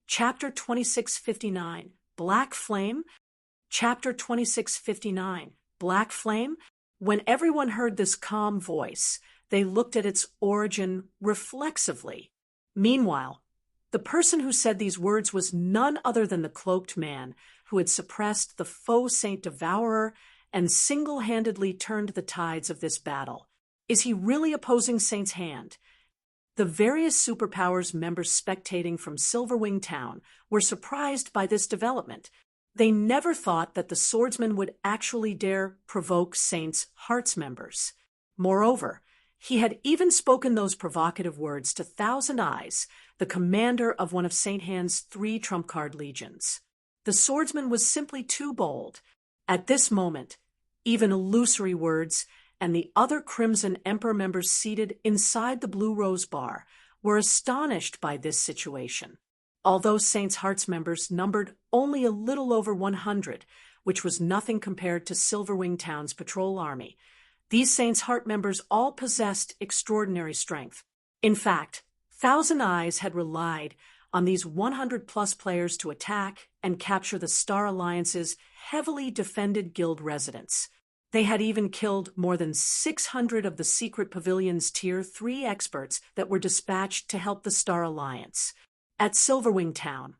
Chapter 2659, Black Flame. Chapter 2659, Black Flame. When everyone heard this calm voice, they looked at its origin reflexively. Meanwhile, the person who said these words was none other than the cloaked man who had suppressed the faux Saint Devourer and single-handedly turned the tides of this battle. Is he really opposing Saint's hand? The various superpowers members spectating from Silverwing Town were surprised by this development. They never thought that the swordsman would actually dare provoke Saint's Hearts members. Moreover, he had even spoken those provocative words to Thousand Eyes, the commander of one of Saint Hand's 3 trump-card legions. The swordsman was simply too bold. At this moment, even illusory words and the other Crimson Emperor members seated inside the Blue Rose Bar were astonished by this situation. Although Saint's Hearts members numbered only a little over 100, which was nothing compared to Silverwing Town's patrol army, these Saint's Heart members all possessed extraordinary strength. In fact, Thousand Eyes had relied on these 100-plus players to attack and capture the Star Alliance's heavily defended guild residents. They had even killed more than 600 of the Secret Pavilion's Tier 3 experts that were dispatched to help the Star Alliance. At Silverwing Town,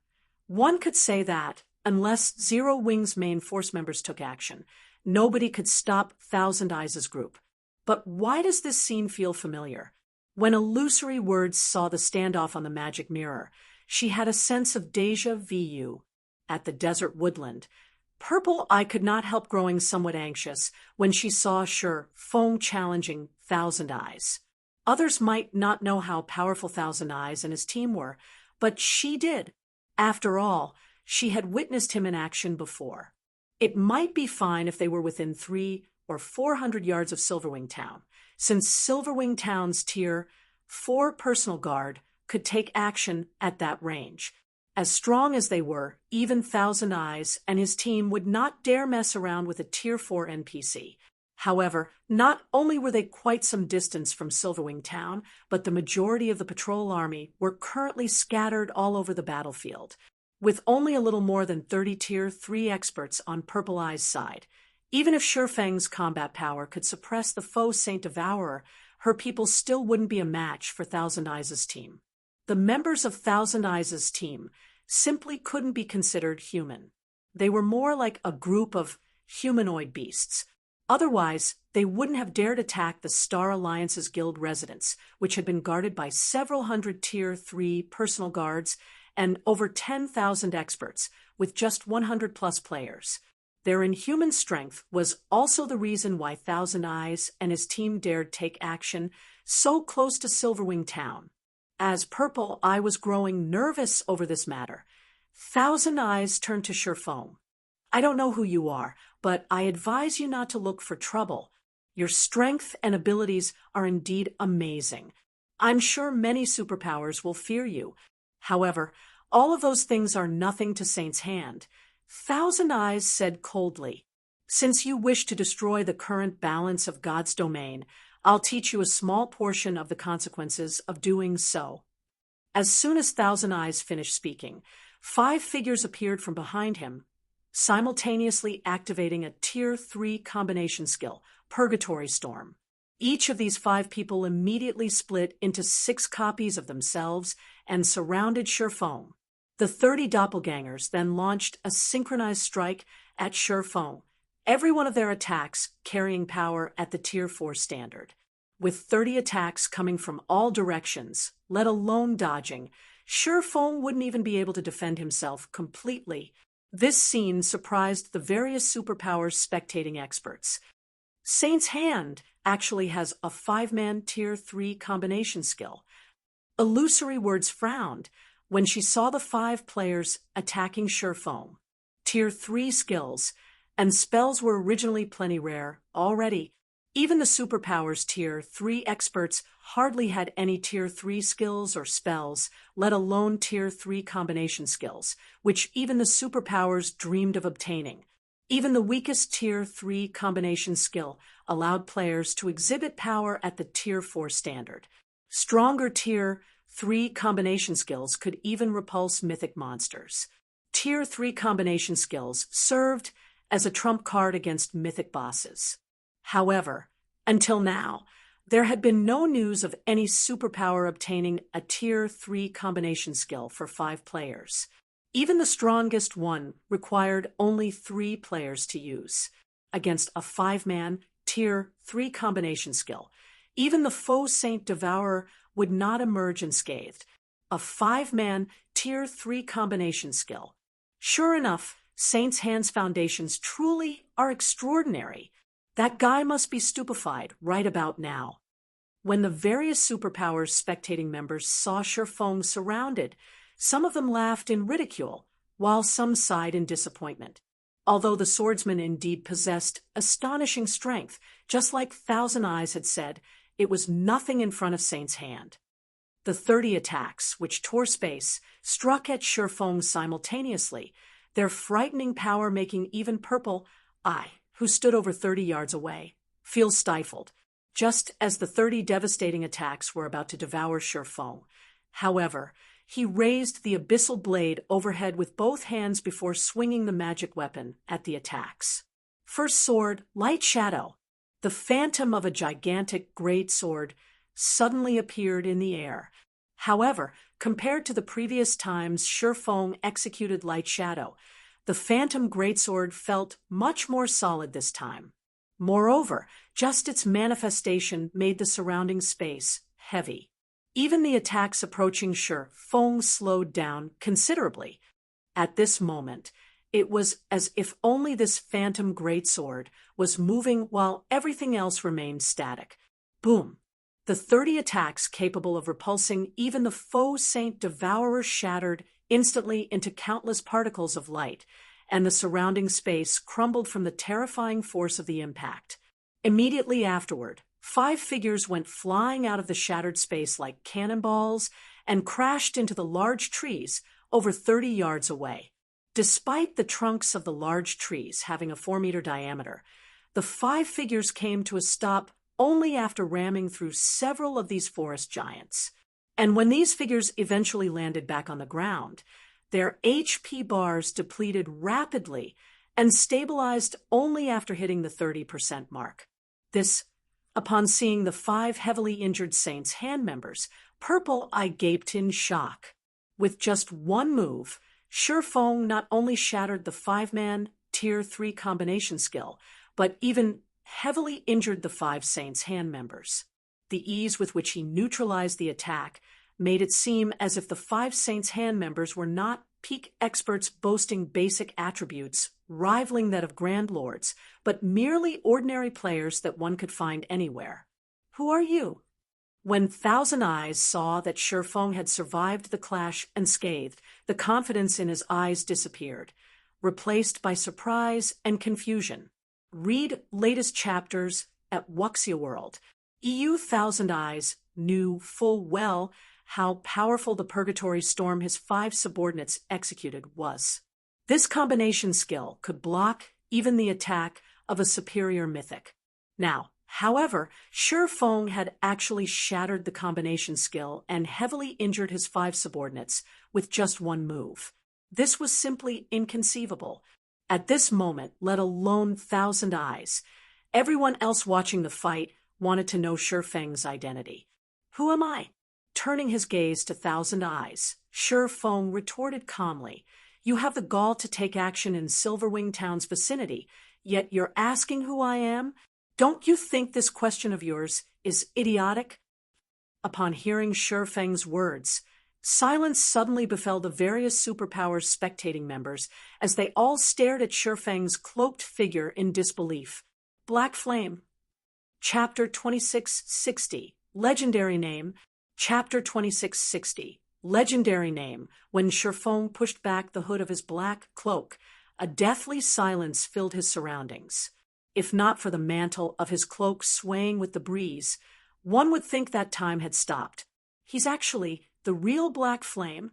one could say that, unless Zero Wing's main force members took action, nobody could stop Thousand Eyes' group. But why does this scene feel familiar? When Illusory Words saw the standoff on the magic mirror, she had a sense of déjà vu. At the desert woodland, Purple Eye could not help growing somewhat anxious when she saw Sure Fong challenging Thousand Eyes. Others might not know how powerful Thousand Eyes and his team were, but she did. After all, she had witnessed him in action before. It might be fine if they were within 300 or 400 yards of Silverwing Town, since Silverwing Town's Tier 4 personal guard could take action at that range. As strong as they were, even Thousand Eyes and his team would not dare mess around with a Tier 4 NPC. However, not only were they quite some distance from Silverwing Town, but the majority of the patrol army were currently scattered all over the battlefield. With only a little more than 30 Tier 3 experts on Purple Eye's side, even if Shurfeng's combat power could suppress the faux Saint Devourer, her people still wouldn't be a match for Thousand Eyes' team. The members of Thousand Eyes' team simply couldn't be considered human. They were more like a group of humanoid beasts. Otherwise, they wouldn't have dared attack the Star Alliance's guild residents, which had been guarded by several hundred Tier 3 personal guards and over 10,000 experts, with just 100-plus players. Their inhuman strength was also the reason why Thousand Eyes and his team dared take action so close to Silverwing Town. As Purple Eye was growing nervous over this matter, Thousand Eyes turned to Shurfeng. I don't know who you are, but I advise you not to look for trouble. Your strength and abilities are indeed amazing. I'm sure many superpowers will fear you. However, all of those things are nothing to Saint's Hand. Thousand Eyes said coldly, Since you wish to destroy the current balance of God's domain, I'll teach you a small portion of the consequences of doing so. As soon as Thousand Eyes finished speaking, 5 figures appeared from behind him, simultaneously activating a Tier 3 combination skill, Purgatory Storm. Each of these 5 people immediately split into 6 copies of themselves and surrounded Shurfeng. The 30 doppelgangers then launched a synchronized strike at Shurfeng, every one of their attacks carrying power at the Tier 4 standard. With 30 attacks coming from all directions, let alone dodging, Shurfeng wouldn't even be able to defend himself completely. This scene surprised the various superpowers spectating experts. Saint's Hand actually has a 5-man Tier 3 combination skill. Illusory Words frowned when she saw the 5 players attacking Shurfeng. Tier 3 skills and spells were originally plenty rare already. Even the superpowers Tier 3 experts hardly had any Tier 3 skills or spells, let alone Tier 3 combination skills, which even the superpowers dreamed of obtaining. Even the weakest Tier 3 combination skill allowed players to exhibit power at the Tier 4 standard. Stronger Tier 3 combination skills could even repulse mythic monsters. Tier 3 combination skills served as a trump card against mythic bosses. However, until now, there had been no news of any superpower obtaining a Tier 3 combination skill for 5 players. Even the strongest one required only 3 players to use. Against a 5-man Tier 3 combination skill, even the faux Saint Devourer would not emerge unscathed. A 5-man Tier 3 combination skill. Sure enough, Saint's Hand's foundations truly are extraordinary. That guy must be stupefied right about now. When the various superpowers spectating members saw Shifeng surrounded, some of them laughed in ridicule, while some sighed in disappointment. Although the swordsman indeed possessed astonishing strength, just like Thousand Eyes had said, it was nothing in front of Saint's Hand. The 30 attacks, which tore space, struck at Shifeng simultaneously, their frightening power making even Purple Eye, who stood over 30 yards away, feel stifled, just as the 30 devastating attacks were about to devour Shifeng. However, he raised the abyssal blade overhead with both hands before swinging the magic weapon at the attacks. First sword, Light Shadow. The phantom of a gigantic great sword suddenly appeared in the air. However, compared to the previous times Shifeng executed Light Shadow, the phantom greatsword felt much more solid this time. Moreover, just its manifestation made the surrounding space heavy. Even the attacks approaching Shifeng slowed down considerably. At this moment, it was as if only this phantom greatsword was moving while everything else remained static. Boom! The 30 attacks capable of repulsing even the faux Saint Devourer shattered instantly into countless particles of light, and the surrounding space crumbled from the terrifying force of the impact. Immediately afterward, 5 figures went flying out of the shattered space like cannonballs and crashed into the large trees over 30 yards away. Despite the trunks of the large trees having a 4-meter diameter, the 5 figures came to a stop only after ramming through several of these forest giants. And when these figures eventually landed back on the ground, their HP bars depleted rapidly and stabilized only after hitting the 30% mark. This, upon seeing the 5 heavily injured Saints' Hand members, Purple Eye gaped in shock. With just one move, Shifeng not only shattered the 5-man Tier 3 combination skill, but even heavily injured the 5 Saints' Hand members. The ease with which he neutralized the attack made it seem as if the 5 Saints' Hand members were not peak experts boasting basic attributes rivaling that of Grand Lords, but merely ordinary players that one could find anywhere. Who are you? When Thousand Eyes saw that Shifeng had survived the clash unscathed, the confidence in his eyes disappeared, replaced by surprise and confusion. Read latest chapters at Wuxia World. EU Thousand Eyes knew full well how powerful the Purgatory Storm his 5 subordinates executed was. This combination skill could block even the attack of a superior mythic. Now, however, Shifeng had actually shattered the combination skill and heavily injured his 5 subordinates with just one move. This was simply inconceivable. At this moment, let alone Thousand Eyes, everyone else watching the fight wanted to know Shifeng's identity. Who am I? Turning his gaze to Thousand Eyes, Shifeng retorted calmly, "You have the gall to take action in Silverwing Town's vicinity, yet you're asking who I am? Don't you think this question of yours is idiotic?" Upon hearing Shifeng's words, silence suddenly befell the various superpowers spectating members as they all stared at Shifeng's cloaked figure in disbelief. Black Flame. Chapter 2660. Legendary name. Chapter 2660. Legendary name. When Shifeng pushed back the hood of his black cloak, a deathly silence filled his surroundings. If not for the mantle of his cloak swaying with the breeze, one would think that time had stopped. He's actually the real Black Flame.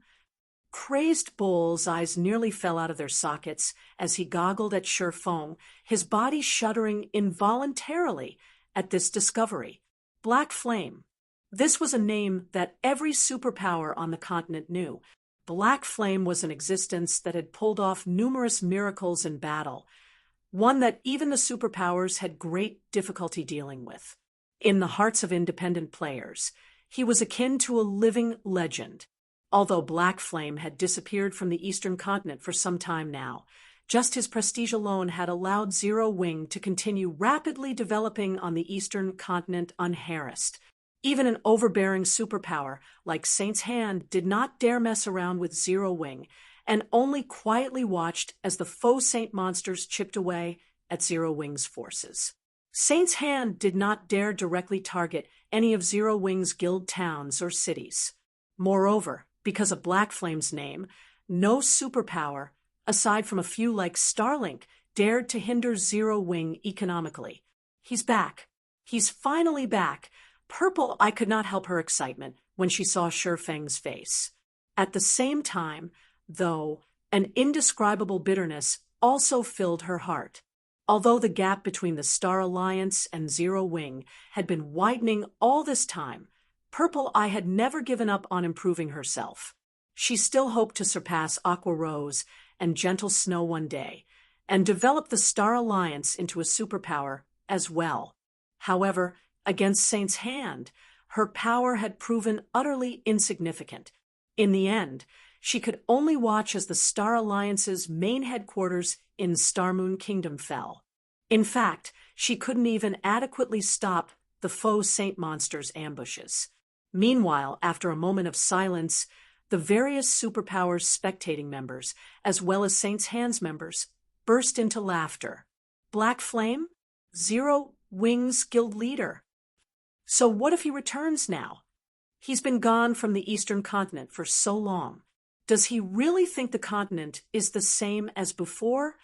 Crazed Bull's eyes nearly fell out of their sockets as he goggled at Shifeng, his body shuddering involuntarily at this discovery. Black Flame. This was a name that every superpower on the continent knew. Black Flame was an existence that had pulled off numerous miracles in battle, one that even the superpowers had great difficulty dealing with. In the hearts of independent players, he was akin to a living legend. Although Black Flame had disappeared from the Eastern continent for some time now, just his prestige alone had allowed Zero Wing to continue rapidly developing on the Eastern continent unharassed. Even an overbearing superpower like Saint's Hand did not dare mess around with Zero Wing, and only quietly watched as the faux Saint monsters chipped away at Zero Wing's forces. Saint's Hand did not dare directly target any of Zero Wing's guild towns or cities. Moreover, because of Black Flame's name, no superpower, aside from a few like Starlink, dared to hinder Zero Wing economically. He's back. He's finally back. Purple Eye could not help her excitement when she saw Shifeng's face. At the same time, though, an indescribable bitterness also filled her heart. Although the gap between the Star Alliance and Zero Wing had been widening all this time, Purple Eye had never given up on improving herself. She still hoped to surpass Aqua Rose and Gentle Snow one day, and develop the Star Alliance into a superpower as well. However, against Saint's Hand, her power had proven utterly insignificant. In the end, she could only watch as the Star Alliance's main headquarters in Starmoon Kingdom fell. In fact, she couldn't even adequately stop the faux Saint monsters' ambushes. Meanwhile, after a moment of silence, the various superpowers' spectating members, as well as Saint's Hand's members, burst into laughter. Black Flame? Zero Wing's guild leader. So what if he returns now? He's been gone from the Eastern continent for so long. Does he really think the continent is the same as before?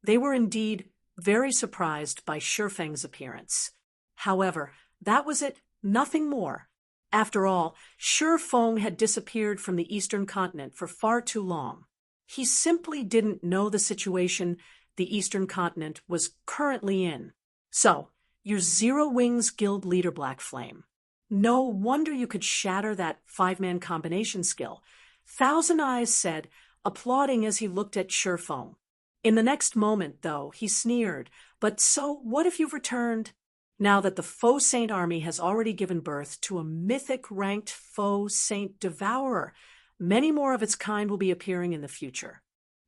They were indeed very surprised by Shifeng's appearance. However, that was it, nothing more. After all, Shifeng had disappeared from the Eastern continent for far too long. He simply didn't know the situation the Eastern continent was currently in. So, you're Zero Wing's guild leader, Black Flame. No wonder you could shatter that 5-man combination skill, Thousand Eyes said, applauding as he looked at Shifeng. In the next moment, though, he sneered, but so what if you've returned? Now that the faux Saint army has already given birth to a mythic-ranked faux Saint Devourer, many more of its kind will be appearing in the future.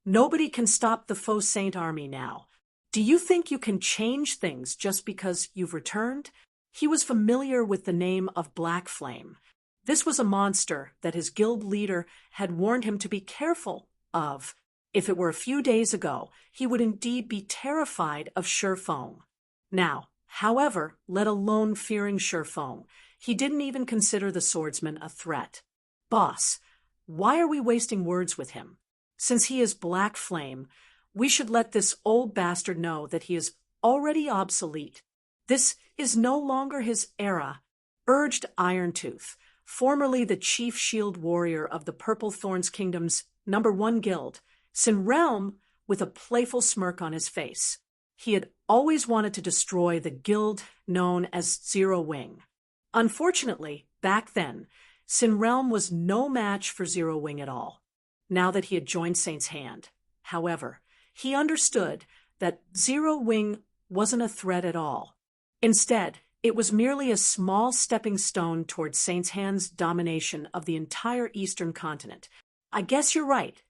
Nobody can stop the faux Saint army now. Do you think you can change things just because you've returned? He was familiar with the name of Black Flame. This was a monster that his guild leader had warned him to be careful of. If it were a few days ago, he would indeed be terrified of Shifeng. Now, however, let alone fearing Shifeng, he didn't even consider the swordsman a threat. Boss, why are we wasting words with him? Since he is Black Flame, we should let this old bastard know that he is already obsolete. This is no longer his era, urged Irontooth, formerly the chief shield warrior of the Purple Thorns Kingdom's #1 guild, Sinrealm, with a playful smirk on his face. He had always wanted to destroy the guild known as Zero Wing. Unfortunately, back then, Sinrealm was no match for Zero Wing at all, now that he had joined Saint's Hand. However, he understood that Zero Wing wasn't a threat at all. Instead, it was merely a small stepping stone toward Saint's Hand's domination of the entire Eastern continent. I guess you're right.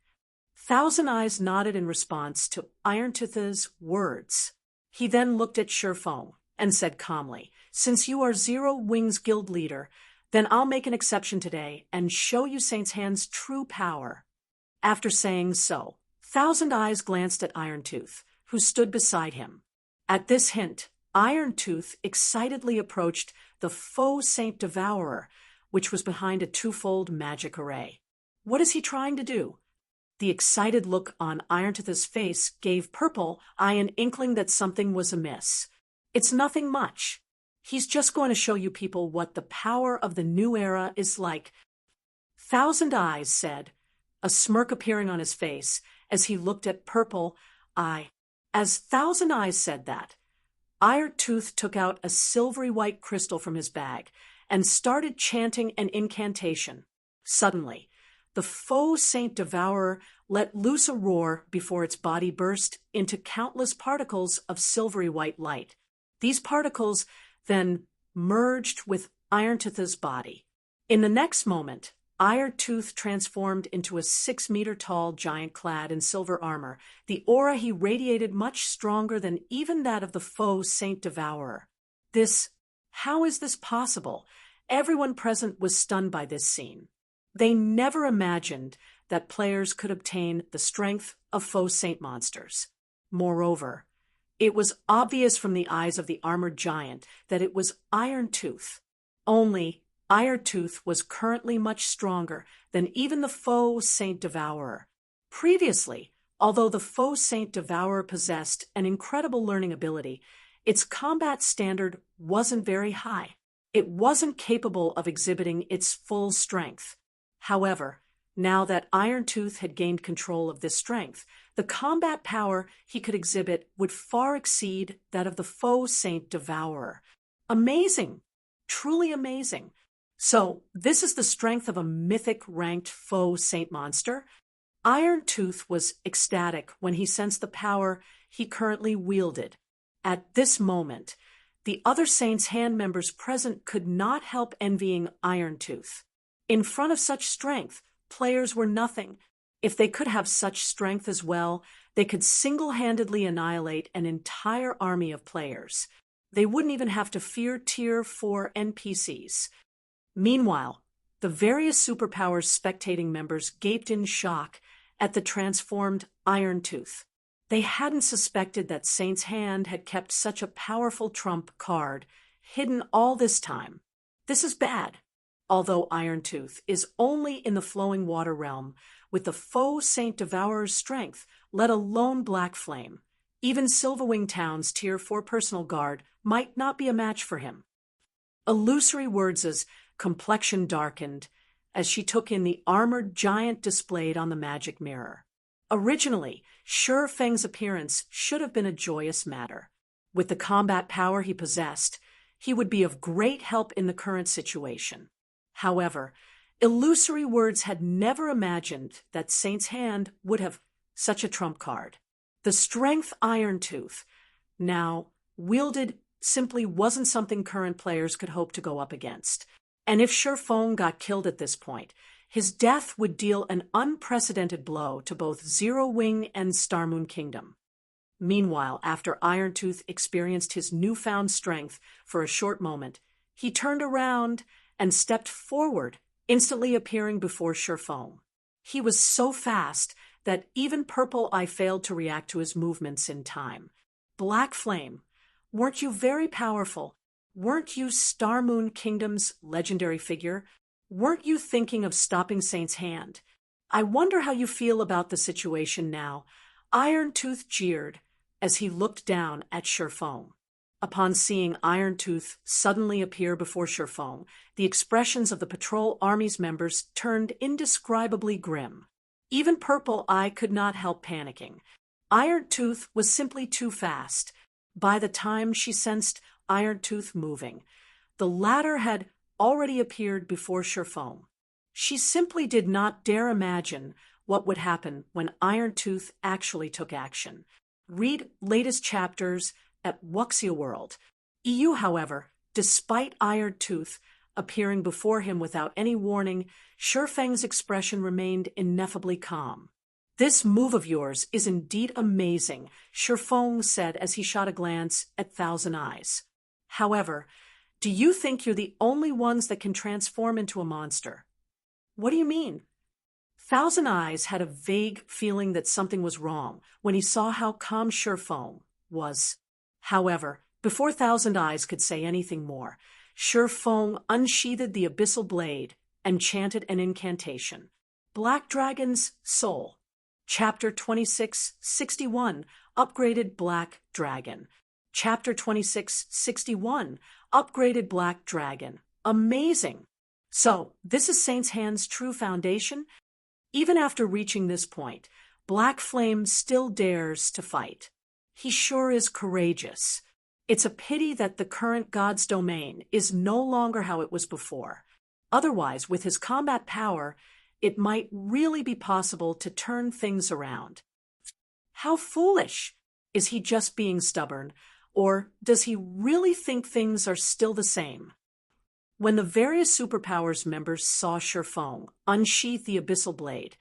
Thousand Eyes nodded in response to Irontooth's words. He then looked at Shifeng and said calmly, since you are Zero Wing's guild leader, then I'll make an exception today and show you Saint's Hand's true power. After saying so, Thousand Eyes glanced at Irontooth, who stood beside him. At this hint, Irontooth excitedly approached the faux Saint Devourer, which was behind a twofold magic array. What is he trying to do? The excited look on Irontooth's face gave Purple Eye an inkling that something was amiss. It's nothing much. He's just going to show you people what the power of the new era is like. Thousand Eyes said, a smirk appearing on his face as he looked at Purple Eye. As Thousand Eyes said that, Irontooth took out a silvery white crystal from his bag and started chanting an incantation. Suddenly, the faux Saint Devourer let loose a roar before its body burst into countless particles of silvery white light. These particles then merged with Irontooth's body. In the next moment, Irontooth transformed into a 6-meter-tall giant clad in silver armor. The aura he radiated much stronger than even that of the faux Saint Devourer. How is this possible? Everyone present was stunned by this scene. They never imagined that players could obtain the strength of faux saint monsters. Moreover, it was obvious from the eyes of the armored giant that it was Irontooth. Only Irontooth was currently much stronger than even the faux Saint Devourer. Previously, although the faux Saint Devourer possessed an incredible learning ability, its combat standard wasn't very high. It wasn't capable of exhibiting its full strength. However, now that Irontooth had gained control of this strength, the combat power he could exhibit would far exceed that of the faux Saint Devourer. Amazing! Truly amazing. So, this is the strength of a mythic ranked faux saint monster? Irontooth was ecstatic when he sensed the power he currently wielded. At this moment, the other saints' hand members present could not help envying Irontooth. In front of such strength, players were nothing. If they could have such strength as well, they could single-handedly annihilate an entire army of players. They wouldn't even have to fear Tier 4 NPCs. Meanwhile, the various superpowers spectating members gaped in shock at the transformed Irontooth. They hadn't suspected that Saint's hand had kept such a powerful trump card hidden all this time. This is bad. Although Irontooth is only in the flowing water realm, with the faux Saint Devourer's strength, let alone Black Flame, even Silverwing Town's Tier 4 personal guard might not be a match for him. Illusory Words' complexion darkened as she took in the armored giant displayed on the magic mirror. Originally, Sure Feng's appearance should have been a joyous matter. With the combat power he possessed, he would be of great help in the current situation. However, Illusory Words had never imagined that Saint's hand would have such a trump card. The strength Irontooth now wielded simply wasn't something current players could hope to go up against. And if Sure Feng got killed at this point, his death would deal an unprecedented blow to both Zero Wing and Starmoon Kingdom. Meanwhile, after Irontooth experienced his newfound strength for a short moment, he turned around and stepped forward, instantly appearing before Sure Feng. He was so fast that even Purple Eye failed to react to his movements in time. Black Flame, weren't you very powerful? Weren't you Starmoon Kingdom's legendary figure? Weren't you thinking of stopping Saint's hand? I wonder how you feel about the situation now. Irontooth jeered as he looked down at Sure Feng. Upon seeing Irontooth suddenly appear before Sure Feng, the expressions of the patrol army's members turned indescribably grim. Even Purple Eye could not help panicking. Irontooth was simply too fast. By the time she sensed Irontooth moving, the latter had already appeared before Sure Feng. She simply did not dare imagine what would happen when Irontooth actually took action. Read latest chapters at Wuxia World. EU, however, despite Irontooth appearing before him without any warning, Sure Feng's expression remained ineffably calm. This move of yours is indeed amazing, Sure Feng said as he shot a glance at Thousand Eyes. However, do you think you're the only ones that can transform into a monster? What do you mean? Thousand Eyes had a vague feeling that something was wrong when he saw how calm Sure Feng was. However, before Thousand Eyes could say anything more, Sure Feng unsheathed the abyssal blade and chanted an incantation. Black Dragon's Soul. Chapter 2661, Upgraded Black Dragon. Chapter 2661, Upgraded Black Dragon. Amazing! So, this is Saint's Hand's true foundation? Even after reaching this point, Black Flame still dares to fight. He sure is courageous. It's a pity that the current god's domain is no longer how it was before. Otherwise, with his combat power, it might really be possible to turn things around. How foolish! Is he just being stubborn, or does he really think things are still the same? When the various superpowers members saw Shifeng unsheath the abyssal blade,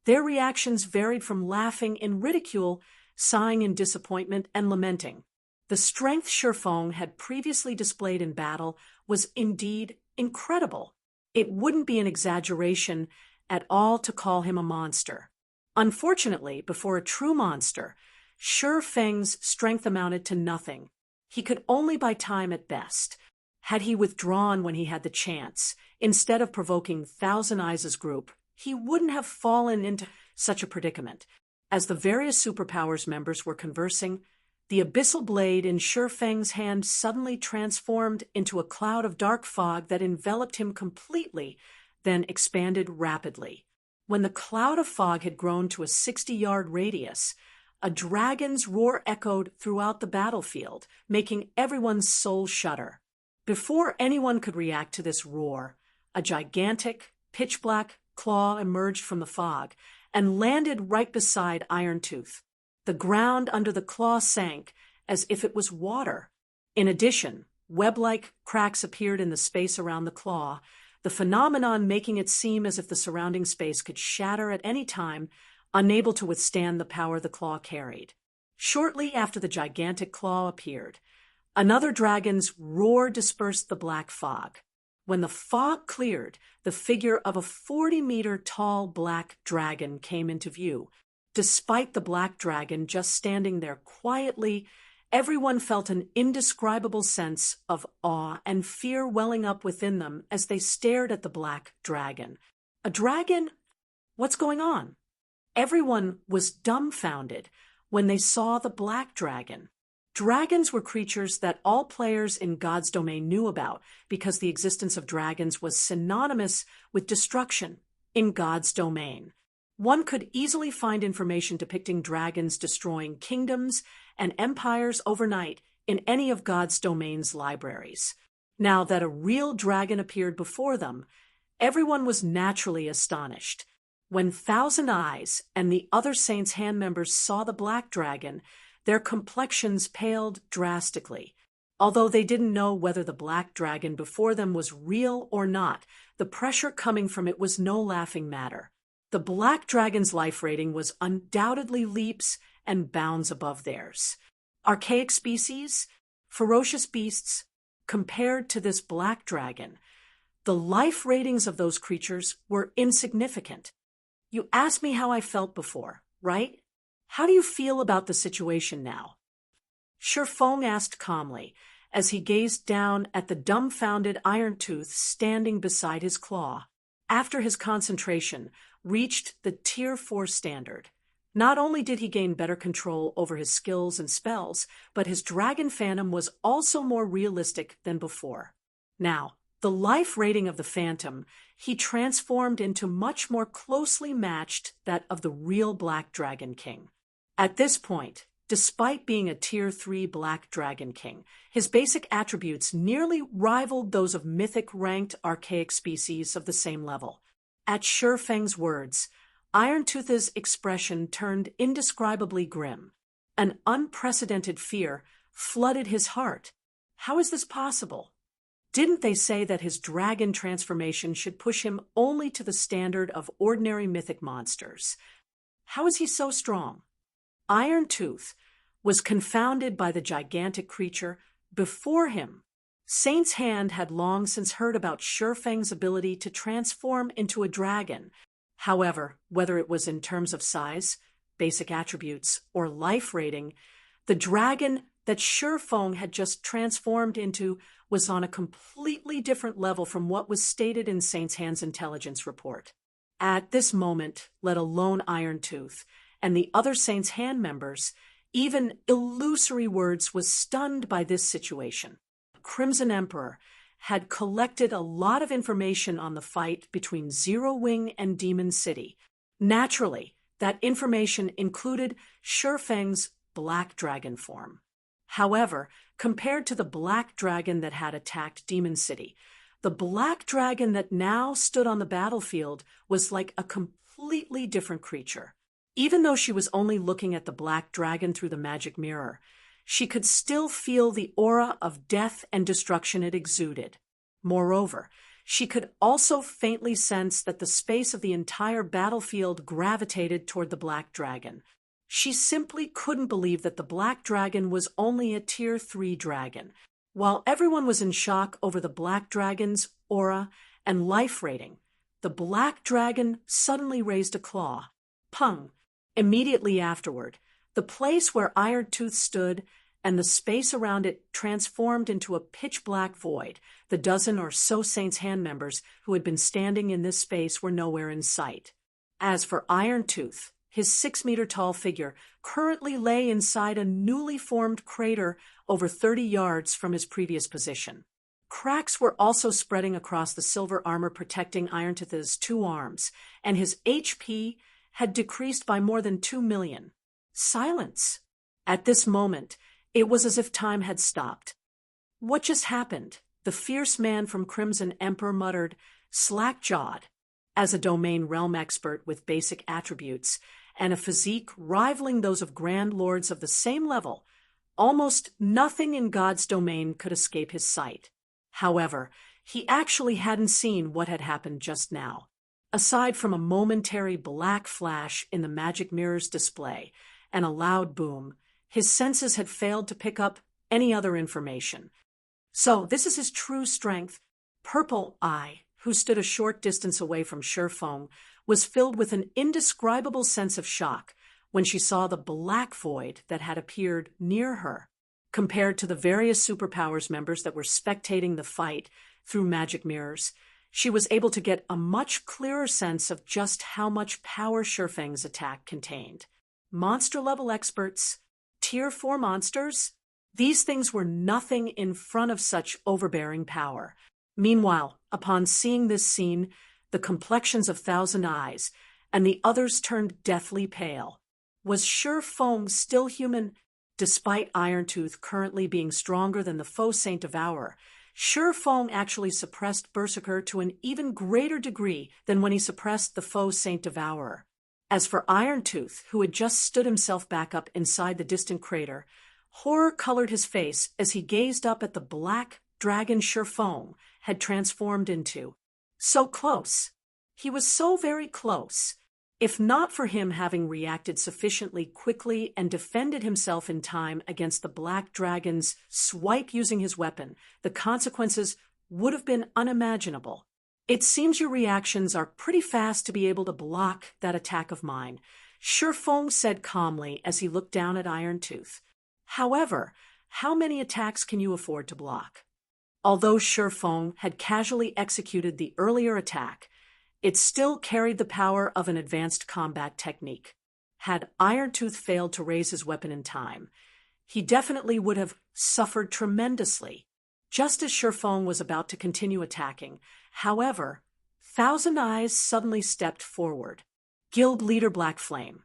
their reactions varied from laughing in ridicule, sighing in disappointment, and lamenting. The strength Shifeng had previously displayed in battle was indeed incredible. It wouldn't be an exaggeration at all to call him a monster. Unfortunately, before a true monster, Shifeng's strength amounted to nothing. He could only buy time at best. Had he withdrawn when he had the chance, instead of provoking Thousand Eyes' group, he wouldn't have fallen into such a predicament. As the various superpowers members were conversing, the abyssal blade in Shifeng's hand suddenly transformed into a cloud of dark fog that enveloped him completely, then expanded rapidly. When the cloud of fog had grown to a 60-yard radius, a dragon's roar echoed throughout the battlefield, making everyone's soul shudder. Before anyone could react to this roar, a gigantic, pitch-black claw emerged from the fog and landed right beside Irontooth. The ground under the claw sank as if it was water. In addition, web-like cracks appeared in the space around the claw, the phenomenon making it seem as if the surrounding space could shatter at any time, unable to withstand the power the claw carried. Shortly after the gigantic claw appeared, another dragon's roar dispersed the black fog. When the fog cleared, the figure of a 40-meter tall black dragon came into view. Despite the black dragon just standing there quietly, everyone felt an indescribable sense of awe and fear welling up within them as they stared at the black dragon. A dragon? What's going on? Everyone was dumbfounded when they saw the black dragon. Dragons were creatures that all players in God's domain knew about because the existence of dragons was synonymous with destruction in God's domain. One could easily find information depicting dragons destroying kingdoms and empires overnight in any of God's domain's libraries. Now that a real dragon appeared before them, everyone was naturally astonished. When Thousand Eyes and the other Saints' Hand members saw the black dragon, their complexions paled drastically. Although they didn't know whether the black dragon before them was real or not, the pressure coming from it was no laughing matter. The black dragon's life rating was undoubtedly leaps and bounds above theirs. Archaic species, ferocious beasts, compared to this black dragon, the life ratings of those creatures were insignificant. You asked me how I felt before, right? How do you feel about the situation now? Shifeng asked calmly, as he gazed down at the dumbfounded Irontooth standing beside his claw. After his concentration reached the Tier 4 standard, not only did he gain better control over his skills and spells, but his Dragon Phantom was also more realistic than before. Now, the life rating of the Phantom he transformed into much more closely matched that of the real Black Dragon King. At this point, despite being a Tier 3 Black Dragon King, his basic attributes nearly rivaled those of mythic-ranked archaic species of the same level. At Shifeng's words, Irontooth's expression turned indescribably grim. An unprecedented fear flooded his heart. How is this possible? Didn't they say that his dragon transformation should push him only to the standard of ordinary mythic monsters? How is he so strong? Irontooth was confounded by the gigantic creature before him. Saint's Hand had long since heard about Shifeng's ability to transform into a dragon. However, whether it was in terms of size, basic attributes, or life rating, the dragon that Shifeng had just transformed into was on a completely different level from what was stated in Saint's Hand's intelligence report. At this moment, let alone Irontooth and the other Saint's Hand members, even illusory words was stunned by this situation. Crimson Emperor had collected a lot of information on the fight between Zero Wing and Demon City. Naturally, that information included Shifeng's black dragon form. However, compared to the black dragon that had attacked Demon City, the black dragon that now stood on the battlefield was like a completely different creature. Even though she was only looking at the black dragon through the magic mirror, she could still feel the aura of death and destruction it exuded. Moreover, she could also faintly sense that the space of the entire battlefield gravitated toward the black dragon. She simply couldn't believe that the black dragon was only a Tier 3 dragon. While everyone was in shock over the black dragon's aura and life rating, the black dragon suddenly raised a claw. Pung! Immediately afterward, the place where Iron Tooth stood and the space around it transformed into a pitch-black void. The dozen or so Saints' Hand members who had been standing in this space were nowhere in sight. As for Iron Tooth, his 6-meter-tall figure currently lay inside a newly formed crater over 30 yards from his previous position. Cracks were also spreading across the silver armor protecting Iron Tooth's 2 arms, and his HP had decreased by more than 2 million. Silence. At this moment, it was as if time had stopped. What just happened? The fierce man from Crimson Emperor muttered, slack-jawed. As a domain realm expert with basic attributes and a physique rivaling those of grand lords of the same level, almost nothing in God's domain could escape his sight. However, he actually hadn't seen what had happened just now. Aside from a momentary black flash in the magic mirror's display and a loud boom, his senses had failed to pick up any other information. So this is his true strength. Purple Eye, who stood a short distance away from Shifeng, was filled with an indescribable sense of shock when she saw the black void that had appeared near her. Compared to the various superpowers members that were spectating the fight through magic mirrors, she was able to get a much clearer sense of just how much power Shifeng's attack contained. Monster-level experts, Tier 4 monsters, these things were nothing in front of such overbearing power. Meanwhile, upon seeing this scene, the complexions of Thousand Eyes and the others turned deathly pale. Was Shifeng still human? Despite Iron Tooth currently being stronger than the Faux Saint Devourer, Shifeng actually suppressed Berserker to an even greater degree than when he suppressed the Faux Saint Devourer. As for Iron Tooth, who had just stood himself back up inside the distant crater, horror colored his face as he gazed up at the black dragon Shifeng had transformed into. So close. He was so very close. If not for him having reacted sufficiently quickly and defended himself in time against the black dragon's swipe using his weapon, the consequences would have been unimaginable. It seems your reactions are pretty fast to be able to block that attack of mine, Shifeng said calmly as he looked down at Iron Tooth. However, how many attacks can you afford to block? Although Shifeng had casually executed the earlier attack, it still carried the power of an advanced combat technique. Had Iron Tooth failed to raise his weapon in time, he definitely would have suffered tremendously. Just as Shifeng was about to continue attacking, however, Thousand Eyes suddenly stepped forward. Guild Leader Black Flame,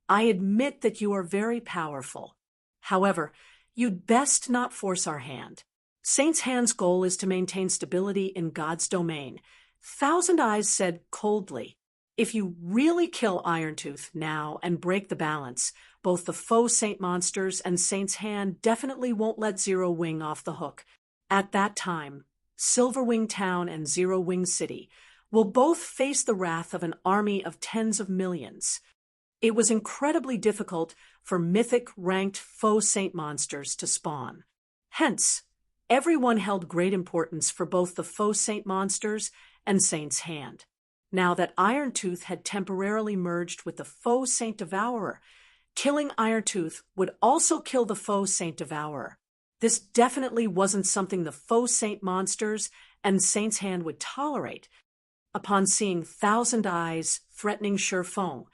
I admit that you are very powerful. However, you'd best not force our hand. Saint's Hand's goal is to maintain stability in God's domain. Thousand Eyes said coldly, if you really kill Iron Tooth now and break the balance, both the Faux Saint monsters and Saint's Hand definitely won't let Zero Wing off the hook. At that time, Silverwing Town and Zero Wing City will both face the wrath of an army of tens of millions. It was incredibly difficult for mythic-ranked Faux Saint monsters to spawn. Hence, everyone held great importance for both the Faux Saint monsters and Saint's Hand. Now that Iron Tooth had temporarily merged with the Faux Saint Devourer, killing Iron Tooth would also kill the Faux Saint Devourer. This definitely wasn't something the Faux Saint monsters and Saint's Hand would tolerate. Upon seeing Thousand Eyes threatening Shifeng,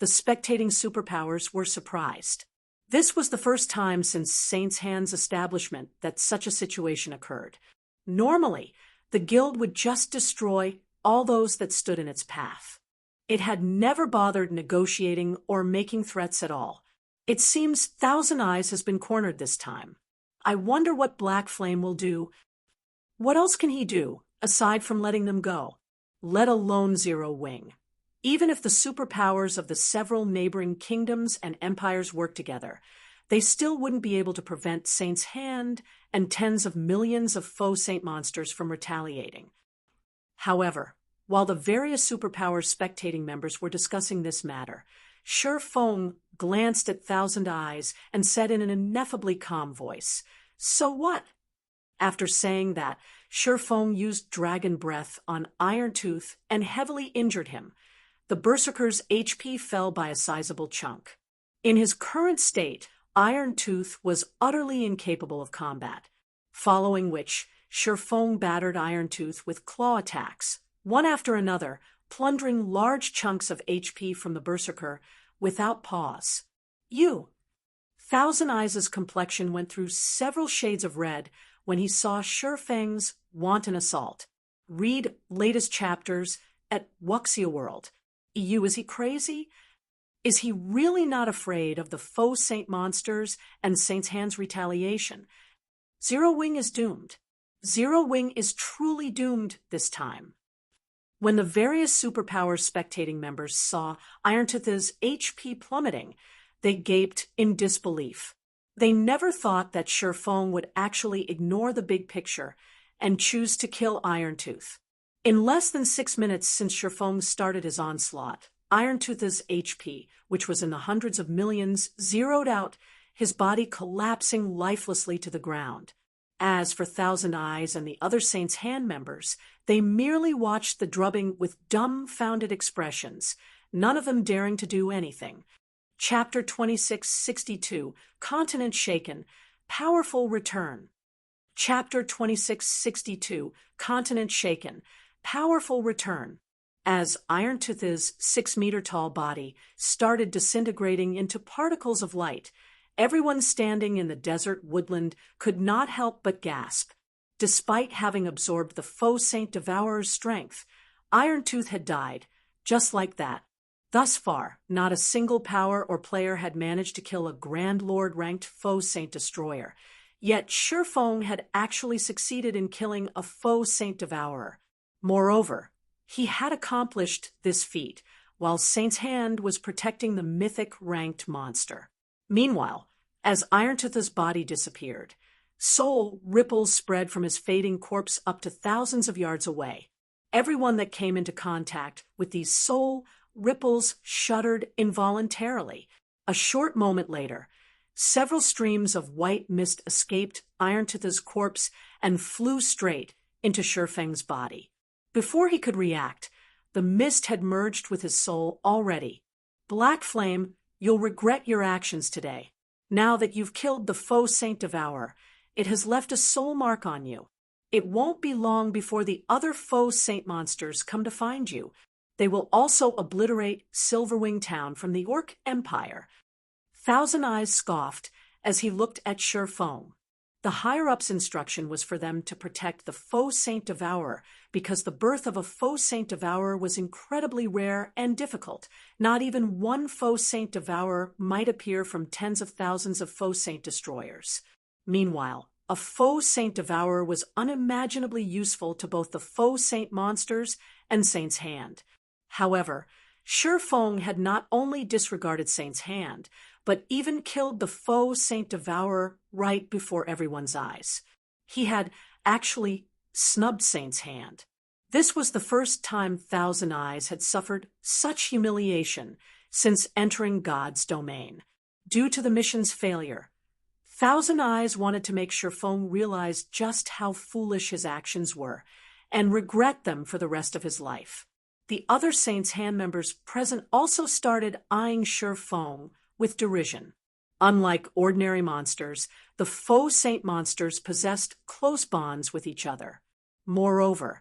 the spectating superpowers were surprised. This was the first time since Saint's Hand's establishment that such a situation occurred. Normally, the guild would just destroy all those that stood in its path. It had never bothered negotiating or making threats at all. It seems Thousand Eyes has been cornered this time. I wonder what Black Flame will do. What else can he do, aside from letting them go? Let alone Zero Wing. Even if the superpowers of the several neighboring kingdoms and empires work together, they still wouldn't be able to prevent Saint's Hand and tens of millions of faux Saint monsters from retaliating. However, while the various superpowers spectating members were discussing this matter, Shi Feng glanced at Thousand Eyes and said in an ineffably calm voice, "So what?" After saying that, Shi Feng used Dragon Breath on Iron Tooth and heavily injured him. The Berserker's HP fell by a sizable chunk. In his current state, Iron Tooth was utterly incapable of combat, following which Shi Feng battered Iron Tooth with claw attacks, one after another, plundering large chunks of HP from the Berserker without pause. Thousand Eyes' complexion went through several shades of red when he saw Shi Feng's wanton assault. Read latest chapters at Wuxia World. Is he crazy? Is he really not afraid of the faux Saint monsters and Saint's Hand's retaliation? Zero Wing is doomed. Zero Wing is truly doomed this time. When the various superpowers spectating members saw Iron Tooth's HP plummeting, they gaped in disbelief. They never thought that Shi Feng would actually ignore the big picture and choose to kill Iron Tooth. In less than 6 minutes since Shi Feng started his onslaught, Iron Tooth's HP, which was in the hundreds of millions, zeroed out, his body collapsing lifelessly to the ground. As for Thousand Eyes and the other Saint's Hand members, they merely watched the drubbing with dumbfounded expressions, none of them daring to do anything. Chapter 2662, Continent Shaken, Powerful Return. Chapter 2662, Continent Shaken, Powerful Return. As Iron Tooth's 6-meter-tall body started disintegrating into particles of light, everyone standing in the desert woodland could not help but gasp. Despite having absorbed the faux Saint Devourer's strength, Iron Tooth had died, just like that. Thus far, not a single power or player had managed to kill a Grand Lord-ranked faux Saint Destroyer. Yet Shi Feng had actually succeeded in killing a faux Saint Devourer. Moreover, he had accomplished this feat while Saint's Hand was protecting the mythic ranked monster. Meanwhile, as Iron Tooth's body disappeared, soul ripples spread from his fading corpse up to thousands of yards away. Everyone that came into contact with these soul ripples shuddered involuntarily. A short moment later, several streams of white mist escaped Iron Tooth's corpse and flew straight into Shi Feng's body. Before he could react, the mist had merged with his soul already. Black Flame, you'll regret your actions today. Now that you've killed the faux Saint Devourer, it has left a soul mark on you. It won't be long before the other faux Saint monsters come to find you. They will also obliterate Silverwing Town from the Orc Empire. Thousand Eyes scoffed as he looked at Shi Feng. The higher-ups' instruction was for them to protect the faux Saint Devourer because the birth of a faux Saint Devourer was incredibly rare and difficult. Not even one faux Saint Devourer might appear from tens of thousands of faux Saint Destroyers. Meanwhile, a faux Saint Devourer was unimaginably useful to both the faux Saint monsters and Saint's Hand. However, Shi Feng had not only disregarded Saint's Hand, but even killed the faux Saint Devourer right before everyone's eyes. He had actually snubbed Saint's Hand. This was the first time Thousand Eyes had suffered such humiliation since entering God's domain. Due to the mission's failure, Thousand Eyes wanted to make Shi Feng realize just how foolish his actions were and regret them for the rest of his life. The other Saint's Hand members present also started eyeing Shi Feng with derision. Unlike ordinary monsters, the faux Saint monsters possessed close bonds with each other. Moreover,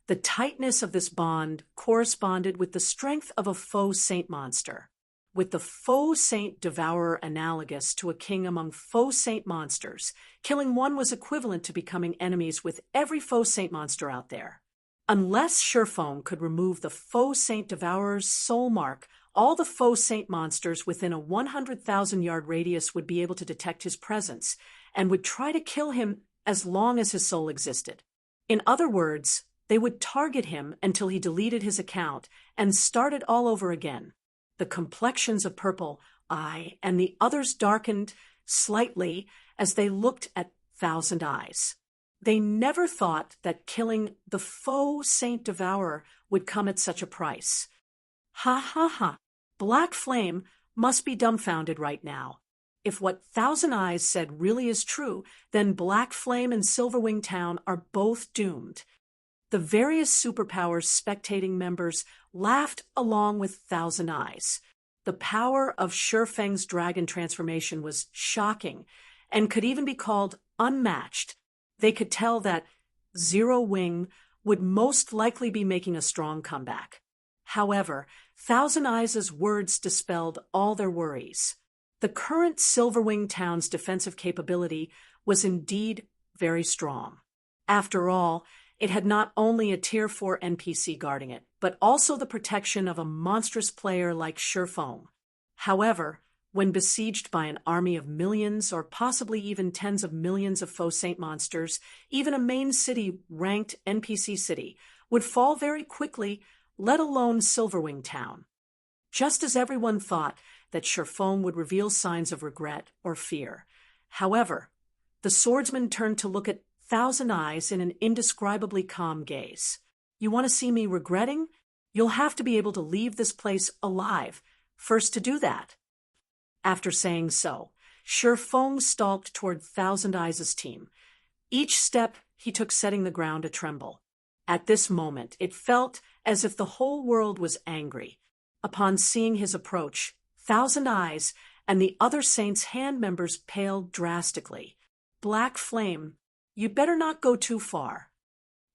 the tightness of this bond corresponded with the strength of a faux Saint monster. With the faux Saint Devourer analogous to a king among faux Saint monsters, killing one was equivalent to becoming enemies with every faux Saint monster out there. Unless Shi Feng could remove the faux Saint Devourer's soul mark all the faux saint monsters within a 100,000-yard radius would be able to detect his presence and would try to kill him as long as his soul existed. In other words, they would target him until he deleted his account and started all over again. The complexions of Purple Eye and the others darkened slightly as they looked at Thousand Eyes. They never thought that killing the faux Saint Devourer would come at such a price. Ha ha ha! Black Flame must be dumbfounded right now. If what Thousand Eyes said really is true, then Black Flame and Silverwing Town are both doomed. The various superpowers spectating members laughed along with Thousand Eyes. The power of Shurfeng's dragon transformation was shocking and could even be called unmatched. They could tell that Zero Wing would most likely be making a strong comeback. However, Thousand Eyes' words dispelled all their worries. The current Silverwing Town's defensive capability was indeed very strong. After all, it had not only a Tier 4 NPC guarding it, but also the protection of a monstrous player like Shurfeng. However, when besieged by an army of millions or possibly even tens of millions of faux saint monsters, even a main city-ranked NPC city would fall very quickly, let alone Silverwing Town. Just as everyone thought that Shurfeng would reveal signs of regret or fear. However, the swordsman turned to look at Thousand Eyes in an indescribably calm gaze. You want to see me regretting? You'll have to be able to leave this place alive, first to do that. After saying so, Shurfeng stalked toward Thousand Eyes' team. Each step he took setting the ground a tremble. At this moment, it felt as if the whole world was angry. Upon seeing his approach, Thousand Eyes and the other Saints' hand members paled drastically. Black Flame, you'd better not go too far.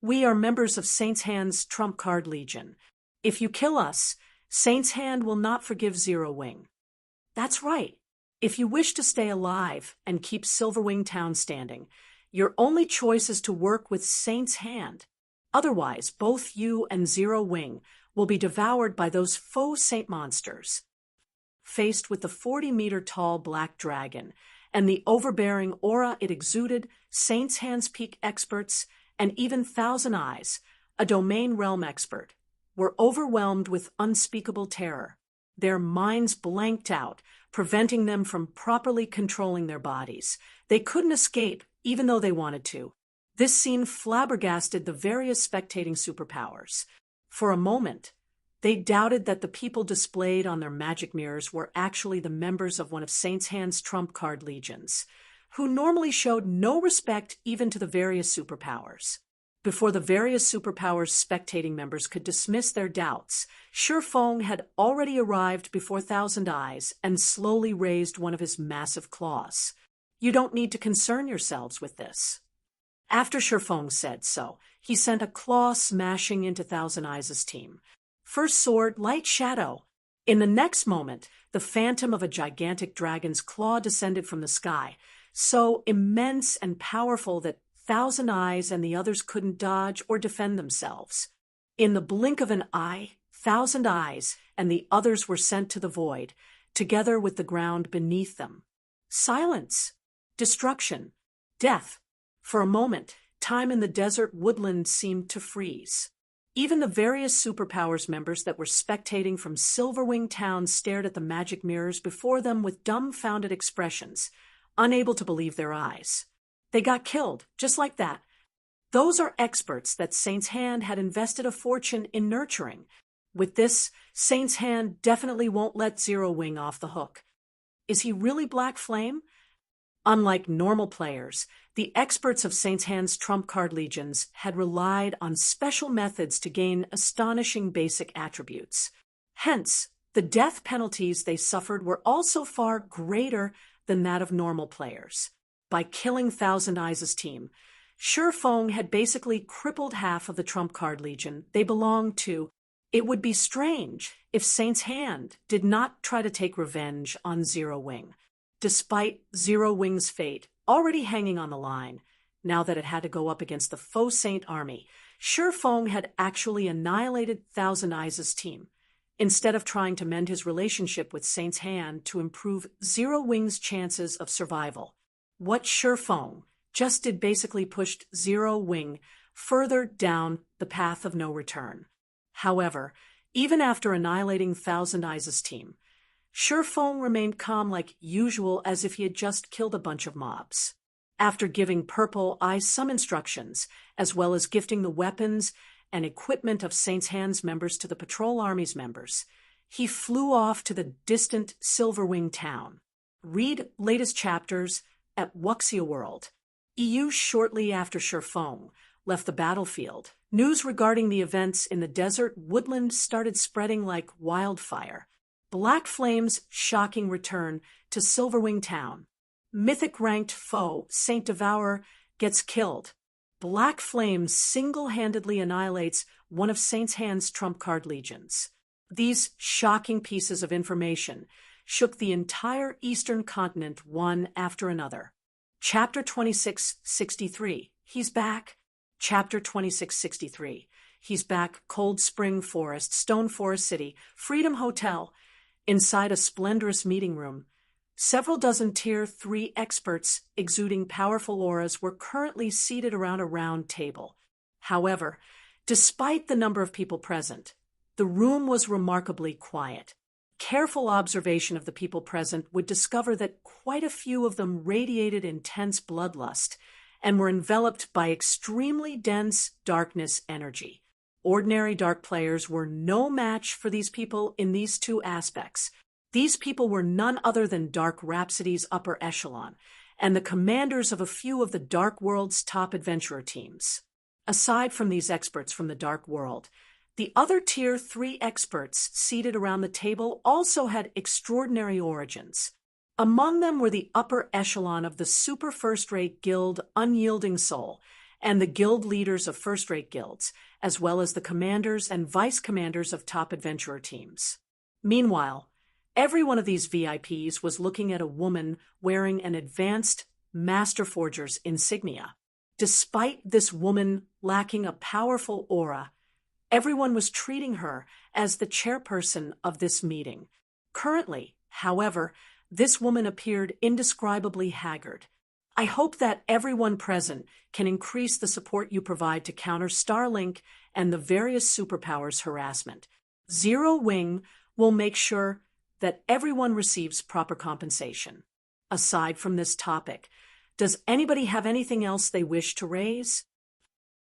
We are members of Saints' Hand's Trump Card Legion. If you kill us, Saints' Hand will not forgive Zero Wing. That's right. If you wish to stay alive and keep Silverwing Town standing, your only choice is to work with Saints' Hand. Otherwise, both you and Zero Wing will be devoured by those faux saint monsters. Faced with the 40-meter-tall black dragon and the overbearing aura it exuded, Saints' Hand's peak experts, and even Thousand Eyes, a domain realm expert, were overwhelmed with unspeakable terror. Their minds blanked out, preventing them from properly controlling their bodies. They couldn't escape, even though they wanted to. This scene flabbergasted the various spectating superpowers. For a moment, they doubted that the people displayed on their magic mirrors were actually the members of one of Saints' Hand's trump card legions, who normally showed no respect even to the various superpowers. Before the various superpowers' spectating members could dismiss their doubts, Shurfeng had already arrived before Thousand Eyes and slowly raised one of his massive claws. You don't need to concern yourselves with this. After Shurfeng said so, he sent a claw smashing into Thousand Eyes' team. First sword, light shadow. In the next moment, the phantom of a gigantic dragon's claw descended from the sky, so immense and powerful that Thousand Eyes and the others couldn't dodge or defend themselves. In the blink of an eye, Thousand Eyes and the others were sent to the void, together with the ground beneath them. Silence, destruction, death. For a moment, time in the desert woodland seemed to freeze. Even the various superpowers members that were spectating from Silverwing Town stared at the magic mirrors before them with dumbfounded expressions, unable to believe their eyes. They got killed, just like that. Those are experts that Saint's Hand had invested a fortune in nurturing. With this, Saint's Hand definitely won't let Zero Wing off the hook. Is he really Black Flame? Unlike normal players, the experts of Saint's Hand's trump card legions had relied on special methods to gain astonishing basic attributes. Hence, the death penalties they suffered were also far greater than that of normal players. By killing Thousand Eyes' team, Shurfeng had basically crippled half of the trump card legion they belonged to. It would be strange if Saint's Hand did not try to take revenge on Zero Wing. Despite Zero Wing's fate already hanging on the line, now that it had to go up against the faux saint army, Shurfeng had actually annihilated Thousand Eyes' team. instead of trying to mend his relationship with Saint's Hand to improve Zero Wing's chances of survival. What Shifeng just did basically pushed Zero Wing further down the path of no return. However, even after annihilating Thousand Eyes' team, Shifeng remained calm like usual, as if he had just killed a bunch of mobs. After giving Purple Eye some instructions, as well as gifting the weapons and equipment of Saint's Hand's members to the Patrol Army's members, he flew off to the distant Silverwing town. Read latest chapters at Wuxia World. EU shortly after Shifeng left the battlefield, news regarding the events in the desert woodland started spreading like wildfire. Black Flame's shocking return to Silverwing Town. Mythic-ranked foe Saint Devourer gets killed. Black Flame single-handedly annihilates one of Saint's Hand's trump card legions. These shocking pieces of information shook the entire Eastern continent one after another. Chapter 2663. He's back. Chapter 2663. He's back. Cold Spring Forest, Stone Forest City, Freedom Hotel. Inside a splendorous meeting room, several dozen Tier 3 experts exuding powerful auras were currently seated around a round table. However, despite the number of people present, the room was remarkably quiet. Careful observation of the people present would discover that quite a few of them radiated intense bloodlust and were enveloped by extremely dense darkness energy. Ordinary dark players were no match for these people in these two aspects. These people were none other than Dark Rhapsody's upper echelon, and the commanders of a few of the Dark World's top adventurer teams. Aside from these experts from the Dark World, the other Tier 3 experts seated around the table also had extraordinary origins. Among them were the upper echelon of the super first-rate guild Unyielding Soul, and the guild leaders of first-rate guilds, as well as the commanders and vice-commanders of top adventurer teams. Meanwhile, every one of these VIPs was looking at a woman wearing an advanced Master Forger's insignia. Despite this woman lacking a powerful aura, everyone was treating her as the chairperson of this meeting. Currently, however, this woman appeared indescribably haggard. I hope that everyone present can increase the support you provide to counter Starlink and the various superpowers' harassment. Zero Wing will make sure that everyone receives proper compensation. Aside from this topic, does anybody have anything else they wish to raise?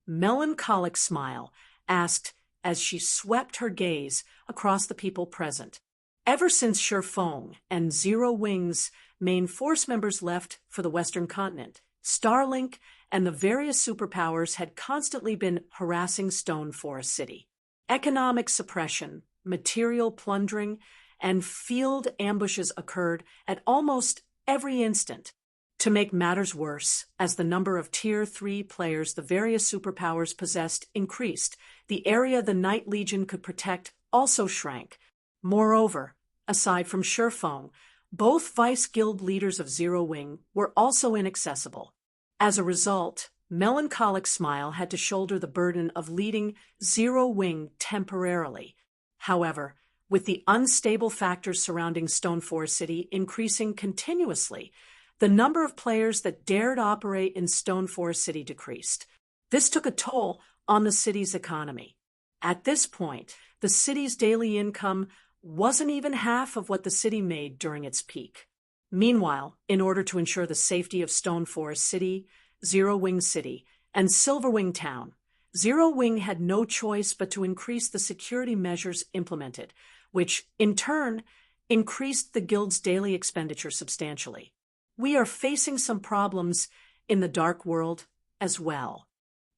Melancholic Smile asked as she swept her gaze across the people present. Ever since Shifeng and Zero Wing's main force members left for the Western continent, Starlink and the various superpowers had constantly been harassing Stone Forest City. Economic suppression, material plundering, and field ambushes occurred at almost every instant. To make matters worse, as the number of Tier 3 players the various superpowers possessed increased, the area the Night Legion could protect also shrank. Moreover, aside from Shifeng, both vice-guild leaders of Zero Wing were also inaccessible. As a result, Melancholic Smile had to shoulder the burden of leading Zero Wing temporarily. However, with the unstable factors surrounding Stone Forest City increasing continuously, the number of players that dared operate in Stone Forest City decreased. This took a toll on the city's economy. At this point, the city's daily income wasn't even half of what the city made during its peak. Meanwhile, in order to ensure the safety of Stone Forest City, Zero Wing City, and Silverwing Town, Zero Wing had no choice but to increase the security measures implemented, which, in turn, increased the guild's daily expenditure substantially. We are facing some problems in the Dark World as well.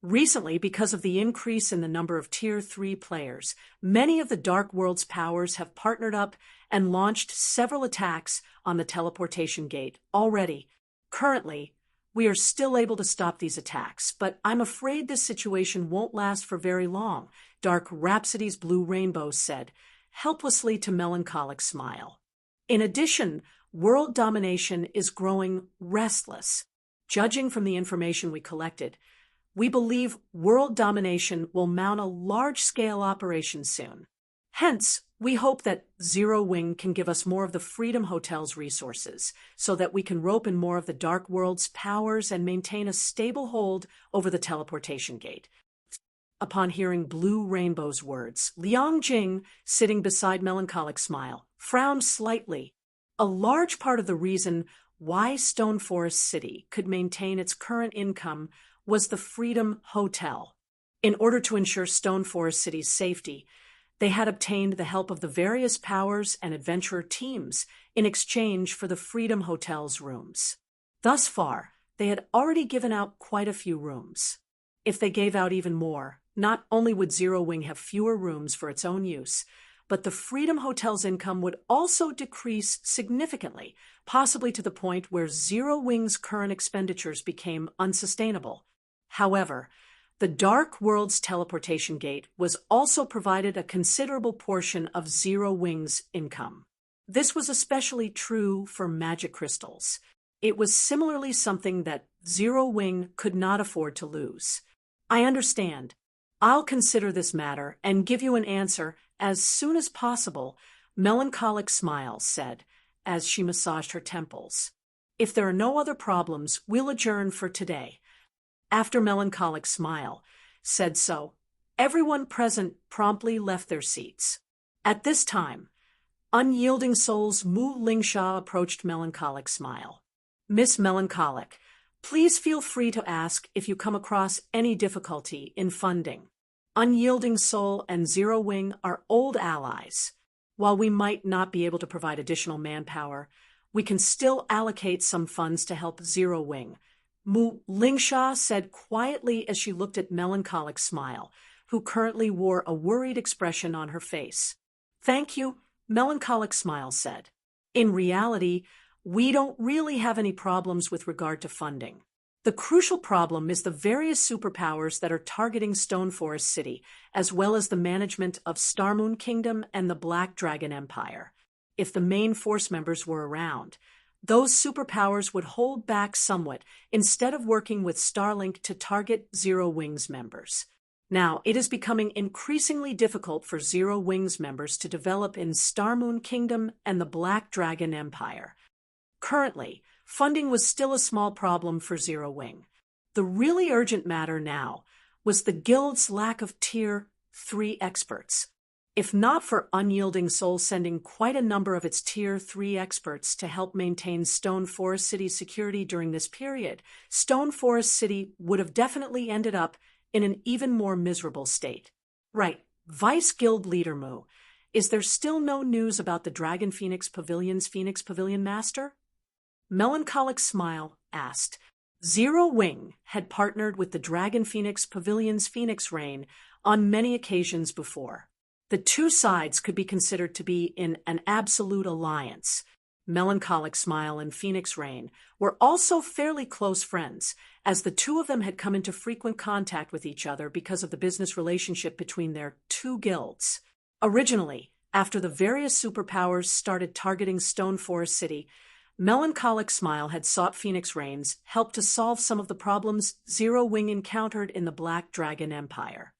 Recently, because of the increase in the number of Tier 3 players, many of the Dark World's powers have partnered up and launched several attacks on the teleportation gate already. Currently, we are still able to stop these attacks, but I'm afraid this situation won't last for very long, Dark Rhapsody's Blue Rainbow said, helplessly to Melancholic Smile. In addition, world domination is growing restless. Judging from the information we collected, we believe world domination will mount a large-scale operation soon. Hence, we hope that Zero Wing can give us more of the Freedom Hotel's resources, so that we can rope in more of the Dark World's powers and maintain a stable hold over the teleportation gate. Upon hearing Blue Rainbow's words, Liang Jing, sitting beside Melancholic Smile, frowned slightly. A large part of the reason why Stone Forest City could maintain its current income was the Freedom Hotel. In order to ensure Stone Forest City's safety, they had obtained the help of the various powers and adventurer teams in exchange for the Freedom Hotel's rooms. Thus far, they had already given out quite a few rooms. If they gave out even more, not only would Zero Wing have fewer rooms for its own use, but the Freedom Hotel's income would also decrease significantly, possibly to the point where Zero Wing's current expenditures became unsustainable. However, the Dark World's teleportation gate was also provided a considerable portion of Zero Wing's income. This was especially true for magic crystals. It was similarly something that Zero Wing could not afford to lose. I understand. I'll consider this matter and give you an answer as soon as possible, Melancholic Smile said, as she massaged her temples. If there are no other problems, we'll adjourn for today. After Melancholic Smile said so, everyone present promptly left their seats. At this time, Unyielding Soul's Mu Lingsha approached Melancholic Smile. Miss Melancholic, please feel free to ask if you come across any difficulty in funding. Unyielding Soul and Zero Wing are old allies. While we might not be able to provide additional manpower, we can still allocate some funds to help Zero Wing, Mu Lingsha said quietly as she looked at Melancholic Smile, who currently wore a worried expression on her face. Thank you, Melancholic Smile said. In reality, we don't really have any problems with regard to funding. The crucial problem is the various superpowers that are targeting Stone Forest City, as well as the management of Starmoon Kingdom and the Black Dragon Empire. If the main force members were around, those superpowers would hold back somewhat instead of working with Starlink to target Zero Wing's members. Now, it is becoming increasingly difficult for Zero Wing's members to develop in Starmoon Kingdom and the Black Dragon Empire. Currently, funding was still a small problem for Zero Wing. The really urgent matter now was the Guild's lack of Tier 3 experts. If not for Unyielding Soul sending quite a number of its Tier 3 experts to help maintain Stone Forest City's security during this period, Stone Forest City would have definitely ended up in an even more miserable state. Right, Vice Guild Leader Mu, is there still no news about the Dragon Phoenix Pavilion's Phoenix Pavilion Master? Melancholic Smile asked. Zero Wing had partnered with the Dragon Phoenix Pavilion's Phoenix Rain on many occasions before. The two sides could be considered to be in an absolute alliance. Melancholic Smile and Phoenix Rain were also fairly close friends, as the two of them had come into frequent contact with each other because of the business relationship between their two guilds. Originally, after the various superpowers started targeting Stone Forest City, Melancholic Smile had sought Phoenix Rain's help to solve some of the problems Zero Wing encountered in the Black Dragon Empire.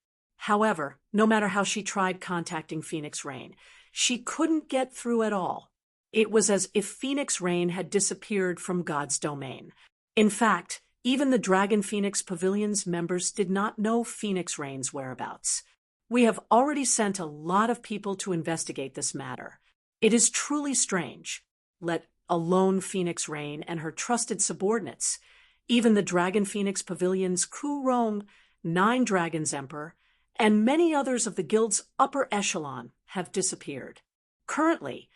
However, no matter how she tried contacting Phoenix Rain, she couldn't get through at all. It was as if Phoenix Rain had disappeared from God's domain. In fact, even the Dragon Phoenix Pavilion's members did not know Phoenix Rain's whereabouts. We have already sent a lot of people to investigate this matter. It is truly strange. Let alone Phoenix Rain and her trusted subordinates. Even the Dragon Phoenix Pavilion's Ku Rong, Nine Dragons Emperor, and many others of the guild's upper echelon have disappeared. Currently,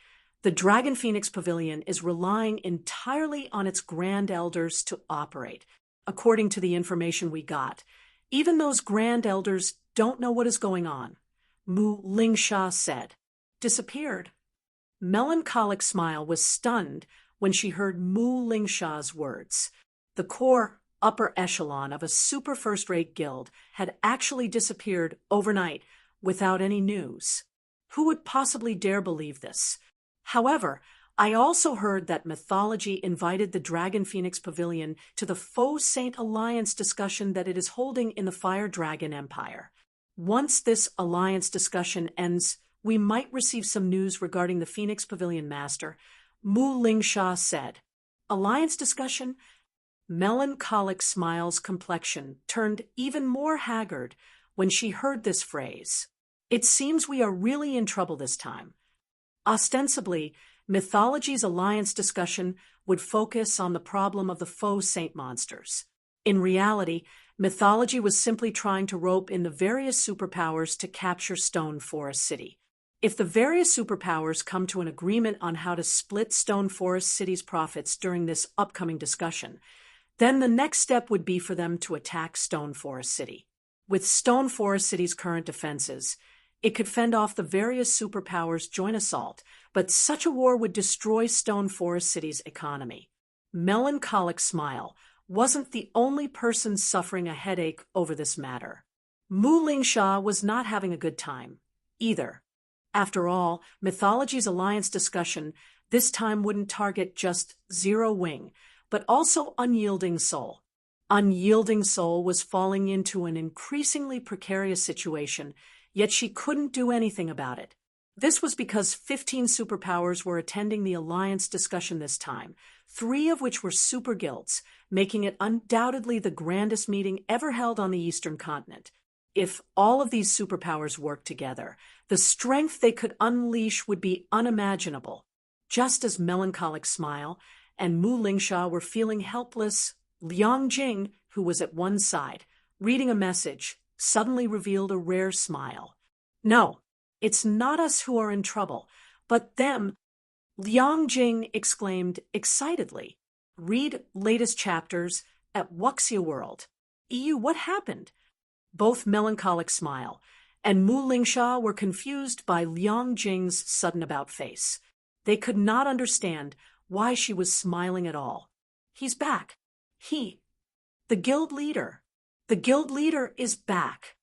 the Dragon Phoenix Pavilion is relying entirely on its Grand Elders to operate. According to the information we got, even those Grand Elders don't know what is going on. Mu Lingsha said. Disappeared. Melancholic Smile was stunned when she heard Mu Lingsha's words. The core upper echelon of a super first-rate guild had actually disappeared overnight without any news. Who would possibly dare believe this? However, I also heard that mythology invited the Dragon Phoenix Pavilion to the Faux Saint Alliance discussion that it is holding in the Fire Dragon Empire. Once this alliance discussion ends we might receive some news regarding the Phoenix Pavilion Master, Mu Lingsha said. Alliance discussion? Melancholic Smile's complexion turned even more haggard when she heard this phrase. It seems we are really in trouble this time. Ostensibly, mythology's alliance discussion would focus on the problem of the faux saint monsters. In reality, mythology was simply trying to rope in the various superpowers to capture Stone Forest City. If the various superpowers come to an agreement on how to split Stone Forest City's profits during this upcoming discussion, then the next step would be for them to attack Stone Forest City. With Stone Forest City's current defenses, it could fend off the various superpowers' joint assault, but such a war would destroy Stone Forest City's economy. Melancholic Smile wasn't the only person suffering a headache over this matter. Mu Lingsha was not having a good time, either. After all, mythology's alliance discussion this time wouldn't target just Zero Wing, but also Unyielding Soul. Unyielding Soul was falling into an increasingly precarious situation, yet she couldn't do anything about it. This was because 15 superpowers were attending the alliance discussion this time, 3 of which were super guilds, making it undoubtedly the grandest meeting ever held on the Eastern continent. If all of these superpowers worked together, the strength they could unleash would be unimaginable. Just as Melancholic Smile and Mu Lingsha were feeling helpless, Liang Jing, who was at one side, reading a message, suddenly revealed a rare smile. No, it's not us who are in trouble, but them, Liang Jing exclaimed excitedly. Read latest chapters at Wuxia World. EU, what happened? Both Melancholic Smile and Mu Lingsha were confused by Liang Jing's sudden about-face. They could not understand why she was smiling at all. He's back. The guild leader. The guild leader is back.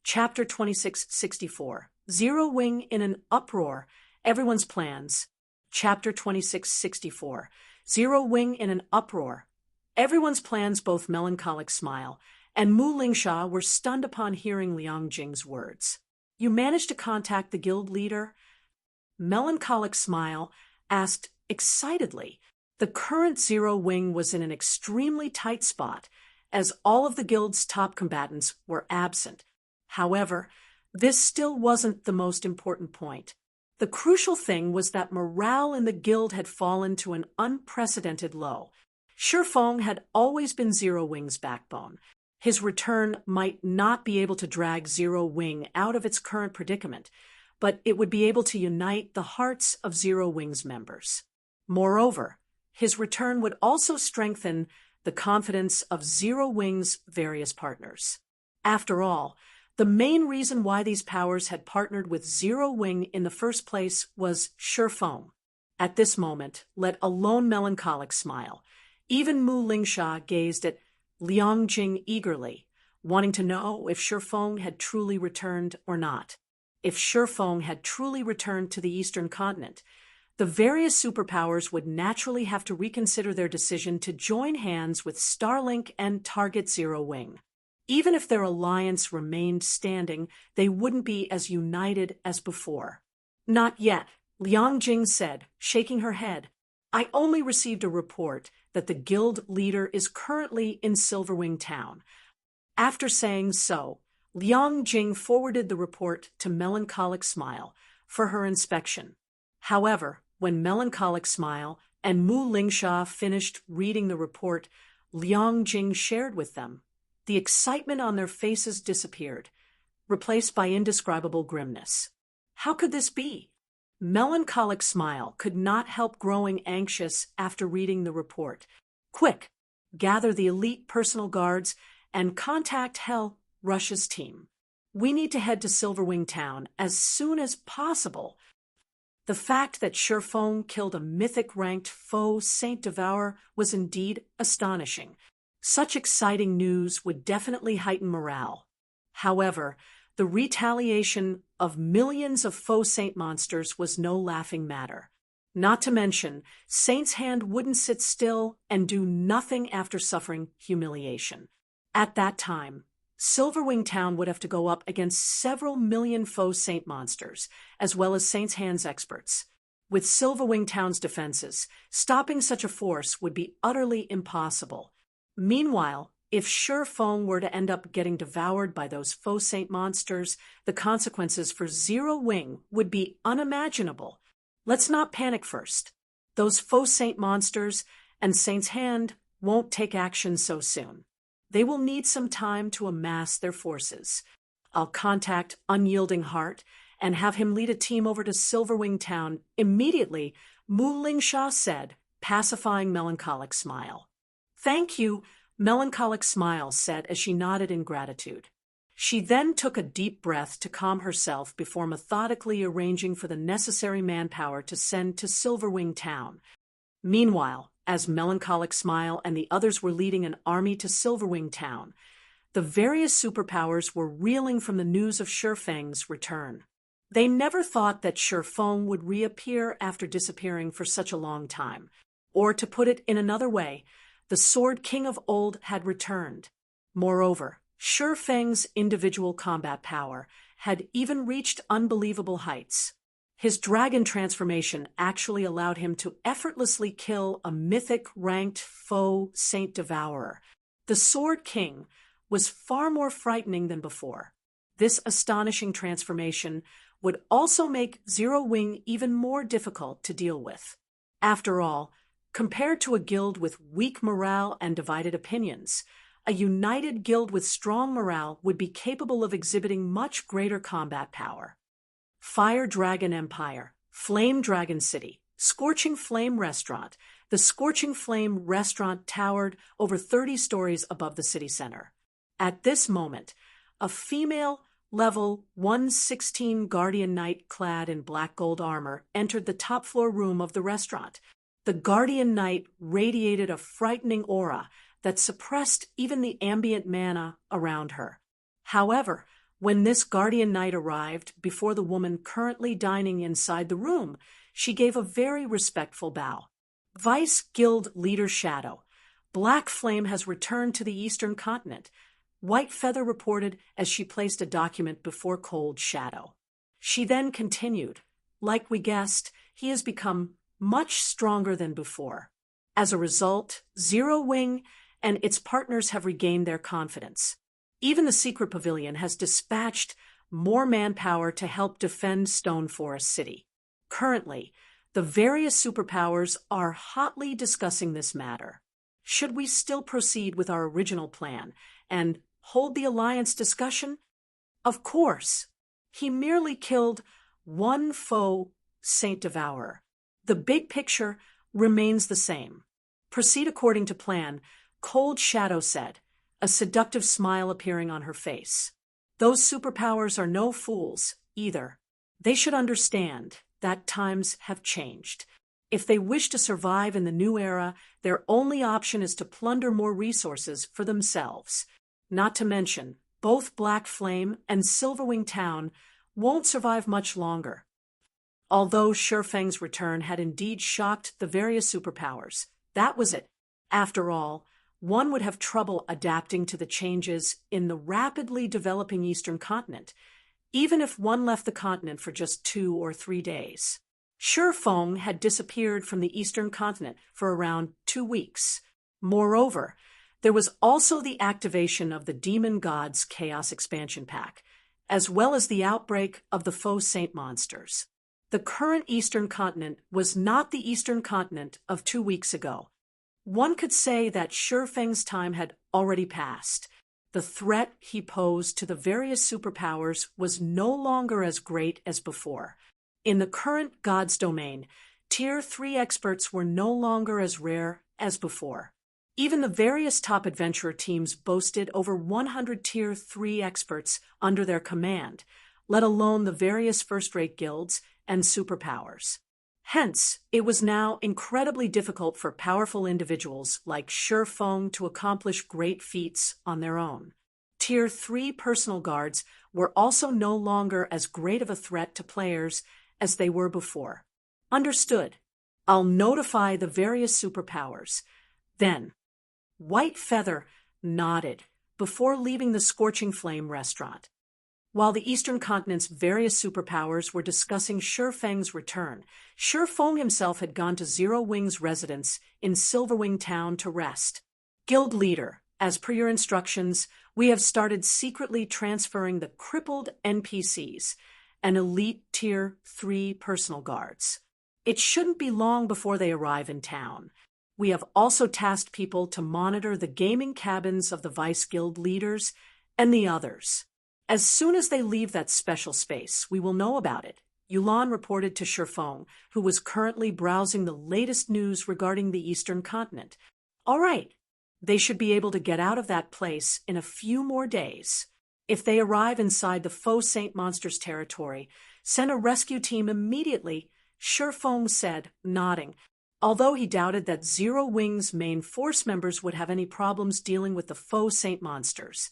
Chapter 2664. Zero Wing in an uproar. Everyone's plans. Chapter 2664. Zero Wing in an uproar. Everyone's plans. Both Melancholic Smile and Mu Lingsha were stunned upon hearing Liang Jing's words. You managed to contact the guild leader? Melancholic Smile asked excitedly. The current Zero Wing was in an extremely tight spot, as all of the guild's top combatants were absent. However, this still wasn't the most important point. The crucial thing was that morale in the guild had fallen to an unprecedented low. Shifeng had always been Zero Wing's backbone. His return might not be able to drag Zero Wing out of its current predicament, but it would be able to unite the hearts of Zero Wing's members. Moreover, his return would also strengthen the confidence of Zero Wing's various partners. After all, the main reason why these powers had partnered with Zero Wing in the first place was Shifeng. At this moment, let alone Melancholic Smile, even Mu Lingsha gazed at Liang Jing eagerly, wanting to know if Shifeng had truly returned or not. If Shifeng had truly returned to the Eastern continent, the various superpowers would naturally have to reconsider their decision to join hands with Starlink and target Zero Wing. Even if their alliance remained standing, they wouldn't be as united as before. Not yet, Liang Jing said, shaking her head. I only received a report that the guild leader is currently in Silverwing Town. After saying so, Liang Jing forwarded the report to Melancholic Smile for her inspection. However, when Melancholic Smile and Mu Lingsha finished reading the report Liang Jing shared with them, the excitement on their faces disappeared, replaced by indescribable grimness. How could this be? Melancholic Smile could not help growing anxious after reading the report. Quick, gather the elite personal guards and contact Hell Rush's team. We need to head to Silverwing Town as soon as possible. The fact that Shifeng killed a mythic-ranked faux Saint Devourer was indeed astonishing. Such exciting news would definitely heighten morale. However, the retaliation of millions of faux saint monsters was no laughing matter. Not to mention, Saint's Hand wouldn't sit still and do nothing after suffering humiliation. At that time, Silverwing Town would have to go up against several million faux Saint monsters, as well as Saint's Hands experts. With Silverwing Town's defenses, stopping such a force would be utterly impossible. Meanwhile, if Feng were to end up getting devoured by those faux Saint monsters, the consequences for Zero Wing would be unimaginable. Let's not panic first. Those faux Saint monsters and Saint's Hand won't take action so soon. They will need some time to amass their forces. I'll contact Unyielding Heart and have him lead a team over to Silverwing Town immediately, Mu Lingsha said, pacifying Melancholic Smile. Thank you, Melancholic Smile said as she nodded in gratitude. She then took a deep breath to calm herself before methodically arranging for the necessary manpower to send to Silverwing Town. Meanwhile, as Melancholic Smile and the others were leading an army to Silverwing Town, the various superpowers were reeling from the news of Feng's return. They never thought that Feng would reappear after disappearing for such a long time. Or to put it in another way, the Sword King of old had returned. Moreover, Feng's individual combat power had even reached unbelievable heights. His dragon transformation actually allowed him to effortlessly kill a mythic ranked faux Saint Devourer. The Sword King was far more frightening than before. This astonishing transformation would also make Zero Wing even more difficult to deal with. After all, compared to a guild with weak morale and divided opinions, a united guild with strong morale would be capable of exhibiting much greater combat power. Fire Dragon Empire, Flame Dragon City, Scorching Flame Restaurant. The Scorching Flame restaurant towered over 30 stories above the city center. At this moment, a female level 116 Guardian Knight clad in black gold armor entered the top floor room of the restaurant. The Guardian Knight radiated a frightening aura that suppressed even the ambient mana around her. However, when this Guardian Knight arrived before the woman currently dining inside the room, she gave a very respectful bow. Vice Guild Leader Shadow, Black Flame has returned to the Eastern Continent, White Feather reported as she placed a document before Cold Shadow. She then continued, like we guessed, he has become much stronger than before. As a result, Zero Wing and its partners have regained their confidence. Even the Secret Pavilion has dispatched more manpower to help defend Stone Forest City. Currently, the various superpowers are hotly discussing this matter. Should we still proceed with our original plan and hold the alliance discussion? Of course. He merely killed one faux Saint Devourer. The big picture remains the same. Proceed according to plan, Cold Shadow said, a seductive smile appearing on her face. Those superpowers are no fools, either. They should understand that times have changed. If they wish to survive in the new era, their only option is to plunder more resources for themselves. Not to mention, both Black Flame and Silverwing Town won't survive much longer. Although Feng's return had indeed shocked the various superpowers, that was it. After all, one would have trouble adapting to the changes in the rapidly developing Eastern Continent, even if one left the continent for just 2 or 3 days. Feng had disappeared from the Eastern Continent for around 2 weeks. Moreover, there was also the activation of the Demon Gods Chaos Expansion Pack, as well as the outbreak of the faux Saint monsters. The current Eastern Continent was not the Eastern Continent of 2 weeks ago. One could say that Feng's time had already passed. The threat he posed to the various superpowers was no longer as great as before. In the current God's domain, Tier 3 experts were no longer as rare as before. Even the various top adventurer teams boasted over 100 Tier 3 experts under their command, let alone the various first-rate guilds and superpowers. Hence, it was now incredibly difficult for powerful individuals like Feng to accomplish great feats on their own. Tier 3 personal guards were also no longer as great of a threat to players as they were before. Understood. I'll notify the various superpowers. Then, White Feather nodded, before leaving the Scorching Flame restaurant. While the Eastern Continent's various superpowers were discussing Shifeng's return, Shifeng himself had gone to Zero Wing's residence in Silverwing Town to rest. Guild leader, as per your instructions, we have started secretly transferring the crippled NPCs and elite Tier 3 personal guards. It shouldn't be long before they arrive in town. We have also tasked people to monitor the gaming cabins of the Vice Guild leaders and the others. As soon as they leave that special space, we will know about it, Yulan reported to Shifeng, who was currently browsing the latest news regarding the Eastern Continent. All right, they should be able to get out of that place in a few more days. If they arrive inside the Faux Saint Monster's territory, send a rescue team immediately, Shifeng said, nodding, although he doubted that Zero Wing's main force members would have any problems dealing with the Faux Saint Monsters.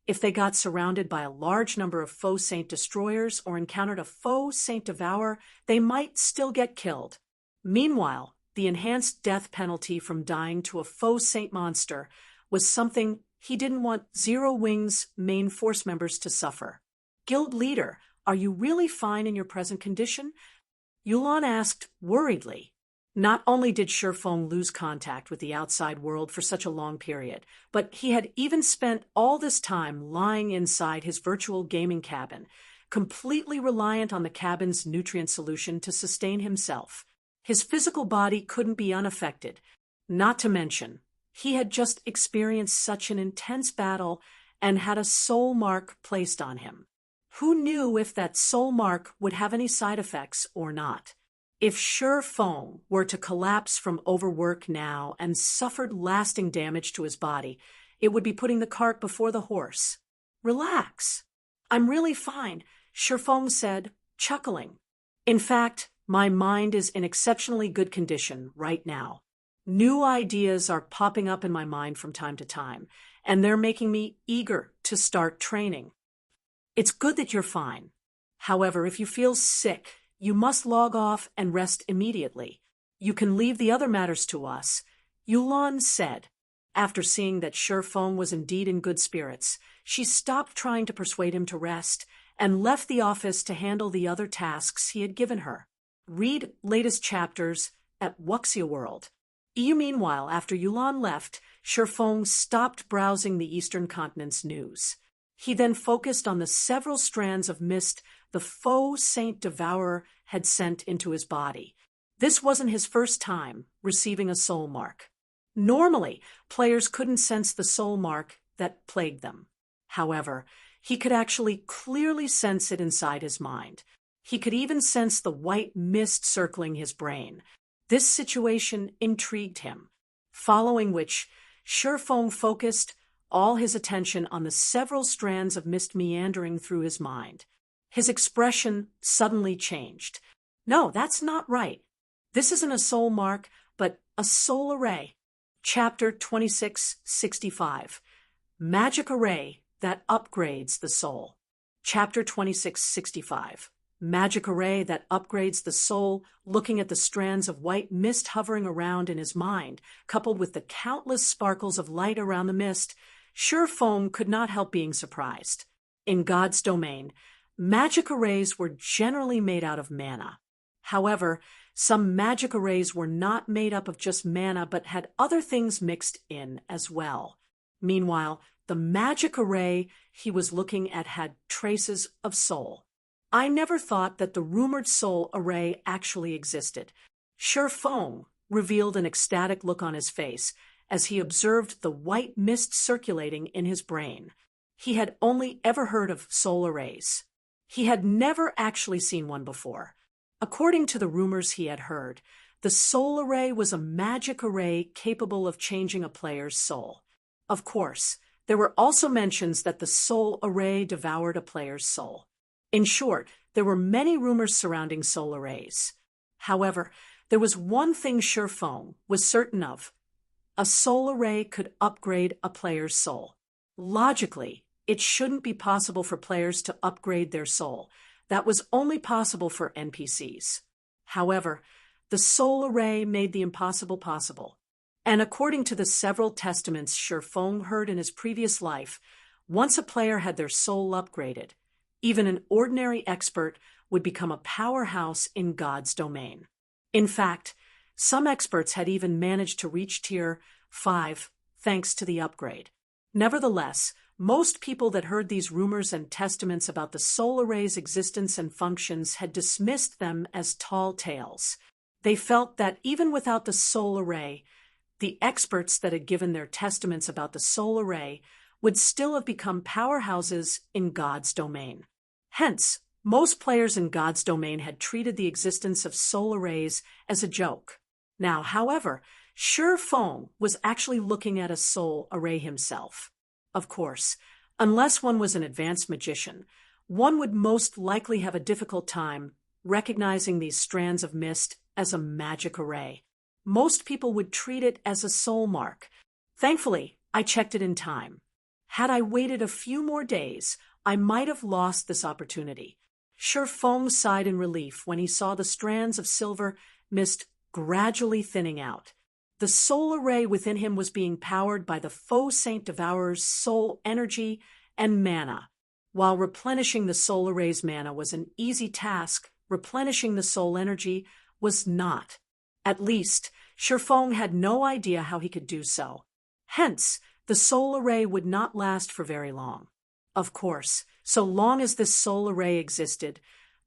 If they got surrounded by a large number of Faux Saint destroyers or encountered a Faux Saint Devourer, they might still get killed. Meanwhile, the enhanced death penalty from dying to a Faux Saint monster was something he didn't want Zero Wing's main force members to suffer. Guild leader, are you really fine in your present condition? Yulan asked worriedly. Not only did Shifeng lose contact with the outside world for such a long period, but he had even spent all this time lying inside his virtual gaming cabin, completely reliant on the cabin's nutrient solution to sustain himself. His physical body couldn't be unaffected. Not to mention, he had just experienced such an intense battle and had a soul mark placed on him. Who knew if that soul mark would have any side effects or not? If Shifeng were to collapse from overwork now and suffered lasting damage to his body, it would be putting the cart before the horse. Relax. I'm really fine, Shifeng said, chuckling. In fact, my mind is in exceptionally good condition right now. New ideas are popping up in my mind from time to time, and they're making me eager to start training. It's good that you're fine. However, if you feel sick, you must log off and rest immediately. You can leave the other matters to us, Yulan said. After seeing that Shifeng was indeed in good spirits, she stopped trying to persuade him to rest and left the office to handle the other tasks he had given her. Read latest chapters at Wuxia World. Meanwhile, after Yulan left, Shifeng stopped browsing the Eastern Continent's news. He then focused on the several strands of mist the Faux Saint Devourer had sent into his body. This wasn't his first time receiving a soul mark. Normally, players couldn't sense the soul mark that plagued them. However, he could actually clearly sense it inside his mind. He could even sense the white mist circling his brain. This situation intrigued him, following which Shifeng focused all his attention on the several strands of mist meandering through his mind. His expression suddenly changed. No, that's not right. This isn't a soul mark, but a soul array. Chapter 2665. Magic Array that upgrades the soul. Chapter 2665. Magic Array that upgrades the soul, looking at the strands of white mist hovering around in his mind, coupled with the countless sparkles of light around the mist, Shifeng could not help being surprised. In God's domain, magic arrays were generally made out of mana. However, some magic arrays were not made up of just mana but had other things mixed in as well. Meanwhile, the magic array he was looking at had traces of soul. I never thought that the rumored soul array actually existed. Shifeng revealed an ecstatic look on his face as he observed the white mist circulating in his brain. He had only ever heard of soul arrays. He had never actually seen one before. According to the rumors he had heard, the soul array was a magic array capable of changing a player's soul. Of course, there were also mentions that the soul array devoured a player's soul. In short, there were many rumors surrounding soul arrays. However, there was one thing Shifeng was certain of. A soul array could upgrade a player's soul. Logically, it shouldn't be possible for players to upgrade their soul. That was only possible for NPCs. However, the soul array made the impossible possible. And according to the several testaments Shi Feng heard in his previous life, once a player had their soul upgraded, even an ordinary expert would become a powerhouse in God's domain. In fact, some experts had even managed to reach Tier 5 thanks to the upgrade. Nevertheless, most people that heard these rumors and testaments about the soul array's existence and functions had dismissed them as tall tales. They felt that even without the soul array, the experts that had given their testaments about the soul array would still have become powerhouses in God's domain. Hence, most players in God's domain had treated the existence of soul arrays as a joke. Now, however, Shi Feng was actually looking at a soul array himself. Of course, unless one was an advanced magician, one would most likely have a difficult time recognizing these strands of mist as a magic array. Most people would treat it as a soul mark. Thankfully, I checked it in time. Had I waited a few more days, I might have lost this opportunity. Shi Feng sighed in relief when he saw the strands of silver mist gradually thinning out. The soul array within him was being powered by the faux Saint Devourer's soul energy and mana. While replenishing the soul array's mana was an easy task, replenishing the soul energy was not. At least, Shi Feng had no idea how he could do so. Hence, the soul array would not last for very long. Of course, so long as this soul array existed,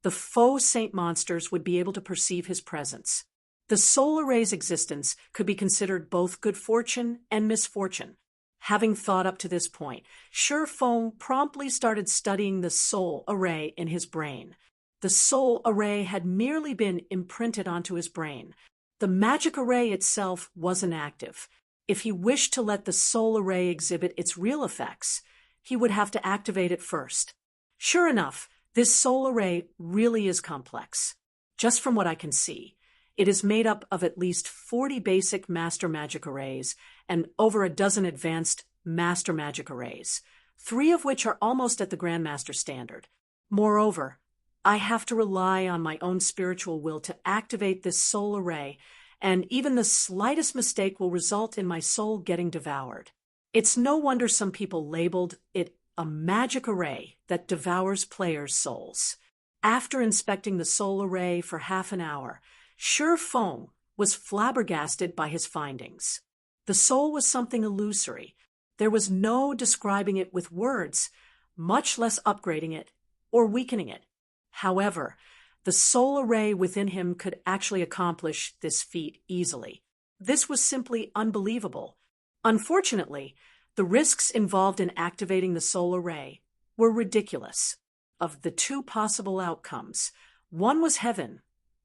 the faux saint monsters would be able to perceive his presence. The soul array's existence could be considered both good fortune and misfortune. Having thought up to this point, Shi Feng promptly started studying the soul array in his brain. The soul array had merely been imprinted onto his brain. The magic array itself wasn't active. If he wished to let the soul array exhibit its real effects, he would have to activate it first. Sure enough, this soul array really is complex. Just from what I can see, it is made up of at least 40 basic master magic arrays and over a dozen advanced master magic arrays, 3 of which are almost at the Grandmaster standard. Moreover, I have to rely on my own spiritual will to activate this soul array, and even the slightest mistake will result in my soul getting devoured. It's no wonder some people labeled it a magic array that devours players' souls. After inspecting the soul array for half an hour, Shi Feng was flabbergasted by his findings. The soul was something illusory. There was no describing it with words, much less upgrading it or weakening it. However, the soul array within him could actually accomplish this feat easily. This was simply unbelievable. Unfortunately, the risks involved in activating the soul array were ridiculous. Of the 2 possible outcomes, one was heaven,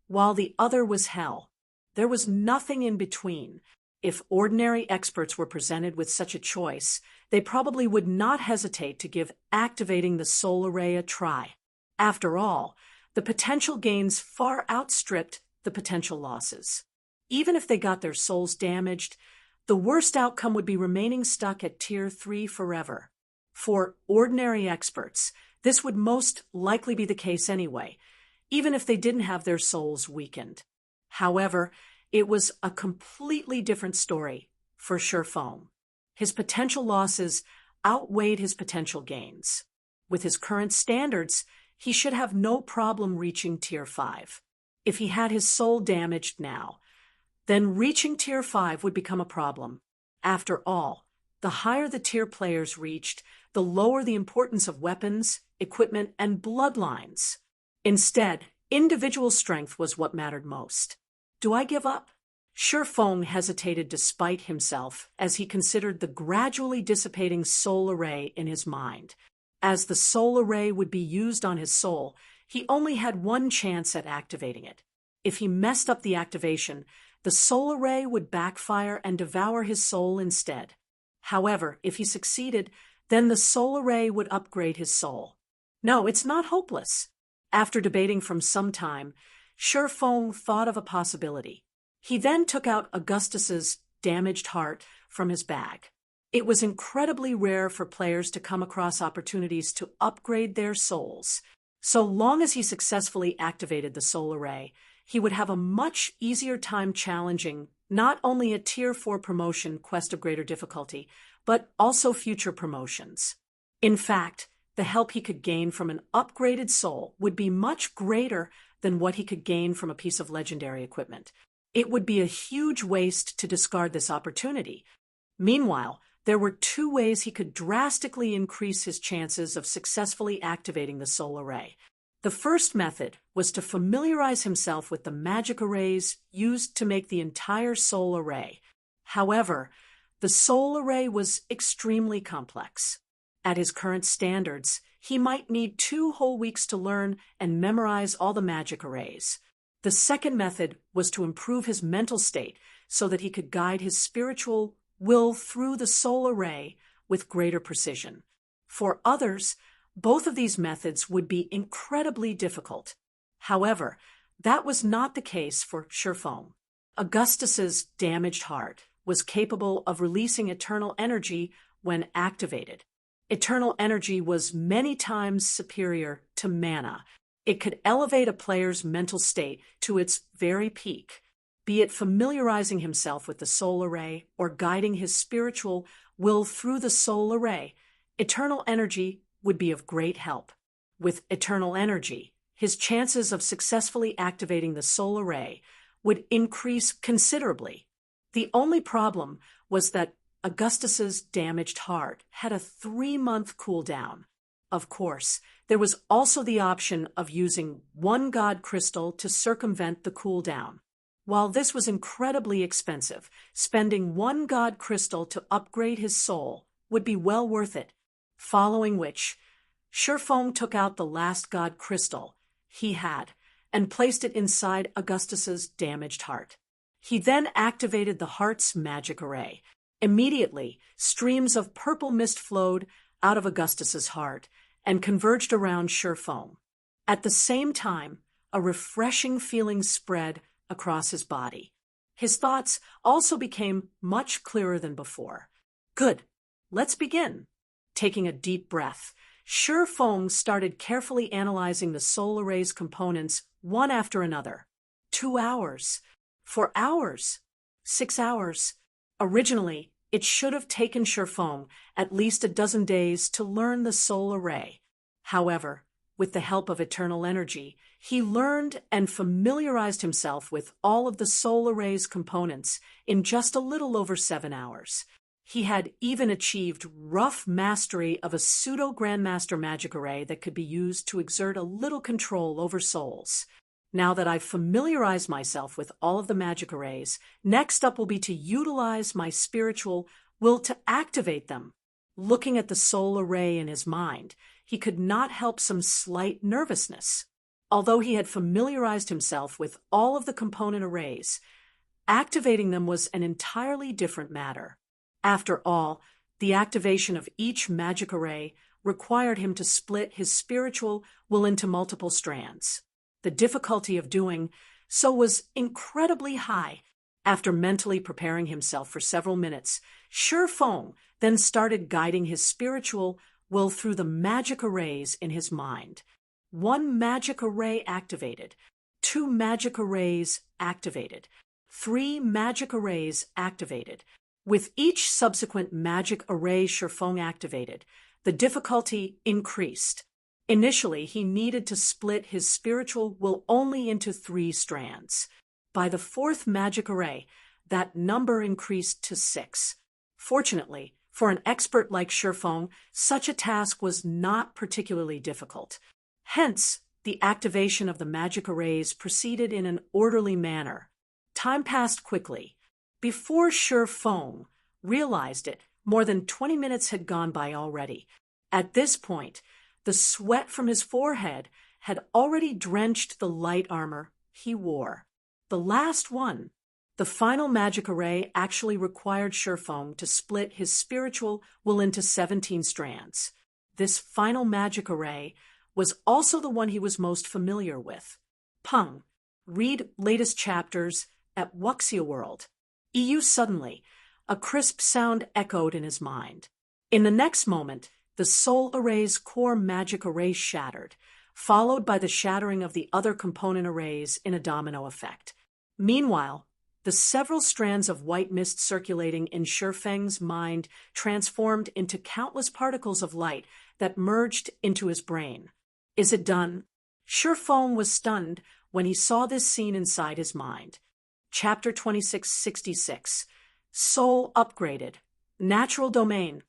while the other was hell. There was nothing in between. If ordinary experts were presented with such a choice, they probably would not hesitate to give activating the soul array a try. After all, the potential gains far outstripped the potential losses. Even if they got their souls damaged, the worst outcome would be remaining stuck at Tier 3 forever. For ordinary experts, this would most likely be the case anyway, even if they didn't have their souls weakened. However, it was a completely different story for Shi Feng. His potential losses outweighed his potential gains. With his current standards, he should have no problem reaching Tier 5. If he had his soul damaged now, then reaching Tier 5 would become a problem. After all, the higher the tier players reached, the lower the importance of weapons, equipment, and bloodlines. Instead, individual strength was what mattered most. Do I give up? Shi Feng hesitated despite himself as he considered the gradually dissipating soul array in his mind. As the soul array would be used on his soul, he only had one chance at activating it. If he messed up the activation, the soul array would backfire and devour his soul instead. However, if he succeeded, then the soul array would upgrade his soul. No, it's not hopeless. After debating for some time, Shi Feng thought of a possibility. He then took out Augustus's damaged heart from his bag. It was incredibly rare for players to come across opportunities to upgrade their souls. So long as he successfully activated the soul array, he would have a much easier time challenging not only a Tier 4 promotion, quest of greater difficulty, but also future promotions. In fact, the help he could gain from an upgraded soul would be much greater than what he could gain from a piece of legendary equipment. It would be a huge waste to discard this opportunity. Meanwhile, there were two ways he could drastically increase his chances of successfully activating the soul array. The first method was to familiarize himself with the magic arrays used to make the entire soul array. However, the soul array was extremely complex. At his current standards, he might need 2 whole weeks to learn and memorize all the magic arrays. The second method was to improve his mental state so that he could guide his spiritual will through the soul array with greater precision. For others, both of these methods would be incredibly difficult. However, that was not the case for Shifeng. Augustus's damaged heart was capable of releasing eternal energy when activated. Eternal energy was many times superior to mana. It could elevate a player's mental state to its very peak, be it familiarizing himself with the soul array or guiding his spiritual will through the soul array. Eternal energy would be of great help. With eternal energy, his chances of successfully activating the soul array would increase considerably. The only problem was that Augustus's damaged heart had a 3-month cooldown. Of course, there was also the option of using 1 god crystal to circumvent the cooldown. While this was incredibly expensive, spending 1 god crystal to upgrade his soul would be well worth it, following which, Shifeng took out the last god crystal he had and placed it inside Augustus's damaged heart. He then activated the heart's magic array. Immediately, streams of purple mist flowed out of Augustus's heart and converged around Shifeng. At the same time, a refreshing feeling spread across his body. His thoughts also became much clearer than before. Good, let's begin. Taking a deep breath, Shifeng started carefully analyzing the soul array's components one after another. 2 hours, 4 hours, 6 hours. Originally, it should have taken Shifeng at least a dozen days to learn the soul array. However, with the help of eternal energy, he learned and familiarized himself with all of the soul array's components in just a little over 7 hours. He had even achieved rough mastery of a pseudo-grandmaster magic array that could be used to exert a little control over souls. Now that I've familiarized myself with all of the magic arrays, next up will be to utilize my spiritual will to activate them. Looking at the soul array in his mind, he could not help some slight nervousness. Although he had familiarized himself with all of the component arrays, activating them was an entirely different matter. After all, the activation of each magic array required him to split his spiritual will into multiple strands. The difficulty of doing so was incredibly high. After mentally preparing himself for several minutes, Shifeng then started guiding his spiritual will through the magic arrays in his mind. 1 magic array activated, 2 magic arrays activated, 3 magic arrays activated. With each subsequent magic array Shifeng activated, the difficulty increased. Initially, he needed to split his spiritual will only into 3 strands. By the 4th magic array, that number increased to 6. Fortunately, for an expert like Shifeng, such a task was not particularly difficult. Hence, the activation of the magic arrays proceeded in an orderly manner. Time passed quickly. Before Shifeng realized it, more than 20 minutes had gone by already. At this point, the sweat from his forehead had already drenched the light armor he wore. The last one, the final magic array, actually required Shifeng to split his spiritual will into 17 strands. This final magic array was also the one he was most familiar with. Pung, read latest chapters at Wuxia World. EU suddenly, a crisp sound echoed in his mind. In the next moment, the soul array's core magic array shattered, followed by the shattering of the other component arrays in a domino effect. Meanwhile, The several strands of white mist circulating in Shifeng's mind transformed into countless particles of light that merged into his brain. Is it done? Shifeng was stunned when he saw this scene inside his mind. Chapter 2666. Soul Upgraded. Natural Domain.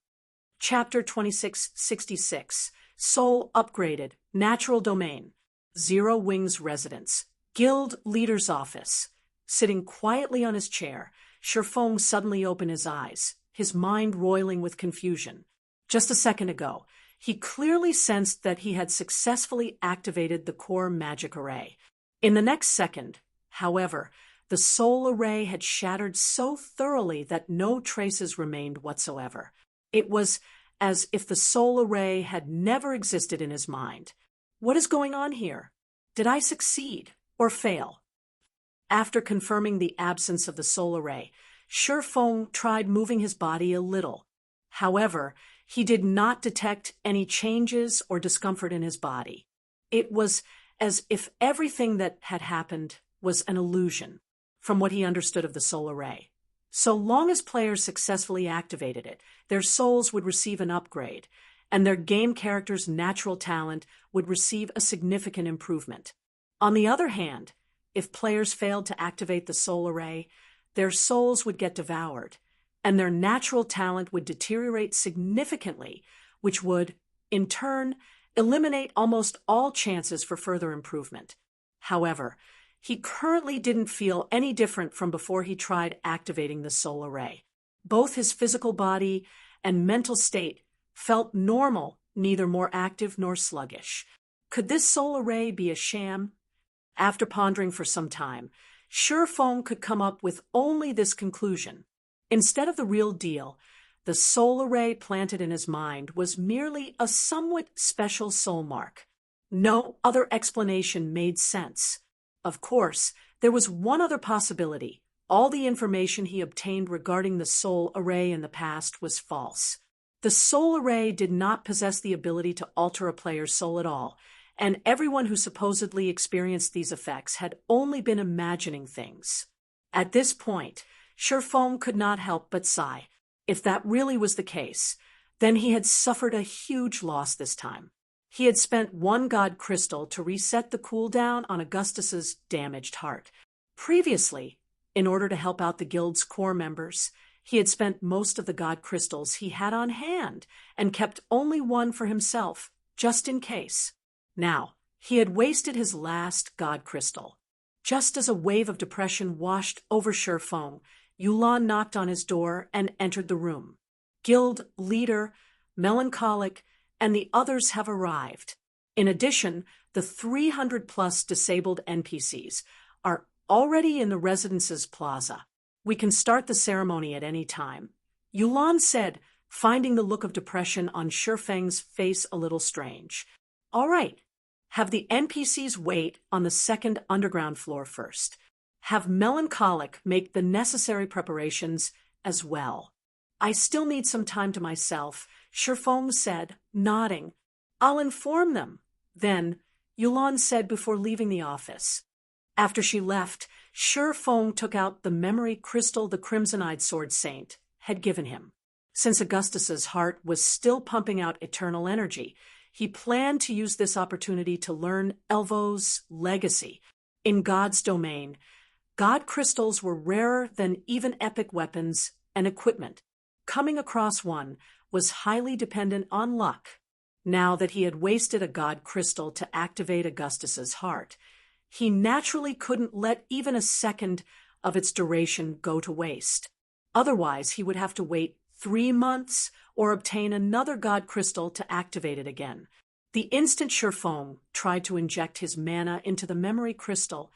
Chapter 2666. Soul Upgraded. Natural Domain. Zero Wings Residence. Guild Leader's Office. Sitting quietly on his chair, Shifeng suddenly opened his eyes, his mind roiling with confusion. Just a second ago, he clearly sensed that he had successfully activated the core magic array. In the next second, however, the soul array had shattered so thoroughly that no traces remained whatsoever. It was as if the soul array had never existed in his mind. What is going on here? Did I succeed or fail? After confirming the absence of the soul array, Shifeng tried moving his body a little. However, he did not detect any changes or discomfort in his body. It was as if everything that had happened was an illusion, from what he understood of the soul array. So long as players successfully activated it, their souls would receive an upgrade, and their game character's natural talent would receive a significant improvement. On the other hand, if players failed to activate the soul array, their souls would get devoured, and their natural talent would deteriorate significantly, which would, in turn, eliminate almost all chances for further improvement. However, he currently didn't feel any different from before he tried activating the soul array. Both his physical body and mental state felt normal, neither more active nor sluggish. Could this soul array be a sham? After pondering for some time, Shifeng could come up with only this conclusion. Instead of the real deal, the soul array planted in his mind was merely a somewhat special soul mark. No other explanation made sense. Of course, there was one other possibility. All the information he obtained regarding the soul array in the past was false. The soul array did not possess the ability to alter a player's soul at all, and everyone who supposedly experienced these effects had only been imagining things. At this point, Shifeng could not help but sigh. If that really was the case, then he had suffered a huge loss this time. He had spent one god crystal to reset the cooldown on Augustus's damaged heart. Previously, in order to help out the guild's core members, he had spent most of the god crystals he had on hand and kept only one for himself, just in case. Now, he had wasted his last god crystal. Just as a wave of depression washed over Shifeng, Yulan knocked on his door and entered the room. Guild leader, Melancholic, and the others have arrived. In addition, the 300-plus disabled NPCs are already in the residence's plaza. We can start the ceremony at any time, Yulan said, finding the look of depression on Shifeng's face a little strange. All right, have the NPCs wait on the second underground floor first. Have Melancholic make the necessary preparations as well. I still need some time to myself, Shifeng said, nodding. I'll inform them. Then, Yulan said before leaving the office. After she left, Shifeng took out the memory crystal the Crimson-Eyed Sword Saint had given him. Since Augustus's heart was still pumping out eternal energy, he planned to use this opportunity to learn Elvo's legacy. In God's domain, God crystals were rarer than even epic weapons and equipment. Coming across one was highly dependent on luck. Now that he had wasted a God crystal to activate Augustus's heart, he naturally couldn't let even a second of its duration go to waste. Otherwise, he would have to wait 3 months or obtain another god crystal to activate it again. The instant Shifeng tried to inject his mana into the memory crystal,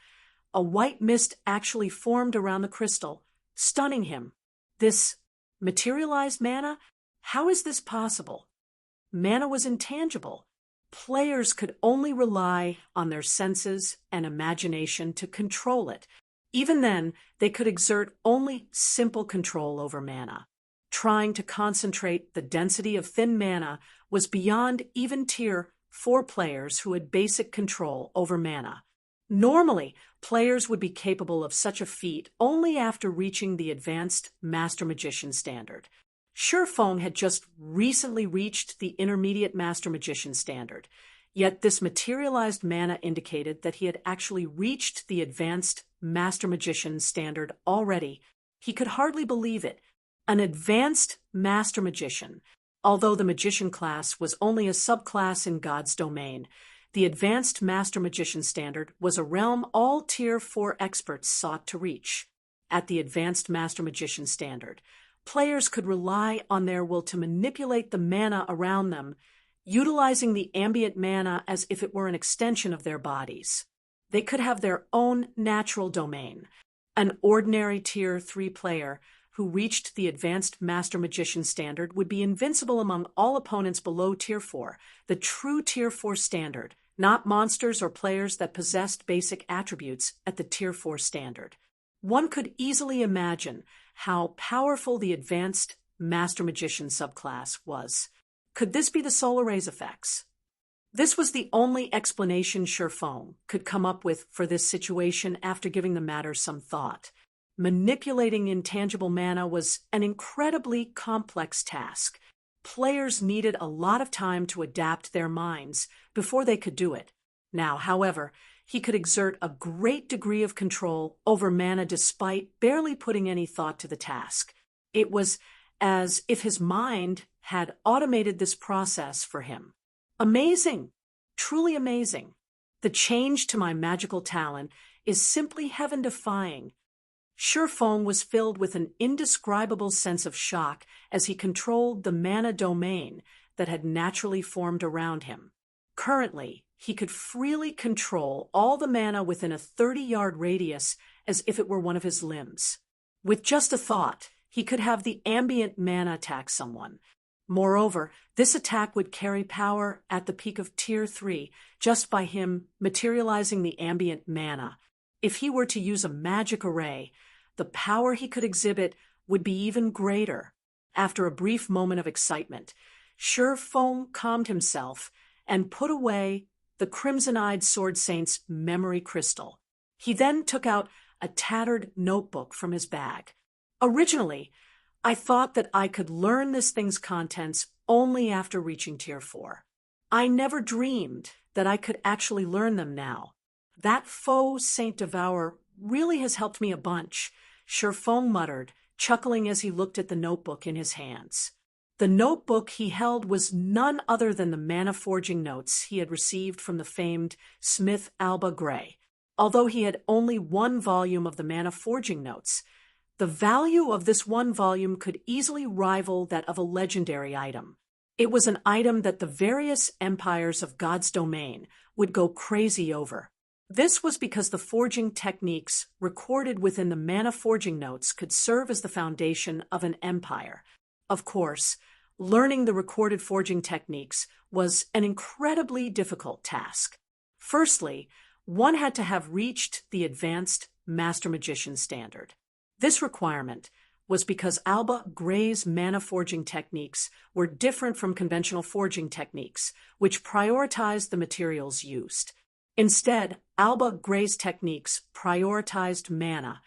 a white mist actually formed around the crystal, stunning him. This materialized mana? How is this possible? Mana was intangible. Players could only rely on their senses and imagination to control it. Even then, they could exert only simple control over mana. Trying to concentrate the density of thin mana was beyond even tier 4 players who had basic control over mana. Normally, players would be capable of such a feat only after reaching the advanced Master Magician standard. Shifeng had just recently reached the intermediate Master Magician standard, yet this materialized mana indicated that he had actually reached the advanced Master Magician standard already. He could hardly believe it. An advanced Master Magician, although the Magician class was only a subclass in God's domain. The Advanced Master Magician standard was a realm all Tier 4 experts sought to reach. At the Advanced Master Magician standard, players could rely on their will to manipulate the mana around them, utilizing the ambient mana as if it were an extension of their bodies. They could have their own natural domain. An ordinary Tier 3 player who reached the Advanced Master Magician standard would be invincible among all opponents below Tier 4, the true Tier 4 standard, not monsters or players that possessed basic attributes at the Tier 4 standard. One could easily imagine how powerful the Advanced Master Magician subclass was. Could this be the solar rays effects? This was the only explanation Shifeng could come up with for this situation after giving the matter some thought. Manipulating intangible mana was an incredibly complex task. Players needed a lot of time to adapt their minds before they could do it. Now, however, he could exert a great degree of control over mana despite barely putting any thought to the task. It was as if his mind had automated this process for him. Amazing! Truly amazing. The change to my magical talent is simply heaven-defying. Shifeng was filled with an indescribable sense of shock as he controlled the mana domain that had naturally formed around him. Currently, he could freely control all the mana within a 30-yard radius as if it were one of his limbs. With just a thought, he could have the ambient mana attack someone. Moreover, this attack would carry power at the peak of Tier 3 just by him materializing the ambient mana. If he were to use a magic array, the power he could exhibit would be even greater. After a brief moment of excitement, Shifeng calmed himself and put away the Crimson-Eyed Sword Saint's memory crystal. He then took out a tattered notebook from his bag. Originally, I thought that I could learn this thing's contents only after reaching Tier 4. I never dreamed that I could actually learn them now. That faux Saint Devourer really has helped me a bunch, Shifeng muttered, chuckling as he looked at the notebook in his hands. The notebook he held was none other than the mana forging notes he had received from the famed smith Alba Gray. Although he had only one volume of the mana forging notes, the value of this one volume could easily rival that of a legendary item. It was an item that the various empires of God's domain would go crazy over. This was because the forging techniques recorded within the mana forging notes could serve as the foundation of an empire. Of course, learning the recorded forging techniques was an incredibly difficult task. Firstly, one had to have reached the Advanced Master Magician standard. This requirement was because Alba Gray's mana forging techniques were different from conventional forging techniques, which prioritized the materials used. Instead, Alba Gray's techniques prioritized mana,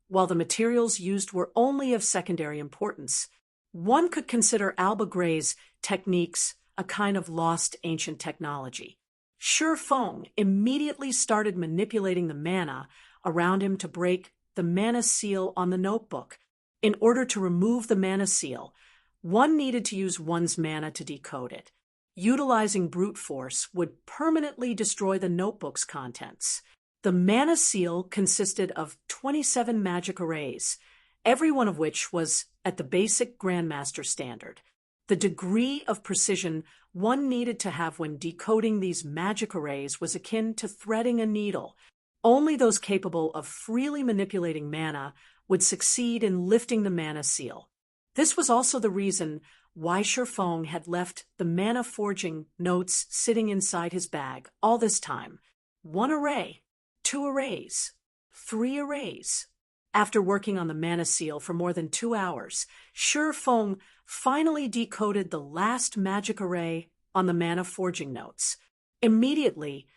while the materials used were only of secondary importance. One could consider Alba Gray's techniques a kind of lost ancient technology. Shifeng immediately started manipulating the mana around him to break the mana seal on the notebook. In order to remove the mana seal, one needed to use one's mana to decode it. Utilizing brute force would permanently destroy the notebook's contents. The mana seal consisted of 27 magic arrays, every one of which was at the basic Grandmaster standard. The degree of precision one needed to have when decoding these magic arrays was akin to threading a needle. Only those capable of freely manipulating mana would succeed in lifting the mana seal. This was also the reason why Shifeng had left the mana forging notes sitting inside his bag all this time. 1 array, 2 arrays, 3 arrays. After working on the mana seal for more than 2 hours, Shifeng finally decoded the last magic array on the mana forging notes. Immediately,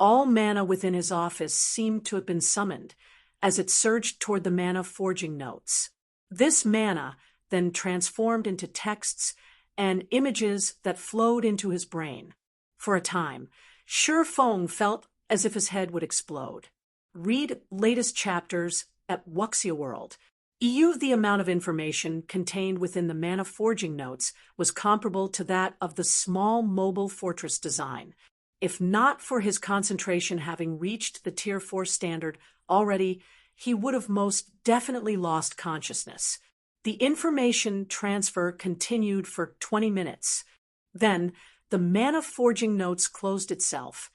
All mana within his office seemed to have been summoned as it surged toward the mana forging notes. This mana then transformed into texts and images that flowed into his brain. For a time, Shi Feng felt as if his head would explode. Read latest chapters at Wuxia World. The amount of information contained within the mana forging notes was comparable to that of the small mobile fortress design. If not for his concentration having reached the Tier 4 standard already, he would have most definitely lost consciousness. The information transfer continued for 20 minutes. Then, the mana forging notes closed itself,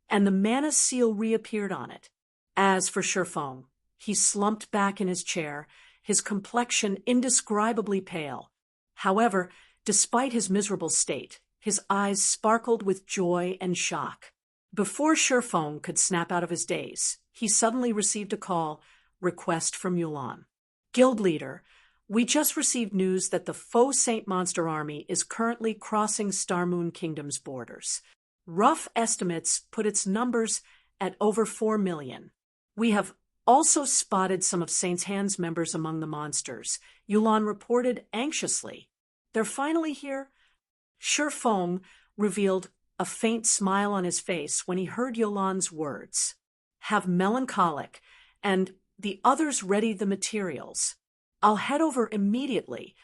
and the mana seal reappeared on it. As for Shi Feng, he slumped back in his chair, his complexion indescribably pale. However, despite his miserable state, his eyes sparkled with joy and shock. Before Shi Feng could snap out of his daze, he suddenly received a call, request from Yulan. Guild leader, we just received news that the faux Saint Monster army is currently crossing Star Moon Kingdom's borders. Rough estimates put its numbers at over 4 million. We have also spotted some of Saint's Hand's members among the monsters, Yulan reported anxiously. They're finally here? Shi Feng revealed a faint smile on his face when he heard Yulan's words. Have Melancholic and the others ready the materials. I'll head over immediately.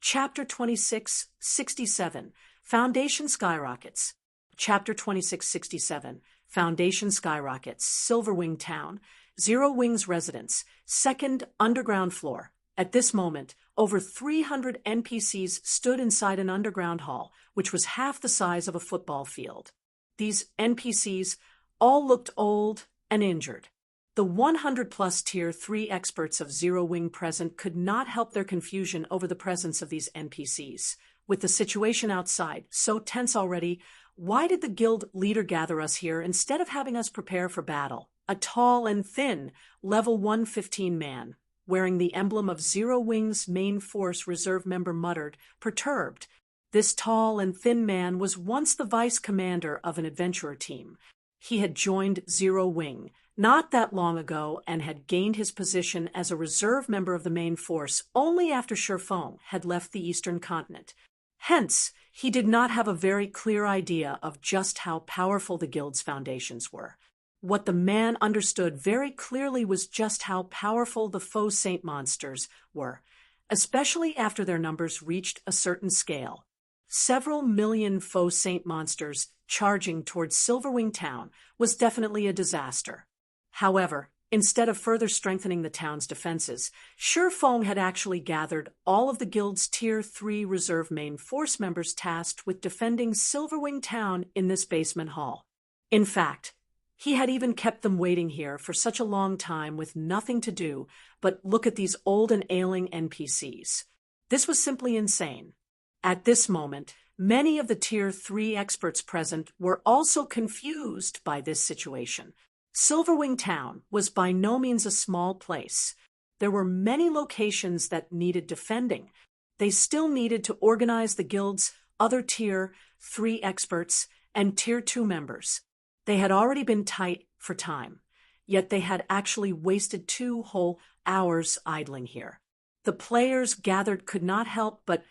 Chapter 2667, Foundation Skyrockets. Chapter 2667, Foundation Skyrockets, Silverwing Town, Zero Wing's residence, second underground floor. At this moment, over 300 NPCs stood inside an underground hall, which was half the size of a football field. These NPCs all looked old and injured. The 100-plus Tier 3 experts of Zero Wing present could not help their confusion over the presence of these NPCs. With the situation outside so tense already, why did the guild leader gather us here instead of having us prepare for battle? A tall and thin, level 115 man, wearing the emblem of Zero Wing's main force reserve member muttered, perturbed. This tall and thin man was once the vice commander of an adventurer team. He had joined Zero Wing not that long ago and had gained his position as a reserve member of the main force only after Shi Feng had left the eastern continent. Hence, he did not have a very clear idea of just how powerful the guild's foundations were. What the man understood very clearly was just how powerful the faux saint monsters were, especially after their numbers reached a certain scale. Several million faux saint monsters charging towards Silverwing Town was definitely a disaster. However, instead of further strengthening the town's defenses, Shi Feng had actually gathered all of the guild's Tier 3 reserve main force members tasked with defending Silverwing Town in this basement hall. In fact, he had even kept them waiting here for such a long time with nothing to do but look at these old and ailing NPCs. This was simply insane. At this moment, many of the Tier 3 experts present were also confused by this situation. Silverwing Town was by no means a small place. There were many locations that needed defending. They still needed to organize the guild's other Tier 3 experts and Tier 2 members. They had already been tight for time, yet they had actually wasted 2 whole hours idling here. The players gathered could not help but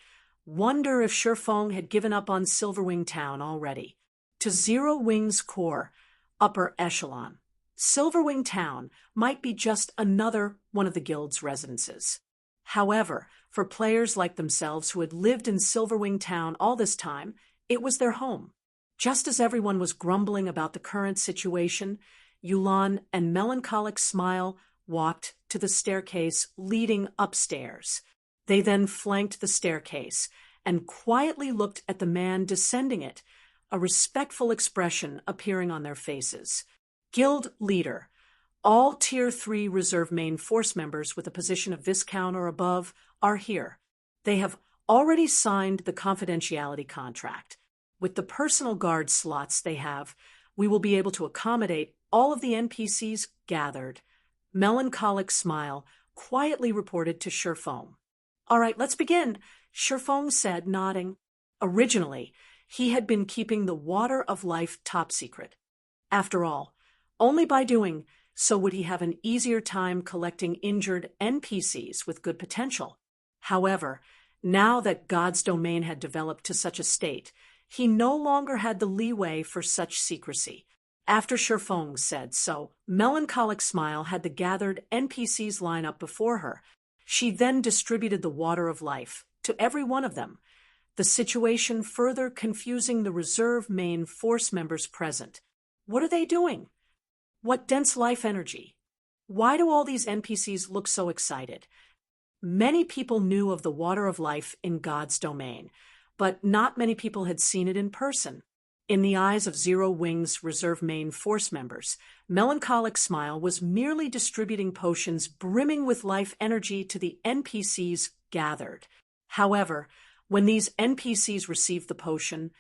wonder if Shi Feng had given up on Silverwing Town already. To Zero Wing's core, upper echelon, Silverwing Town might be just another one of the guild's residences. However, for players like themselves who had lived in Silverwing Town all this time, it was their home. Just as everyone was grumbling about the current situation, Yulan and Melancholic Smile walked to the staircase leading upstairs. They then flanked the staircase and quietly looked at the man descending it, a respectful expression appearing on their faces. Guild leader. All Tier 3 reserve main force members with a position of Viscount or above are here. They have already signed the confidentiality contract. With the personal guard slots they have, we will be able to accommodate all of the NPCs gathered. Melancholic Smile quietly reported to Shi Feng. All right, let's begin, Shi Feng said, nodding. Originally, he had been keeping the Water of Life top secret. After all, only by doing so would he have an easier time collecting injured NPCs with good potential. However, now that God's domain had developed to such a state, he no longer had the leeway for such secrecy. After Shifeng said so, Melancholic Smile had the gathered NPCs line up before her. She then distributed the water of life to every one of them, the situation further confusing the reserve main force members present. What are they doing? What dense life energy? Why do all these NPCs look so excited? Many people knew of the water of life in God's domain, but not many people had seen it in person. In the eyes of Zero Wing's reserve main force members, Melancholic Smile was merely distributing potions brimming with life energy to the NPCs gathered. However, when these NPCs received the potion,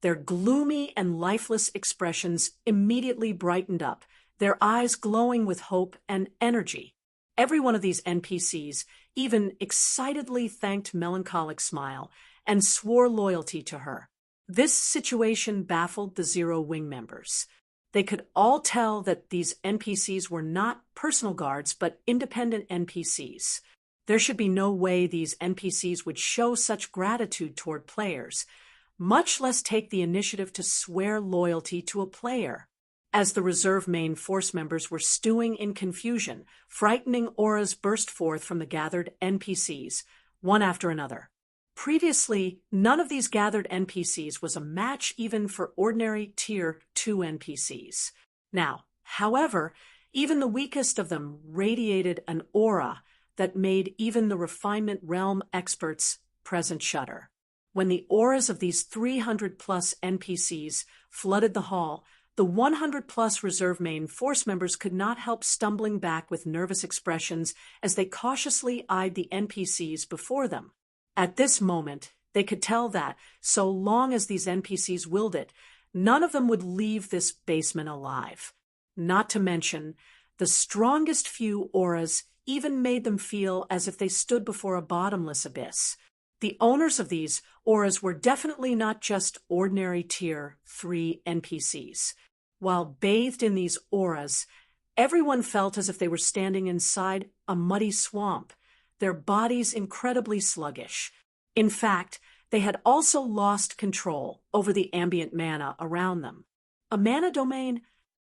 their gloomy and lifeless expressions immediately brightened up, their eyes glowing with hope and energy. Every one of these NPCs even excitedly thanked Melancholic Smile and swore loyalty to her. This situation baffled the Zero Wing members. They could all tell that these NPCs were not personal guards, but independent NPCs. There should be no way these NPCs would show such gratitude toward players, much less take the initiative to swear loyalty to a player. As the reserve main force members were stewing in confusion, frightening auras burst forth from the gathered NPCs, one after another. Previously, none of these gathered NPCs was a match even for ordinary Tier 2 NPCs. Now, however, even the weakest of them radiated an aura that made even the refinement realm experts present shudder. When the auras of these 300-plus NPCs flooded the hall, the 100-plus reserve main force members could not help stumbling back with nervous expressions as they cautiously eyed the NPCs before them. At this moment, they could tell that, so long as these NPCs willed it, none of them would leave this basement alive. Not to mention, the strongest few auras even made them feel as if they stood before a bottomless abyss. The owners of these auras were definitely not just ordinary Tier 3 NPCs. While bathed in these auras, everyone felt as if they were standing inside a muddy swamp, their bodies incredibly sluggish. In fact, they had also lost control over the ambient mana around them. A mana domain?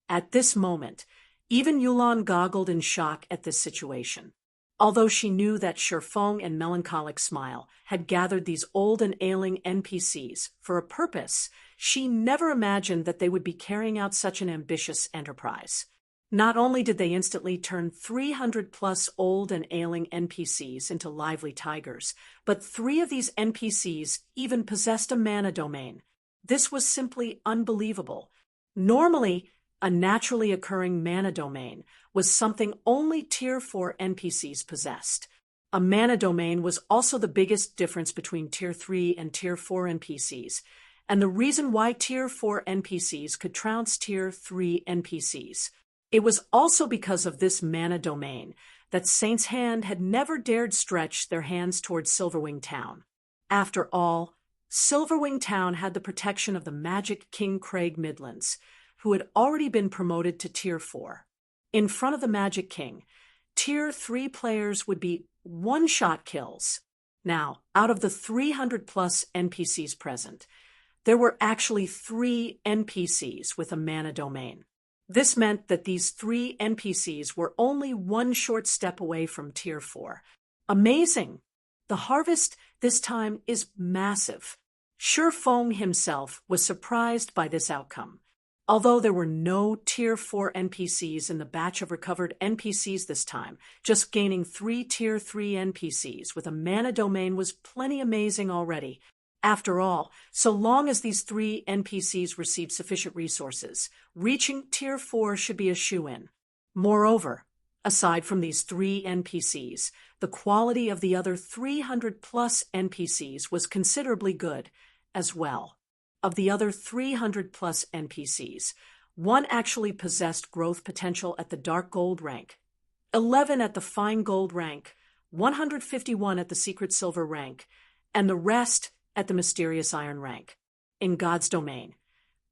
At this moment, even Yulan goggled in shock at this situation. Although she knew that Shifeng and Melancholic Smile had gathered these old and ailing NPCs for a purpose, she never imagined that they would be carrying out such an ambitious enterprise. Not only did they instantly turn 300-plus old and ailing NPCs into lively tigers, but 3 of these NPCs even possessed a mana domain. This was simply unbelievable. Normally, a naturally occurring mana domain was something only Tier 4 NPCs possessed. A mana domain was also the biggest difference between Tier 3 and Tier 4 NPCs, and the reason why Tier 4 NPCs could trounce Tier 3 NPCs. It was also because of this mana domain that Saint's Hand had never dared stretch their hands towards Silverwing Town. After all, Silverwing Town had the protection of the Magic King Craig Midlands, who had already been promoted to Tier 4. In front of the Magic King, Tier 3 players would be one-shot kills. Now, out of the 300-plus NPCs present, there were actually 3 NPCs with a mana domain. This meant that these 3 NPCs were only one short step away from Tier 4. Amazing! The harvest this time is massive. Shifeng himself was surprised by this outcome. Although there were no Tier 4 NPCs in the batch of recovered NPCs this time, just gaining 3 Tier 3 NPCs with a mana domain was plenty amazing already. After all, so long as these 3 NPCs received sufficient resources, reaching Tier 4 should be a shoo-in. Moreover, aside from these 3 NPCs, the quality of the other 300-plus NPCs was considerably good as well. Of the other 300-plus NPCs, 1 actually possessed growth potential at the Dark Gold rank, 11 at the Fine Gold rank, 151 at the Secret Silver rank, and the rest at the Mysterious Iron rank. In God's domain,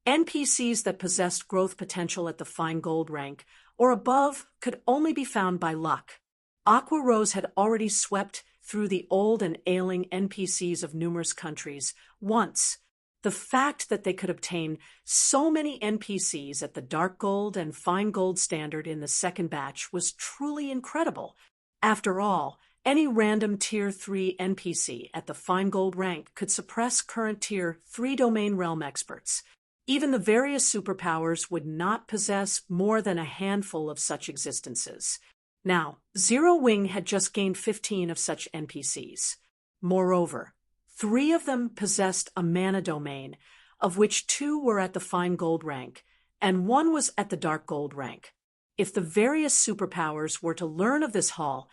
NPCs that possessed growth potential at the fine gold rank or above could only be found by luck. Aqua Rose had already swept through the old and ailing NPCs of numerous countries once. The fact that they could obtain so many NPCs at the dark gold and fine gold standard in the second batch was truly incredible. After all, any random Tier 3 NPC at the fine gold rank could suppress current Tier 3 domain realm experts. Even the various superpowers would not possess more than a handful of such existences. Now, Zero Wing had just gained 15 of such NPCs. Moreover, 3 of them possessed a mana domain, of which 2 were at the fine gold rank, and 1 was at the dark gold rank. If the various superpowers were to learn of this haul,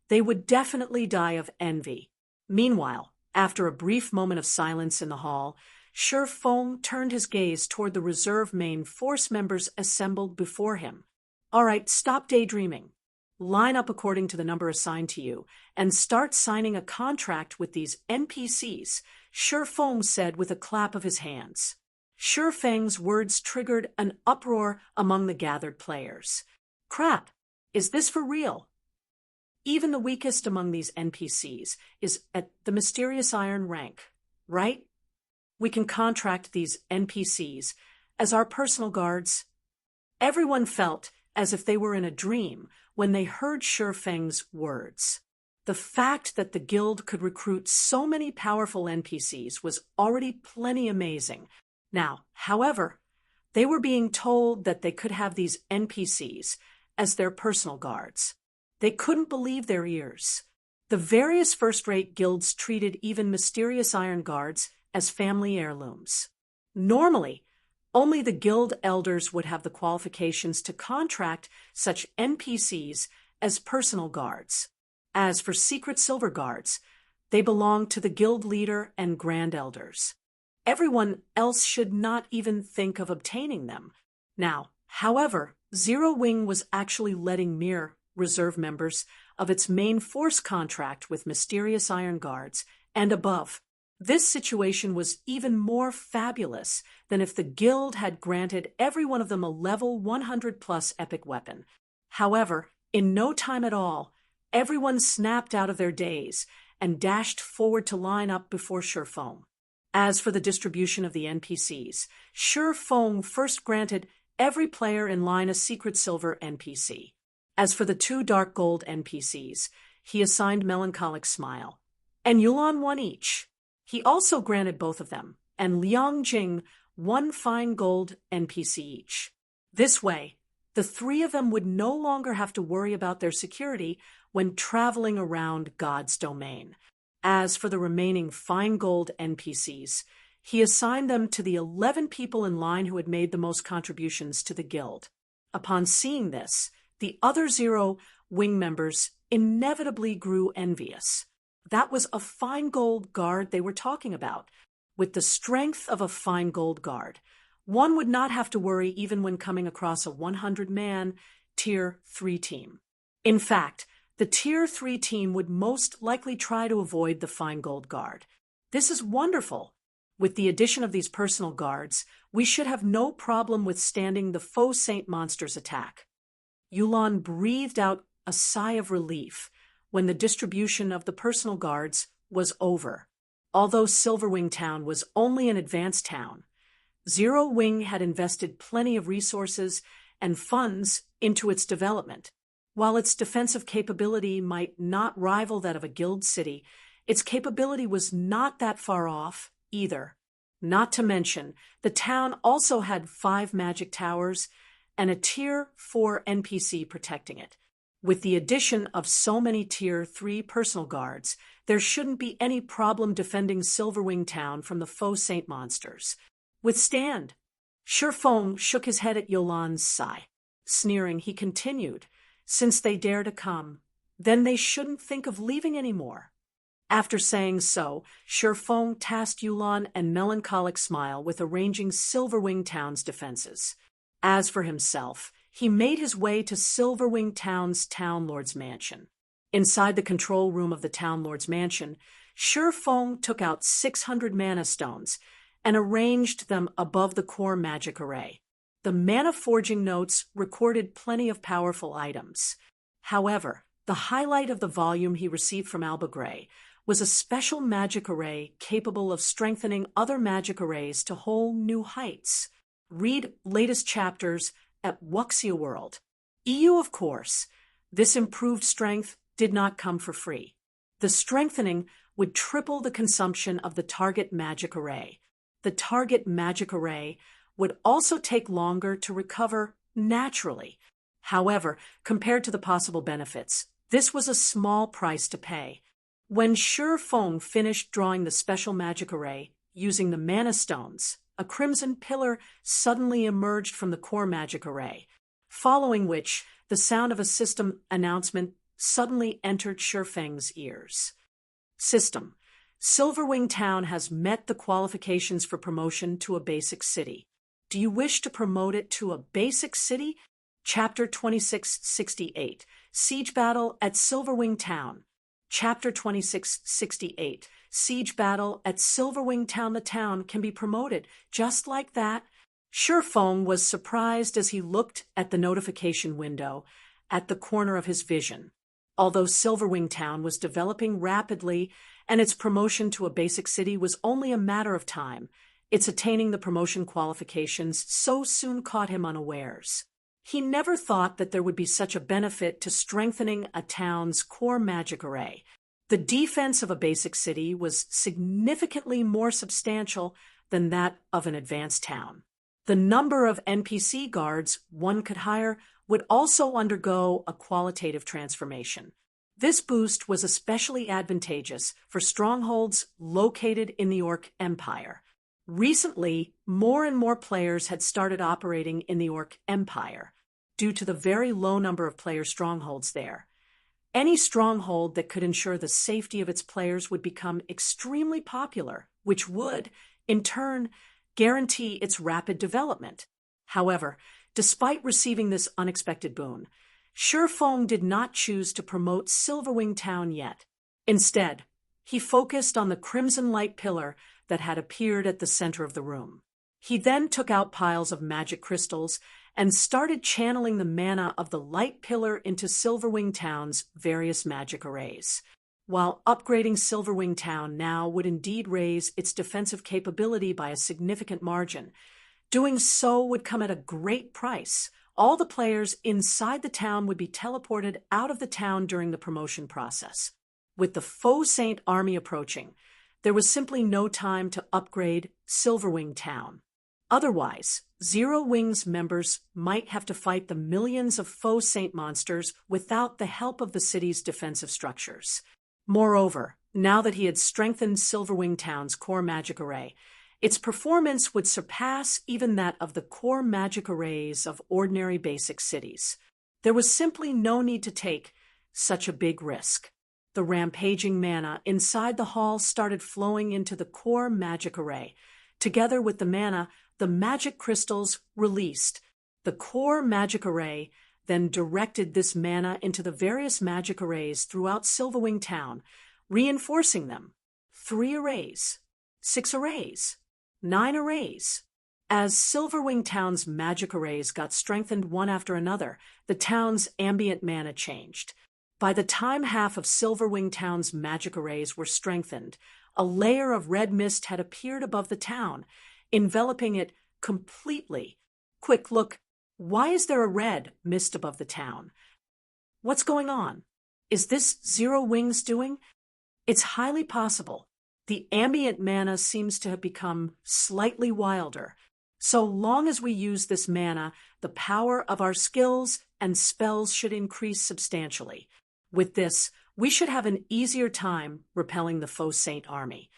they would definitely die of envy. Meanwhile, after a brief moment of silence in the hall, Shi Feng turned his gaze toward the reserve main force members assembled before him. All right, stop daydreaming. Line up according to the number assigned to you, and start signing a contract with these NPCs, Shi Feng said with a clap of his hands. Shi Feng's words triggered an uproar among the gathered players. Crap, is this for real? Even the weakest among these NPCs is at the mysterious iron rank, right? We can contract these NPCs as our personal guards. Everyone felt as if they were in a dream when they heard Shi Feng's words. The fact that the guild could recruit so many powerful NPCs was already plenty amazing. Now, however, they were being told that they could have these NPCs as their personal guards. They couldn't believe their ears. The various first-rate guilds treated even mysterious iron guards as family heirlooms. Normally, only the guild elders would have the qualifications to contract such NPCs as personal guards. As for secret silver guards, they belong to the guild leader and grand elders. Everyone else should not even think of obtaining them. Now, however, Zero Wing was actually letting mere reserve members of its main force contract with mysterious iron guards and above. This situation was even more fabulous than if the guild had granted every one of them a level 100+ epic weapon. However, in no time at all, everyone snapped out of their daze and dashed forward to line up before Shi Feng. As for the distribution of the NPCs, Shi Feng first granted every player in line a secret silver NPC. As for the 2 dark gold NPCs, he assigned Melancholic Smile, and Yulan 1 each. He also granted both of them, and Liang Jing 1 fine gold NPC each. This way, the 3 of them would no longer have to worry about their security when traveling around God's domain. As for the remaining fine gold NPCs, he assigned them to the 11 people in line who had made the most contributions to the guild. Upon seeing this, the other Zero Wing members inevitably grew envious. That was a fine gold guard they were talking about. With the strength of a fine gold guard, one would not have to worry even when coming across a 100-man Tier 3 team. In fact, the Tier 3 team would most likely try to avoid the fine gold guard. This is wonderful. With the addition of these personal guards, we should have no problem withstanding the faux saint monster's attack. Yulan breathed out a sigh of relief when the distribution of the personal guards was over. Although Silverwing Town was only an advanced town, Zero Wing had invested plenty of resources and funds into its development. While its defensive capability might not rival that of a guild city, its capability was not that far off either. Not to mention, the town also had 5 magic towers and a Tier 4 NPC protecting it. With the addition of so many Tier 3 personal guards, there shouldn't be any problem defending Silverwing Town from the faux saint monsters. Withstand. Shi Feng shook his head at Yulan's sigh. Sneering, he continued, since they dare to come, then they shouldn't think of leaving any more. After saying so, Shi Feng tasked Yulan and Melancholic Smile with arranging Silverwing Town's defenses. As for himself, he made his way to Silverwing Town's Town Lord's mansion. Inside the control room of the Town Lord's mansion, Shi Feng took out 600 mana stones and arranged them above the core magic array. The mana forging notes recorded plenty of powerful items. However, the highlight of the volume he received from Albagray was a special magic array capable of strengthening other magic arrays to whole new heights. Read latest chapters at Wuxia World. EU, of course. This improved strength did not come for free. The strengthening would triple the consumption of the target magic array. The target magic array would also take longer to recover naturally. However, compared to the possible benefits, this was a small price to pay. When Shi Feng finished drawing the special magic array using the mana stones, a crimson pillar suddenly emerged from the core magic array, following which the sound of a system announcement suddenly entered Shi Feng's ears. System: Silverwing Town has met the qualifications for promotion to a basic city. Do you wish to promote it to a basic city? Chapter 2668, Siege Battle at Silverwing Town. Chapter 2668, Siege Battle at Silverwing Town. The town can be promoted just like that. Shi Feng was surprised as he looked at the notification window at the corner of his vision. Although Silverwing Town was developing rapidly and its promotion to a basic city was only a matter of time, its attaining the promotion qualifications so soon caught him unawares. He never thought that there would be such a benefit to strengthening a town's core magic array. The defense of a basic city was significantly more substantial than that of an advanced town. The number of NPC guards one could hire would also undergo a qualitative transformation. This boost was especially advantageous for strongholds located in the Orc Empire. Recently, more and more players had started operating in the Orc Empire due to the very low number of player strongholds there. Any stronghold that could ensure the safety of its players would become extremely popular, which would, in turn, guarantee its rapid development. However, despite receiving this unexpected boon, Shi Feng did not choose to promote Silverwing Town yet. Instead, he focused on the crimson light pillar that had appeared at the center of the room. He then took out piles of magic crystals and started channeling the mana of the light pillar into Silverwing Town's various magic arrays. While upgrading Silverwing Town now would indeed raise its defensive capability by a significant margin, doing so would come at a great price. All the players inside the town would be teleported out of the town during the promotion process. With the Faux Saint army approaching, there was simply no time to upgrade Silverwing Town. Otherwise, Zero Wings members might have to fight the millions of Faux Saint monsters without the help of the city's defensive structures. Moreover, now that he had strengthened Silverwing Town's core magic array, its performance would surpass even that of the core magic arrays of ordinary basic cities. There was simply no need to take such a big risk. The rampaging mana inside the hall started flowing into the core magic array. Together with the mana, the magic crystals released. The core magic array then directed this mana into the various magic arrays throughout Silverwing Town, reinforcing them. 3 arrays, 6 arrays, 9 arrays. As Silverwing Town's magic arrays got strengthened one after another, the town's ambient mana changed. By the time half of Silverwing Town's magic arrays were strengthened, a layer of red mist had appeared above the town, enveloping it completely. Quick look, why is there a red mist above the town? What's going on? Is this Zero Wings doing? It's highly possible. The ambient mana seems to have become slightly wilder. So long as we use this mana, the power of our skills and spells should increase substantially. With this, we should have an easier time repelling the Faux Saint army.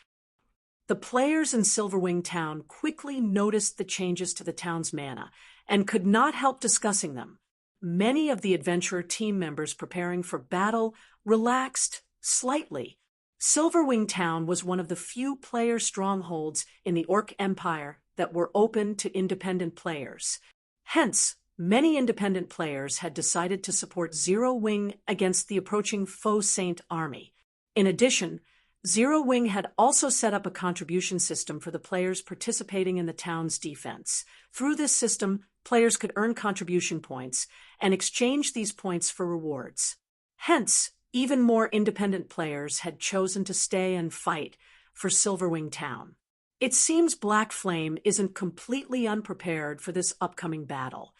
The players in Silverwing Town quickly noticed the changes to the town's mana and could not help discussing them. Many of the adventurer team members preparing for battle relaxed slightly. Silverwing Town was one of the few player strongholds in the Orc Empire that were open to independent players. Hence, many independent players had decided to support Zero Wing against the approaching Faux Saint army. In addition, Zero Wing had also set up a contribution system for the players participating in the town's defense. Through this system, players could earn contribution points and exchange these points for rewards. Hence, even more independent players had chosen to stay and fight for Silverwing Town. It seems Black Flame isn't completely unprepared for this upcoming battle.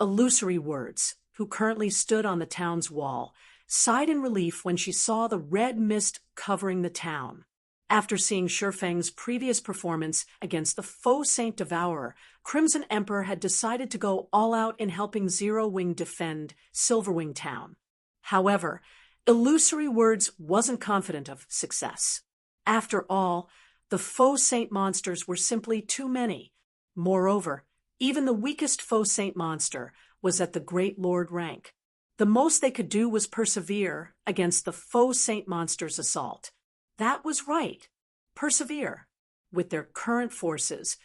Illusory Words, who currently stood on the town's wall, sighed in relief when she saw the red mist covering the town. After seeing Shifeng's previous performance against the faux Saint Devourer, Crimson Emperor had decided to go all out in helping Zero Wing defend Silverwing Town. However, Illusory Words wasn't confident of success. After all, the faux saint monsters were simply too many. Moreover, even the weakest faux saint monster was at the Great Lord rank. The most they could do was persevere against the faux saint monster's assault. That was right. Persevere. With their current forces,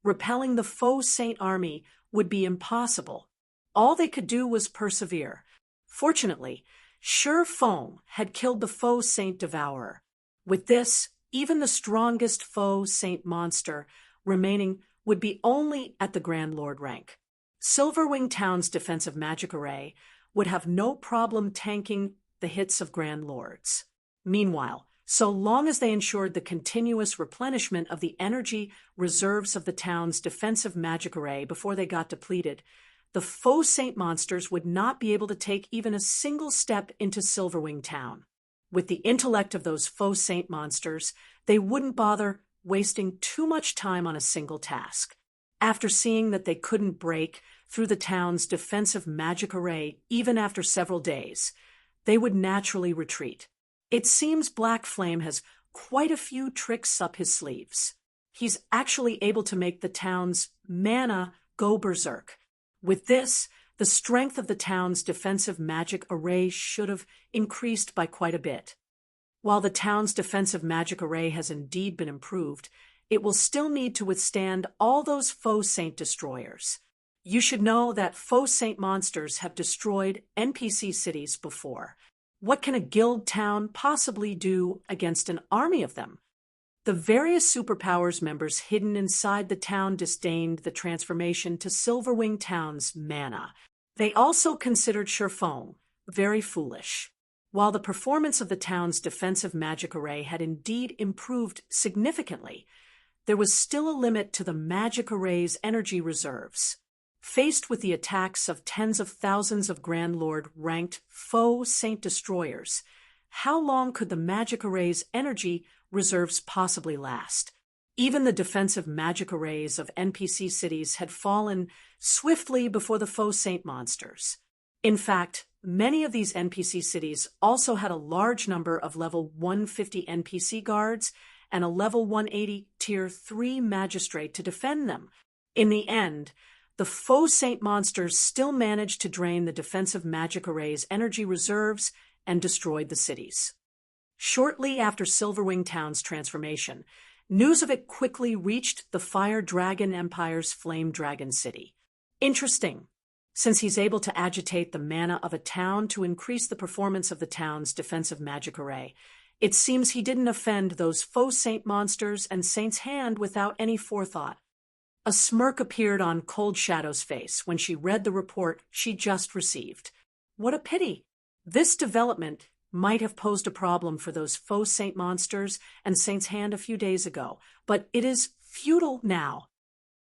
repelling the faux saint army would be impossible. All they could do was persevere. Fortunately, Shifeng had killed the faux Saint Devourer. With this, even the strongest faux Saint monster remaining would be only at the Grand Lord rank. Silverwing Town's defensive magic array would have no problem tanking the hits of Grand Lords. Meanwhile, so long as they ensured the continuous replenishment of the energy reserves of the town's defensive magic array before they got depleted, the faux saint monsters would not be able to take even a single step into Silverwing Town. With the intellect of those faux saint monsters, they wouldn't bother wasting too much time on a single task. After seeing that they couldn't break through the town's defensive magic array even after several days, they would naturally retreat. It seems Black Flame has quite a few tricks up his sleeves. He's actually able to make the town's mana go berserk. With this, the strength of the town's defensive magic array should have increased by quite a bit. While the town's defensive magic array has indeed been improved, it will still need to withstand all those faux saint destroyers. You should know that faux saint monsters have destroyed NPC cities before. What can a guild town possibly do against an army of them? The various superpowers members hidden inside the town disdained the transformation to Silverwing Town's mana. They also considered Shifeng very foolish. While the performance of the town's defensive magic array had indeed improved significantly, there was still a limit to the magic array's energy reserves. Faced with the attacks of tens of thousands of Grand Lord-ranked faux Saint Destroyers, how long could the magic array's energy reserves possibly last? Even the defensive magic arrays of NPC cities had fallen swiftly before the faux Saint monsters. In fact, many of these NPC cities also had a large number of level 150 NPC guards and a level 180 tier 3 magistrate to defend them. In the end, the faux Saint monsters still managed to drain the defensive magic array's energy reserves and destroyed the cities. Shortly after Silverwing Town's transformation, news of it quickly reached the Fire Dragon Empire's Flame Dragon City. Interesting, since he's able to agitate the mana of a town to increase the performance of the town's defensive magic array, it seems he didn't offend those faux Saint monsters and Saint's Hand without any forethought. A smirk appeared on Cold Shadow's face when she read the report she just received. What a pity! This development might have posed a problem for those faux Saint monsters and Saint's Hand a few days ago, but it is futile now.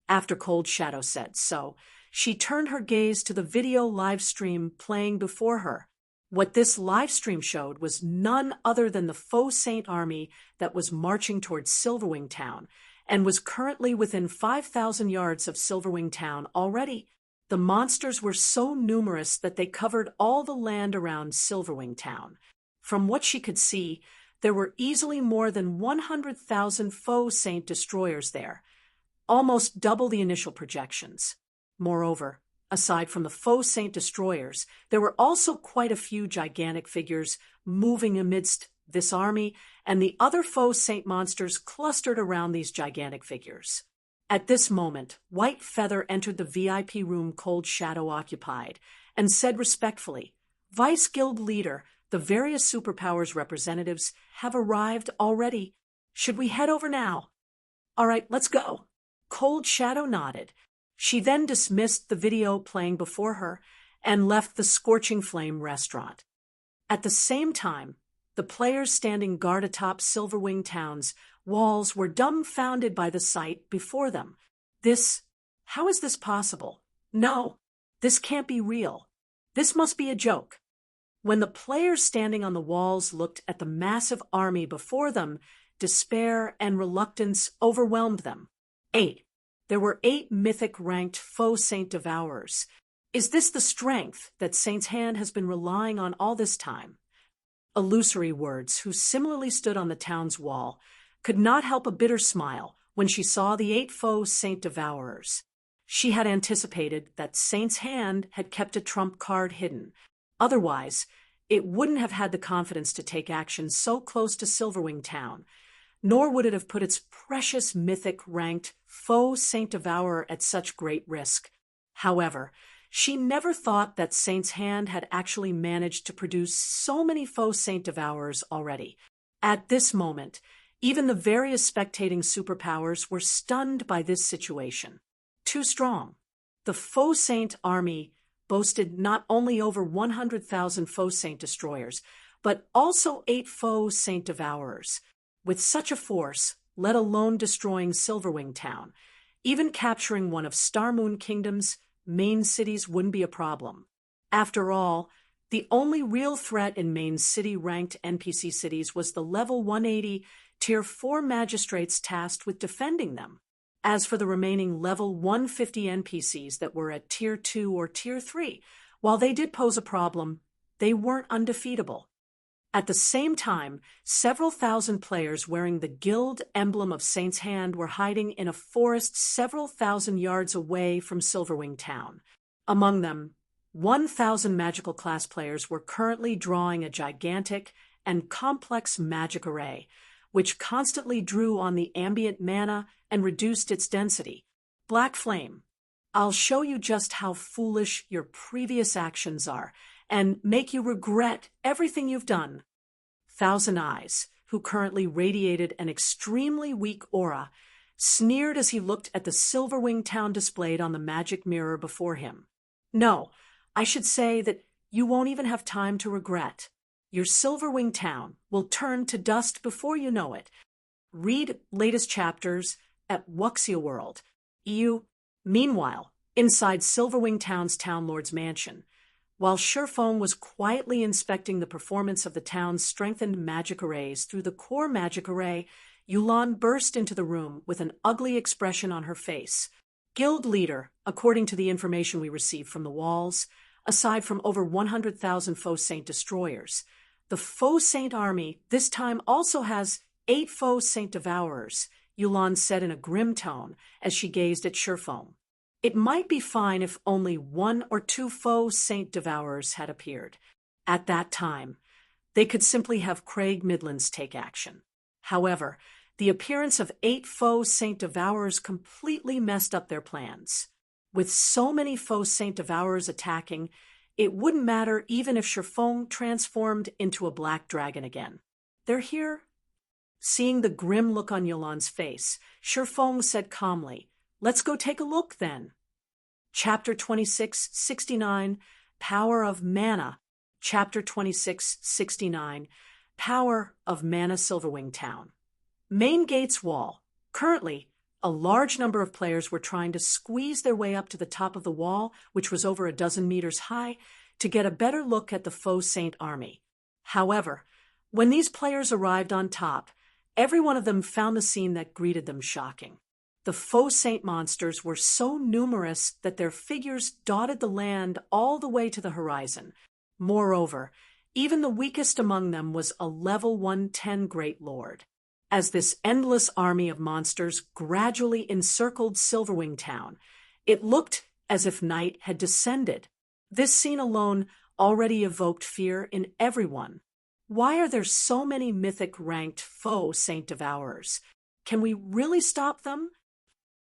After Cold Shadow said so, she turned her gaze to the video live stream playing before her. What this live stream showed was none other than the faux Saint army that was marching towards Silverwing Town, and was currently within 5,000 yards of Silverwing Town already. The monsters were so numerous that they covered all the land around Silverwing Town. From what she could see, there were easily more than 100,000 faux Saint destroyers there, almost double the initial projections. Moreover, aside from the faux Saint destroyers, there were also quite a few gigantic figures moving amidst this army, and the other faux Saint monsters clustered around these gigantic figures. At this moment, White Feather entered the VIP room Cold Shadow occupied, and said respectfully, "Vice Guild Leader, The various superpowers representatives have arrived already. Should we head over now? All right, let's go. Cold Shadow nodded. She then dismissed the video playing before her and left the Scorching Flame restaurant. At the same time, the players standing guard atop Silverwing Town's walls were dumbfounded by the sight before them. How is this possible? No, this can't be real. This must be a joke. When the players standing on the walls looked at the massive army before them, despair and reluctance overwhelmed them. 8. There were 8 mythic-ranked faux Saint Devourers. Is this the strength that Saint's Hand has been relying on all this time? Illusory Words, who similarly stood on the town's wall, could not help a bitter smile when she saw the 8 faux Saint Devourers. She had anticipated that Saint's Hand had kept a trump card hidden. Otherwise, it wouldn't have had the confidence to take action so close to Silverwing Town, nor would it have put its precious mythic-ranked faux Saint Devourer at such great risk. However, she never thought that Saint's Hand had actually managed to produce so many faux Saint Devourers already. At this moment, even the various spectating superpowers were stunned by this situation. Too strong. The faux Saint army boasted not only over 100,000 faux Saint destroyers, but also 8 faux Saint Devourers. With such a force, let alone destroying Silverwing Town, even capturing one of Starmoon Kingdom's main cities wouldn't be a problem. After all, the only real threat in main city-ranked NPC cities was the level 180 Tier 4 magistrates tasked with defending them. As for the remaining level 150 NPCs that were at Tier 2 or Tier 3, while they did pose a problem, they weren't undefeatable. At the same time, several thousand players wearing the guild emblem of Saint's Hand were hiding in a forest several thousand yards away from Silverwing Town. Among them, 1,000 magical class players were currently drawing a gigantic and complex magic array, which constantly drew on the ambient mana and reduced its density. Black Flame, I'll show you just how foolish your previous actions are, and make you regret everything you've done. Thousand Eyes, who currently radiated an extremely weak aura, sneered as he looked at the Silverwing Town displayed on the magic mirror before him. No, I should say that you won't even have time to regret. Your Silverwing Town will turn to dust before you know it. Read latest chapters at Wuxia World, EU. Meanwhile, inside Silverwing Town's Town Lord's mansion, while Sherfong was quietly inspecting the performance of the town's strengthened magic arrays through the core magic array, Yulan burst into the room with an ugly expression on her face. Guild leader, according to the information we received from the walls, aside from over 100,000 faux Saint destroyers, the faux Saint army this time also has 8 faux Saint Devourers, Yulan said in a grim tone as she gazed at Sherfong. It might be fine if only 1 or 2 faux Saint Devourers had appeared. At that time, they could simply have Craig Midlands take action. However, the appearance of 8 faux Saint Devourers completely messed up their plans. With so many faux Saint Devourers attacking, it wouldn't matter even if Sherfong transformed into a black dragon again. They're here. Seeing the grim look on Yolan's face, Sherfong said calmly, "Let's go take a look, then." Chapter 2669, Power of Mana. Chapter 2669, Power of Mana Silverwing Town. Main Gates Wall. Currently, a large number of players were trying to squeeze their way up to the top of the wall, which was over a dozen meters high, to get a better look at the faux Saint army. However, when these players arrived on top, every one of them found the scene that greeted them shocking. The faux Saint monsters were so numerous that their figures dotted the land all the way to the horizon. Moreover, even the weakest among them was a level 110 Great Lord. As this endless army of monsters gradually encircled Silverwing Town, it looked as if night had descended. This scene alone already evoked fear in everyone. Why are there so many mythic-ranked faux Saint Devourers? Can we really stop them?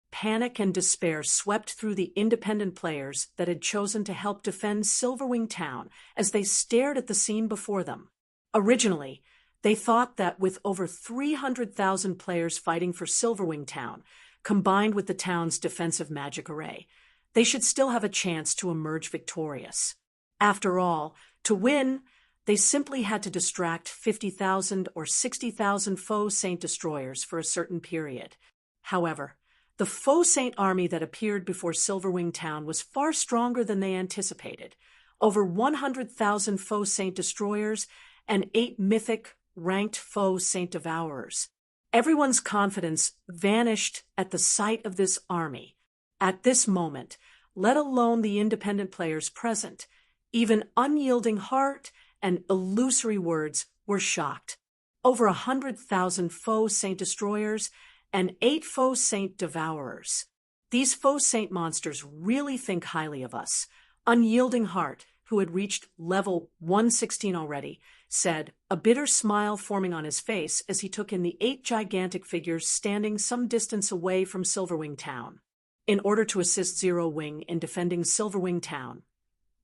Panic and despair swept through the independent players that had chosen to help defend Silverwing Town as they stared at the scene before them. Originally, they thought that with over 300,000 players fighting for Silverwing Town, combined with the town's defensive magic array, they should still have a chance to emerge victorious. After all, to win, they simply had to distract 50,000 or 60,000 faux Saint Destroyers for a certain period. However, the faux Saint army that appeared before Silverwing Town was far stronger than they anticipated. Over 100,000 faux Saint Destroyers and 8 mythic, ranked faux Saint Devourers. Everyone's confidence vanished at the sight of this army. At this moment, let alone the independent players present, even Unyielding Heart and Illusory Words were shocked. Over 100,000 faux Saint Destroyers and 8 faux Saint Devourers. These faux Saint monsters really think highly of us. Unyielding Heart, who had reached level 116 already, said, a bitter smile forming on his face as he took in the 8 gigantic figures standing some distance away from Silverwing Town. In order to assist Zero Wing in defending Silverwing Town,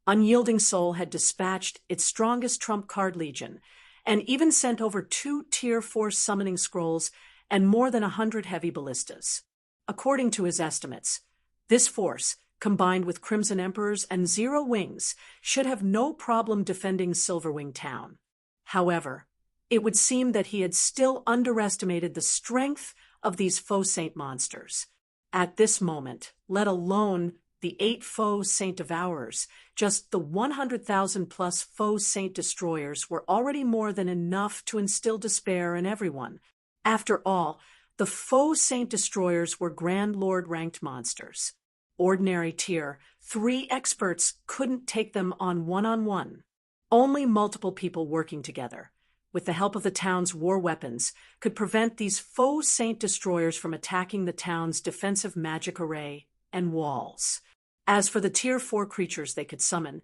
Unyielding Soul had dispatched its strongest trump card legion, and even sent over 2 Tier 4 summoning scrolls and more than 100 heavy ballistas. According to his estimates, this force, combined with Crimson Emperors and Zero Wings, should have no problem defending Silverwing Town. However, it would seem that he had still underestimated the strength of these faux Saint monsters. At this moment, let alone the 8 faux Saint Devourers, just the 100,000 plus faux Saint Destroyers were already more than enough to instill despair in everyone. After all, the faux Saint Destroyers were Grand Lord ranked monsters. Ordinary tier 3 experts couldn't take them on one-on-one. Only multiple people working together, with the help of the town's war weapons, could prevent these faux Saint Destroyers from attacking the town's defensive magic array and walls. As for the Tier 4 creatures they could summon,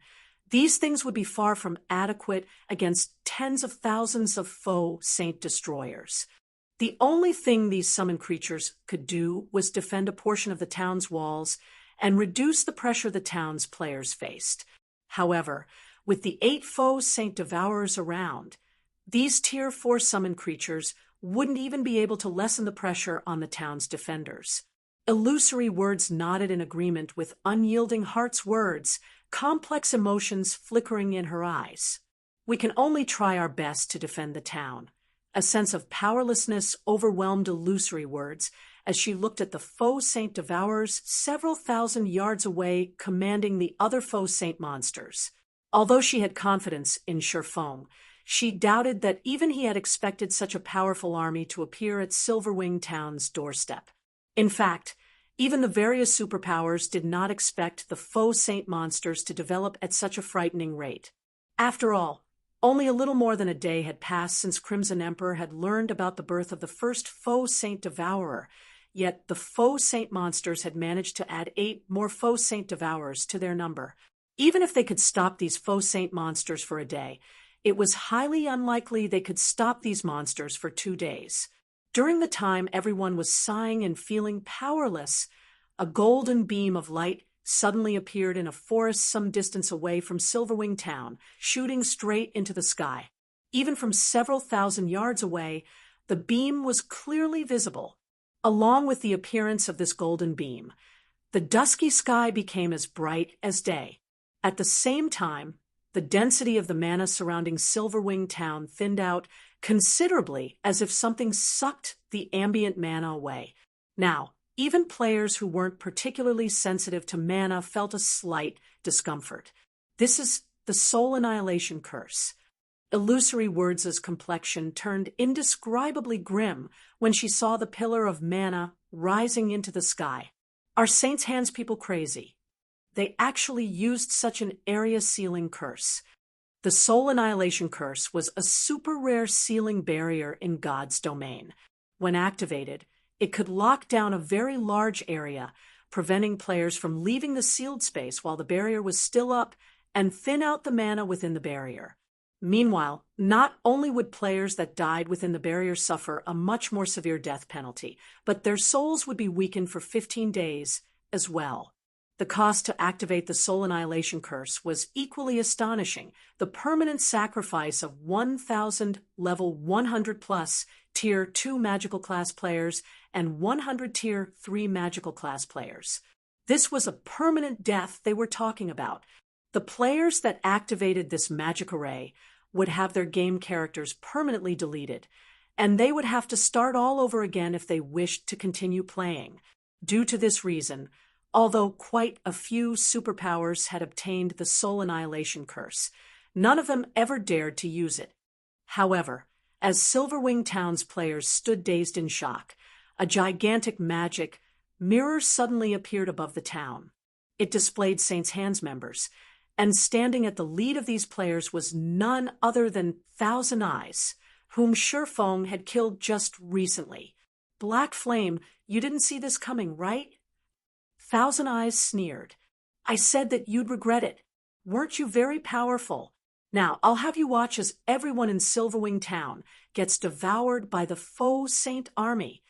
these things would be far from adequate against tens of thousands of faux Saint Destroyers. The only thing these summoned creatures could do was defend a portion of the town's walls and reduce the pressure the town's players faced. However, with the 8 faux Saint Devourers around, these Tier 4 summoned creatures wouldn't even be able to lessen the pressure on the town's defenders. Illusory Words nodded in agreement with Unyielding Heart's words, complex emotions flickering in her eyes. We can only try our best to defend the town. A sense of powerlessness overwhelmed Illusory Words as she looked at the faux Saint Devourers several thousand yards away commanding the other faux Saint monsters. Although she had confidence in Sherfong, she doubted that even he had expected such a powerful army to appear at Silverwing Town's doorstep. In fact, even the various superpowers did not expect the faux Saint monsters to develop at such a frightening rate. After all, only a little more than a day had passed since Crimson Emperor had learned about the birth of the first faux Saint Devourer, yet the faux Saint monsters had managed to add 8 more faux Saint Devourers to their number. Even if they could stop these faux Saint monsters for a day, it was highly unlikely they could stop these monsters for 2 days. During the time everyone was sighing and feeling powerless, a golden beam of light suddenly appeared in a forest some distance away from Silverwing Town, shooting straight into the sky. Even from several thousand yards away, the beam was clearly visible. Along with the appearance of this golden beam, the dusky sky became as bright as day. At the same time, the density of the mana surrounding Silverwing Town thinned out considerably, as if something sucked the ambient mana away. Now, even players who weren't particularly sensitive to mana felt a slight discomfort. This is the Soul Annihilation Curse. Illusory Words' complexion turned indescribably grim when she saw the pillar of mana rising into the sky. Are Saints' hands people crazy? They actually used such an area-sealing curse. The Soul Annihilation Curse was a super rare sealing barrier in God's domain. When activated, it could lock down a very large area, preventing players from leaving the sealed space while the barrier was still up and thin out the mana within the barrier. Meanwhile, not only would players that died within the barrier suffer a much more severe death penalty, but their souls would be weakened for 15 days as well. The cost to activate the Soul Annihilation Curse was equally astonishing: the permanent sacrifice of 1,000 level 100 plus Tier 2 magical class players and 100 Tier 3 magical class players. This was a permanent death they were talking about. The players that activated this magic array would have their game characters permanently deleted, and they would have to start all over again if they wished to continue playing. Due to this reason, although quite a few superpowers had obtained the Soul Annihilation Curse, none of them ever dared to use it. However, as Silverwing Town's players stood dazed in shock, a gigantic magic mirror suddenly appeared above the town. It displayed Saint's Hand's members, and standing at the lead of these players was none other than Thousand Eyes, whom Shifeng had killed just recently. Black Flame, you didn't see this coming, right? Thousand Eyes sneered. I said that you'd regret it. Weren't you very powerful? Now, I'll have you watch as everyone in Silverwing Town gets devoured by the faux Saint army.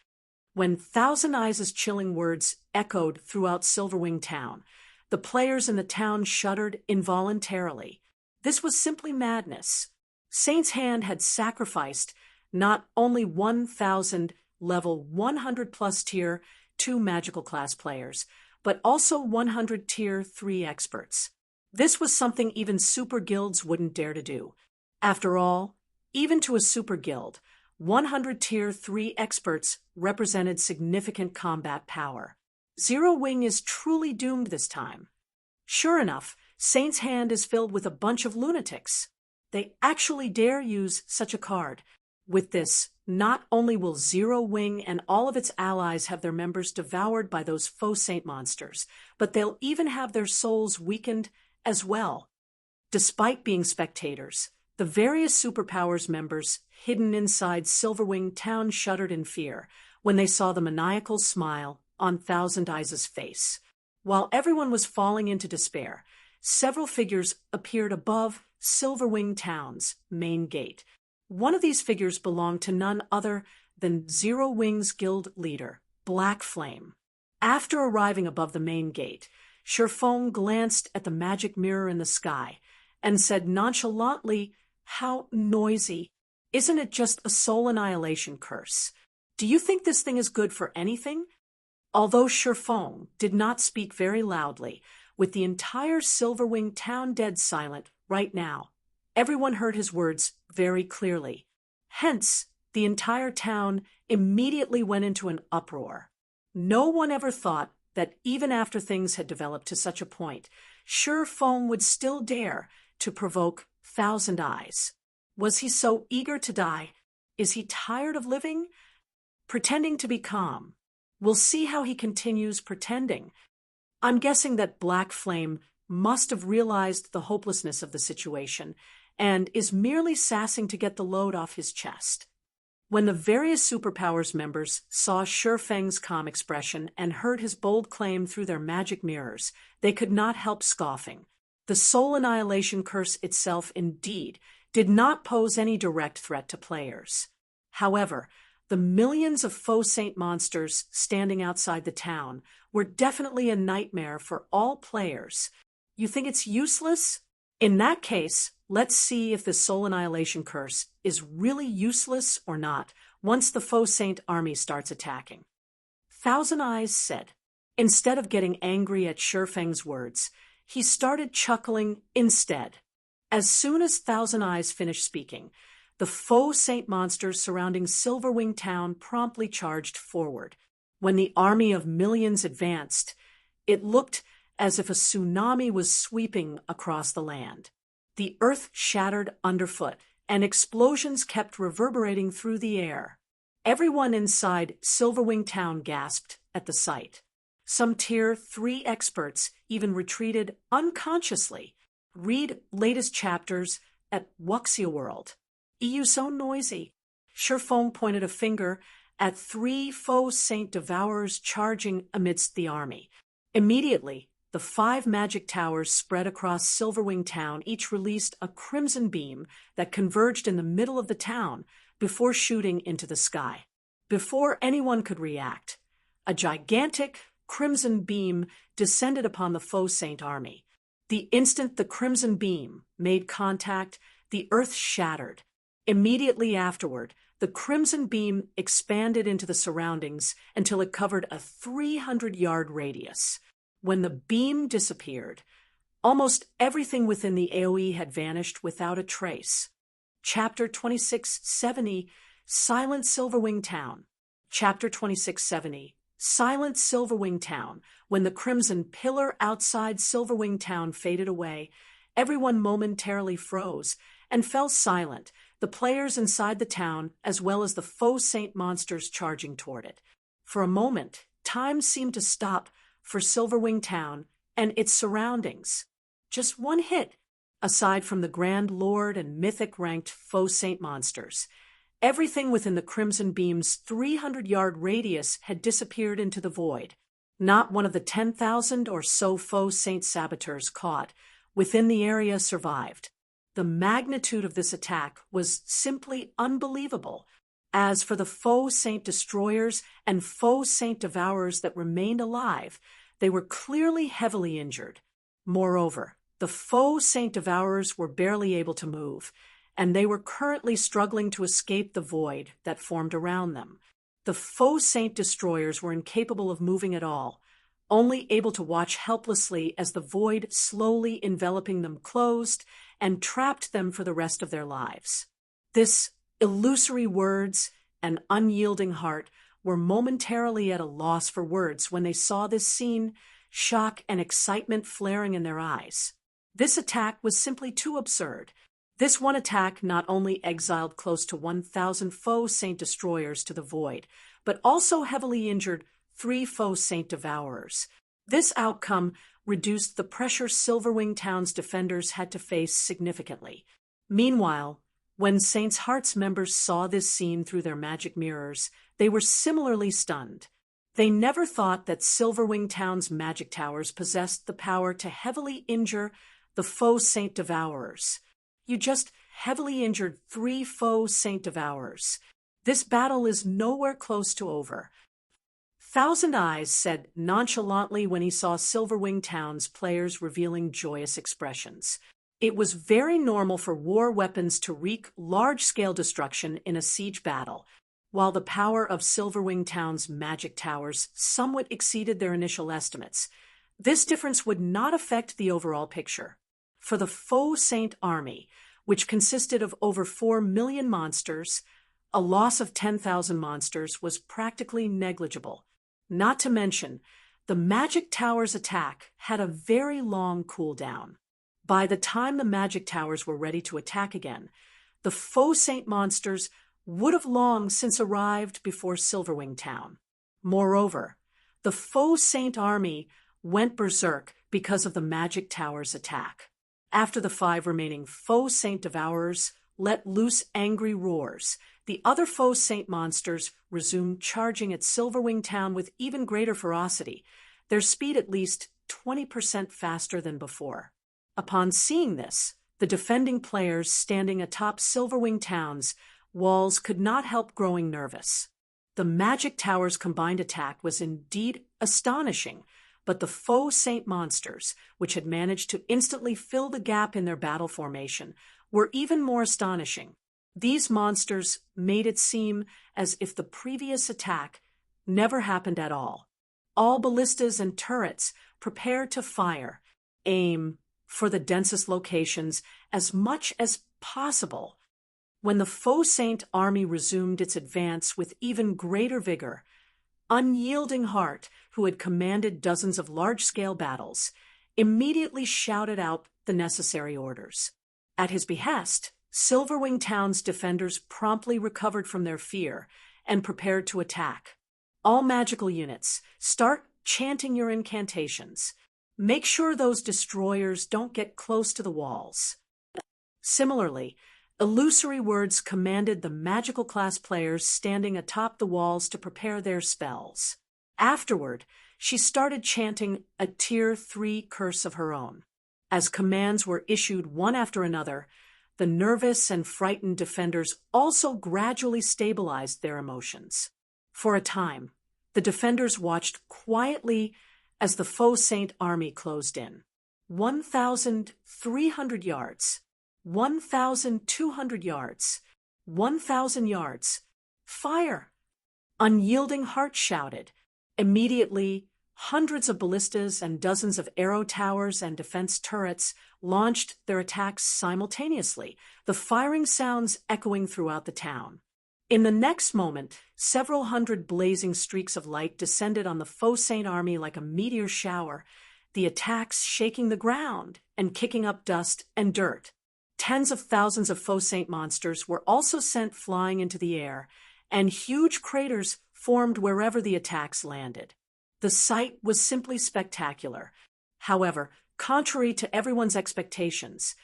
When Thousand Eyes' chilling words echoed throughout Silverwing Town, the players in the town shuddered involuntarily. This was simply madness. Saint's Hand had sacrificed not only 1,000 level 100 plus Tier 2 magical class players, but also 100 Tier 3 experts. This was something even super guilds wouldn't dare to do. After all, even to a super guild, 100 Tier 3 experts represented significant combat power. Zero Wing is truly doomed this time. Sure enough, Saint's Hand is filled with a bunch of lunatics. They actually dare use such a card. With this, not only will Zero Wing and all of its allies have their members devoured by those faux saint monsters, but they'll even have their souls weakened as well. Despite being spectators, the various superpowers members hidden inside Silverwing Town shuddered in fear when they saw the maniacal smile on Thousand Eyes' face. While everyone was falling into despair, several figures appeared above Silverwing Town's main gate. One of these figures belonged to none other than Zero Wing's guild leader, Black Flame. After arriving above the main gate, Shifeng glanced at the magic mirror in the sky and said nonchalantly, "How noisy. Isn't it just a soul annihilation curse? Do you think this thing is good for anything?" Although Shifeng did not speak very loudly, with the entire Silverwing Town dead silent right now, everyone heard his words very clearly. Hence, the entire town immediately went into an uproar. No one ever thought that even after things had developed to such a point, Shifeng would still dare to provoke Thousand Eyes. Was he so eager to die? Is he tired of living? Pretending to be calm. We'll see how he continues pretending. I'm guessing that Black Flame must have realized the hopelessness of the situation and is merely sassing to get the load off his chest. When the various superpowers members saw Shifeng's calm expression and heard his bold claim through their magic mirrors, they could not help scoffing. The Soul Annihilation Curse itself indeed did not pose any direct threat to players. However, the millions of faux saint monsters standing outside the town were definitely a nightmare for all players. You think it's useless? In that case, let's see if the Soul Annihilation Curse is really useless or not once the faux saint army starts attacking. Thousand Eyes said. Instead of getting angry at Shifeng's words, he started chuckling instead. As soon as Thousand Eyes finished speaking, the faux saint monsters surrounding Silverwing Town promptly charged forward. When the army of millions advanced, it looked as if a tsunami was sweeping across the land. The earth shattered underfoot, and explosions kept reverberating through the air. Everyone inside Silverwing Town gasped at the sight. Some Tier 3 experts even retreated unconsciously. Read latest chapters at Wuxia World. EU so noisy. Shifeng pointed a finger at 3 faux saint devourers charging amidst the army. Immediately, the 5 magic towers spread across Silverwing Town each released a crimson beam that converged in the middle of the town before shooting into the sky. Before anyone could react, a gigantic, crimson beam descended upon the faux saint army. The instant the crimson beam made contact, the earth shattered. Immediately afterward, the crimson beam expanded into the surroundings until it covered a 300-yard radius. When the beam disappeared, almost everything within the AoE had vanished without a trace. Chapter 2670, Silent Silverwing Town. Chapter 2670, Silent Silverwing Town. When the crimson pillar outside Silverwing Town faded away, everyone momentarily froze and fell silent, the players inside the town as well as the faux saint monsters charging toward it. For a moment, time seemed to stop for Silverwing Town and its surroundings. Just one hit, aside from the Grand Lord and mythic-ranked faux saint monsters. Everything within the Crimson Beam's 300-yard radius had disappeared into the void. Not one of the 10,000 or so faux saint saboteurs caught within the area survived. The magnitude of this attack was simply unbelievable. As for the faux saint destroyers and faux saint devourers that remained alive, they were clearly heavily injured. Moreover, the faux saint devourers were barely able to move, and they were currently struggling to escape the void that formed around them. The faux saint destroyers were incapable of moving at all, only able to watch helplessly as the void slowly enveloping them closed and trapped them for the rest of their lives. This illusory words and unyielding heart were momentarily at a loss for words when they saw this scene, shock and excitement flaring in their eyes. This attack was simply too absurd. This one attack not only exiled close to 1,000 faux saint destroyers to the void, but also heavily injured 3 faux saint devourers. This outcome reduced the pressure Silverwing Town's defenders had to face significantly. Meanwhile, when Saints Heart's members saw this scene through their magic mirrors, they were similarly stunned. They never thought that Silverwing Town's magic towers possessed the power to heavily injure the faux saint devourers. You just heavily injured 3 faux saint devourers. This battle is nowhere close to over. Thousand Eyes said nonchalantly when he saw Silverwing Town's players revealing joyous expressions. It was very normal for war weapons to wreak large-scale destruction in a siege battle, while the power of Silverwing Town's magic towers somewhat exceeded their initial estimates. This difference would not affect the overall picture. For the faux saint army, which consisted of over 4 million monsters, a loss of 10,000 monsters was practically negligible. Not to mention, the magic tower's attack had a very long cooldown. By the time the magic towers were ready to attack again, the faux saint monsters would have long since arrived before Silverwing Town. Moreover, the faux saint army went berserk because of the magic tower's attack. After the 5 remaining faux saint devourers let loose angry roars, the other faux saint monsters resumed charging at Silverwing Town with even greater ferocity, their speed at least 20% faster than before. Upon seeing this, the defending players standing atop Silverwing Town's walls could not help growing nervous. The magic tower's combined attack was indeed astonishing, but the faux saint monsters, which had managed to instantly fill the gap in their battle formation, were even more astonishing. These monsters made it seem as if the previous attack never happened at all. All ballistas and turrets prepared to fire, aim for the densest locations as much as possible. When the faux saint army resumed its advance with even greater vigor, Unyielding Heart, who had commanded dozens of large-scale battles, immediately shouted out the necessary orders. At his behest, Silverwing Town's defenders promptly recovered from their fear and prepared to attack. All magical units, start chanting your incantations. Make sure those destroyers don't get close to the walls. Similarly, Illusory Words commanded the magical class players standing atop the walls to prepare their spells. Afterward, she started chanting a Tier 3 curse of her own. As commands were issued one after another, the nervous and frightened defenders also gradually stabilized their emotions. For a time, The defenders watched quietly as the faux Saint army closed in. 1,300 yards. 1,200 yards. 1,000 yards. Fire! Unyielding Heart shouted. Immediately, hundreds of ballistas and dozens of arrow towers and defense turrets launched their attacks simultaneously, the firing sounds echoing throughout the town. In the next moment, several hundred blazing streaks of light descended on the faux Saint army like a meteor shower, the attacks shaking the ground and kicking up dust and dirt. Tens of thousands of faux Saint monsters were also sent flying into the air, and huge craters formed wherever the attacks landed. The sight was simply spectacular. However, contrary to everyone's expectations,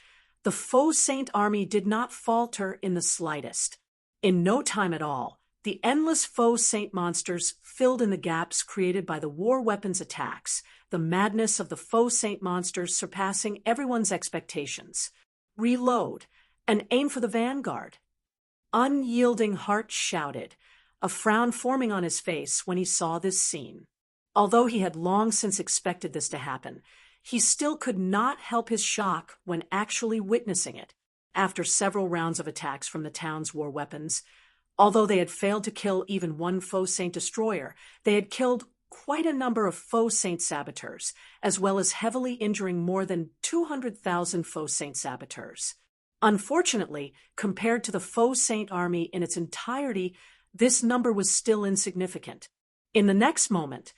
the faux Saint army did not falter in the slightest. In no time at all, the endless faux Saint monsters filled in the gaps created by the war weapons attacks, the madness of the faux Saint monsters surpassing everyone's expectations. Reload and aim for the vanguard. Unyielding Heart shouted, a frown forming on his face when he saw this scene. Although he had long since expected this to happen, he still could not help his shock when actually witnessing it. After several rounds of attacks from the town's war weapons, although they had failed to kill even one faux Saint destroyer, they had killed quite a number of faux Saint saboteurs, as well as heavily injuring more than 200,000 faux Saint saboteurs. Unfortunately, compared to the faux Saint army in its entirety, this number was still insignificant. In the next moment,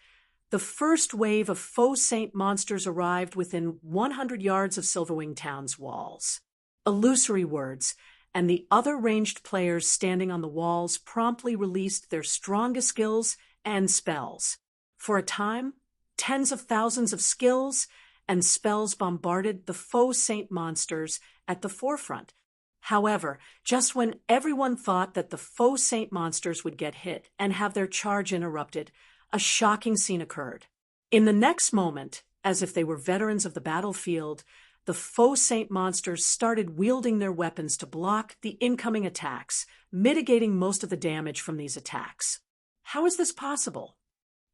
the first wave of faux Saint monsters arrived within 100 yards of Silverwing Town's walls. Illusory Words and the other ranged players standing on the walls promptly released their strongest skills and spells. For a time, tens of thousands of skills and spells bombarded the faux Saint monsters at the forefront. However, just when everyone thought that the faux Saint monsters would get hit and have their charge interrupted, a shocking scene occurred. In the next moment, as if they were veterans of the battlefield, the faux Saint monsters started wielding their weapons to block the incoming attacks, mitigating most of the damage from these attacks. How is this possible?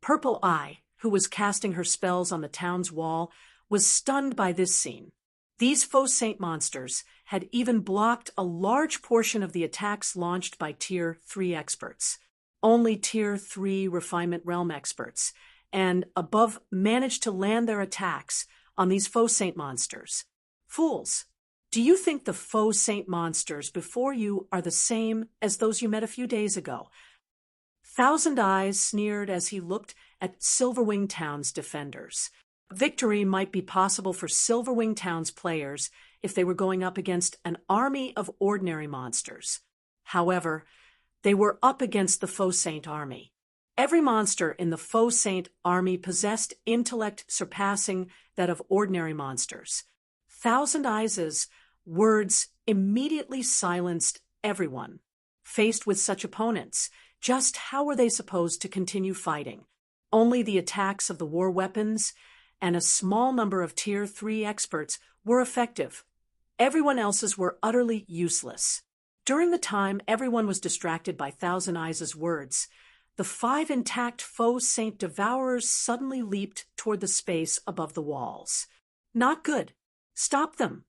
Purple Eye, who was casting her spells on the town's wall, was stunned by this scene. These faux Saint monsters had even blocked a large portion of the attacks launched by Tier 3 experts. Only Tier 3 Refinement Realm experts, and above, managed to land their attacks on these faux Saint monsters. Fools! Do you think the faux Saint monsters before you are the same as those you met a few days ago? Thousand Eyes sneered as he looked at Silverwing Town's defenders. Victory might be possible for Silverwing Town's players if they were going up against an army of ordinary monsters. However, they were up against the faux Saint army. Every monster in the faux Saint army possessed intellect surpassing that of ordinary monsters. Thousand Eyes' words immediately silenced everyone. Faced with such opponents, just how were they supposed to continue fighting? Only the attacks of the war weapons and a small number of Tier 3 experts were effective. Everyone else's were utterly useless. During the time everyone was distracted by Thousand Eyes' words, the 5 intact faux Saint Devourers suddenly leaped toward the space above the walls. Not good. Stop them.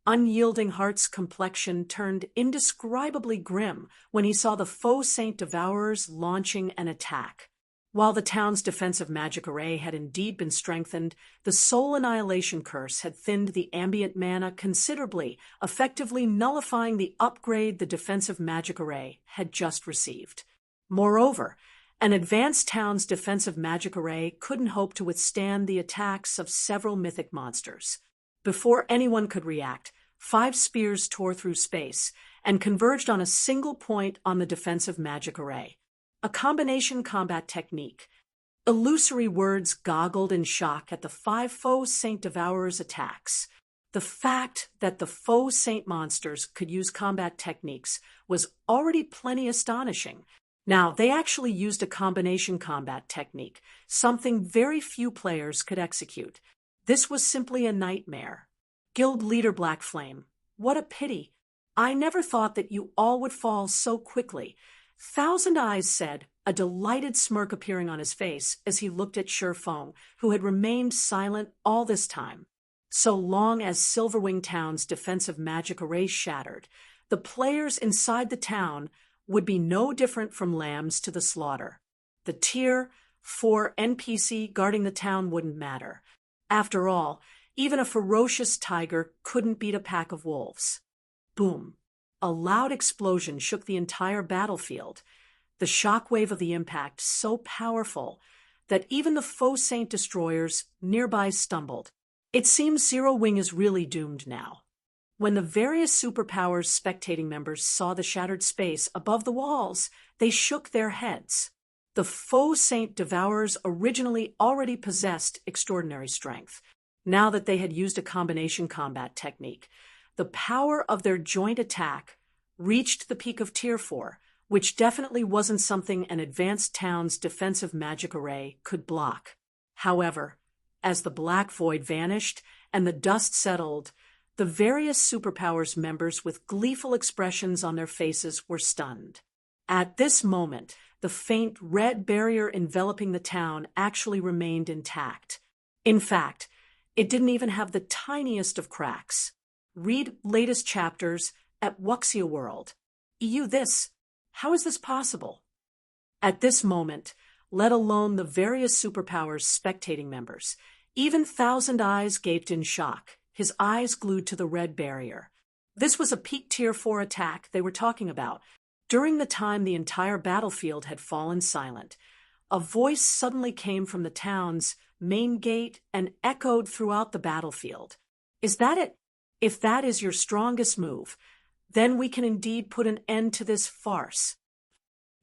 Unyielding Heart's complexion turned indescribably grim when he saw the faux Saint Devourers launching an attack. While the town's defensive magic array had indeed been strengthened, the Soul Annihilation Curse had thinned the ambient mana considerably, effectively nullifying the upgrade the defensive magic array had just received. Moreover, an advanced town's defensive magic array couldn't hope to withstand the attacks of several mythic monsters. Before anyone could react, 5 spears tore through space and converged on a single point on the defensive magic array. A combination combat technique. Illusory Words goggled in shock at the 5 faux Saint Devourers' attacks. The fact that the faux Saint monsters could use combat techniques was already plenty astonishing. Now, they actually used a combination combat technique, something very few players could execute. This was simply a nightmare. Guild Leader Black Flame, what a pity. I never thought that you all would fall so quickly. Thousand Eyes said, a delighted smirk appearing on his face as he looked at Shi Feng, who had remained silent all this time. So long as Silverwing Town's defensive magic array shattered, the players inside the town would be no different from lambs to the slaughter. The Tier 4 NPC guarding the town wouldn't matter. After all, even a ferocious tiger couldn't beat a pack of wolves. Boom! A loud explosion shook the entire battlefield, the shockwave of the impact so powerful that even the faux Saint destroyers nearby stumbled. It seems Zero Wing is really doomed now. When the various superpowers spectating members saw the shattered space above the walls, they shook their heads. The faux Saint Devourers originally already possessed extraordinary strength. Now that they had used a combination combat technique, the power of their joint attack reached the peak of Tier 4, which definitely wasn't something an advanced town's defensive magic array could block. However, as the black void vanished and the dust settled, the various superpowers members with gleeful expressions on their faces were stunned. At this moment, the faint red barrier enveloping the town actually remained intact. In fact, it didn't even have the tiniest of cracks. Read latest chapters at Wuxia World. How is this possible? At this moment, let alone the various superpowers spectating members, even Thousand Eyes gaped in shock, his eyes glued to the red barrier. This was a peak Tier 4 attack they were talking about. During the time the entire battlefield had fallen silent, a voice suddenly came from the town's main gate and echoed throughout the battlefield. Is that it? If that is your strongest move, then we can indeed put an end to this farce.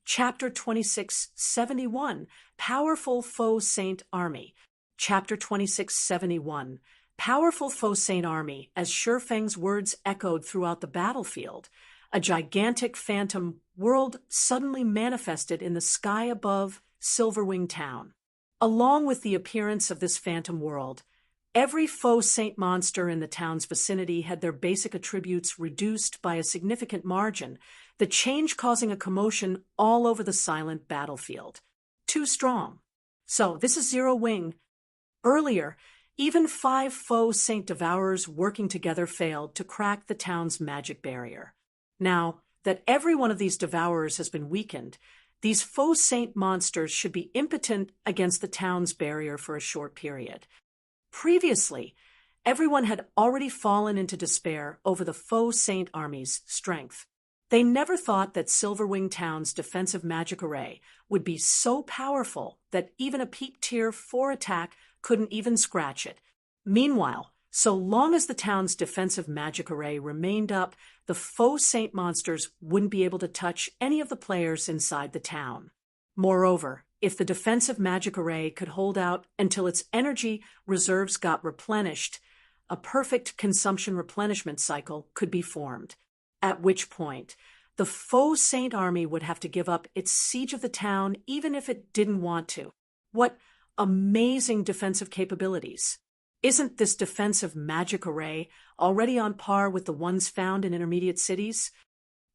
Chapter 2671, Powerful Faux Saint Army. Chapter 2671, Powerful Faux Saint Army. As Shi Feng's words echoed throughout the battlefield, a gigantic phantom world suddenly manifested in the sky above Silverwing Town. Along with the appearance of this phantom world, every faux saint monster in the town's vicinity had their basic attributes reduced by a significant margin, the change causing a commotion all over the silent battlefield. Too strong. So, this is Zero Wing. Earlier, even 5 faux saint devourers working together failed to crack the town's magic barrier. Now that every one of these devourers has been weakened, these faux saint monsters should be impotent against the town's barrier for a short period. Previously, everyone had already fallen into despair over the faux saint army's strength. They never thought that Silverwing Town's defensive magic array would be so powerful that even a peak Tier 4 attack couldn't even scratch it. Meanwhile, so long as the town's defensive magic array remained up, the faux saint monsters wouldn't be able to touch any of the players inside the town. Moreover, if the defensive magic array could hold out until its energy reserves got replenished, a perfect consumption replenishment cycle could be formed, at which point the faux saint army would have to give up its siege of the town even if it didn't want to. What amazing defensive capabilities! Isn't this defensive magic array already on par with the ones found in intermediate cities?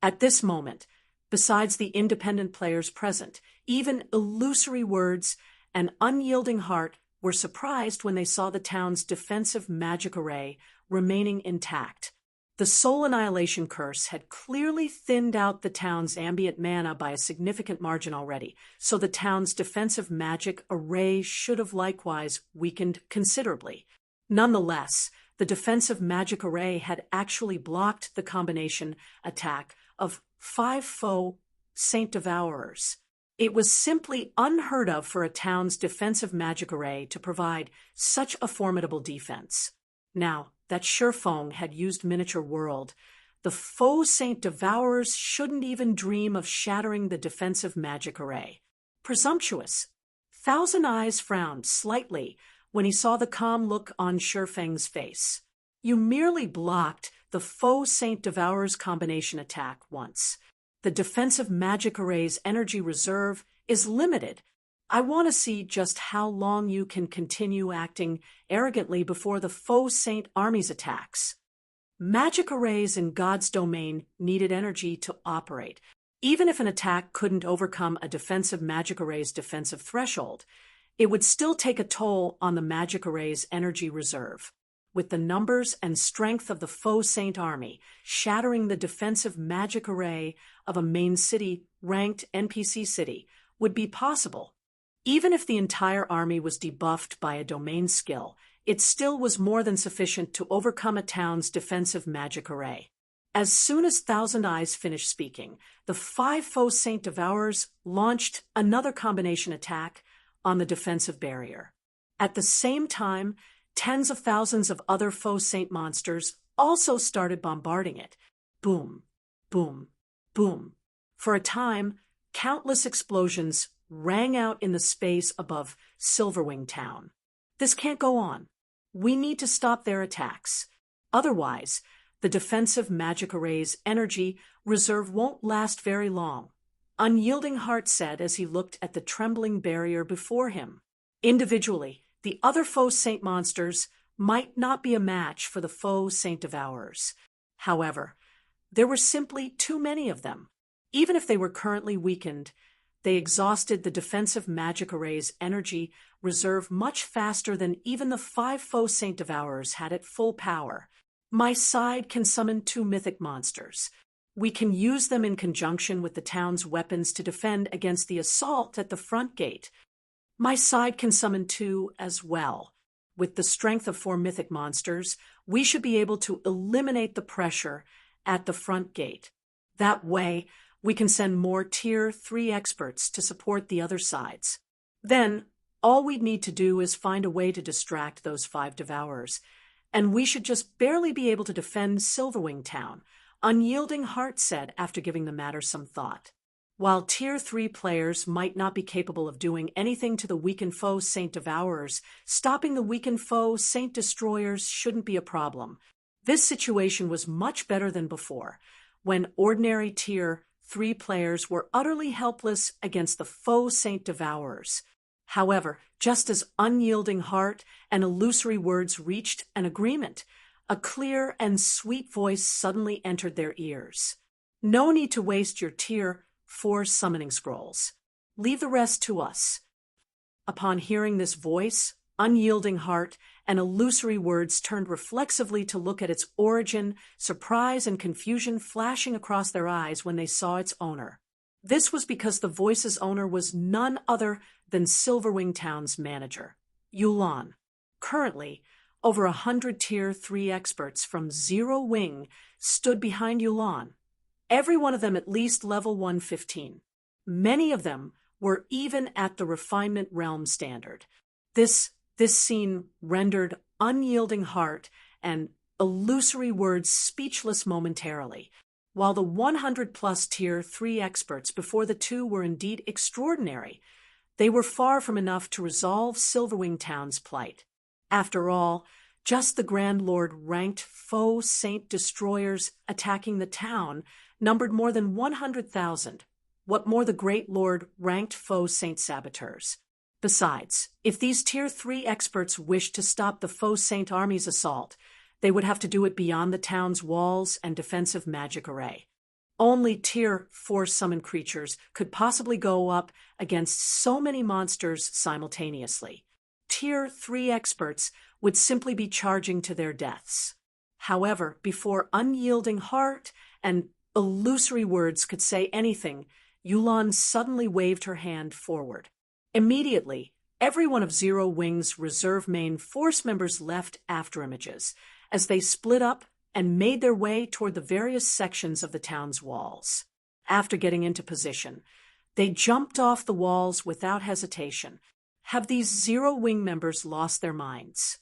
At this moment, besides the independent players present, even illusory words and unyielding heart were surprised when they saw the town's defensive magic array remaining intact. The Soul Annihilation Curse had clearly thinned out the town's ambient mana by a significant margin already, so the town's defensive magic array should have likewise weakened considerably. Nonetheless, the defensive magic array had actually blocked the combination attack of 5 faux saint devourers. It was simply unheard of for a town's defensive magic array to provide such a formidable defense. Now that Shi Feng had used Miniature World, the faux saint devourers shouldn't even dream of shattering the defensive magic array. Presumptuous. Thousand Eyes frowned slightly when he saw the calm look on Shi Feng's face. You merely blocked the faux saint devourer's combination attack once. The defensive magic array's energy reserve is limited. I want to see just how long you can continue acting arrogantly before the faux saint army's attacks. Magic arrays in God's domain needed energy to operate. Even if an attack couldn't overcome a defensive magic array's defensive threshold, it would still take a toll on the magic array's energy reserve. With the numbers and strength of the faux Saint army shattering the defensive magic array of a main city ranked NPC city would be possible. Even if the entire army was debuffed by a domain skill, it still was more than sufficient to overcome a town's defensive magic array. As soon as Thousand Eyes finished speaking, the 5 faux Saint Devourers launched another combination attack on the defensive barrier. At the same time, tens of thousands of other faux Saint monsters also started bombarding it. Boom, boom, boom. For a time, countless explosions rang out in the space above Silverwing Town. This can't go on. We need to stop their attacks. Otherwise, the defensive magic array's energy reserve won't last very long, Unyielding Heart said as he looked at the trembling barrier before him. Individually, the other faux Saint monsters might not be a match for the faux Saint Devourers. However, there were simply too many of them. Even if they were currently weakened, they exhausted the defensive magic array's energy reserve much faster than even the 5 faux Saint Devourers had at full power. My side can summon 2 mythic monsters. We can use them in conjunction with the town's weapons to defend against the assault at the front gate. My side can summon 2 as well. With the strength of 4 mythic monsters, we should be able to eliminate the pressure at the front gate. That way, we can send more Tier 3 experts to support the other sides. Then, all we'd need to do is find a way to distract those 5 Devourers, and we should just barely be able to defend Silverwing Town, Unyielding Heart said after giving the matter some thought. While Tier 3 players might not be capable of doing anything to the weakened faux Saint Devourers, stopping the weakened faux Saint Destroyers shouldn't be a problem. This situation was much better than before, when ordinary Tier 3 players were utterly helpless against the faux Saint Devourers. However, just as Unyielding Heart and Illusory Words reached an agreement, a clear and sweet voice suddenly entered their ears. No need to waste your Tier 4 summoning scrolls. Leave the rest to us. Upon hearing this voice, Unyielding Heart and Illusory Words turned reflexively to look at its origin, surprise and confusion flashing across their eyes when they saw its owner. This was because the voice's owner was none other than Silverwing Town's manager, Yulan. Currently, over 100 Tier 3 experts from Zero Wing stood behind Yulan, every one of them at least level 115. Many of them were even at the refinement realm standard. This scene rendered Unyielding Heart and Illusory Words speechless momentarily. While the 100-plus Tier 3 experts before the two were indeed extraordinary, they were far from enough to resolve Silverwing Town's plight. After all, just the Grand Lord ranked faux Saint Destroyers attacking the town numbered more than 100,000. What more the Great Lord ranked faux Saint Saboteurs? Besides, if these Tier 3 experts wished to stop the faux Saint army's assault, they would have to do it beyond the town's walls and defensive magic array. Only Tier 4 summoned creatures could possibly go up against so many monsters simultaneously. Tier 3 experts would simply be charging to their deaths. However, before Unyielding Heart and Illusory Words could say anything, Yulan suddenly waved her hand forward. Immediately, every one of Zero Wing's reserve main force members left afterimages as they split up and made their way toward the various sections of the town's walls. After getting into position, they jumped off the walls without hesitation. Have these Zero Wing members lost their minds?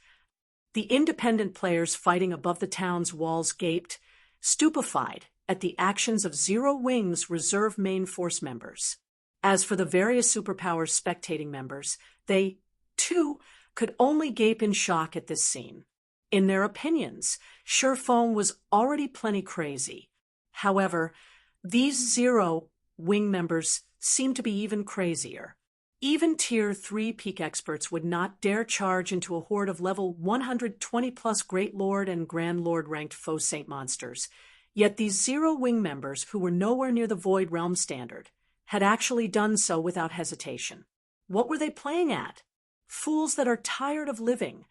The independent players fighting above the town's walls gaped, stupefied at the actions of Zero Wing's reserve main force members. As for the various superpowers spectating members, they, too, could only gape in shock at this scene. In their opinions, Surefoam was already plenty crazy. However, these Zero Wing members seemed to be even crazier. Even Tier 3 peak experts would not dare charge into a horde of level 120-plus Great Lord and Grand Lord ranked faux Saint monsters. Yet these zero-wing members, who were nowhere near the Void Realm standard, had actually done so without hesitation. What were they playing at? Fools that are tired of living.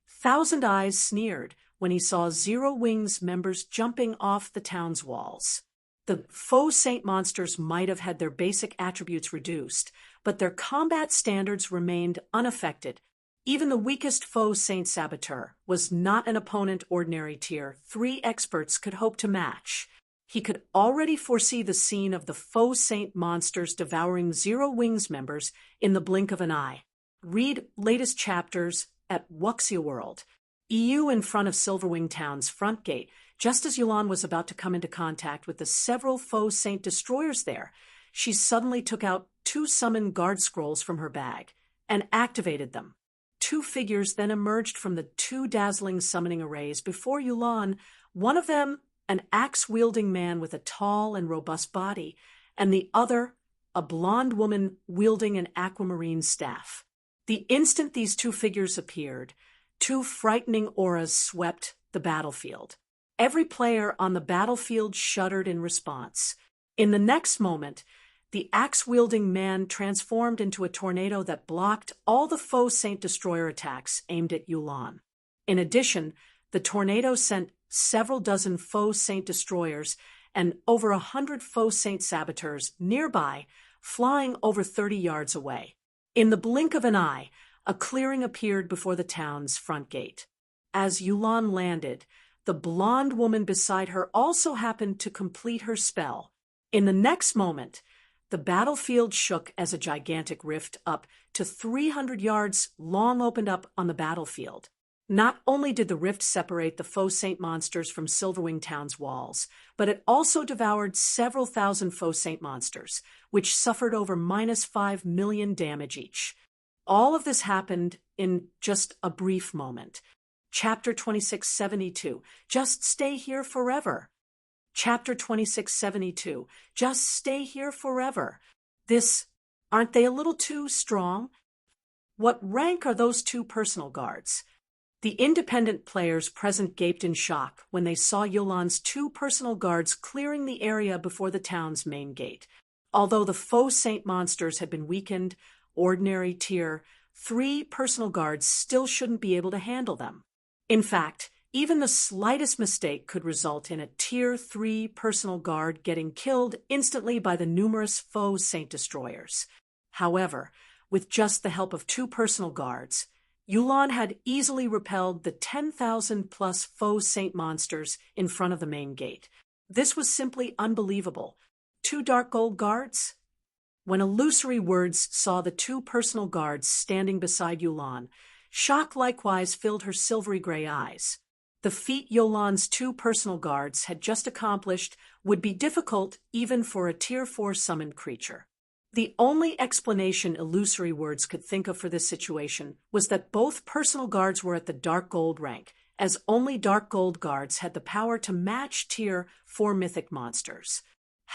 Thousand Eyes sneered when he saw Zero Wings members jumping off the town's walls. The faux saint monsters might have had their basic attributes reduced, but their combat standards remained unaffected. Even the weakest faux saint saboteur was not an opponent ordinary tier 3 experts could hope to match. He could already foresee the scene of the faux saint monsters devouring Zero Wings members in the blink of an eye. Read latest chapters at Wuxia World. EU in front of Silverwing Town's front gate, just as Yulan was about to come into contact with the several faux saint destroyers there, she suddenly took out 2 summon guard scrolls from her bag and activated them. 2 figures then emerged from the 2 dazzling summoning arrays before Yulan, one of them an axe-wielding man with a tall and robust body, and the other a blonde woman wielding an aquamarine staff. The instant these 2 figures appeared, 2 frightening auras swept the battlefield. Every player on the battlefield shuddered in response. In the next moment, the axe-wielding man transformed into a tornado that blocked all the faux saint destroyer attacks aimed at Yulan. In addition, the tornado sent several dozen faux saint destroyers and over 100 faux saint saboteurs nearby, flying over 30 yards away. In the blink of an eye, a clearing appeared before the town's front gate. As Yulan landed, the blonde woman beside her also happened to complete her spell. In the next moment, the battlefield shook as a gigantic rift up to 300 yards long opened up on the battlefield. Not only did the rift separate the faux saint monsters from Silverwing Town's walls, but it also devoured several thousand faux saint monsters, which suffered over -5 million damage each. All of this happened in just a brief moment. Chapter 2672, Just Stay Here Forever. Chapter 2672, Just Stay Here Forever. Aren't they a little too strong? What rank are those 2 personal guards? The independent players present gaped in shock when they saw Yulan's 2 personal guards clearing the area before the town's main gate. Although the faux saint monsters had been weakened, ordinary tier 3 personal guards still shouldn't be able to handle them. In fact, even the slightest mistake could result in a tier 3 personal guard getting killed instantly by the numerous faux saint destroyers. However, with just the help of 2 personal guards, Yulan had easily repelled the 10,000+ faux saint monsters in front of the main gate. This was simply unbelievable. 2 dark gold guards? When Illusory Words saw the 2 personal guards standing beside Yulan, shock likewise filled her silvery gray eyes. The feat Yulan's 2 personal guards had just accomplished would be difficult even for a tier 4 summoned creature. The only explanation Illusory Words could think of for this situation was that both personal guards were at the Dark Gold rank, as only Dark Gold guards had the power to match tier 4 mythic monsters.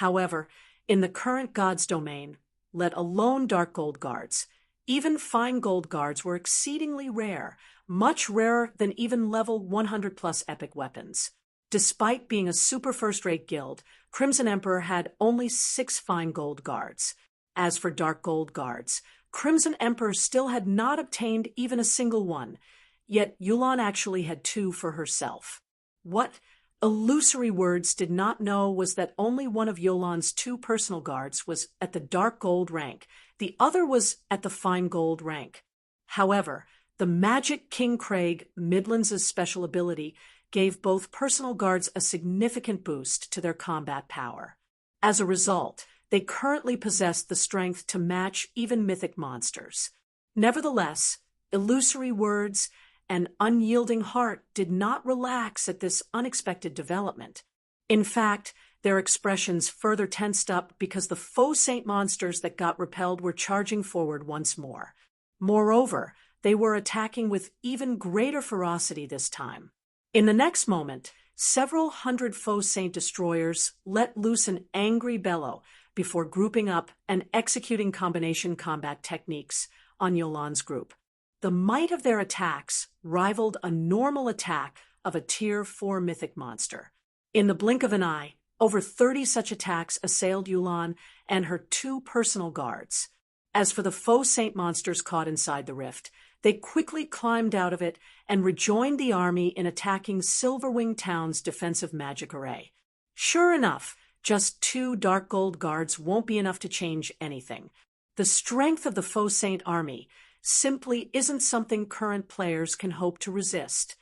However, in the current God's domain, let alone Dark Gold guards, even Fine Gold guards were exceedingly rare, much rarer than even level 100+ epic weapons. Despite being a super first-rate guild, Crimson Emperor had only 6 Fine Gold guards. As for Dark Gold guards, Crimson Emperor still had not obtained even a single one, yet Yulan actually had 2 for herself. What Illusory Words did not know was that only one of Yulan's 2 personal guards was at the Dark Gold rank, the other was at the Fine Gold rank. However, the Magic King Craig Midlands' special ability gave both personal guards a significant boost to their combat power. As a result, they currently possessed the strength to match even mythic monsters. Nevertheless, Illusory Words and Unyielding Heart did not relax at this unexpected development. In fact, their expressions further tensed up because the faux saint monsters that got repelled were charging forward once more. Moreover, they were attacking with even greater ferocity this time. In the next moment, several hundred faux saint destroyers let loose an angry bellow before grouping up and executing combination combat techniques on Yulan's group. The might of their attacks rivaled a normal attack of a tier 4 mythic monster. In the blink of an eye, over 30 such attacks assailed Yulan and her 2 personal guards. As for the faux saint monsters caught inside the rift, they quickly climbed out of it and rejoined the army in attacking Silverwing Town's defensive magic array. Sure enough, just 2 dark gold guards won't be enough to change anything. The strength of the faux saint army simply isn't something current players can hope to resist.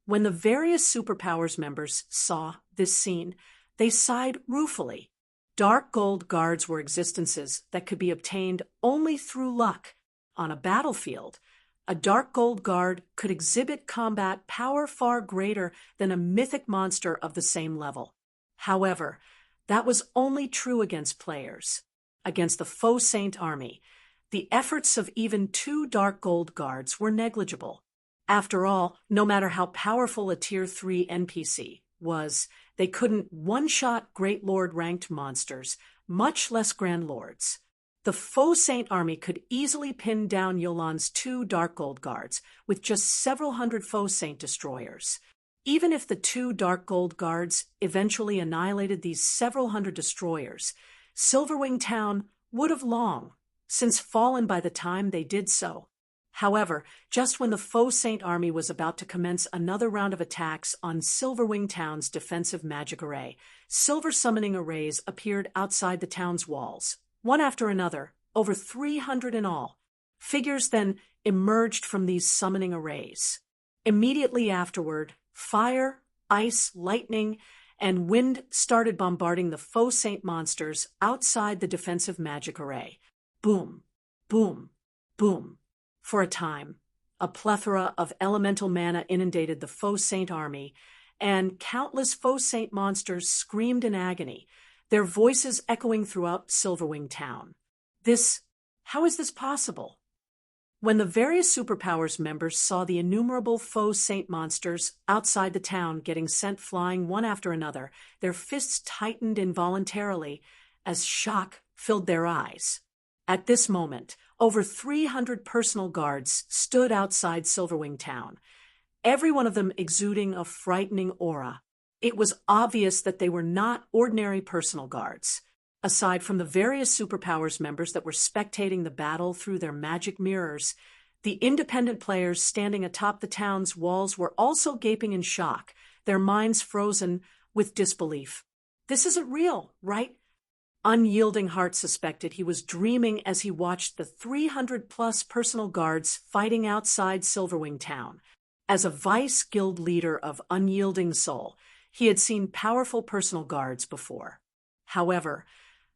When the various superpowers members saw this scene, they sighed ruefully. Dark gold guards were existences that could be obtained only through luck. On a battlefield, a dark gold guard could exhibit combat power far greater than a mythic monster of the same level. However, that was only true against players. Against the faux saint army, the efforts of even 2 dark gold guards were negligible. After all, no matter how powerful a Tier 3 NPC was, they couldn't one-shot Great Lord-ranked monsters, much less Grand Lords. The faux saint army could easily pin down Yolan's 2 dark gold guards with just several hundred faux saint destroyers. Even if the 2 dark gold guards eventually annihilated these several hundred destroyers, Silverwing Town would have long since fallen by the time they did so. However, just when the faux saint army was about to commence another round of attacks on Silverwing Town's defensive magic array, silver summoning arrays appeared outside the town's walls, one after another, over 300 in all. Figures then emerged from these summoning arrays. Immediately afterward, fire, ice, lightning, and wind started bombarding the faux saint monsters outside the defensive magic array. Boom, boom, boom. For a time, a plethora of elemental mana inundated the faux saint army, and countless faux saint monsters screamed in agony, their voices echoing throughout Silverwing Town. How is this possible? When the various superpowers members saw the innumerable faux saint monsters outside the town getting sent flying one after another, their fists tightened involuntarily as shock filled their eyes. At this moment, over 300 personal guards stood outside Silverwing Town, every one of them exuding a frightening aura. It was obvious that they were not ordinary personal guards. Aside from the various superpowers members that were spectating the battle through their magic mirrors, the independent players standing atop the town's walls were also gaping in shock, their minds frozen with disbelief. This isn't real, right? Unyielding Heart suspected he was dreaming as he watched the 300-plus personal guards fighting outside Silverwing Town. As a vice guild leader of Unyielding Soul, he had seen powerful personal guards before. However,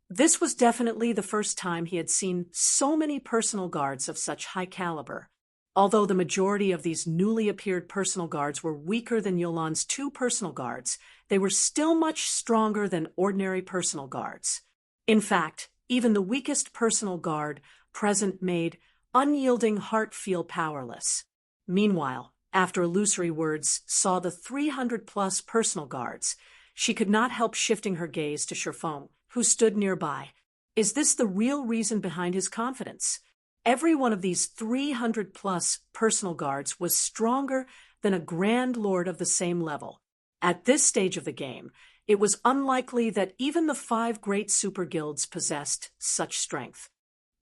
this was definitely the first time he had seen so many personal guards of such high caliber. Although the majority of these newly appeared personal guards were weaker than Yolan's 2 personal guards, they were still much stronger than ordinary personal guards. In fact, even the weakest personal guard present made Unyielding Heart feel powerless. Meanwhile, after Illusory Words saw the 300-plus personal guards, she could not help shifting her gaze to Sherfong, who stood nearby. Is this the real reason behind his confidence? Every one of these 300-plus personal guards was stronger than a Grand Lord of the same level. At this stage of the game, it was unlikely that even the 5 great super guilds possessed such strength.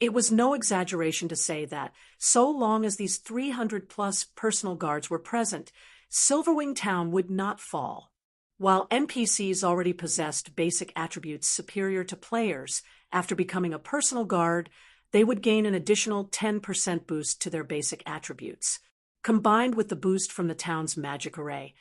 It was no exaggeration to say that, so long as these 300-plus personal guards were present, Silverwing Town would not fall. While NPCs already possessed basic attributes superior to players, after becoming a personal guard, they would gain an additional 10% boost to their basic attributes. Combined with the boost from the town's magic array,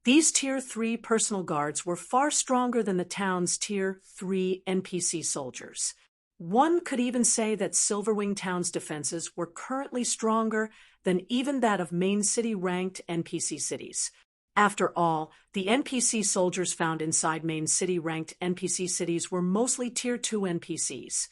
these Tier 3 personal guards were far stronger than the town's Tier 3 NPC soldiers. One could even say that Silverwing Town's defenses were currently stronger than even that of main city-ranked NPC cities. After all, the NPC soldiers found inside main city-ranked NPC cities were mostly Tier 2 NPCs.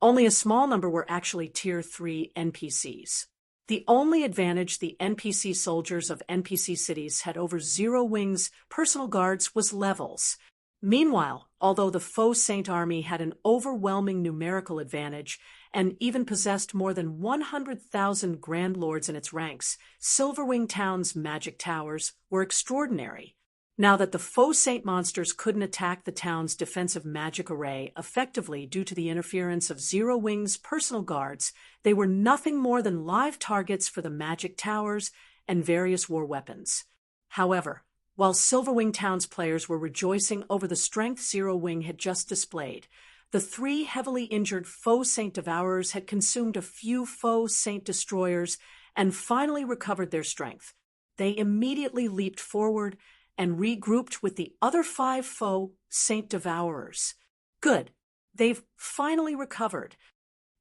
Only a small number were actually Tier 3 NPCs. The only advantage the NPC soldiers of NPC cities had over Zero Wing's personal guards was levels. Meanwhile, although the faux saint army had an overwhelming numerical advantage and even possessed more than 100,000 Grand Lords in its ranks, Silverwing Town's magic towers were extraordinary. Now that the faux saint monsters couldn't attack the town's defensive magic array effectively due to the interference of Zero Wing's personal guards, they were nothing more than live targets for the magic towers and various war weapons. However, while Silverwing Town's players were rejoicing over the strength Zero Wing had just displayed, the three heavily injured faux saint devourers had consumed a few faux saint destroyers and finally recovered their strength. They immediately leaped forward and regrouped with the other 5 faux saint devourers. Good. They've finally recovered.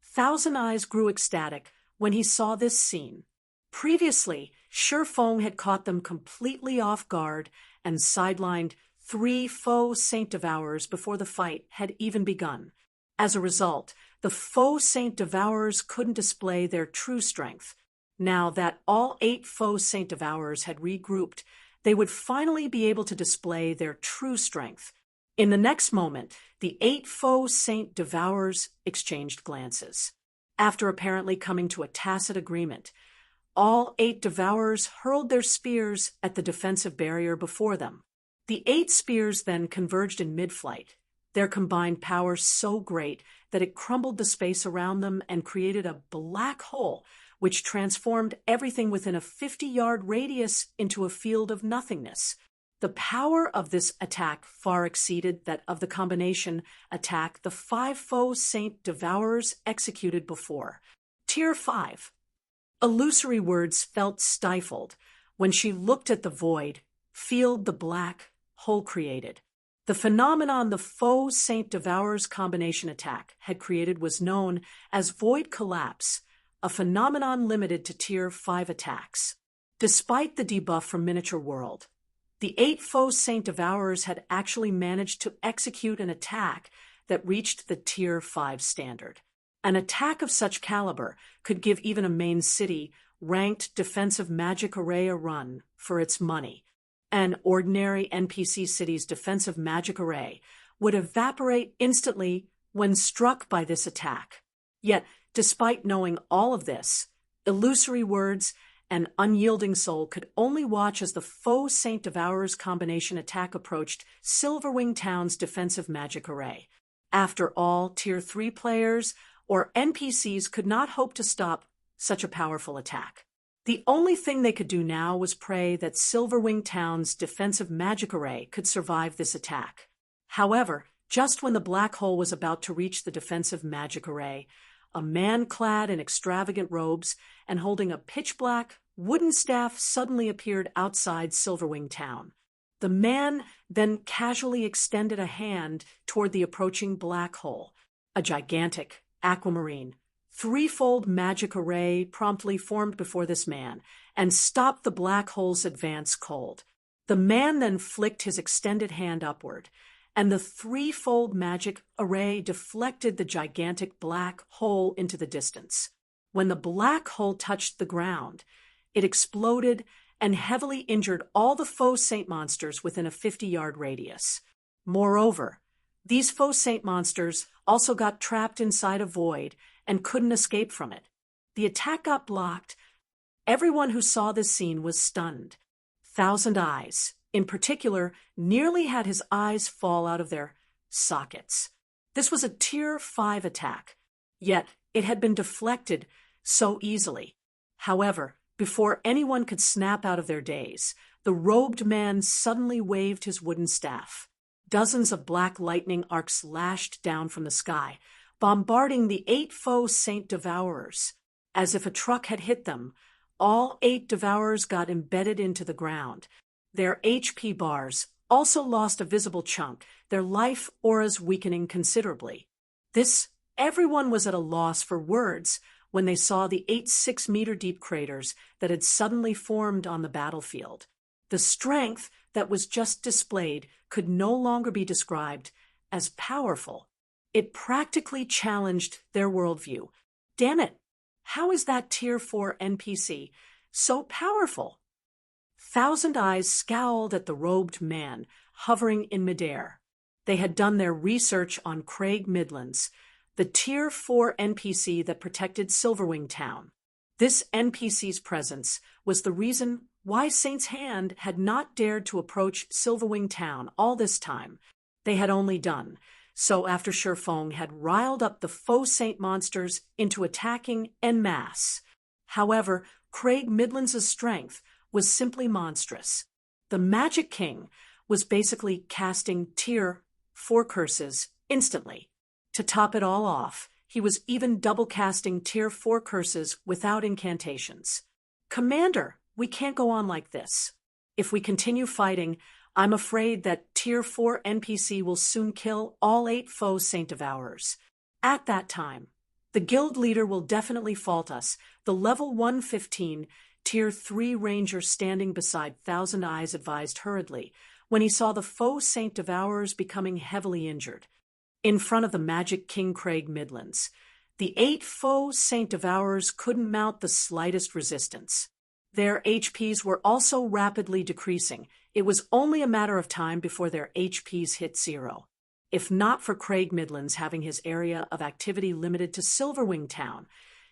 Thousand Eyes grew ecstatic when he saw this scene. Previously, Shifeng had caught them completely off guard and sidelined 3 faux saint devourers before the fight had even begun. As a result, the faux saint devourers couldn't display their true strength. Now that all 8 faux saint devourers had regrouped, they would finally be able to display their true strength. In the next moment, the 8 faux saint devourers exchanged glances. After apparently coming to a tacit agreement, all 8 devourers hurled their spears at the defensive barrier before them. The 8 spears then converged in mid-flight, their combined power so great that it crumbled the space around them and created a black hole, which transformed everything within a 50-yard radius into a field of nothingness. The power of this attack far exceeded that of the combination attack the 5 faux saint devourers executed before. Tier 5. Illusory Words felt stifled when she looked at the void, field the black hole created. The phenomenon the faux saint devourers combination attack had created was known as void collapse, a phenomenon limited to Tier 5 attacks. Despite the debuff from Miniature World, the 8 faux saint devourers had actually managed to execute an attack that reached the Tier 5 standard. An attack of such caliber could give even a main city ranked defensive magic array a run for its money. An ordinary NPC city's defensive magic array would evaporate instantly when struck by this attack. Yet, despite knowing all of this, Illusory Words and Unyielding Soul could only watch as the faux saint devourers combination attack approached Silverwing Town's defensive magic array. After all, Tier 3 players or NPCs could not hope to stop such a powerful attack. The only thing they could do now was pray that Silverwing Town's defensive magic array could survive this attack. However, just when the black hole was about to reach the defensive magic array, a man clad in extravagant robes and holding a pitch-black wooden staff suddenly appeared outside Silverwing Town. The man then casually extended a hand toward the approaching black hole. A gigantic aquamarine, 3-fold magic array promptly formed before this man and stopped the black hole's advance cold. The man then flicked his extended hand upward, and the 3-fold magic array deflected the gigantic black hole into the distance. When the black hole touched the ground, it exploded and heavily injured all the faux saint monsters within a 50-yard radius. Moreover, these faux saint monsters also got trapped inside a void and couldn't escape from it. The attack got blocked. Everyone who saw this scene was stunned. Thousand Eyes, in particular, nearly had his eyes fall out of their sockets. This was a Tier 5 attack, yet it had been deflected so easily. However, before anyone could snap out of their daze, the robed man suddenly waved his wooden staff. Dozens of black lightning arcs lashed down from the sky, bombarding the 8 faux saint devourers. As if a truck had hit them, all 8 devourers got embedded into the ground. Their HP bars also lost a visible chunk, their life auras weakening considerably. Everyone was at a loss for words when they saw the 8 6-meter-deep craters that had suddenly formed on the battlefield. The strength that was just displayed could no longer be described as powerful. It practically challenged their worldview. Damn it! How is that Tier 4 NPC so powerful? Thousand Eyes scowled at the robed man, hovering in midair. They had done their research on Craig Midlands, the Tier 4 NPC that protected Silverwing Town. This NPC's presence was the reason why Saint's Hand had not dared to approach Silverwing Town all this time. They had only done so after Shifeng had riled up the faux saint monsters into attacking en masse. However, Craig Midlands' strength was simply monstrous. The Magic King was basically casting Tier 4 curses instantly. To top it all off, he was even double casting Tier 4 curses without incantations. Commander, we can't go on like this. If we continue fighting, I'm afraid that Tier 4 NPC will soon kill all 8 faux Saint Devourers. At that time, the guild leader will definitely fault us. The level 115 Tier 3 Ranger standing beside Thousand Eyes advised hurriedly when he saw the faux Saint Devourers becoming heavily injured. In front of the Magic King Craig Midlands, the 8 faux Saint Devourers couldn't mount the slightest resistance. Their HPs were also rapidly decreasing. It was only a matter of time before their HPs hit 0. If not for Craig Midlands having his area of activity limited to Silverwing Town,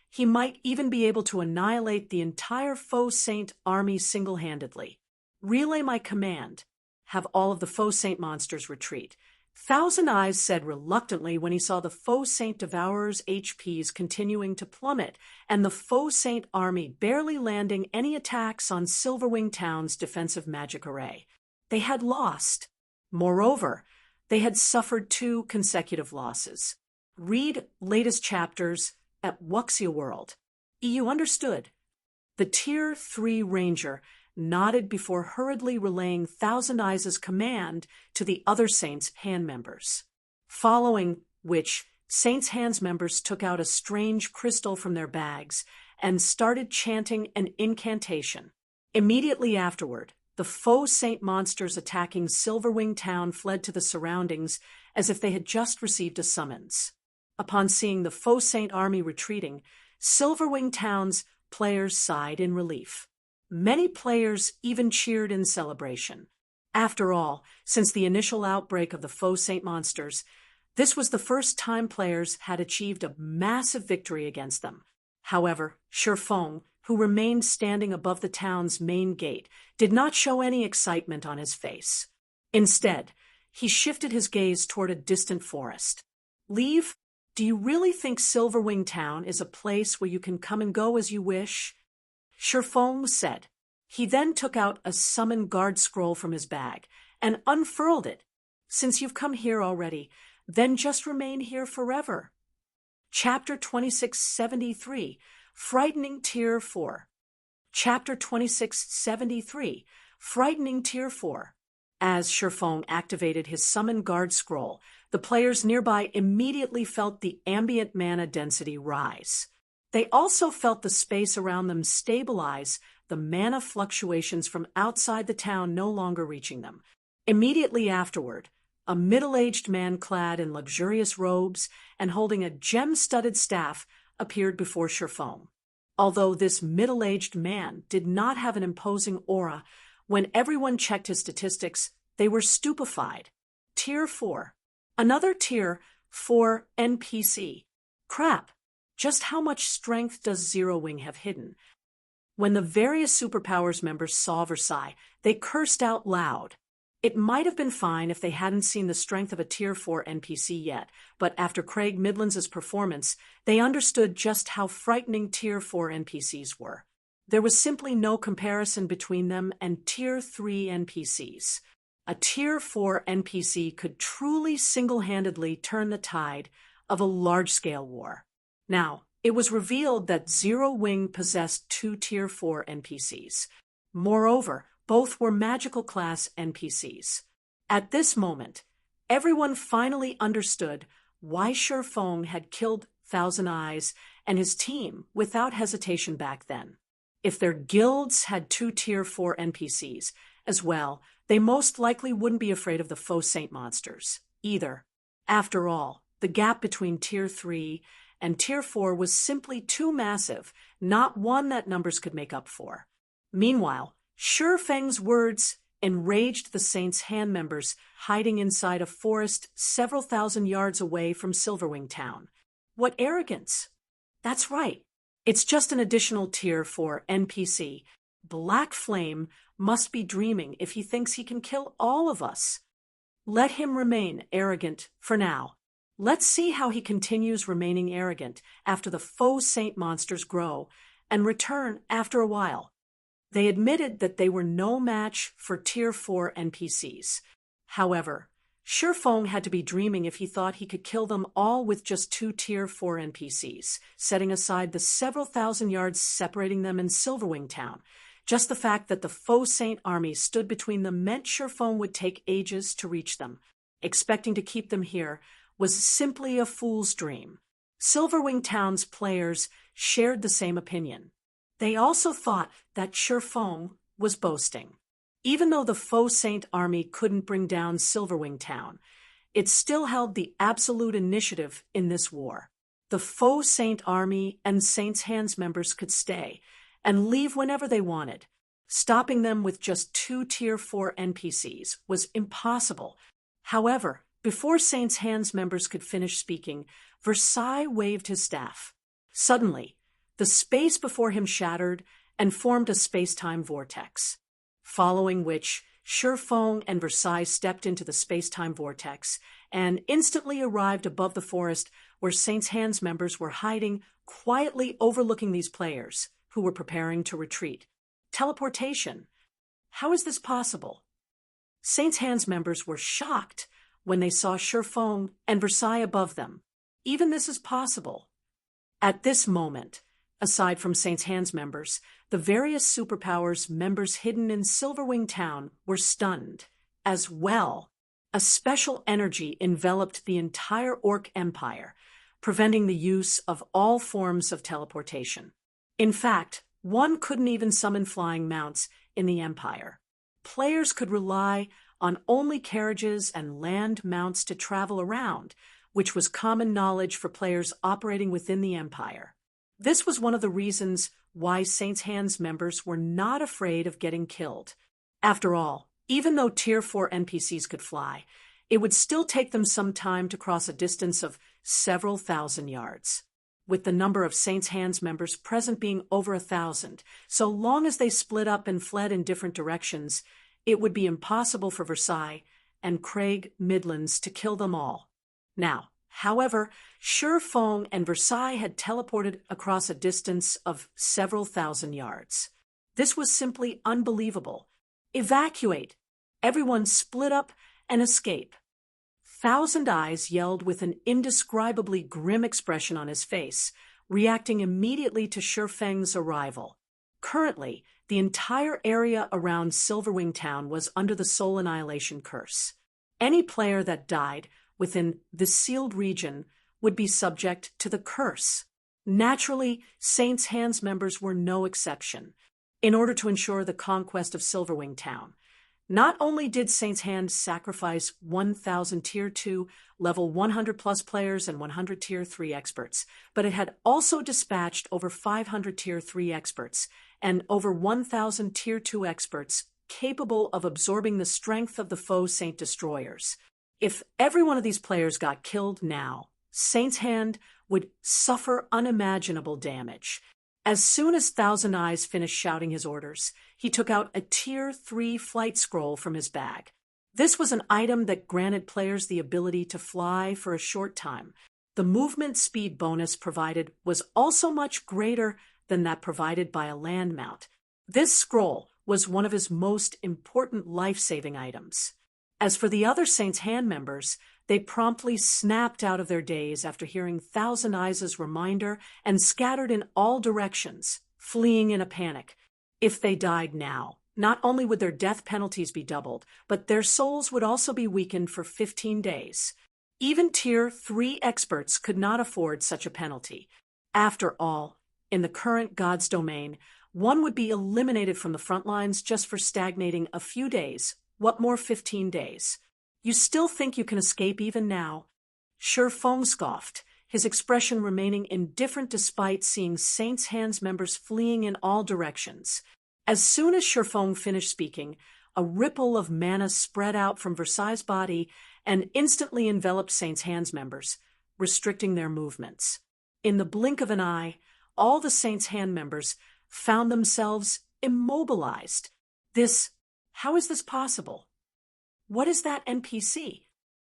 he might even be able to annihilate the entire faux Saint army single-handedly. Relay my command. Have all of the faux Saint monsters retreat. Thousand Eyes said reluctantly when he saw the faux Saint Devourers' HPs continuing to plummet and the faux Saint army barely landing any attacks on Silverwing Town's defensive magic array. They had lost. Moreover, they had suffered 2 consecutive losses. Read latest chapters at Wuxia World. EU understood. The Tier 3 Ranger nodded before hurriedly relaying Thousand Eyes' command to the other Saints' Hand members. Following which, Saints' Hands members took out a strange crystal from their bags and started chanting an incantation. Immediately afterward, the faux Saint monsters attacking Silverwing Town fled to the surroundings as if they had just received a summons. Upon seeing the faux Saint army retreating, Silverwing Town's players sighed in relief. Many players even cheered in celebration. After all, since the initial outbreak of the faux Saint monsters, this was the first time players had achieved a massive victory against them. However, Shifeng, who remained standing above the town's main gate, did not show any excitement on his face. Instead, he shifted his gaze toward a distant forest. Leave? Do you really think Silverwing Town is a place where you can come and go as you wish? Shifeng said. He then took out a summon guard scroll from his bag and unfurled it. Since you've come here already, then just remain here forever. Chapter 2673, Frightening Tier 4. Chapter 2673, Frightening Tier 4. As Shifeng activated his summon guard scroll, the players nearby immediately felt the ambient mana density rise. They also felt the space around them stabilize, the mana fluctuations from outside the town no longer reaching them. Immediately afterward, a middle-aged man clad in luxurious robes and holding a gem-studded staff appeared before Shifeng. Although this middle-aged man did not have an imposing aura, when everyone checked his statistics, they were stupefied. Tier 4. Another Tier 4 NPC. Crap. Just how much strength does Zero Wing have hidden? When the various Superpowers members saw Versailles, they cursed out loud. It might have been fine if they hadn't seen the strength of a Tier 4 NPC yet, but after Craig Midlands' performance, they understood just how frightening Tier 4 NPCs were. There was simply no comparison between them and Tier 3 NPCs. A Tier 4 NPC could truly single-handedly turn the tide of a large-scale war. Now, it was revealed that Zero Wing possessed 2 Tier 4 NPCs. Moreover, both were magical class NPCs. At this moment, everyone finally understood why Shifeng had killed Thousand Eyes and his team without hesitation back then. If their guilds had 2 Tier 4 NPCs as well, they most likely wouldn't be afraid of the faux Saint monsters either. After all, the gap between Tier 3 and Tier 4 was simply too massive, not one that numbers could make up for. Meanwhile, Shifeng's words enraged the Saints' Hand members hiding inside a forest several thousand yards away from Silverwing Town. What arrogance! That's right. It's just an additional Tier 4 NPC. Black Flame must be dreaming if he thinks he can kill all of us. Let him remain arrogant for now. Let's see how he continues remaining arrogant after the faux saint monsters grow and return after a while. They admitted that they were no match for Tier 4 NPCs. However, Shifeng had to be dreaming if he thought he could kill them all with just 2 Tier 4 NPCs, setting aside the several thousand yards separating them in Silverwing Town. Just the fact that the faux saint army stood between them meant Shifeng would take ages to reach them. Expecting to keep them here was simply a fool's dream. Silverwing Town's players shared the same opinion. They also thought that Shifeng was boasting. Even though the faux saint army couldn't bring down Silverwing Town, it still held the absolute initiative in this war. The faux saint army and Saint's Hands members could stay and leave whenever they wanted. Stopping them with just 2 Tier 4 NPCs was impossible. However, before Saint's Hands members could finish speaking, Versailles waved his staff. Suddenly, the space before him shattered and formed a space-time vortex. Following which, Shifeng and Versailles stepped into the space-time vortex and instantly arrived above the forest where Saint's Hands members were hiding, quietly overlooking these players, who were preparing to retreat. Teleportation. How is this possible? Saint's Hands members were shocked when they saw Shifeng and Versailles above them. Even this is possible. At this moment, aside from Saint's Hands members, the various superpowers members hidden in Silverwing Town were stunned. As well, a special energy enveloped the entire Orc Empire, preventing the use of all forms of teleportation. In fact, one couldn't even summon flying mounts in the Empire. Players could rely on only carriages and land mounts to travel around, which was common knowledge for players operating within the Empire. This was one of the reasons why Saint's Hands members were not afraid of getting killed. After all, even though Tier 4 NPCs could fly, it would still take them some time to cross a distance of several thousand yards. With the number of Saint's Hands members present being over 1,000, so long as they split up and fled in different directions, it would be impossible for Versailles and Craig Midlands to kill them all. Now, however, Shifeng and Versailles had teleported across a distance of several thousand yards. This was simply unbelievable. Evacuate! Everyone split up and escape. Thousand Eyes yelled with an indescribably grim expression on his face, reacting immediately to Shifeng's arrival. Currently, the entire area around Silverwing Town was under the Soul Annihilation curse. Any player that died within the sealed region would be subject to the curse. Naturally, Saint's Hands members were no exception. In order to ensure the conquest of Silverwing Town, not only did Saint's Hands sacrifice 1,000 Tier 2, level 100+ players and 100 Tier 3 experts, but it had also dispatched over 500 Tier 3 experts and over 1,000 Tier 2 experts capable of absorbing the strength of the faux Saint Destroyers. If every one of these players got killed now, Saint's Hand would suffer unimaginable damage. As soon as Thousand Eyes finished shouting his orders, he took out a Tier 3 flight scroll from his bag. This was an item that granted players the ability to fly for a short time. The movement speed bonus provided was also much greater than that provided by a land mount. This scroll was one of his most important life-saving items. As for the other Saint's Hand members, they promptly snapped out of their daze after hearing Thousand Eyes' reminder and scattered in all directions, fleeing in a panic. If they died now, not only would their death penalties be doubled, but their souls would also be weakened for 15 days. Even Tier 3 experts could not afford such a penalty. After all, in the current God's domain, one would be eliminated from the front lines just for stagnating a few days. What more 15 days? You still think you can escape even now? Shifeng scoffed, his expression remaining indifferent despite seeing Saint's Hands members fleeing in all directions. As soon as Shifeng finished speaking, a ripple of mana spread out from Versailles' body and instantly enveloped Saint's Hands members, restricting their movements. In the blink of an eye, all the Saint's Hand members found themselves immobilized. How is this possible? What is that NPC?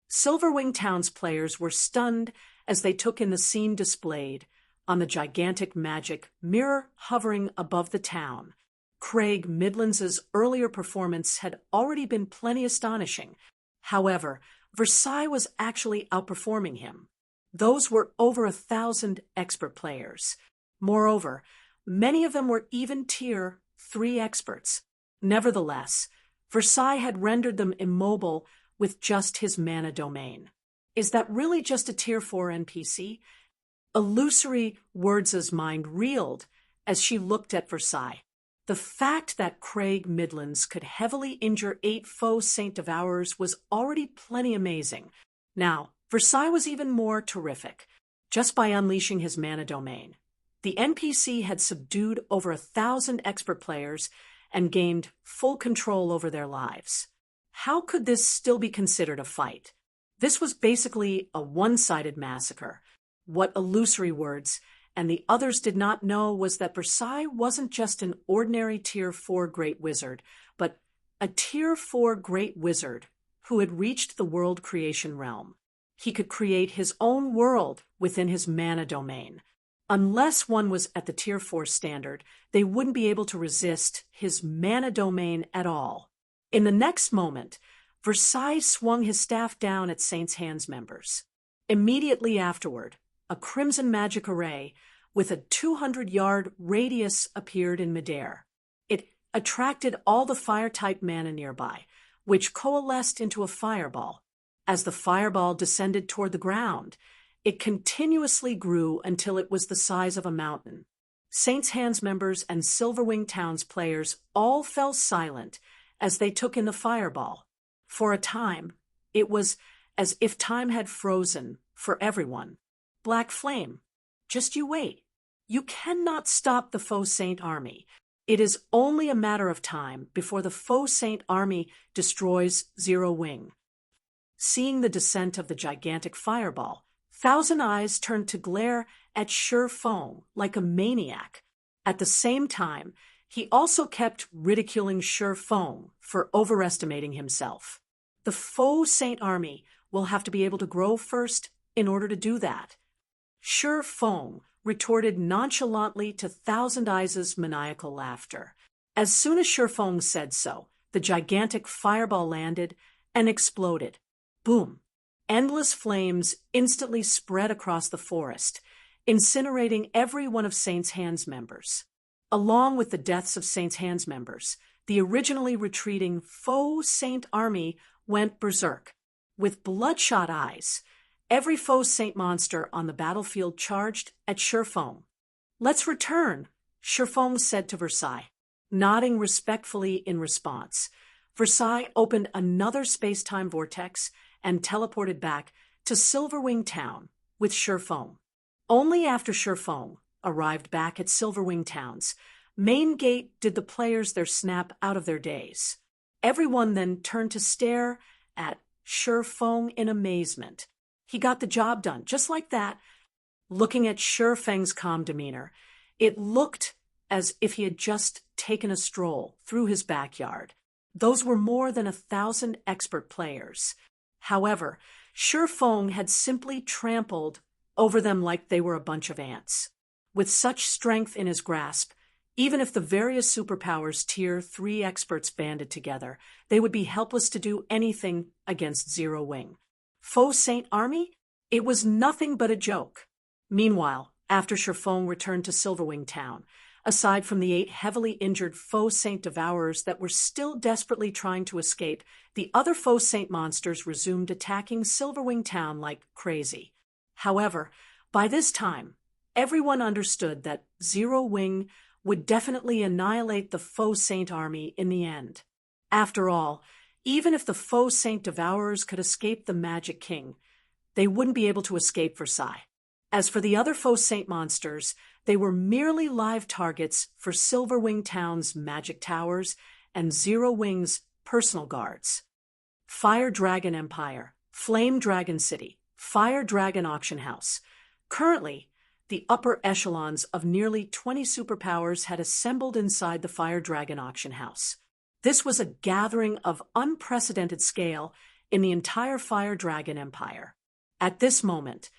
Silverwing Town's players were stunned as they took in the scene displayed on the gigantic magic mirror hovering above the town. Craig Midlands's earlier performance had already been plenty astonishing. However, Versailles was actually outperforming him. Those were over 1,000 expert players. Moreover, many of them were even Tier 3 experts. Nevertheless, Versailles had rendered them immobile with just his mana domain. Is that really just a Tier 4 NPC? Illusory Words' mind reeled as she looked at Versailles. The fact that Craig Midlands could heavily injure 8 foe Saint Devourers was already plenty amazing. Now, Versailles was even more terrific, just by unleashing his mana domain. The NPC had subdued over 1,000 expert players and gained full control over their lives. How could this still be considered a fight? This was basically a one-sided massacre. What Illusory Words and the others did not know was that Versailles wasn't just an ordinary Tier 4 Great Wizard, but a Tier 4 Great Wizard who had reached the world creation realm. He could create his own world within his mana domain. Unless one was at the Tier 4 standard, they wouldn't be able to resist his mana domain at all. In the next moment, Versailles swung his staff down at Saint's Hands members. Immediately afterward, a crimson magic array with a 200-yard radius appeared in midair. It attracted all the fire-type mana nearby, which coalesced into a fireball. As the fireball descended toward the ground, it continuously grew until it was the size of a mountain. Saint's Hands members and Silverwing Town's players all fell silent as they took in the fireball. For a time, it was as if time had frozen for everyone. Black Flame, just you wait. You cannot stop the Faux Saint army. It is only a matter of time before the Faux Saint army destroys Zero Wing. Seeing the descent of the gigantic fireball, Thousand Eyes turned to glare at Sure Fong like a maniac. At the same time, he also kept ridiculing Sure Fong for overestimating himself. The Faux Saint army will have to be able to grow first in order to do that. Sure Fong retorted nonchalantly to Thousand Eyes' maniacal laughter. As soon as Sure Fong said so, the gigantic fireball landed and exploded. Boom! Endless flames instantly spread across the forest, incinerating every one of Saint's Hands members. Along with the deaths of Saint's Hands members, the originally retreating Faux Saint army went berserk. With bloodshot eyes, every Faux Saint monster on the battlefield charged at Sure Fong. Let's return, Sure Fong said to Versailles. Nodding respectfully in response, Versailles opened another space-time vortex and teleported back to Silverwing Town with Sure Fong. Only after Sure Fong arrived back at Silverwing Town's main gate did the players their snap out of their days. Everyone then turned to stare at Sure Fong in amazement. He got the job done, just like that. Looking at Sure Feng's calm demeanor, it looked as if he had just taken a stroll through his backyard. Those were more than 1,000 expert players. However, Sure Fong had simply trampled over them like they were a bunch of ants. With such strength in his grasp, even if the various superpowers Tier 3 experts banded together, they would be helpless to do anything against Zero Wing. Faux Saint army? It was nothing but a joke. Meanwhile, after Sure Fong returned to Silverwing Town, aside from the 8 heavily injured Faux Saint Devourers that were still desperately trying to escape, the other Faux Saint monsters resumed attacking Silverwing Town like crazy. However, by this time, everyone understood that Zero Wing would definitely annihilate the Faux Saint army in the end. After all, even if the Faux Saint Devourers could escape the Magic King, they wouldn't be able to escape Versailles. As for the other Faux Saint monsters, they were merely live targets for Silverwing Town's magic towers and Zero Wing's personal guards. Fire Dragon Empire, Flame Dragon City, Fire Dragon Auction House. Currently, the upper echelons of nearly 20 superpowers had assembled inside the Fire Dragon auction house. This was a gathering of unprecedented scale in the entire Fire Dragon Empire. At this moment,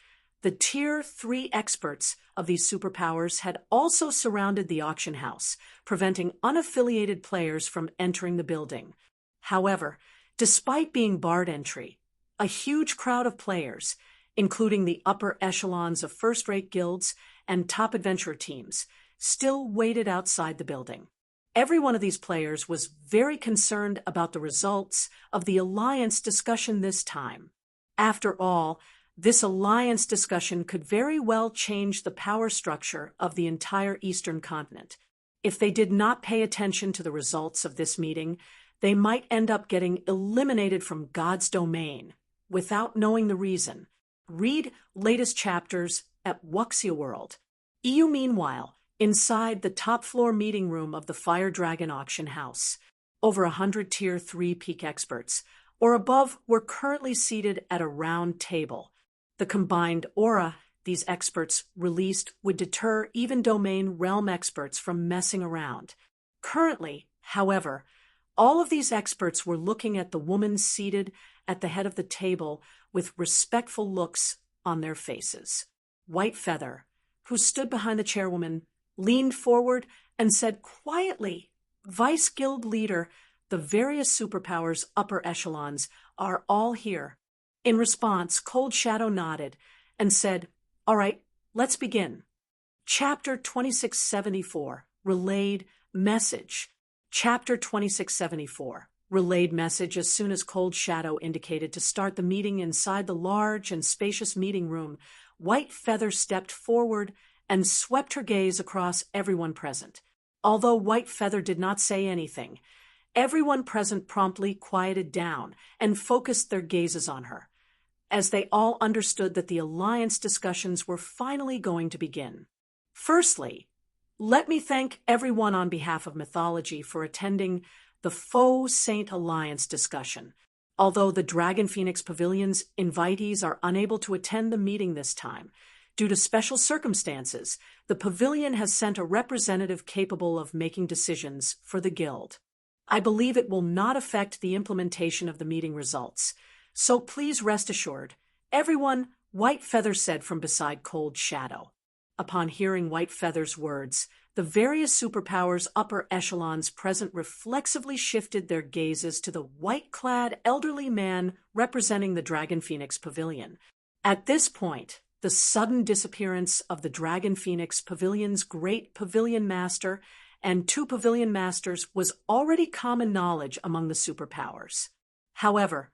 the Tier 3 experts of these superpowers had also surrounded the auction house, preventing unaffiliated players from entering the building. However, despite being barred entry, a huge crowd of players, including the upper echelons of first-rate guilds and top adventurer teams, still waited outside the building. Every one of these players was very concerned about the results of the alliance discussion this time. After all, this alliance discussion could very well change the power structure of the entire Eastern continent. If they did not pay attention to the results of this meeting, they might end up getting eliminated from God's domain without knowing the reason. Read latest chapters at Wuxia World. EU meanwhile, inside the top-floor meeting room of the Fire Dragon auction house, over 100 Tier 3 peak experts, or above, were currently seated at a round table. The combined aura these experts released would deter even domain realm experts from messing around. Currently, however, all of these experts were looking at the woman seated at the head of the table with respectful looks on their faces. White Feather, who stood behind the chairwoman, leaned forward and said quietly, "Vice Guild Leader, the various superpowers' upper echelons are all here." In response, Cold Shadow nodded and said, "All right, let's begin." Chapter 2674, Relayed Message. Chapter 2674, Relayed Message. As soon as Cold Shadow indicated to start the meeting inside the large and spacious meeting room, White Feather stepped forward and swept her gaze across everyone present. Although White Feather did not say anything, everyone present promptly quieted down and focused their gazes on her, as they all understood that the alliance discussions were finally going to begin. Firstly, let me thank everyone on behalf of Mythology for attending the Faux Saint Alliance discussion. Although the Dragon Phoenix Pavilion's invitees are unable to attend the meeting this time, due to special circumstances, the pavilion has sent a representative capable of making decisions for the guild. I believe it will not affect the implementation of the meeting results, so please rest assured. Everyone, White Feather said from beside Cold Shadow. Upon hearing White Feather's words, the various superpowers' upper echelons present reflexively shifted their gazes to the white-clad elderly man representing the Dragon Phoenix Pavilion. At this point, the sudden disappearance of the Dragon Phoenix Pavilion's great pavilion master and two pavilion masters was already common knowledge among the superpowers. However,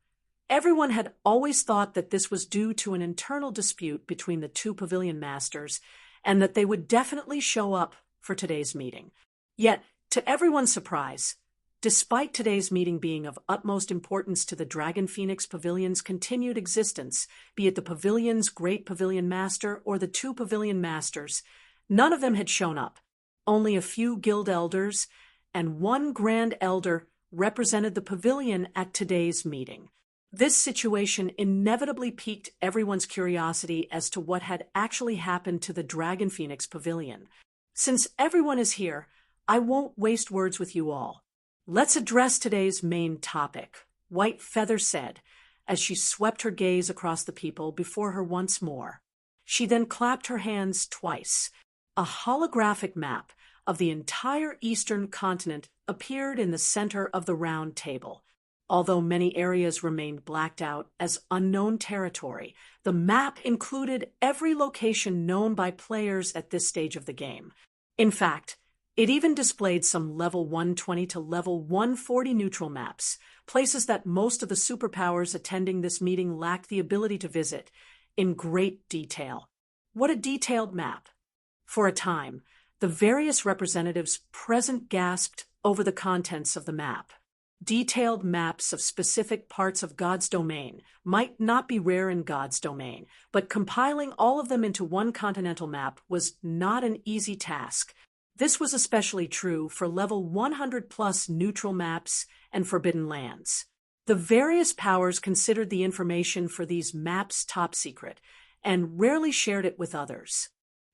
everyone had always thought that this was due to an internal dispute between the two pavilion masters and that they would definitely show up for today's meeting. Yet, to everyone's surprise, despite today's meeting being of utmost importance to the Dragon Phoenix Pavilion's continued existence, be it the pavilion's great pavilion master or the two pavilion masters, none of them had shown up. Only a few guild elders and one grand elder represented the pavilion at today's meeting. This situation inevitably piqued everyone's curiosity as to what had actually happened to the Dragon Phoenix Pavilion. Since everyone is here, I won't waste words with you all. Let's address today's main topic, White Feather said, as she swept her gaze across the people before her once more. She then clapped her hands twice. A holographic map of the entire eastern continent appeared in the center of the round table. Although many areas remained blacked out as unknown territory, the map included every location known by players at this stage of the game. In fact, it even displayed some level 120 to level 140 neutral maps, places that most of the superpowers attending this meeting lacked the ability to visit, in great detail. What a detailed map! For a time, the various representatives present gasped over the contents of the map. Detailed maps of specific parts of God's domain might not be rare in God's domain, but compiling all of them into one continental map was not an easy task. This was especially true for level 100+ neutral maps and forbidden lands. The various powers considered the information for these maps top secret and rarely shared it with others.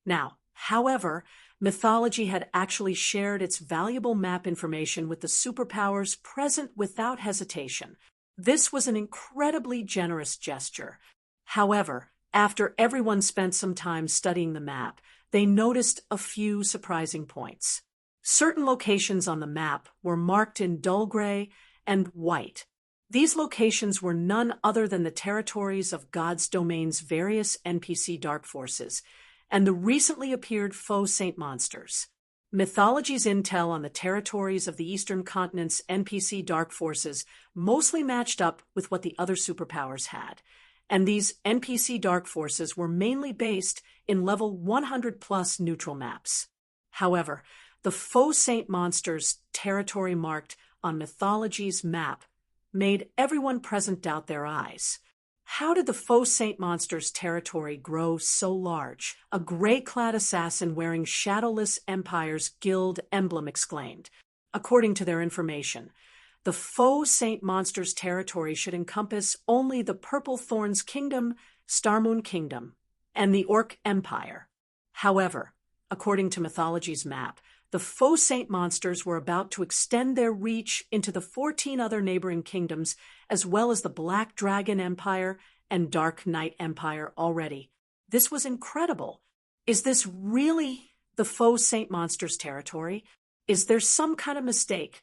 Now, however, mythology had actually shared its valuable map information with the superpowers present without hesitation. This was an incredibly generous gesture. However, after everyone spent some time studying the map, they noticed a few surprising points. Certain locations on the map were marked in dull gray and white. These locations were none other than the territories of God's domain's various NPC dark forces and the recently appeared faux saint monsters. Mythology's intel on the territories of the Eastern Continent's NPC dark forces mostly matched up with what the other superpowers had, and these NPC dark forces were mainly based in level 100+ neutral maps. However, the faux saint monsters' territory marked on mythology's map made everyone present doubt their eyes. How did the faux saint monster's territory grow so large? A gray-clad assassin wearing Shadowless Empire's guild emblem exclaimed. According to their information, the faux saint monster's territory should encompass only the Purple Thorns Kingdom, Starmoon Kingdom, and the Orc Empire. However, according to mythology's map, the faux saint monsters were about to extend their reach into the 14 other neighboring kingdoms, as well as the Black Dragon Empire and Dark Knight Empire already. This was incredible. Is this really the faux saint monsters' territory? Is there some kind of mistake?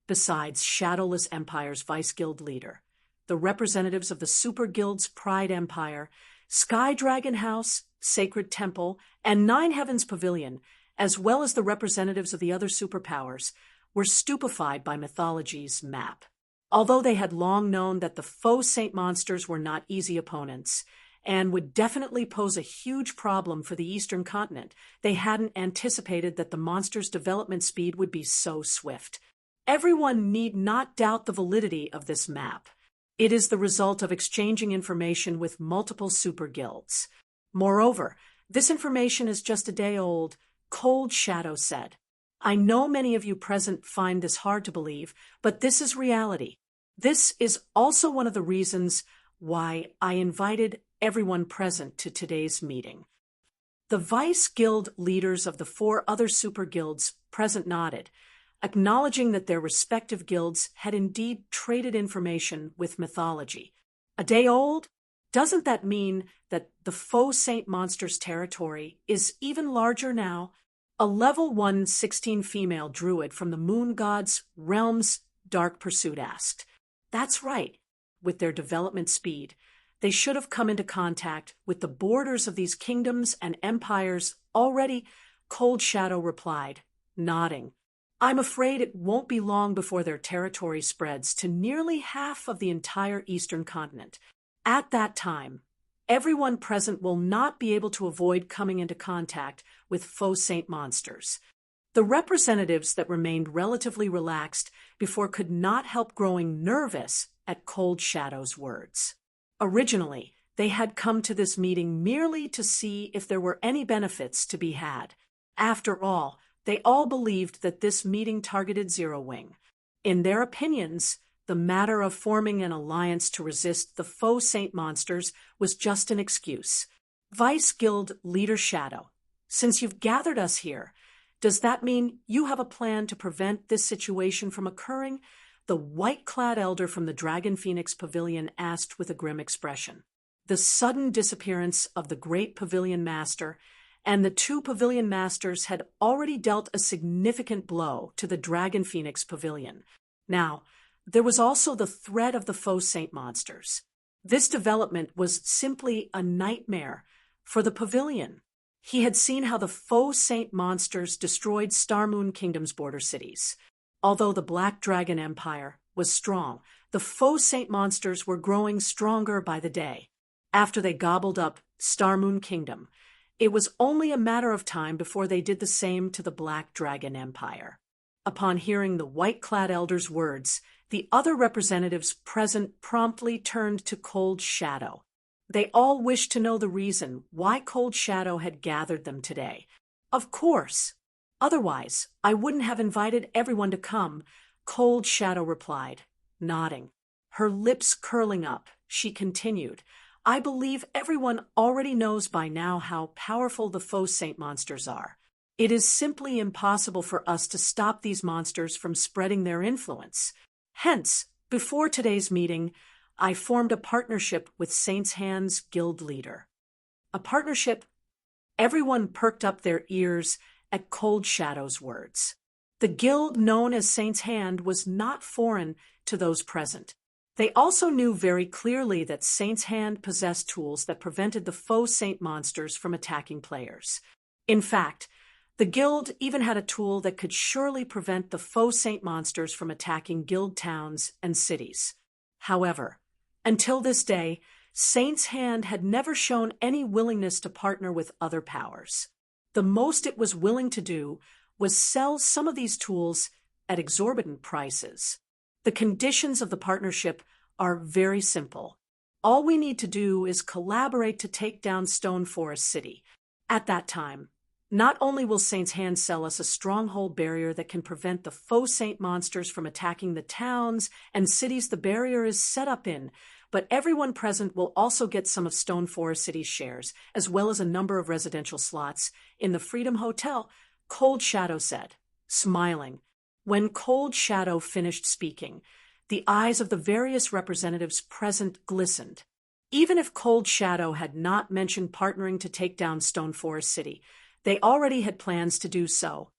Besides Shadowless Empire's vice guild leader, the representatives of the Super Guild's Pride Empire, Sky Dragon House, Sacred Temple, and Nine Heavens Pavilion, as well as the representatives of the other superpowers, were stupefied by mythology's map. Although they had long known that the faux saint monsters were not easy opponents and would definitely pose a huge problem for the Eastern Continent, they hadn't anticipated that the monsters' development speed would be so swift. Everyone need not doubt the validity of this map. It is the result of exchanging information with multiple super guilds. Moreover, this information is just a day old, Cold Shadow said. I know many of you present find this hard to believe, but this is reality. This is also one of the reasons why I invited everyone present to today's meeting. The vice guild leaders of the 4 other super guilds present nodded, acknowledging that their respective guilds had indeed traded information with mythology. A day old? Doesn't that mean that the faux saint monster's territory is even larger now? A level 116 female druid from the moon god's realm's dark pursuit asked. That's right. With their development speed, they should have come into contact with the borders of these kingdoms and empires already, Cold Shadow replied, nodding. I'm afraid it won't be long before their territory spreads to nearly half of the entire Eastern Continent. At that time, everyone present will not be able to avoid coming into contact with faux saint monsters. The representatives that remained relatively relaxed before could not help growing nervous at Cold Shadow's words. Originally, they had come to this meeting merely to see if there were any benefits to be had. After all, they all believed that this meeting targeted Zero Wing. In their opinions, the matter of forming an alliance to resist the faux saint monsters was just an excuse. Vice Guild Leader Shadow, since you've gathered us here, does that mean you have a plan to prevent this situation from occurring? The white-clad elder from the Dragon Phoenix Pavilion asked with a grim expression. The sudden disappearance of the great Pavilion Master and the 2 Pavilion Masters had already dealt a significant blow to the Dragon Phoenix Pavilion. Now, there was also the threat of the faux saint monsters. This development was simply a nightmare for the pavilion. He had seen how the faux saint monsters destroyed Starmoon Kingdom's border cities. Although the Black Dragon Empire was strong, the faux saint monsters were growing stronger by the day. After they gobbled up Starmoon Kingdom, it was only a matter of time before they did the same to the Black Dragon Empire. Upon hearing the white-clad elder's words, the other representatives present promptly turned to Cold Shadow. They all wished to know the reason why Cold Shadow had gathered them today. Of course. Otherwise, I wouldn't have invited everyone to come, Cold Shadow replied, nodding. Her lips curling up, she continued, I believe everyone already knows by now how powerful the faux saint monsters are. It is simply impossible for us to stop these monsters from spreading their influence. Hence, before today's meeting, I formed a partnership with Saint's Hand's guild leader. A partnership. Everyone perked up their ears at Cold Shadow's words. The guild known as Saint's Hand was not foreign to those present. They also knew very clearly that Saint's Hand possessed tools that prevented the faux saint monsters from attacking players. In fact, the guild even had a tool that could surely prevent the faux saint monsters from attacking guild towns and cities. However, until this day, Saint's Hand had never shown any willingness to partner with other powers. The most it was willing to do was sell some of these tools at exorbitant prices. The conditions of the partnership are very simple. All we need to do is collaborate to take down Stone Forest City. At that time, not only will Saint's Hand sell us a stronghold barrier that can prevent the faux saint monsters from attacking the towns and cities the barrier is set up in, but everyone present will also get some of Stone Forest City's shares, as well as a number of residential slots in the Freedom Hotel, Cold Shadow said, smiling. When Cold Shadow finished speaking, the eyes of the various representatives present glistened. Even if Cold Shadow had not mentioned partnering to take down Stone Forest City, they already had plans to do so.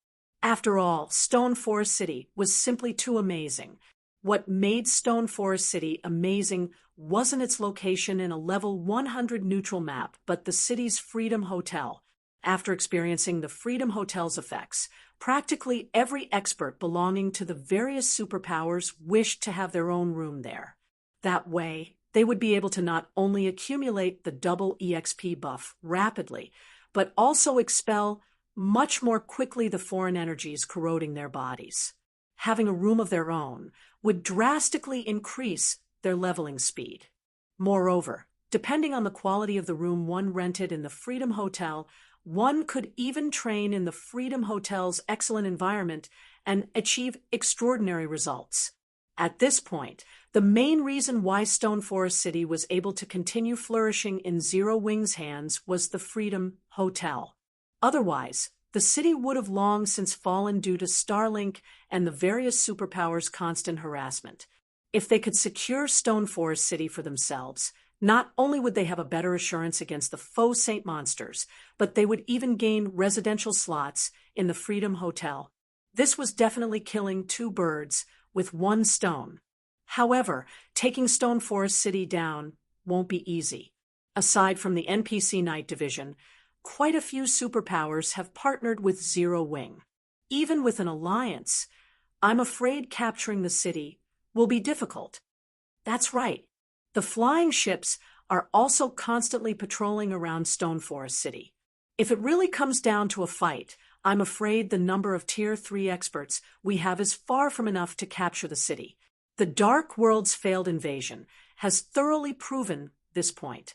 After all, Stone Forest City was simply too amazing. What made Stone Forest City amazing wasn't its location in a level 100 neutral map, but the city's Freedom Hotel. After experiencing the Freedom Hotel's effects, practically every expert belonging to the various superpowers wished to have their own room there. That way, they would be able to not only accumulate the double EXP buff rapidly, but also expel much more quickly the foreign energies corroding their bodies. Having a room of their own would drastically increase their leveling speed. Moreover, depending on the quality of the room one rented in the Freedom Hotel, one could even train in the Freedom Hotel's excellent environment and achieve extraordinary results. At this point, the main reason why Stone Forest City was able to continue flourishing in Zero Wing's hands was the Freedom Hotel. Otherwise, the city would have long since fallen due to Starlink and the various superpowers' constant harassment. If they could secure Stone Forest City for themselves, not only would they have a better assurance against the faux saint monsters, but they would even gain residential slots in the Freedom Hotel. This was definitely killing two birds with one stone. However, taking Stone Forest City down won't be easy. Aside from the NPC Night Division, quite a few superpowers have partnered with Zero Wing. Even with an alliance, I'm afraid capturing the city will be difficult. That's right. The flying ships are also constantly patrolling around Stone Forest City. If it really comes down to a fight, I'm afraid the number of Tier 3 experts we have is far from enough to capture the city. The Dark World's failed invasion has thoroughly proven this point.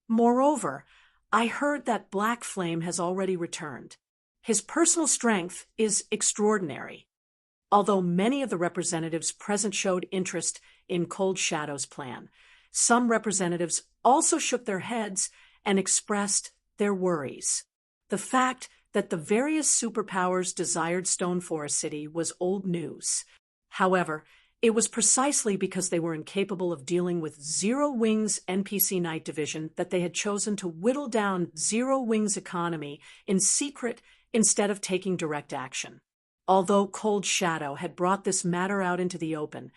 Moreover, I heard that Black Flame has already returned. His personal strength is extraordinary. Although many of the representatives present showed interest in Cold Shadow's plan, some representatives also shook their heads and expressed their worries. The fact that the various superpowers desired Stone Forest City was old news. However, it was precisely because they were incapable of dealing with Zero Wing's NPC Night Division that they had chosen to whittle down Zero Wing's economy in secret instead of taking direct action. Although Cold Shadow had brought this matter out into the open,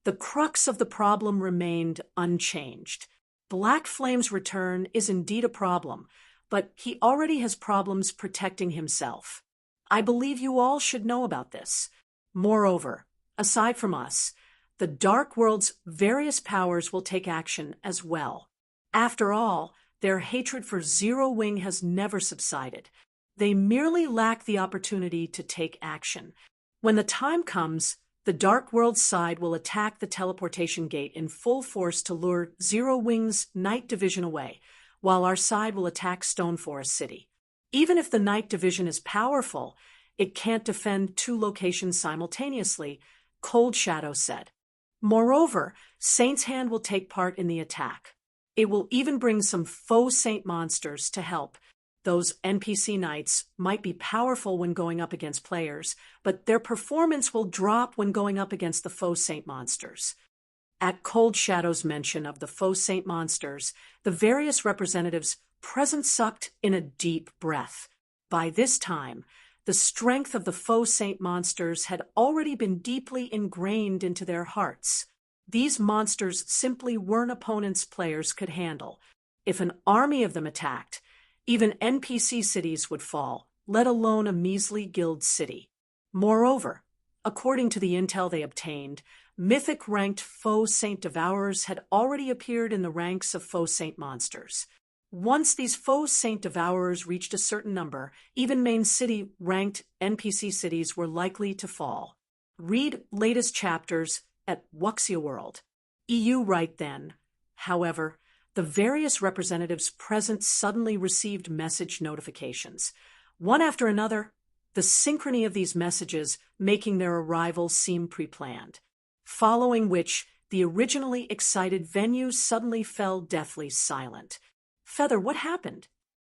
the crux of the problem remained unchanged. Black Flame's return is indeed a problem, but he already has problems protecting himself. I believe you all should know about this. Moreover, aside from us, the Dark World's various powers will take action as well. After all, their hatred for Zero Wing has never subsided. They merely lack the opportunity to take action. When the time comes, the Dark World side will attack the teleportation gate in full force to lure Zero Wing's Night Division away, while our side will attack Stone Forest City. Even if the Night Division is powerful, it can't defend two locations simultaneously, Cold Shadow said. Moreover, Saint's Hand will take part in the attack. It will even bring some faux saint monsters to help. Those NPC knights might be powerful when going up against players, but their performance will drop when going up against the faux saint monsters. At Cold Shadow's mention of the faux saint monsters, the various representatives present sucked in a deep breath. By this time, the strength of the faux saint monsters had already been deeply ingrained into their hearts. These monsters simply weren't opponents players could handle. If an army of them attacked, even NPC cities would fall, let alone a measly guild city. Moreover, according to the intel they obtained, mythic-ranked faux saint devourers had already appeared in the ranks of faux saint monsters. Once these faux saint devourers reached a certain number, even main city-ranked NPC cities were likely to fall. Read latest chapters at Wuxia World. EU right then. However, the various representatives present suddenly received message notifications. One after another, the synchrony of these messages making their arrival seem pre-planned. Following which, the originally excited venue suddenly fell deathly silent. Feather, what happened?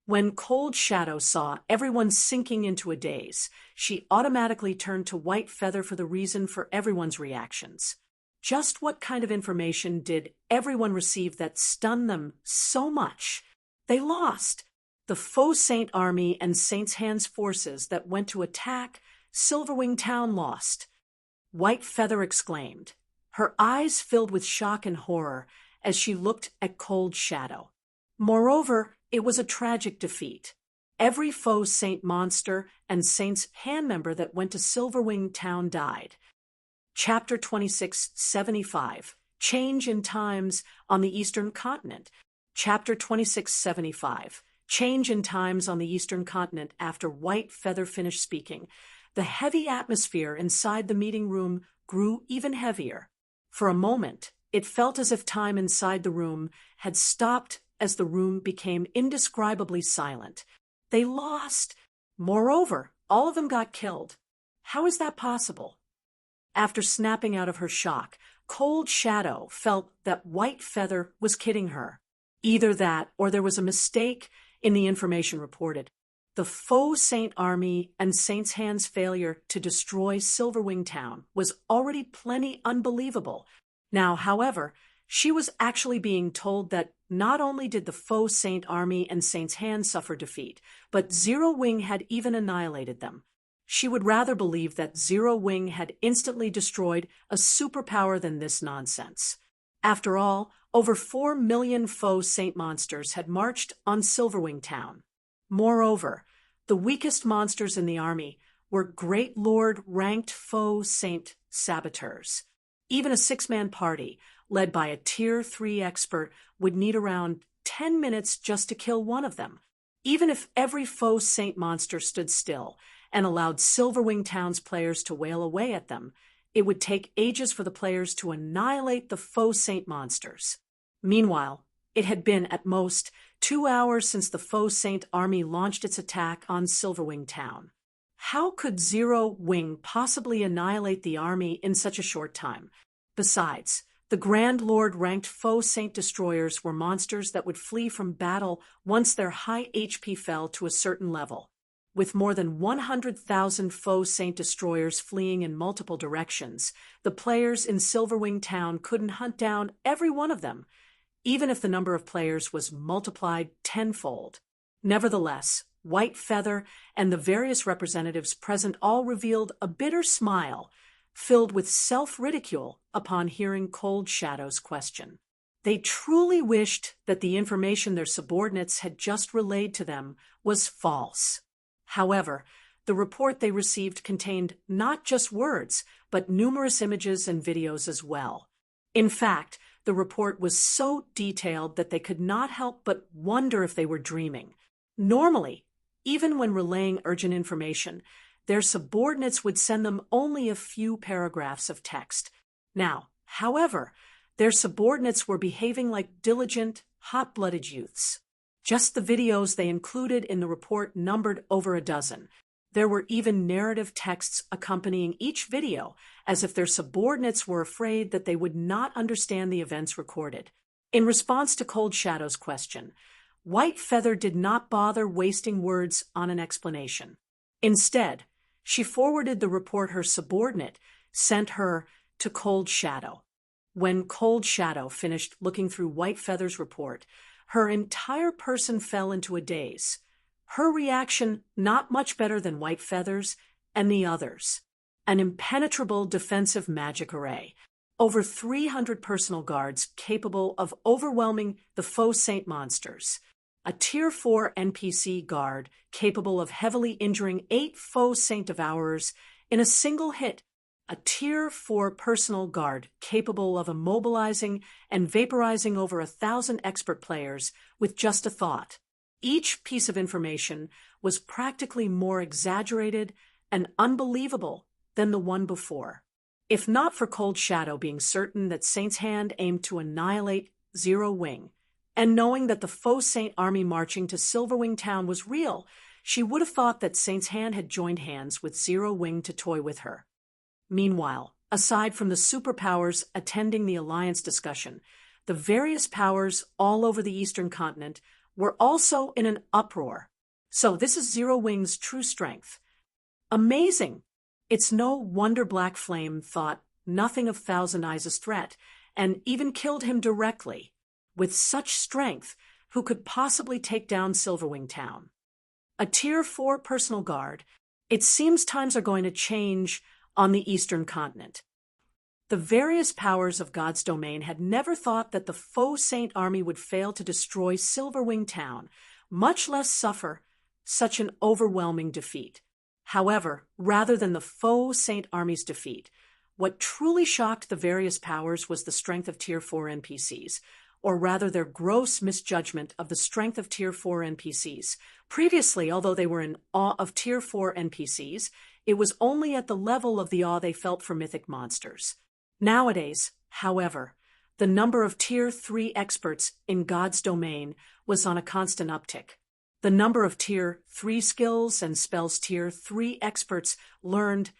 When Cold Shadow saw everyone sinking into a daze, she automatically turned to White Feather for the reason for everyone's reactions. Just what kind of information did everyone receive that stunned them so much? They lost. The faux saint army and Saint's Hand's forces that went to attack Silverwing Town lost. White Feather exclaimed. Her eyes filled with shock and horror as she looked at Cold Shadow. Moreover, it was a tragic defeat. Every faux saint monster and Saint's Hand member that went to Silverwing Town died. Chapter 2675, Change in Times on the Eastern Continent. Chapter 2675, Change in Times on the Eastern Continent. After White Feather finished speaking, the heavy atmosphere inside the meeting room grew even heavier. For a moment, it felt as if time inside the room had stopped as the room became indescribably silent. They lost. Moreover, all of them got killed. How is that possible? After snapping out of her shock, Cold Shadow felt that White Feather was kidding her. Either that or there was a mistake in the information reported. The faux saint army and Saint's Hand's failure to destroy Silverwing Town was already plenty unbelievable. Now, however, she was actually being told that not only did the faux saint army and Saint's Hand suffer defeat, but Zero Wing had even annihilated them. She would rather believe that Zero Wing had instantly destroyed a superpower than this nonsense. After all, over 4 million faux saint monsters had marched on Silverwing Town. Moreover, the weakest monsters in the army were Great Lord-ranked faux saint saboteurs. Even a 6-man party, led by a Tier 3 expert, would need around 10 minutes just to kill one of them. Even if every faux saint monster stood still and allowed Silverwing Town's players to wail away at them, it would take ages for the players to annihilate the faux saint monsters. Meanwhile, it had been, at most, 2 hours since the faux saint army launched its attack on Silverwing Town. How could Zero Wing possibly annihilate the army in such a short time? Besides, the Grand Lord-ranked faux saint destroyers were monsters that would flee from battle once their high HP fell to a certain level. With more than 100,000 faux saint destroyers fleeing in multiple directions, the players in Silverwing Town couldn't hunt down every one of them, even if the number of players was multiplied tenfold. Nevertheless, White Feather and the various representatives present all revealed a bitter smile, filled with self-ridicule upon hearing Cold Shadow's question. They truly wished that the information their subordinates had just relayed to them was false. However, the report they received contained not just words, but numerous images and videos as well. In fact, the report was so detailed that they could not help but wonder if they were dreaming. Normally, even when relaying urgent information, their subordinates would send them only a few paragraphs of text. Now, however, their subordinates were behaving like diligent, hot-blooded youths. Just the videos they included in the report numbered over a dozen. There were even narrative texts accompanying each video, as if their subordinates were afraid that they would not understand the events recorded. In response to Cold Shadow's question, White Feather did not bother wasting words on an explanation. Instead, she forwarded the report her subordinate sent her to Cold Shadow. When Cold Shadow finished looking through White Feather's report, her entire person fell into a daze. Her reaction not much better than White Feather's and the others. An impenetrable defensive magic array. Over 300 personal guards capable of overwhelming the faux saint monsters. A Tier 4 NPC guard capable of heavily injuring 8 faux saint devourers in a single hit. A Tier 4 personal guard capable of immobilizing and vaporizing over 1,000 expert players with just a thought. Each piece of information was practically more exaggerated and unbelievable than the one before. If not for Cold Shadow being certain that Saint's Hand aimed to annihilate Zero Wing, and knowing that the faux Saint army marching to Silverwing Town was real, she would have thought that Saint's Hand had joined hands with Zero Wing to toy with her. Meanwhile, aside from the superpowers attending the alliance discussion, the various powers all over the Eastern continent were also in an uproar. So this is Zero Wing's true strength. Amazing! It's no wonder Black Flame thought nothing of Thousand Eyes' threat, and even killed him directly. With such strength, who could possibly take down Silverwing Town? A Tier 4 personal guard, it seems times are going to change on the Eastern continent. The various powers of God's domain had never thought that the faux Saint army would fail to destroy Silverwing Town, much less suffer such an overwhelming defeat. However, rather than the faux Saint army's defeat, what truly shocked the various powers was the strength of Tier 4 NPCs, or rather their gross misjudgment of the strength of Tier 4 NPCs. Previously, although they were in awe of Tier 4 NPCs, it was only at the level of the awe they felt for mythic monsters. Nowadays, however, the number of Tier 3 experts in God's domain was on a constant uptick. The number of Tier 3 skills and spells Tier 3 experts learned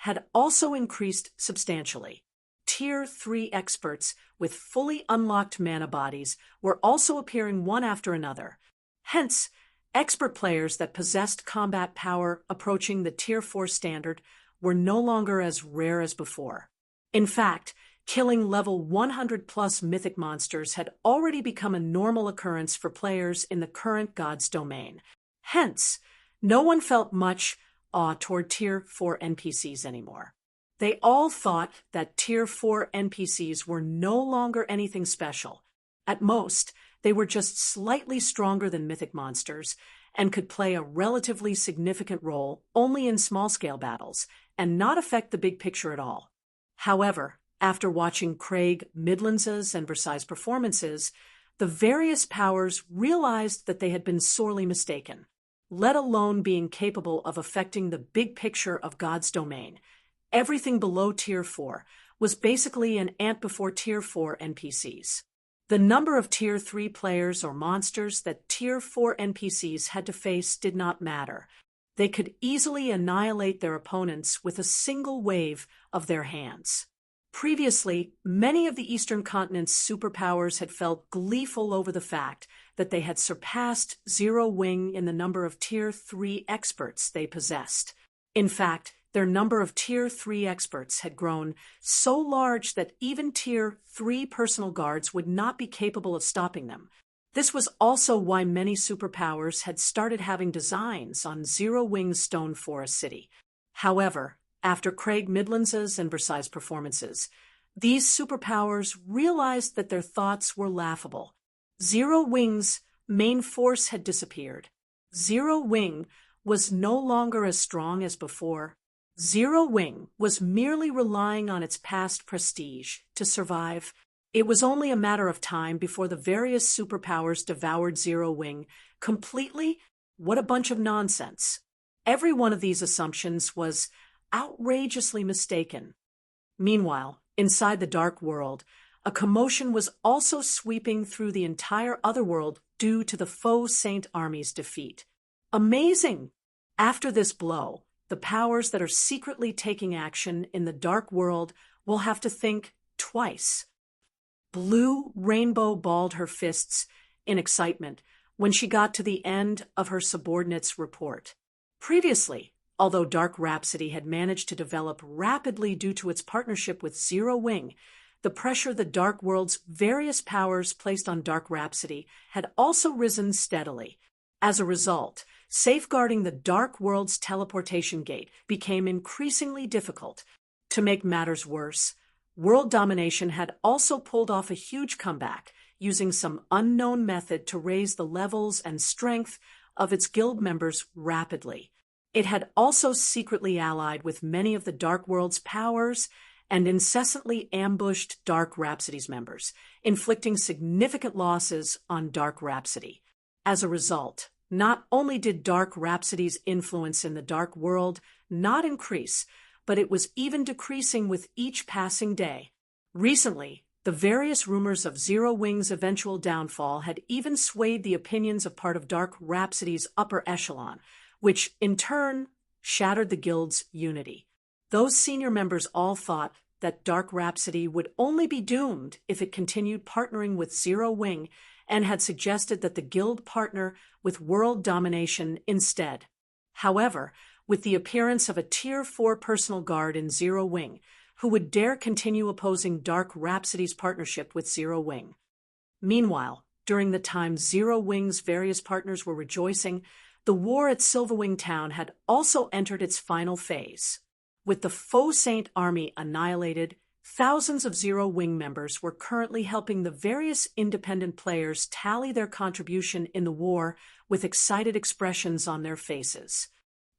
had also increased substantially. Tier 3 experts with fully unlocked mana bodies were also appearing one after another. Hence, expert players that possessed combat power approaching the Tier 4 standard were no longer as rare as before. In fact, killing level 100+ mythic monsters had already become a normal occurrence for players in the current God's domain. Hence, no one felt much awe toward Tier 4 NPCs anymore. They all thought that Tier 4 NPCs were no longer anything special. At most, they were just slightly stronger than mythic monsters and could play a relatively significant role only in small-scale battles and not affect the big picture at all. However, after watching Craig Midlands's and Versailles' performances, the various powers realized that they had been sorely mistaken, let alone being capable of affecting the big picture of God's domain. Everything below Tier 4 was basically an ant before Tier 4 NPCs. The number of Tier 3 players or monsters that Tier 4 NPCs had to face did not matter. They could easily annihilate their opponents with a single wave of their hands. Previously, many of the Eastern Continent's superpowers had felt gleeful over the fact that they had surpassed Zero Wing in the number of Tier 3 experts they possessed. In fact, their number of Tier 3 experts had grown so large that even Tier 3 personal guards would not be capable of stopping them. This was also why many superpowers had started having designs on Zero Wing's Stone Forest City. However, after Craig Midlands's and Versailles' performances, these superpowers realized that their thoughts were laughable. Zero Wing's main force had disappeared. Zero Wing was no longer as strong as before. Zero Wing was merely relying on its past prestige to survive. It was only a matter of time before the various superpowers devoured Zero Wing completely. What a bunch of nonsense. Every one of these assumptions was outrageously mistaken. Meanwhile, inside the Dark World, a commotion was also sweeping through the entire Otherworld due to the faux Saint army's defeat. Amazing! After this blow, the powers that are secretly taking action in the Dark World will have to think twice. Blue Rainbow balled her fists in excitement when she got to the end of her subordinate's report. Previously, although Dark Rhapsody had managed to develop rapidly due to its partnership with Zero Wing, the pressure the Dark World's various powers placed on Dark Rhapsody had also risen steadily. As a result, safeguarding the Dark World's teleportation gate became increasingly difficult. To make matters worse, World Domination had also pulled off a huge comeback, using some unknown method to raise the levels and strength of its guild members rapidly. It had also secretly allied with many of the Dark World's powers and incessantly ambushed Dark Rhapsody's members, inflicting significant losses on Dark Rhapsody. As a result, not only did Dark Rhapsody's influence in the Dark World not increase, but it was even decreasing with each passing day. Recently, the various rumors of Zero Wing's eventual downfall had even swayed the opinions of part of Dark Rhapsody's upper echelon, which, in turn, shattered the guild's unity. Those senior members all thought that Dark Rhapsody would only be doomed if it continued partnering with Zero Wing, and had suggested that the guild partner with World Domination instead. However, with the appearance of a Tier 4 personal guard in Zero Wing, who would dare continue opposing Dark Rhapsody's partnership with Zero Wing. Meanwhile, during the time Zero Wing's various partners were rejoicing, the war at Silverwing Town had also entered its final phase. With the Faux Saint army annihilated, thousands of Zero Wing members were currently helping the various independent players tally their contribution in the war with excited expressions on their faces.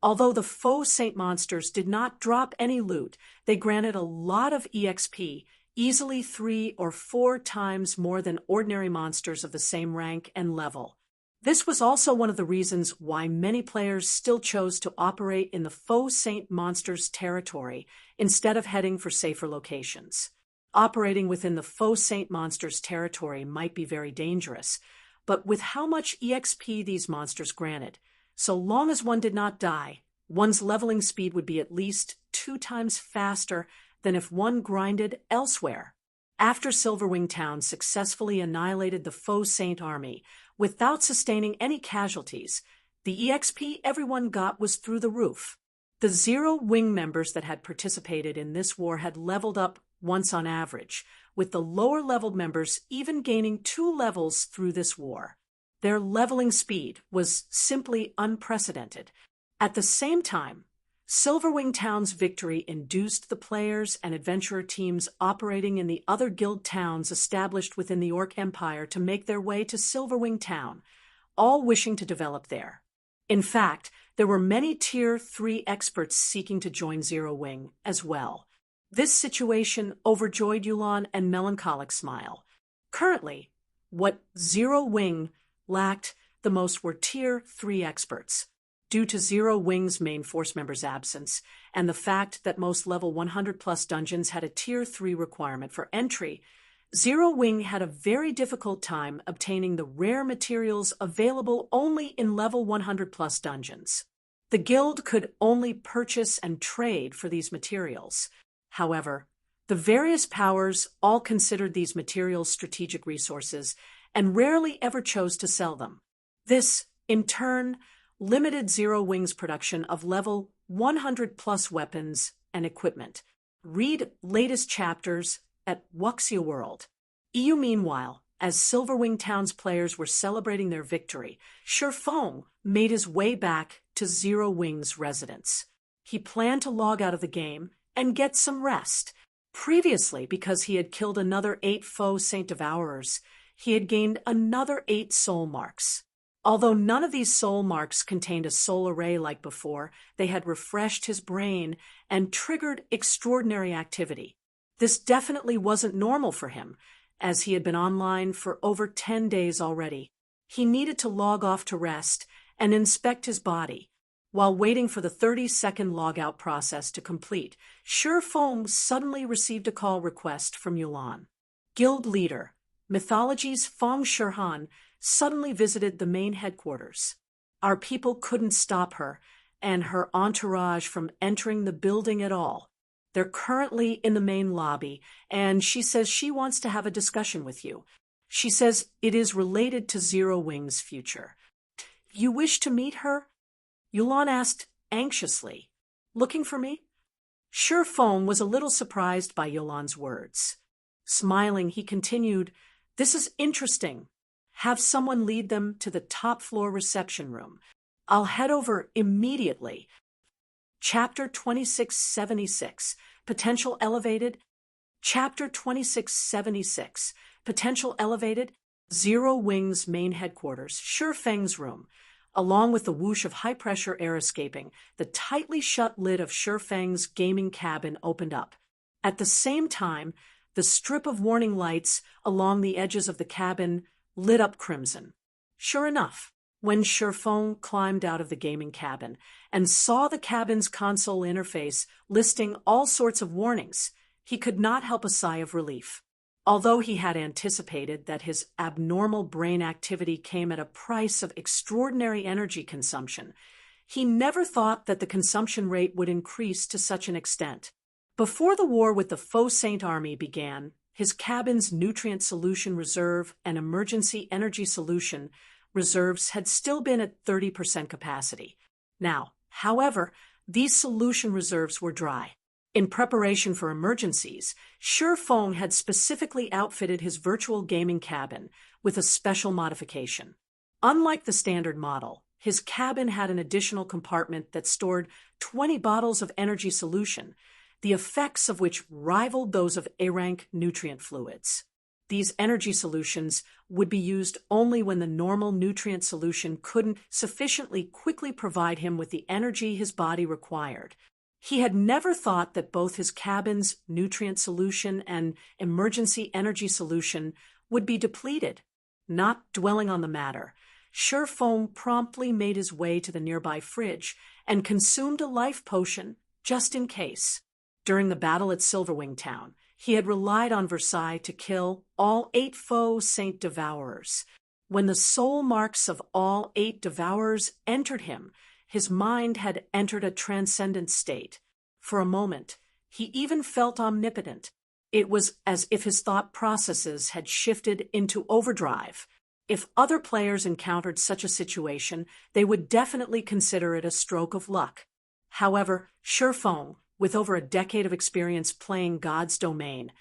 Although the Faux Saint monsters did not drop any loot, they granted a lot of EXP, easily 3 or 4 times more than ordinary monsters of the same rank and level. This was also one of the reasons why many players still chose to operate in the Faux Saint monsters' territory instead of heading for safer locations. Operating within the Faux Saint monsters' territory might be very dangerous, but with how much EXP these monsters granted, so long as one did not die, one's leveling speed would be at least 2 times faster than if one grinded elsewhere. After Silverwing Town successfully annihilated the Faux Saint army, without sustaining any casualties, the EXP everyone got was through the roof. The Zero Wing members that had participated in this war had leveled up once on average, with the lower-leveled members even gaining 2 levels through this war. Their leveling speed was simply unprecedented. At the same time, Silverwing Town's victory induced the players and adventurer teams operating in the other guild towns established within the Orc Empire to make their way to Silverwing Town, all wishing to develop there. In fact, there were many Tier 3 experts seeking to join Zero Wing as well. This situation overjoyed Yulan and Melancholic Smile. Currently, what Zero Wing lacked the most were Tier 3 experts. Due to Zero Wing's main force member's absence, and the fact that most level 100+ dungeons had a Tier 3 requirement for entry, Zero Wing had a very difficult time obtaining the rare materials available only in level 100+ dungeons. The guild could only purchase and trade for these materials. However, the various powers all considered these materials strategic resources and rarely ever chose to sell them. This, in turn, limited Zero Wing's production of level 100+ weapons and equipment. Read latest chapters at Wuxia World. Meanwhile, as Silverwing Town's players were celebrating their victory, Shifeng made his way back to Zero Wing's residence. He planned to log out of the game and get some rest. Previously, because he had killed another 8 Faux Saint Devourers, he had gained another 8 soul marks. Although none of these soul marks contained a soul array like before, they had refreshed his brain and triggered extraordinary activity. This definitely wasn't normal for him, as he had been online for over 10 days already. He needed to log off to rest and inspect his body. While waiting for the 30-second logout process to complete, Shifeng suddenly received a call request from Yulan. Guild leader, Mythology's Feng Shirhan, suddenly visited the main headquarters. Our people couldn't stop her and her entourage from entering the building at all. They're currently in the main lobby, and she says she wants to have a discussion with you. She says it is related to Zero Wing's future. You wish to meet her? Yulan asked anxiously. Looking for me? Sure Feng was a little surprised by Yulan's words. Smiling, he continued, This is interesting. Have someone lead them to the top floor reception room. I'll head over immediately. Chapter 2676, Potential Elevated. Chapter 2676, Potential Elevated. Zero Wing's main headquarters, Sure Feng's room. Along with the whoosh of high-pressure air escaping, the tightly shut lid of Sure Feng's gaming cabin opened up. At the same time, the strip of warning lights along the edges of the cabin lit up crimson. Sure enough, when Sure Feng climbed out of the gaming cabin and saw the cabin's console interface listing all sorts of warnings, he could not help a sigh of relief. Although he had anticipated that his abnormal brain activity came at a price of extraordinary energy consumption, he never thought that the consumption rate would increase to such an extent. Before the war with the Faux Saint Army began, his cabin's nutrient solution reserve and emergency energy solution reserves had still been at 30% capacity. Now, however, these solution reserves were dry. In preparation for emergencies, Sure Feng had specifically outfitted his virtual gaming cabin with a special modification. Unlike the standard model, his cabin had an additional compartment that stored 20 bottles of energy solution, the effects of which rivaled those of A-rank nutrient fluids. These energy solutions would be used only when the normal nutrient solution couldn't sufficiently quickly provide him with the energy his body required. He had never thought that both his cabin's nutrient solution and emergency energy solution would be depleted. Not dwelling on the matter, Sure Feng promptly made his way to the nearby fridge and consumed a life potion just in case. During the battle at Silverwing Town, he had relied on Versailles to kill all 8 Faux Saint Devourers. When the soul marks of all 8 Devourers entered him, his mind had entered a transcendent state. For a moment, he even felt omnipotent. It was as if his thought processes had shifted into overdrive. If other players encountered such a situation, they would definitely consider it a stroke of luck. However, Sure Feng, with over a decade of experience playing God's domain,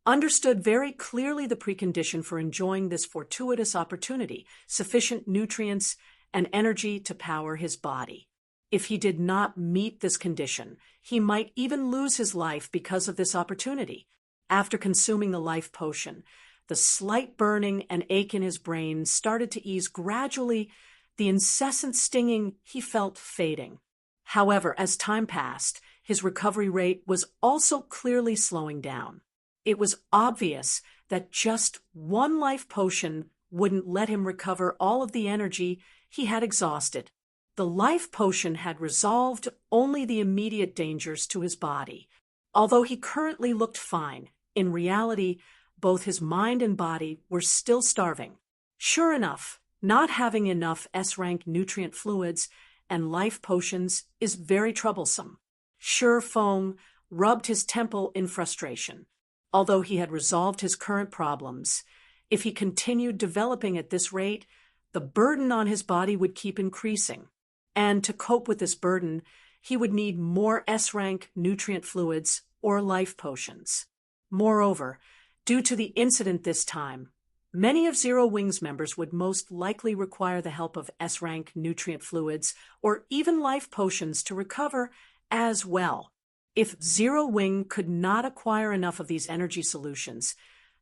understood very clearly the precondition for enjoying this fortuitous opportunity: sufficient nutrients and energy to power his body. If he did not meet this condition, he might even lose his life because of this opportunity. After consuming the life potion, the slight burning and ache in his brain started to ease gradually, the incessant stinging he felt fading. However, as time passed, his recovery rate was also clearly slowing down. It was obvious that just one life potion wouldn't let him recover all of the energy he had exhausted. The life potion had resolved only the immediate dangers to his body. Although he currently looked fine, in reality, both his mind and body were still starving. Sure enough, not having enough S-rank nutrient fluids and life potions is very troublesome. Sure Feng rubbed his temple in frustration. Although he had resolved his current problems, if he continued developing at this rate, the burden on his body would keep increasing. And to cope with this burden, he would need more S-rank nutrient fluids or life potions. Moreover, due to the incident this time, many of Zero Wing's members would most likely require the help of S-rank nutrient fluids or even life potions to recover as well. If Zero Wing could not acquire enough of these energy solutions,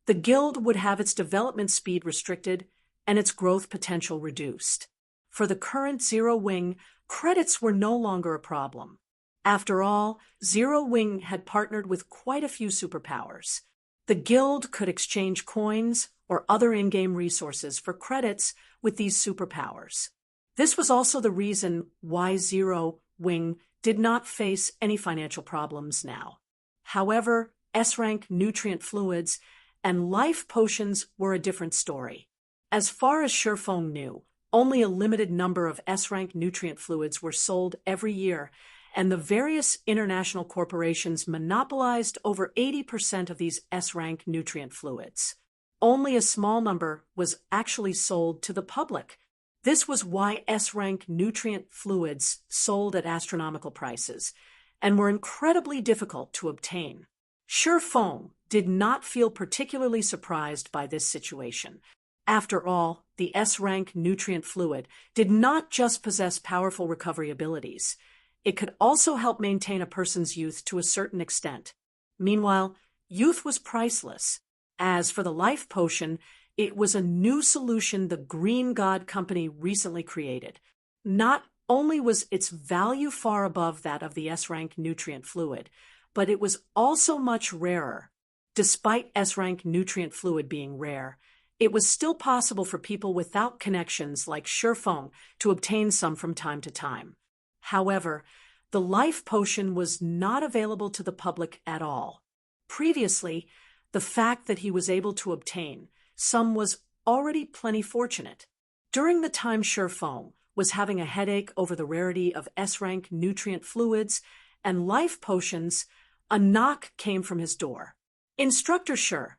the guild would have its development speed restricted and its growth potential reduced. For the current Zero Wing, credits were no longer a problem. After all, Zero Wing had partnered with quite a few superpowers. The guild could exchange coins or other in-game resources for credits with these superpowers. This was also the reason why Zero Wing did not face any financial problems now. However, S-rank nutrient fluids and life potions were a different story. As far as Sure Feng knew, only a limited number of S-rank nutrient fluids were sold every year, and the various international corporations monopolized over 80% of these S-rank nutrient fluids. Only a small number was actually sold to the public. This was why S-rank nutrient fluids sold at astronomical prices and were incredibly difficult to obtain. Shi Feng did not feel particularly surprised by this situation. After all, the S-rank nutrient fluid did not just possess powerful recovery abilities. It could also help maintain a person's youth to a certain extent. Meanwhile, youth was priceless. As for the life potion, it was a new solution the Green God Company recently created. Not only was its value far above that of the S-rank nutrient fluid, but it was also much rarer. Despite S-rank nutrient fluid being rare, it was still possible for people without connections like Shi Feng to obtain some from time to time. However, the life potion was not available to the public at all. Previously, the fact that he was able to obtain some was already plenty fortunate. During the time Shi Feng was having a headache over the rarity of S-rank nutrient fluids and life potions, a knock came from his door. "Instructor Shi,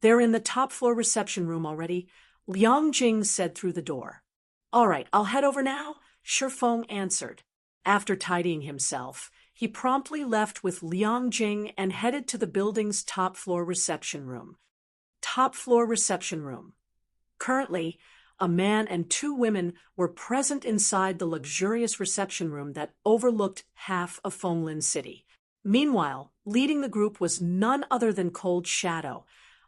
they're in the top-floor reception room already," Liang Jing said through the door. "All right, I'll head over now," Shi Feng answered. After tidying himself, he promptly left with Liang Jing and headed to the building's top-floor reception room. Top-floor reception room. Currently, a man and 2 women were present inside the luxurious reception room that overlooked half of Fenglin City. Meanwhile, leading the group was none other than Cold Shadow,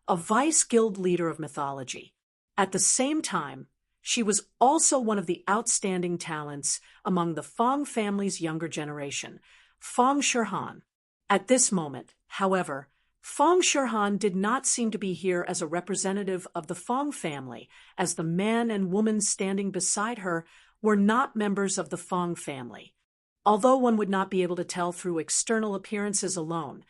a vice guild leader of mythology. At the same time, she was also one of the outstanding talents among the Feng family's younger generation, Feng Shihan. At this moment, however, Feng Shihan did not seem to be here as a representative of the Feng family, as the man and woman standing beside her were not members of the Feng family. Although one would not be able to tell through external appearances alone,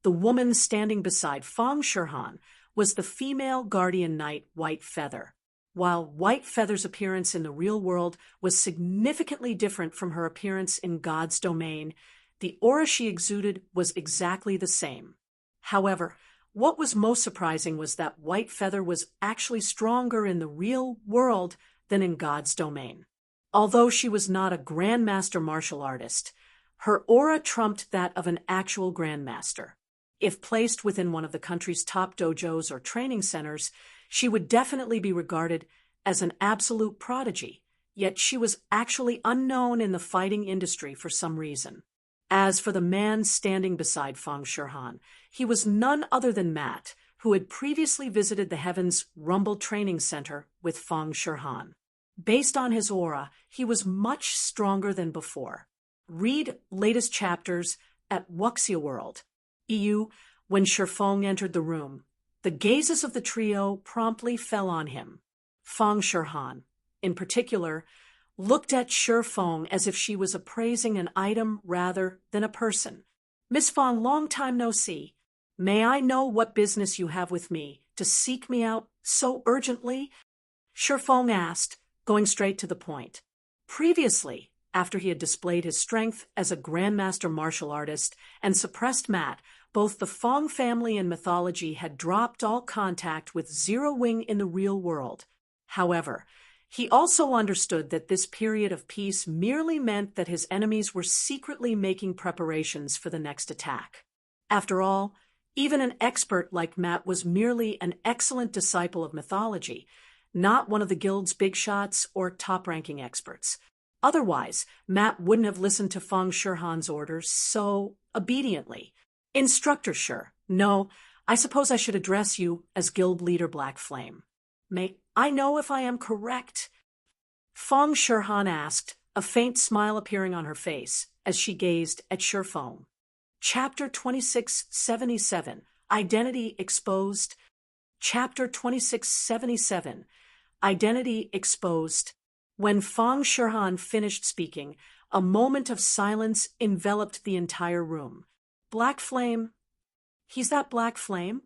the woman standing beside Feng Shihan was the female guardian knight White Feather. While White Feather's appearance in the real world was significantly different from her appearance in God's domain, the aura she exuded was exactly the same. However, what was most surprising was that White Feather was actually stronger in the real world than in God's domain. Although she was not a grandmaster martial artist, her aura trumped that of an actual grandmaster. If placed within one of the country's top dojos or training centers, she would definitely be regarded as an absolute prodigy, yet she was actually unknown in the fighting industry for some reason. As for the man standing beside Feng Shihan, he was none other than Matt, who had previously visited the Heaven's Rumble Training Center with Feng Shihan. Based on his aura, he was much stronger than before. Read latest chapters at Wuxia World. EU, when Shi Feng entered the room, the gazes of the trio promptly fell on him. Feng Shihan, in particular, looked at Shi Feng as if she was appraising an item rather than a person. "Miss Feng, long time no see. May I know what business you have with me to seek me out so urgently?" Shi Feng asked, going straight to the point. Previously, after he had displayed his strength as a grandmaster martial artist and suppressed Matt, both the Feng family and mythology had dropped all contact with Zero Wing in the real world. However, he also understood that this period of peace merely meant that his enemies were secretly making preparations for the next attack. After all, even an expert like Matt was merely an excellent disciple of mythology, not one of the guild's big shots or top-ranking experts. Otherwise, Matt wouldn't have listened to Feng Shihan's orders so obediently. "Instructor Shi, no, I suppose I should address you as Guild Leader Black Flame. May I know if I am correct?" Feng Shihan asked, a faint smile appearing on her face as she gazed at Shi Feng. Chapter 2677, Identity Exposed. Chapter 2677, Identity Exposed. When Feng Shihan finished speaking, a moment of silence enveloped the entire room. "Black Flame? He's that Black Flame?"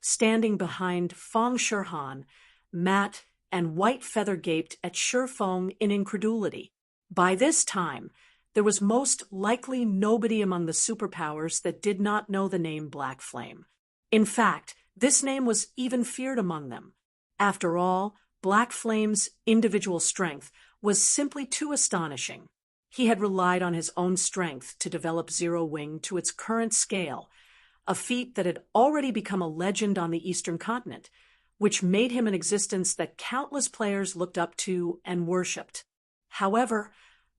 Standing behind Feng Shihan, Matt and White Feather gaped at Shi Feng in incredulity. By this time, there was most likely nobody among the superpowers that did not know the name Black Flame. In fact, this name was even feared among them. After all, Black Flame's individual strength was simply too astonishing. He had relied on his own strength to develop Zero Wing to its current scale, a feat that had already become a legend on the Eastern continent, which made him an existence that countless players looked up to and worshipped. However,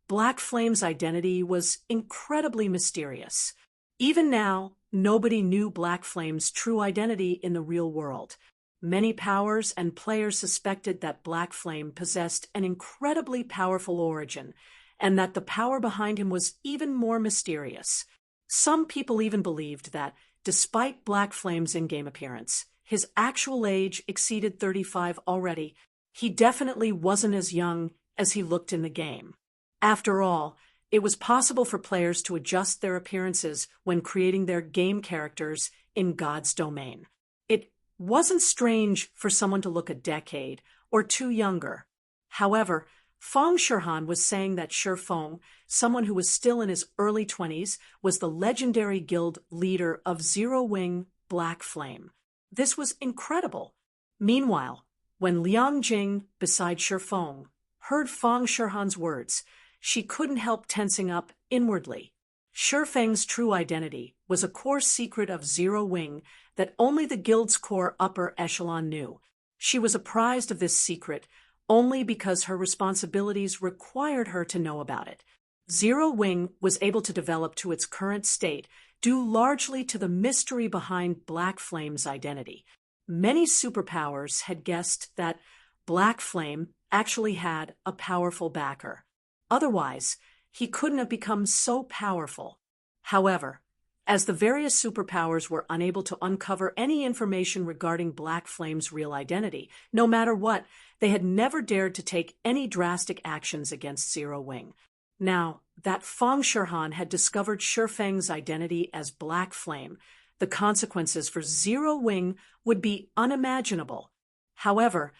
Black Flame's identity was incredibly mysterious. Even now, nobody knew Black Flame's true identity in the real world. Many powers and players suspected that Black Flame possessed an incredibly powerful origin, and that the power behind him was even more mysterious. Some people even believed that, despite Black Flame's in-game appearance, his actual age exceeded 35 already. He definitely wasn't as young as he looked in the game. After all, it was possible for players to adjust their appearances when creating their game characters in God's domain. It wasn't strange for someone to look a decade or two younger. However, Fong Shirhan was saying that Shifeng, someone who was still in his early 20s, was the legendary guild leader of Zero Wing Black Flame. This was incredible. Meanwhile, when Liang Jing, beside Shifeng, heard Fong Shirhan's words, she couldn't help tensing up inwardly. Shifeng's true identity was a core secret of Zero Wing that only the guild's core upper echelon knew. She was apprised of this secret only because her responsibilities required her to know about it. Zero Wing was able to develop to its current state due largely to the mystery behind Black Flame's identity. Many superpowers had guessed that Black Flame actually had a powerful backer. Otherwise, he couldn't have become so powerful. However, as the various superpowers were unable to uncover any information regarding Black Flame's real identity, no matter what, they had never dared to take any drastic actions against Zero Wing. Now that Fong Shirhan had discovered Shifeng's identity as Black Flame, the consequences for Zero Wing would be unimaginable. However,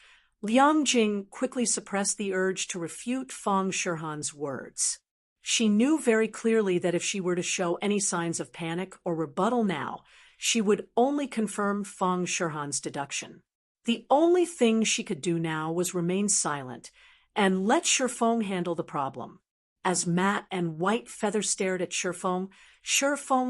Liang Jing quickly suppressed the urge to refute Fong Shirhan's words. She knew very clearly that if she were to show any signs of panic or rebuttal now, she would only confirm Fong Shirhan's deduction. The only thing she could do now was remain silent and let Shifeng handle the problem. As Matt and White Feather stared at Shifeng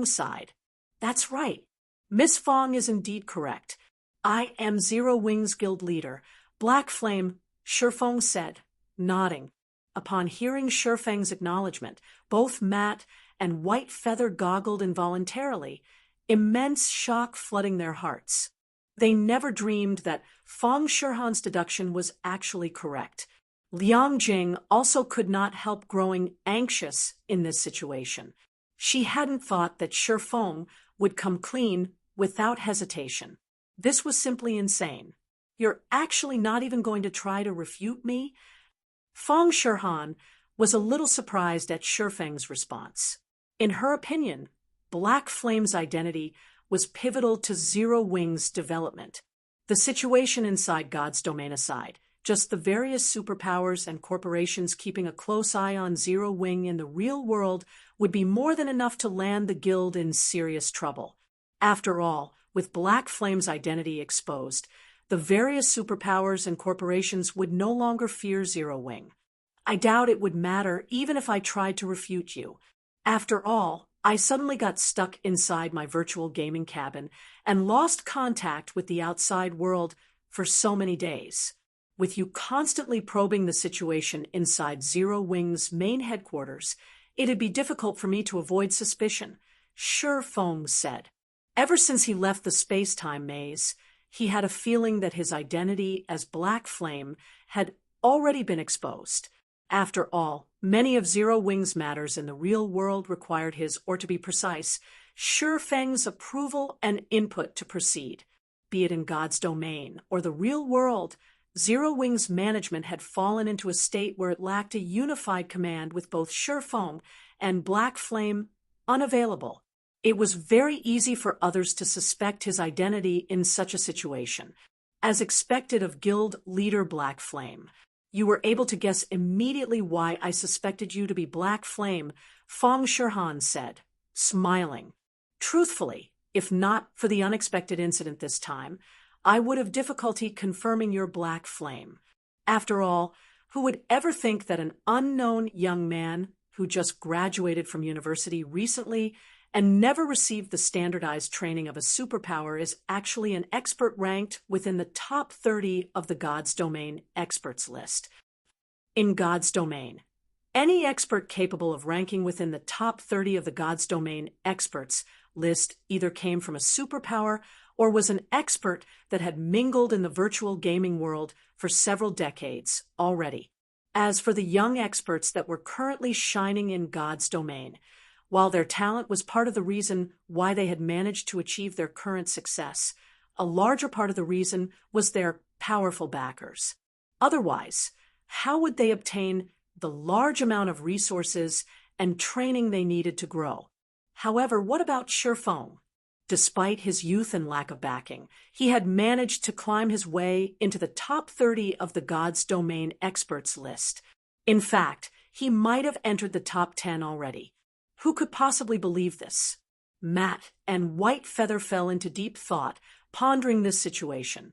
sighed. "That's right. Miss Fong is indeed correct. I am Zero Wing's guild leader, Black Flame," Shifeng said, nodding. Upon hearing Shifeng's acknowledgement, both Matt and White Feather goggled involuntarily, immense shock flooding their hearts. They never dreamed that Fong Shirhan's deduction was actually correct. Liang Jing also could not help growing anxious in this situation. She hadn't thought that Shifeng would come clean without hesitation. This was simply insane. "You're actually not even going to try to refute me?" Fong Shirhan was a little surprised at Shifeng's response. In her opinion, Black Flame's identity was pivotal to Zero Wing's development. The situation inside God's domain aside, just the various superpowers and corporations keeping a close eye on Zero Wing in the real world would be more than enough to land the guild in serious trouble. After all, with Black Flame's identity exposed, the various superpowers and corporations would no longer fear Zero Wing. "I doubt it would matter even if I tried to refute you. After all, I suddenly got stuck inside my virtual gaming cabin and lost contact with the outside world for so many days. With you constantly probing the situation inside Zero Wing's main headquarters, it'd be difficult for me to avoid suspicion," Shifeng said. Ever since he left the space-time maze, he had a feeling that his identity as Black Flame had already been exposed. After all, many of Zero Wing's matters in the real world required his, or to be precise, Shifeng's approval and input to proceed. Be it in God's domain or the real world, Zero Wing's management had fallen into a state where it lacked a unified command, with both Shifeng and Black Flame unavailable. It was very easy for others to suspect his identity in such a situation. As expected of guild leader Black Flame, You were able to guess immediately why I suspected you to be Black Flame, Fong Shirhan said, smiling. Truthfully, if not for the unexpected incident this time, I would have difficulty confirming your Black Flame. After all, who would ever think that an unknown young man who just graduated from university recently and never received the standardized training of a superpower is actually an expert ranked within the top 30 of the God's Domain experts list? In God's Domain, any expert capable of ranking within the top 30 of the God's Domain experts list either came from a superpower or was an expert that had mingled in the virtual gaming world for several decades already. As for the young experts that were currently shining in God's Domain, while their talent was part of the reason why they had managed to achieve their current success, a larger part of the reason was their powerful backers. Otherwise, how would they obtain the large amount of resources and training they needed to grow? However, what about Shifeng? Despite his youth and lack of backing, he had managed to climb his way into the top 30 of the God's Domain experts list. In fact, he might have entered the top 10 already. Who could possibly believe this? Matt and White Feather fell into deep thought, pondering this situation.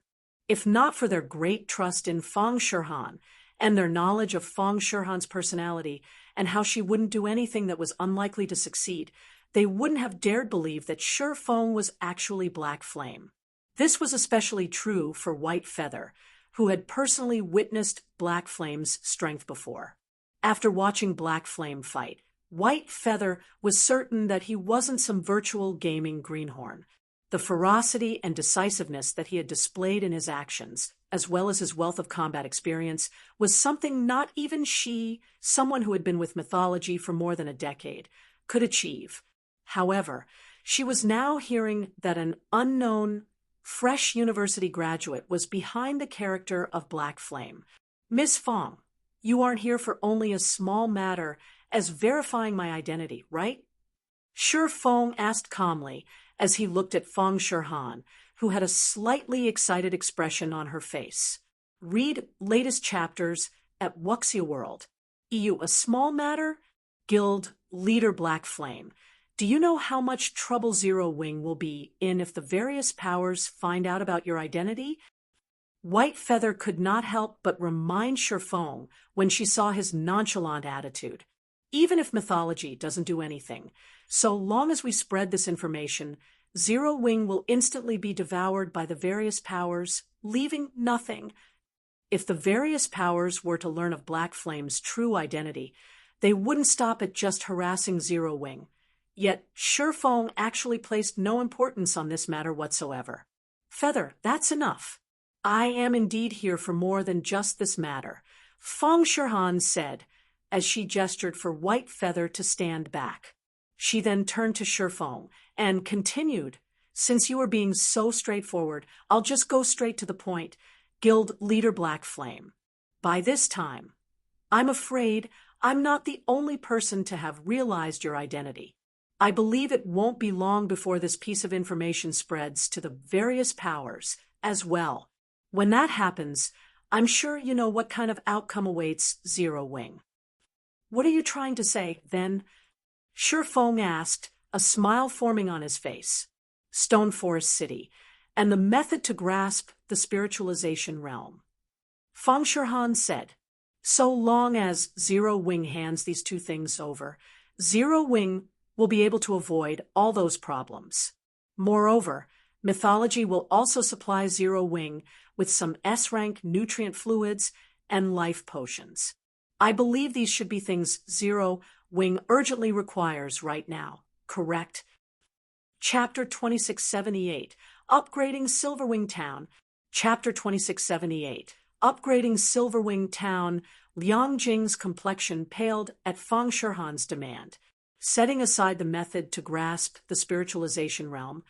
If not for their great trust in Fong Shirhan and their knowledge of Fong Shirhan's personality and how she wouldn't do anything that was unlikely to succeed, they wouldn't have dared believe that Shifeng was actually Black Flame. This was especially true for White Feather, who had personally witnessed Black Flame's strength before. After watching Black Flame fight, White Feather was certain that he wasn't some virtual gaming greenhorn. The ferocity and decisiveness that he had displayed in his actions, as well as his wealth of combat experience, was something not even she, someone who had been with mythology for more than a decade, could achieve. However, she was now hearing that an unknown, fresh university graduate was behind the character of Black Flame. Miss Fong, you aren't here for only a small matter as verifying my identity, right? Shifeng asked calmly as he looked at Fong Shirhan, who had a slightly excited expression on her face. Read latest chapters at Wuxia World. EU, a small matter? Guild Leader Black Flame. Do you know how much trouble Zero Wing will be in if the various powers find out about your identity? White Feather could not help but remind Shifeng when she saw his nonchalant attitude. Even if mythology doesn't do anything, so long as we spread this information, Zero Wing will instantly be devoured by the various powers, leaving nothing. If the various powers were to learn of Black Flame's true identity, they wouldn't stop at just harassing Zero Wing. Yet Shifeng actually placed no importance on this matter whatsoever. Feather, that's enough. I am indeed here for more than just this matter, Fong Shirhan said, as she gestured for White Feather to stand back. She then turned to Shifeng and continued, since you are being so straightforward, I'll just go straight to the point. Guild Leader Black Flame. By this time, I'm afraid I'm not the only person to have realized your identity. I believe it won't be long before this piece of information spreads to the various powers as well. When that happens, I'm sure you know what kind of outcome awaits Zero Wing. What are you trying to say, then? Shifeng asked, a smile forming on his face. Stone Forest City, and the method to grasp the spiritualization realm. Fong Shirhan said, so long as Zero Wing hands these two things over, Zero Wing will be able to avoid all those problems. Moreover, mythology will also supply Zero Wing with some S-rank nutrient fluids and life potions. I believe these should be things Zero Wing urgently requires right now, correct? Chapter 2678, Upgrading Silverwing Town. Chapter 2678, Upgrading Silverwing Town. Liang Jing's complexion paled at Fong Shirhan's demand. Setting aside the method to grasp the spiritualization realm,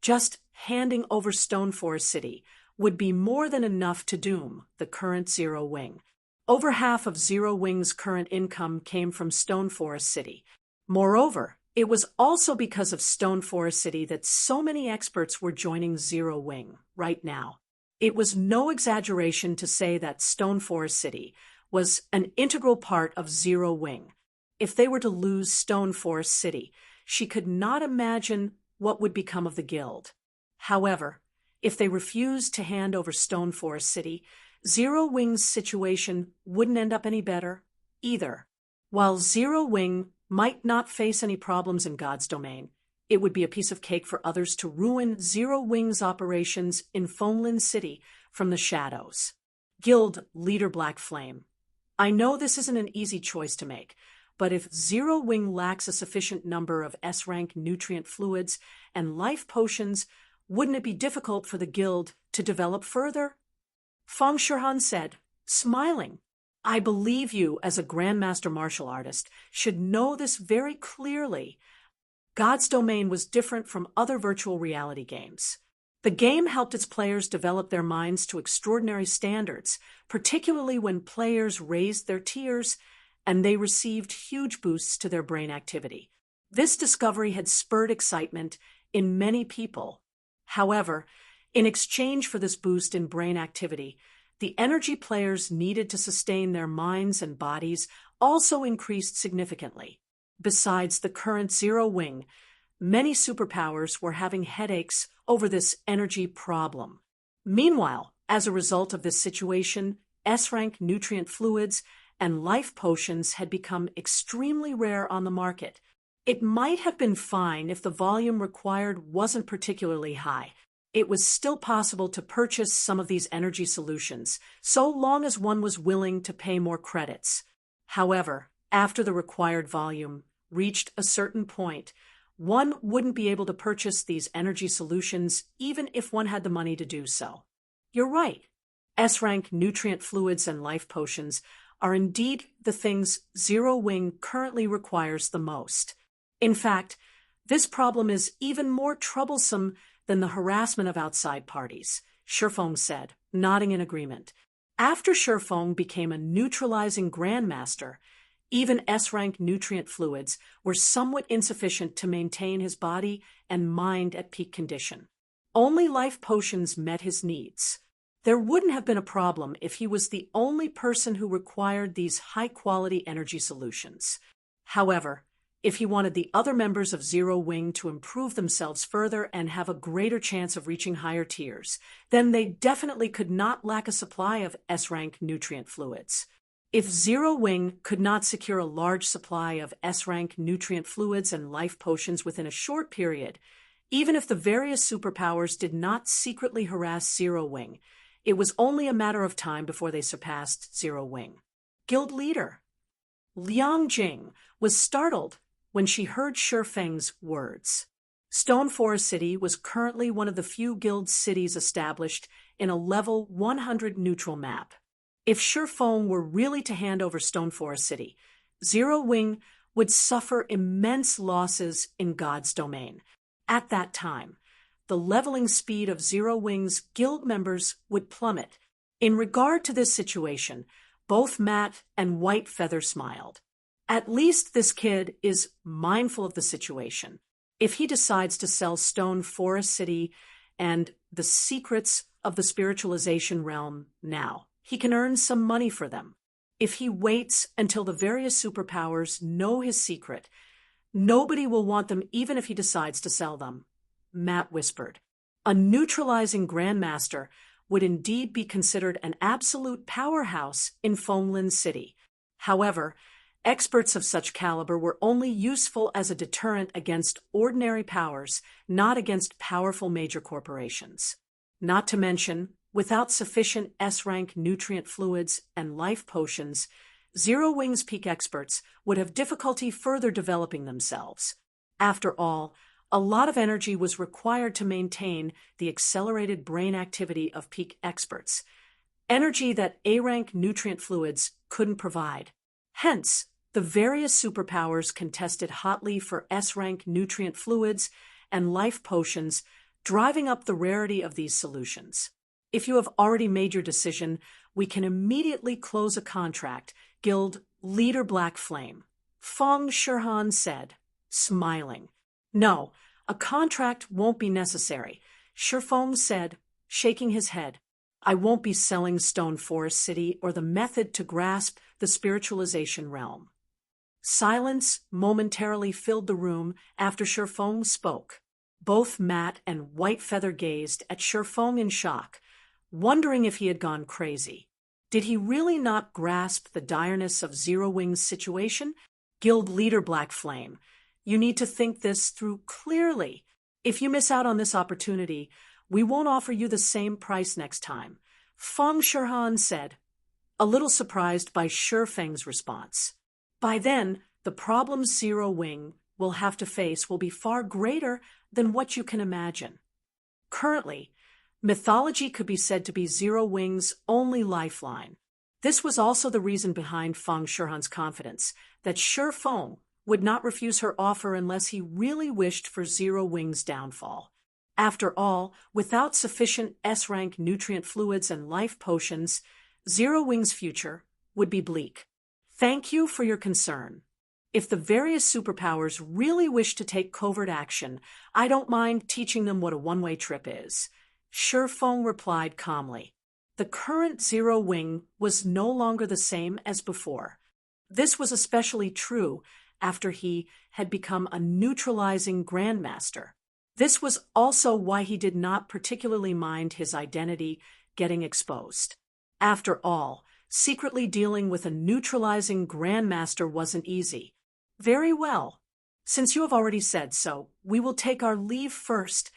just handing over Stone Forest City would be more than enough to doom the current Zero Wing. Over half of Zero Wing's current income came from Stone Forest City. Moreover, it was also because of Stone Forest City that so many experts were joining Zero Wing right now. It was no exaggeration to say that Stone Forest City was an integral part of Zero Wing. If they were to lose Stone Forest City, she could not imagine what would become of the guild. However, if they refused to hand over Stone Forest City, Zero Wing's situation wouldn't end up any better either. While Zero Wing might not face any problems in God's domain, it would be a piece of cake for others to ruin Zero Wing's operations in Fonglin City from the shadows. Guild Leader Black Flame. I know this isn't an easy choice to make, but if Zero Wing lacks a sufficient number of S-rank nutrient fluids and life potions, wouldn't it be difficult for the guild to develop further? Feng Shihan said, smiling. I believe you, as a Grandmaster martial artist, should know this very clearly. God's Domain was different from other virtual reality games. The game helped its players develop their minds to extraordinary standards, particularly when players raised their tiers and they received huge boosts to their brain activity. This discovery had spurred excitement in many people. However, in exchange for this boost in brain activity, the energy players needed to sustain their minds and bodies also increased significantly. Besides the current Zero Wing, many superpowers were having headaches over this energy problem. Meanwhile, as a result of this situation, S-rank nutrient fluids and life potions had become extremely rare on the market. It might have been fine if the volume required wasn't particularly high. It was still possible to purchase some of these energy solutions, so long as one was willing to pay more credits. However, after the required volume reached a certain point, one wouldn't be able to purchase these energy solutions even if one had the money to do so. You're right. S-rank nutrient fluids and life potions are indeed the things Zero Wing currently requires the most. In fact, this problem is even more troublesome than the harassment of outside parties, Shifeng said, nodding in agreement. After Shifeng became a neutralizing grandmaster, even S-rank nutrient fluids were somewhat insufficient to maintain his body and mind at peak condition. Only life potions met his needs. There wouldn't have been a problem if he was the only person who required these high-quality energy solutions. However, if he wanted the other members of Zero Wing to improve themselves further and have a greater chance of reaching higher tiers, then they definitely could not lack a supply of S-rank nutrient fluids. If Zero Wing could not secure a large supply of S-rank nutrient fluids and life potions within a short period, even if the various superpowers did not secretly harass Zero Wing, it was only a matter of time before they surpassed Zero Wing. Guild leader Liang Jing was startled when she heard Shifeng's words. Stone Forest City was currently one of the few guild cities established in a level 100 neutral map. If Shifeng were really to hand over Stone Forest City, Zero Wing would suffer immense losses in God's Domain. At that time, the leveling speed of Zero Wing's guild members would plummet. In regard to this situation, both Matt and White Feather smiled. At least this kid is mindful of the situation. If he decides to sell Stone Forest City and the secrets of the spiritualization realm now, he can earn some money for them. If he waits until the various superpowers know his secret, nobody will want them even if he decides to sell them, Matt whispered. A neutralizing grandmaster would indeed be considered an absolute powerhouse in Fonglin City. However, experts of such caliber were only useful as a deterrent against ordinary powers, not against powerful major corporations. Not to mention, without sufficient S-rank nutrient fluids and life potions, Zero Wing's peak experts would have difficulty further developing themselves. After all, a lot of energy was required to maintain the accelerated brain activity of peak experts, energy that A-rank nutrient fluids couldn't provide. Hence, the various superpowers contested hotly for S-rank nutrient fluids and life potions, driving up the rarity of these solutions. If you have already made your decision, we can immediately close a contract, Guild Leader Black Flame, Feng Shihan said, smiling. No, a contract won't be necessary, Shifeng said, shaking his head. I won't be selling Stone Forest City or the method to grasp the spiritualization realm. Silence momentarily filled the room after Shifeng spoke. Both Matt and Whitefeather gazed at Shifeng in shock, wondering if he had gone crazy. Did he really not grasp the direness of Zero Wing's situation? Guild leader Black Flame, you need to think this through clearly. If you miss out on this opportunity, we won't offer you the same price next time, Feng Shihan said, a little surprised by Shifeng's response. By then, the problems Zero Wing will have to face will be far greater than what you can imagine. Currently, mythology could be said to be Zero Wing's only lifeline. This was also the reason behind Feng Shihan's confidence that Shifeng would not refuse her offer unless he really wished for Zero Wing's downfall. After all, without sufficient S-rank nutrient fluids and life potions, Zero Wing's future would be bleak. Thank you for your concern. If the various superpowers really wish to take covert action, I don't mind teaching them what a one-way trip is, Shifeng replied calmly. The current Zero Wing was no longer the same as before. This was especially true after he had become a neutralizing grandmaster. This was also why he did not particularly mind his identity getting exposed. After all, secretly dealing with a neutralizing grandmaster wasn't easy. Very well. Since you have already said so, we will take our leave first,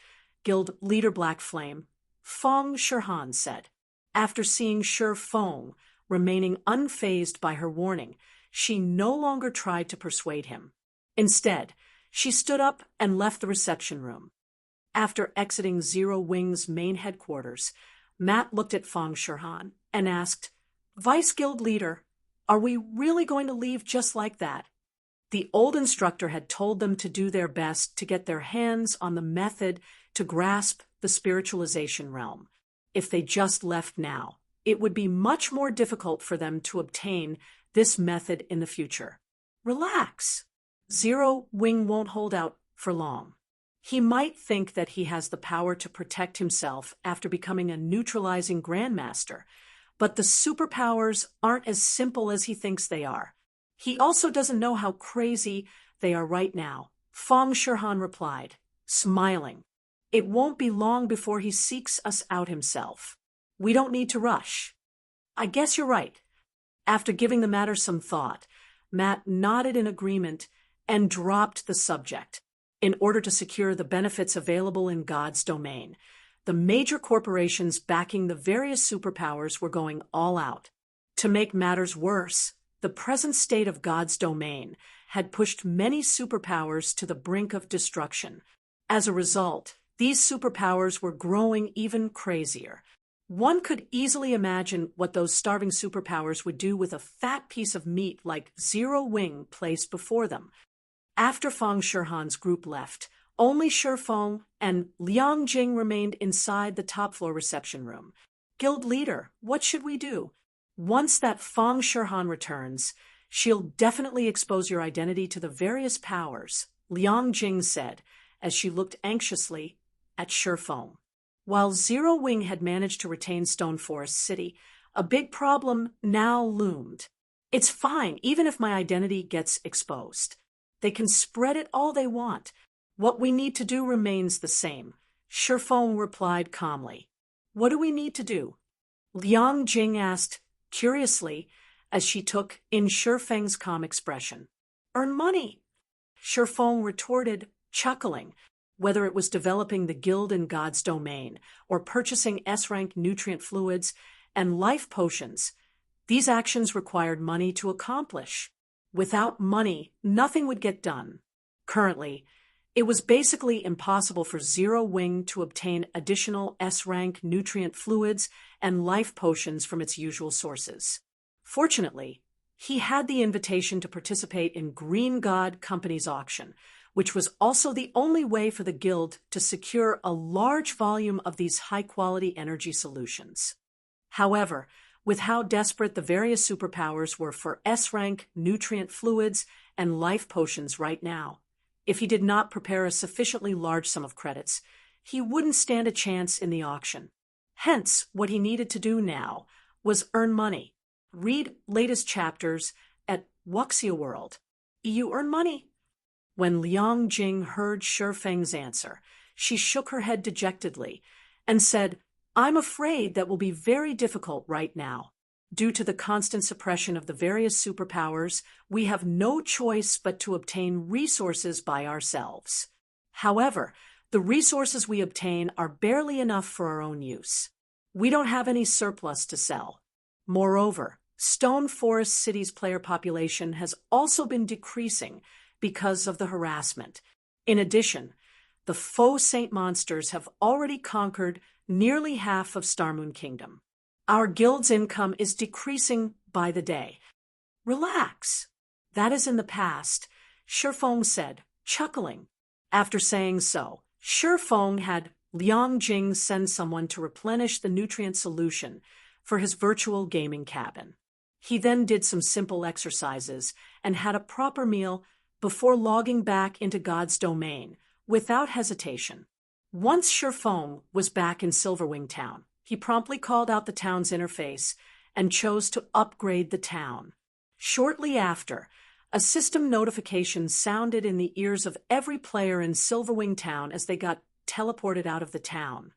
Guild leader Black Flame, Feng Shihan said. After seeing Shifeng remaining unfazed by her warning, she no longer tried to persuade him. Instead, she stood up and left the reception room. After exiting Zero Wing's main headquarters, Matt looked at Feng Shihan and asked, Vice Guild Leader, are we really going to leave just like that? The old instructor had told them to do their best to get their hands on the method to grasp the spiritualization realm. If they just left now, it would be much more difficult for them to obtain this method in the future. Relax. Zero Wing won't hold out for long. He might think that he has the power to protect himself after becoming a neutralizing grandmaster, but the superpowers aren't as simple as he thinks they are. He also doesn't know how crazy they are right now, Feng Shihan replied, smiling. It won't be long before he seeks us out himself. We don't need to rush. I guess you're right. After giving the matter some thought, Matt nodded in agreement and dropped the subject. In order to secure the benefits available in God's domain, the major corporations backing the various superpowers were going all out. To make matters worse, the present state of God's domain had pushed many superpowers to the brink of destruction. As a result, these superpowers were growing even crazier. One could easily imagine what those starving superpowers would do with a fat piece of meat like Zero Wing placed before them. After Feng Shihan's group left, only Shifeng and Liang Jing remained inside the top-floor reception room. Guild leader, what should we do? Once that Feng Shihan returns, she'll definitely expose your identity to the various powers, Liang Jing said, as she looked anxiously at Shifeng. While Zero Wing had managed to retain Stone Forest City, a big problem now loomed. It's fine, even if my identity gets exposed. They can spread it all they want. What we need to do remains the same, Shifeng replied calmly. What do we need to do? Liang Jing asked, curiously, as she took in Shifeng's calm expression. Earn money, Shifeng retorted, chuckling. Whether it was developing the guild in God's domain or purchasing S-rank nutrient fluids and life potions, these actions required money to accomplish. Without money, nothing would get done. Currently, it was basically impossible for Zero Wing to obtain additional S-rank nutrient fluids and life potions from its usual sources. Fortunately, he had the invitation to participate in Green God Company's auction, which was also the only way for the guild to secure a large volume of these high-quality energy solutions. However, with how desperate the various superpowers were for S-rank nutrient fluids and life potions right now, if he did not prepare a sufficiently large sum of credits, he wouldn't stand a chance in the auction. Hence, what he needed to do now was earn money. Read latest chapters at Wuxia World. You earn money. When Liang Jing heard Shifeng's answer, she shook her head dejectedly and said, I'm afraid that will be very difficult right now. Due to the constant suppression of the various superpowers, we have no choice but to obtain resources by ourselves. However, the resources we obtain are barely enough for our own use. We don't have any surplus to sell. Moreover, Stone Forest City's player population has also been decreasing because of the harassment. In addition, the faux saint monsters have already conquered nearly half of Starmoon Kingdom. Our guild's income is decreasing by the day. Relax. That is in the past, Shifeng said, chuckling. After saying so, Shifeng had Liang Jing send someone to replenish the nutrient solution for his virtual gaming cabin. He then did some simple exercises and had a proper meal before logging back into God's domain, without hesitation. Once Shifeng was back in Silverwing Town, he promptly called out the town's interface and chose to upgrade the town. Shortly after, a system notification sounded in the ears of every player in Silverwing Town as they got teleported out of the town.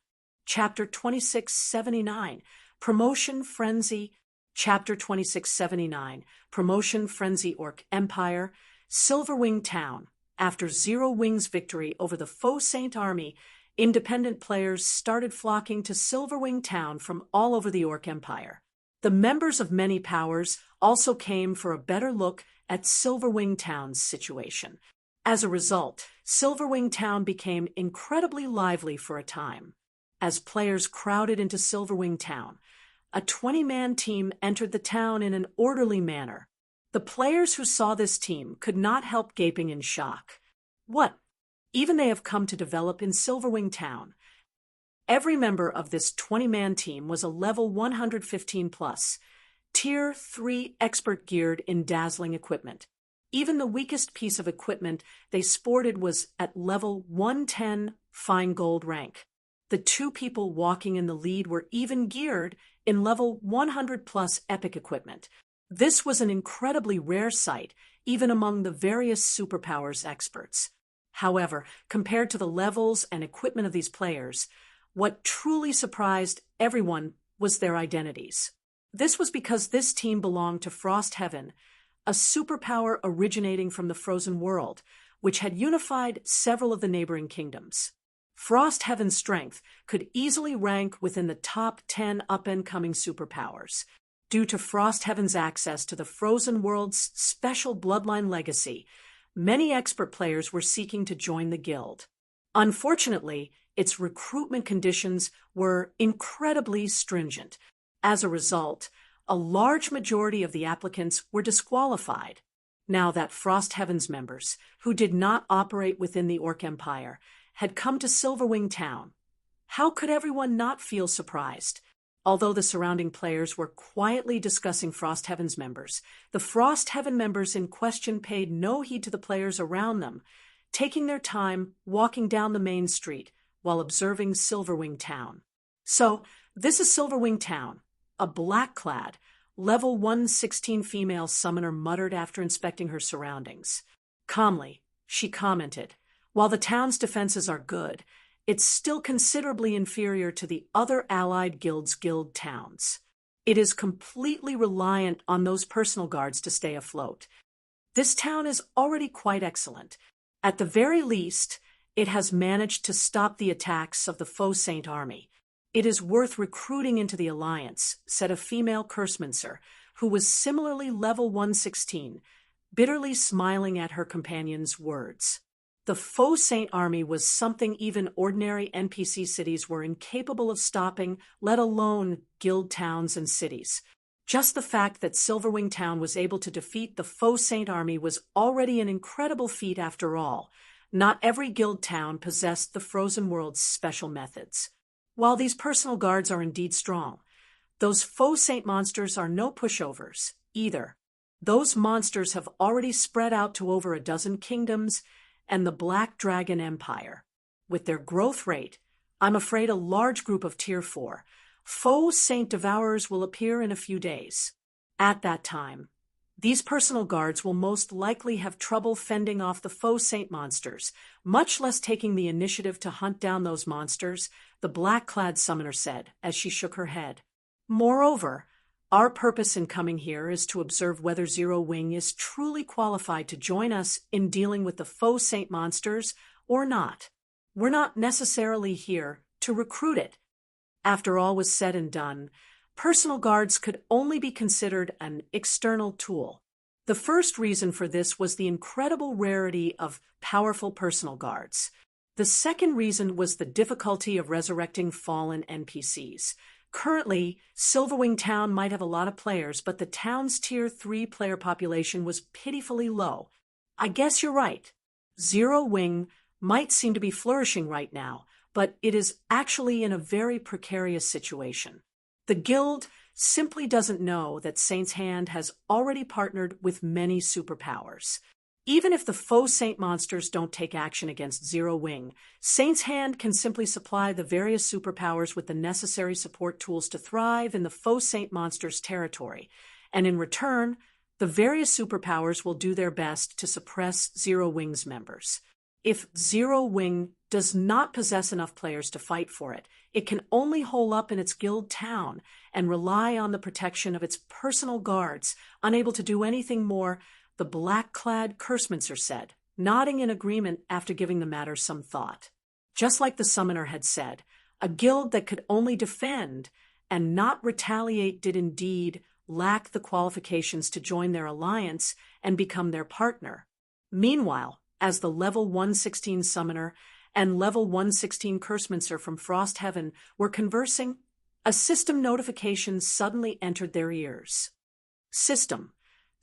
Chapter 2679, Promotion Frenzy. Chapter 2679, Promotion Frenzy Orc Empire, Silverwing Town. After Zero Wing's victory over the Faux Saint Army, independent players started flocking to Silverwing Town from all over the Orc Empire. The members of many powers also came for a better look at Silverwing Town's situation. As a result, Silverwing Town became incredibly lively for a time. As players crowded into Silverwing Town, a 20-man team entered the town in an orderly manner. The players who saw this team could not help gaping in shock. What? Even they have come to develop in Silverwing Town. Every member of this 20-man team was a level 115 plus, Tier 3 expert geared in dazzling equipment. Even the weakest piece of equipment they sported was at level 110 fine gold rank. The two people walking in the lead were even geared in level 100 plus epic equipment. This was an incredibly rare sight, even among the various superpowers experts. However, compared to the levels and equipment of these players, what truly surprised everyone was their identities. This was because this team belonged to Frost Heaven, a superpower originating from the frozen world, which had unified several of the neighboring kingdoms. Frost Heaven's strength could easily rank within the top 10 up-and-coming superpowers. Due to Frost Heaven's access to the frozen world's special bloodline legacy, many expert players were seeking to join the guild. Unfortunately, its recruitment conditions were incredibly stringent. As a result, a large majority of the applicants were disqualified. Now that Frost Heaven's members, who did not operate within the Orc Empire, had come to Silverwing Town, how could everyone not feel surprised? Although the surrounding players were quietly discussing Frost Heaven's members, the Frost Heaven members in question paid no heed to the players around them, taking their time walking down the main street while observing Silverwing Town. So, this is Silverwing Town, a black-clad, level 116 female summoner muttered after inspecting her surroundings. Calmly, she commented, while the town's defenses are good, it's still considerably inferior to the other allied guilds' guild towns. It is completely reliant on those personal guards to stay afloat. This town is already quite excellent. At the very least, it has managed to stop the attacks of the Faux Saint army. It is worth recruiting into the alliance, said a female cursemancer, who was similarly level 116, bitterly smiling at her companion's words. The Faux Saint army was something even ordinary NPC cities were incapable of stopping, let alone guild towns and cities. Just the fact that Silverwing Town was able to defeat the Faux Saint army was already an incredible feat after all. Not every guild town possessed the Frozen World's special methods. While these personal guards are indeed strong, those Faux Saint monsters are no pushovers, either. Those monsters have already spread out to over a dozen kingdoms and the Black Dragon Empire. With their growth rate, I'm afraid a large group of Tier 4, Faux Saint Devourers will appear in a few days. At that time, these personal guards will most likely have trouble fending off the faux saint monsters, much less taking the initiative to hunt down those monsters, the black-clad summoner said, as she shook her head. Moreover, our purpose in coming here is to observe whether Zero Wing is truly qualified to join us in dealing with the faux saint monsters or not. We're not necessarily here to recruit it. After all was said and done, personal guards could only be considered an external tool. The first reason for this was the incredible rarity of powerful personal guards. The second reason was the difficulty of resurrecting fallen NPCs. Currently, Silverwing Town might have a lot of players, but the town's Tier 3 player population was pitifully low. I guess you're right. Zero Wing might seem to be flourishing right now, but it is actually in a very precarious situation. The guild simply doesn't know that Saint's Hand has already partnered with many superpowers. Even if the faux saint monsters don't take action against Zero Wing, Saint's Hand can simply supply the various superpowers with the necessary support tools to thrive in the faux saint monsters' territory, and in return, the various superpowers will do their best to suppress Zero Wing's members. If Zero Wing does not possess enough players to fight for it, it can only hole up in its guild town and rely on the protection of its personal guards, unable to do anything more, the black-clad Cursemancer said, nodding in agreement after giving the matter some thought. Just like the summoner had said, a guild that could only defend and not retaliate did indeed lack the qualifications to join their alliance and become their partner. Meanwhile, as the level 116 summoner and level 116 Cursemancer from Frost Heaven were conversing, a system notification suddenly entered their ears. System: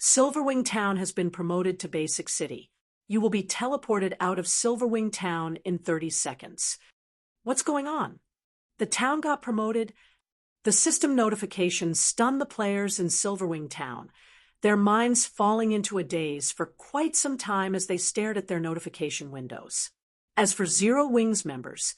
Silverwing Town has been promoted to Basic City. You will be teleported out of Silverwing Town in 30 seconds. What's going on? The town got promoted? The system notification stunned the players in Silverwing Town, their minds falling into a daze for quite some time as they stared at their notification windows. As for Zero Wing's members,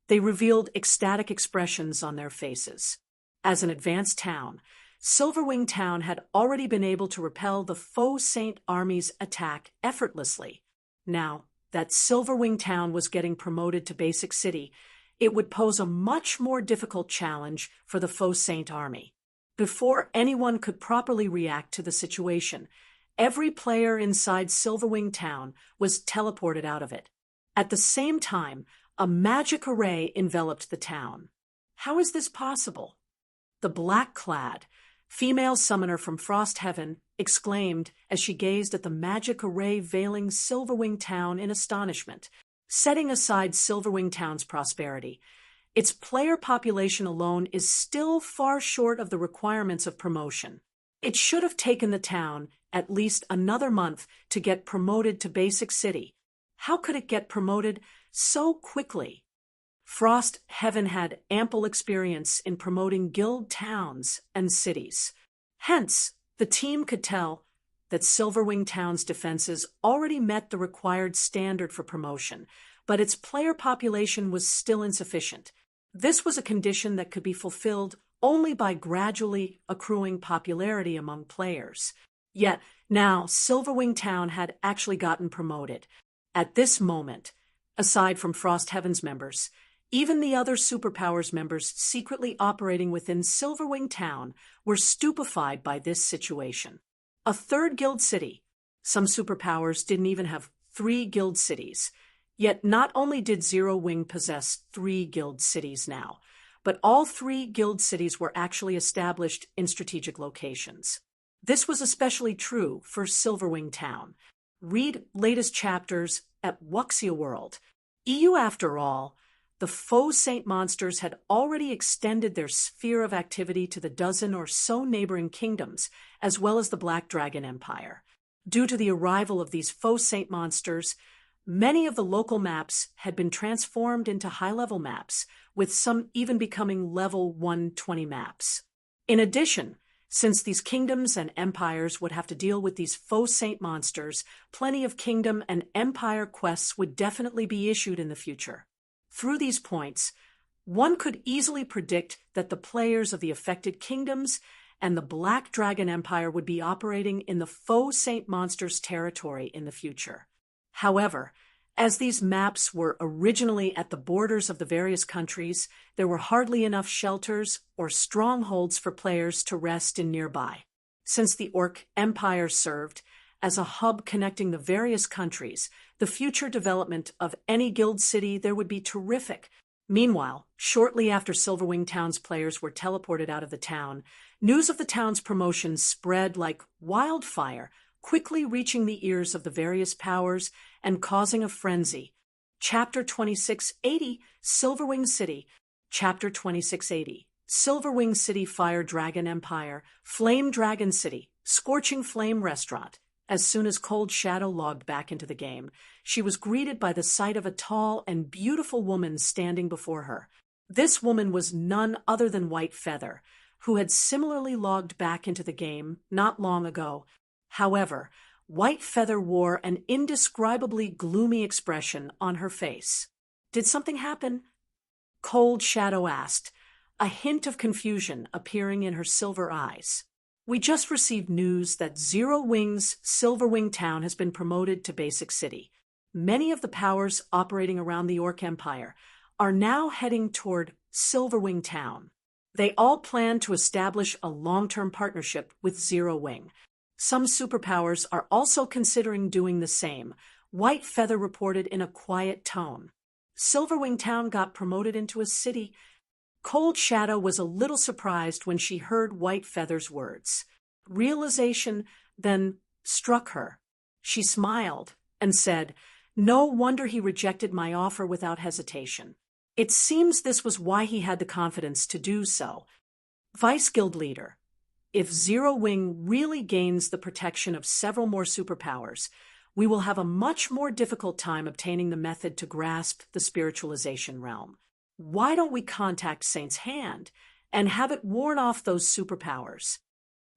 they revealed ecstatic expressions on their faces. As an advanced town, Silverwing Town had already been able to repel the faux saint army's attack effortlessly. Now that Silverwing Town was getting promoted to Basic City, it would pose a much more difficult challenge for the faux saint army. Before anyone could properly react to the situation, every player inside Silverwing Town was teleported out of it. At the same time, a magic array enveloped the town. How is this possible? The black-clad, female summoner from Frost Heaven exclaimed as she gazed at the magic array veiling Silverwing Town in astonishment. Setting aside Silverwing Town's prosperity, its player population alone is still far short of the requirements of promotion. It should have taken the town at least another month to get promoted to Basic City. How could it get promoted so quickly? Frost Heaven had ample experience in promoting guild towns and cities. Hence, the team could tell that Silverwing Town's defenses already met the required standard for promotion, but its player population was still insufficient. This was a condition that could be fulfilled only by gradually accruing popularity among players. Yet, now Silverwing Town had actually gotten promoted. At this moment, aside from Frost Heaven's members, even the other superpowers members secretly operating within Silverwing Town were stupefied by this situation. A third guild city. Some superpowers didn't even have 3 guild cities. Yet not only did Zero Wing possess 3 guild cities now, but all 3 guild cities were actually established in strategic locations. This was especially true for Silverwing Town. Read latest chapters at Wuxia World. EU, after all, the faux saint monsters had already extended their sphere of activity to the dozen or so neighboring kingdoms, as well as the Black Dragon Empire. Due to the arrival of these faux saint monsters, many of the local maps had been transformed into high-level maps, with some even becoming level 120 maps. In addition, since these kingdoms and empires would have to deal with these faux saint monsters, plenty of kingdom and empire quests would definitely be issued in the future. Through these points, One could easily predict that the players of the affected kingdoms and the Black Dragon Empire would be operating in the faux Saint Monsters territory in the future. However, as these maps were originally at the borders of the various countries, there were hardly enough shelters or strongholds for players to rest in nearby. Since the Orc Empire served as a hub connecting the various countries, the future development of any guild city there would be terrific. Meanwhile, shortly after Silverwing Town's players were teleported out of the town, news of the town's promotion spread like wildfire, quickly reaching the ears of the various powers and causing a frenzy. Chapter 2680, Silverwing City. Chapter 2680, Silverwing City Fire Dragon Empire, Flame Dragon City, Scorching Flame Restaurant. As soon as Cold Shadow logged back into the game, she was greeted by the sight of a tall and beautiful woman standing before her. This woman was none other than White Feather, who had similarly logged back into the game not long ago. However, White Feather wore an indescribably gloomy expression on her face. "Did something happen?" Cold Shadow asked, a hint of confusion appearing in her silver eyes. "We just received news that Zero Wing's Silverwing Town has been promoted to Basic City. Many of the powers operating around the Orc Empire are now heading toward Silverwing Town. They all plan to establish a long-term partnership with Zero Wing. Some superpowers are also considering doing the same," White Feather reported in a quiet tone. "Silverwing Town got promoted into a city." Cold Shadow was a little surprised when she heard White Feather's words. Realization then struck her. She smiled and said, "No wonder he rejected my offer without hesitation. It seems this was why he had the confidence to do so." Vice Guild Leader. "If Zero Wing really gains the protection of several more superpowers, we will have a much more difficult time obtaining the method to grasp the spiritualization realm. Why don't we contact Saint's Hand and have it warn off those superpowers?"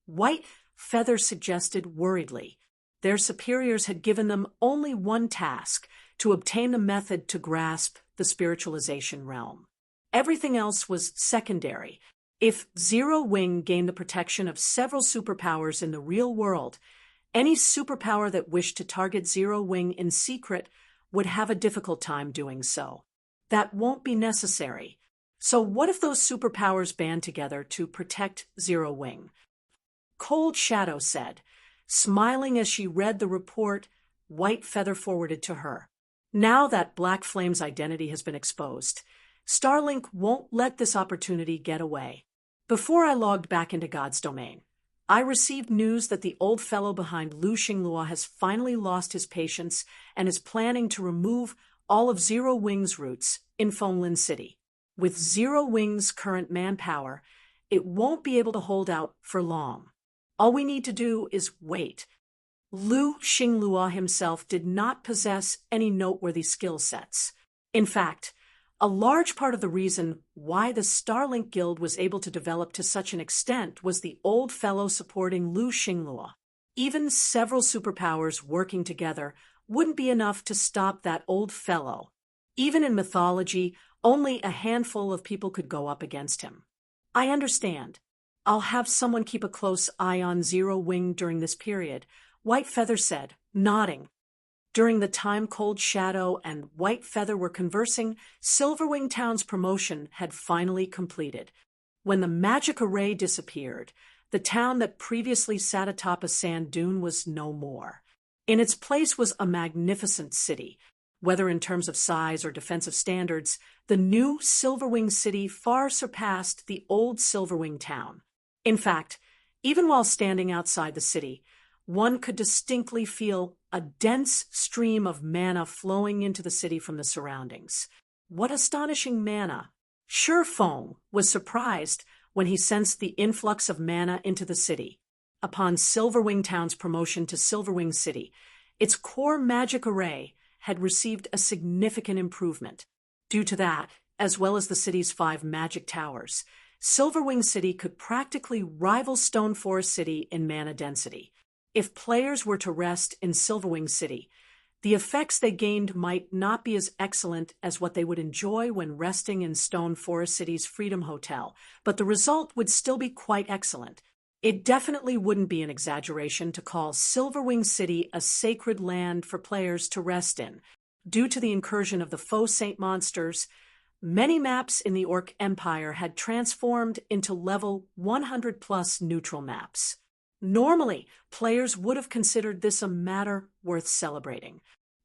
White Feather suggested worriedly. Their superiors had given them only one task: to obtain the method to grasp the spiritualization realm. Everything else was secondary. If Zero Wing gained the protection of several superpowers in the real world, any superpower that wished to target Zero Wing in secret would have a difficult time doing so. That won't be necessary. So what if those superpowers band together to protect Zero Wing? Cold Shadow said, smiling as she read the report White Feather forwarded to her. Now that Black Flame's identity has been exposed, Starlink won't let this opportunity get away. Before I logged back into God's domain, I received news that the old fellow behind Lu Xinglua has finally lost his patience and is planning to remove all of Zero Wing's roots in Fonglin City. With Zero Wing's current manpower, it won't be able to hold out for long. All we need to do is wait. Lu Xinglua himself did not possess any noteworthy skill sets. In fact, a large part of the reason why the Starlink Guild was able to develop to such an extent was the old fellow supporting Lu Xinglua. Even several superpowers working together wouldn't be enough to stop that old fellow. Even in mythology, only a handful of people could go up against him. I understand. I'll have someone keep a close eye on Zero Wing during this period, White Feather said, nodding. During the time Cold Shadow and White Feather were conversing, Silverwing Town's promotion had finally completed. When the magic array disappeared, the town that previously sat atop a sand dune was no more. In its place was a magnificent city. Whether in terms of size or defensive standards, the new Silverwing City far surpassed the old Silverwing Town. In fact, even while standing outside the city, one could distinctly feel a dense stream of mana flowing into the city from the surroundings. What astonishing mana! Feng was surprised when he sensed the influx of mana into the city. Upon Silverwing Town's promotion to Silverwing City, its core magic array had received a significant improvement. Due to that, as well as the city's 5 magic towers, Silverwing City could practically rival Stoneforest City in mana density. If players were to rest in Silverwing City, The effects they gained might not be as excellent as what they would enjoy when resting in Stone Forest City's Freedom Hotel, but the result would still be quite excellent. It definitely wouldn't be an exaggeration to call Silverwing City a sacred land for players to rest in. Due to the incursion of the faux saint monsters, many maps in the Orc Empire had transformed into level 100+ neutral maps. Normally, players would have considered this a matter worth celebrating.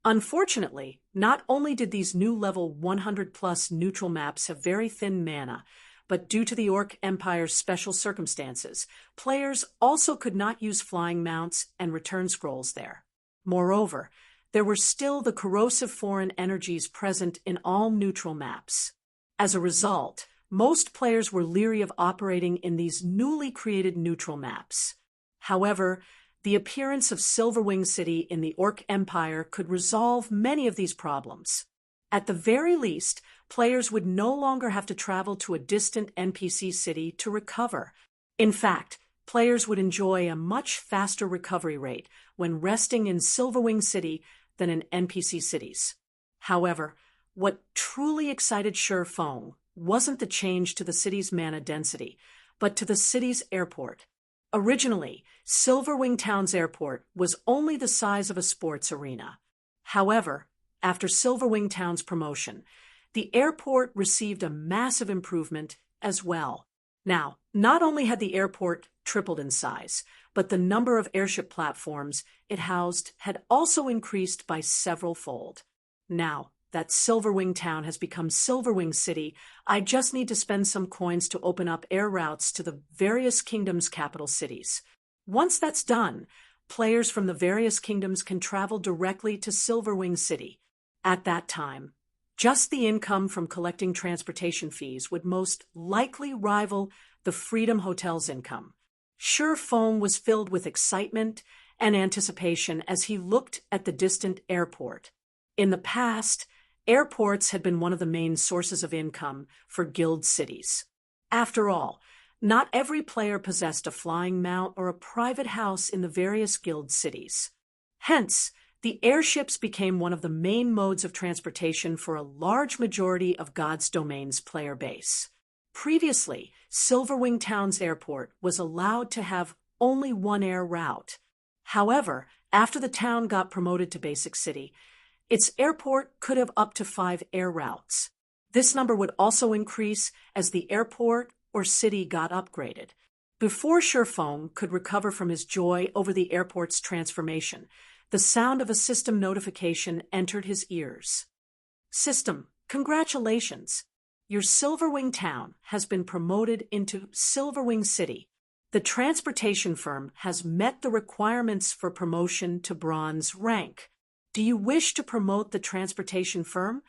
Unfortunately, not only did these new level 100+ neutral maps have very thin mana, but due to the Orc Empire's special circumstances, players also could not use flying mounts and return scrolls there. Moreover, there were still the corrosive foreign energies present in all neutral maps. As a result, most players were leery of operating in these newly created neutral maps. However, the appearance of Silverwing City in the Orc Empire could resolve many of these problems. At the very least, players would no longer have to travel to a distant NPC city to recover. In fact, players would enjoy a much faster recovery rate when resting in Silverwing City than in NPC cities. However, what truly excited Sher Fong wasn't the change to the city's mana density, but to the city's airport. Originally, Silverwing Town's airport was only the size of a sports arena. However, after Silverwing Town's promotion, the airport received a massive improvement as well. Now, not only had the airport tripled in size, but the number of airship platforms it housed had also increased by several-fold. Now that Silverwing Town has become Silverwing City, I just need to spend some coins to open up air routes to the various kingdoms' capital cities. Once that's done, players from the various kingdoms can travel directly to Silverwing City. At that time, just the income from collecting transportation fees would most likely rival the Freedom Hotel's income. Sher Fong was filled with excitement and anticipation as he looked at the distant airport. In the past, airports had been one of the main sources of income for guild cities. After all, not every player possessed a flying mount or a private house in the various guild cities. Hence, the airships became one of the main modes of transportation for a large majority of God's Domain's player base. Previously, Silverwing Town's airport was allowed to have only one air route. However, after the town got promoted to Basic City, its airport could have up to 5 air routes. This number would also increase as the airport or city got upgraded. Before Sher Fong could recover from his joy over the airport's transformation, the sound of a system notification entered his ears. System, congratulations! Your Silverwing Town has been promoted into Silverwing City. The transportation firm has met the requirements for promotion to bronze rank. Do you wish to promote the transportation firm?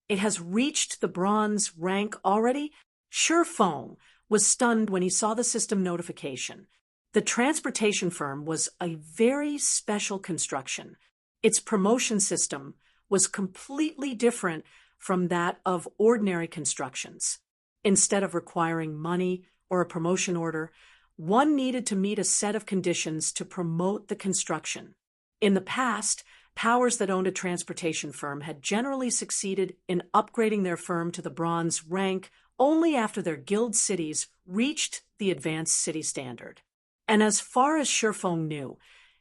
It has reached the bronze rank already? Sher Fong was stunned when he saw the system notification. The transportation firm was a very special construction. Its promotion system was completely different from that of ordinary constructions. Instead of requiring money or a promotion order, one needed to meet a set of conditions to promote the construction. In the past, powers that owned a transportation firm had generally succeeded in upgrading their firm to the bronze rank only after their guild cities reached the advanced city standard. And as far as Sher Fong knew,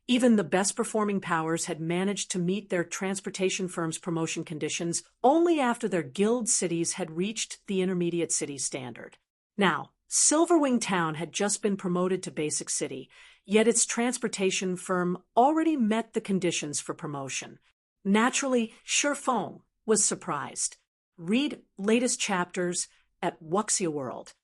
even the best-performing powers had managed to meet their transportation firm's promotion conditions only after their guild cities had reached the intermediate city standard. Now, Silverwing Town had just been promoted to Basic City, yet its transportation firm already met the conditions for promotion. Naturally, Sher Fong was surprised. Read latest chapters at Wuxia World.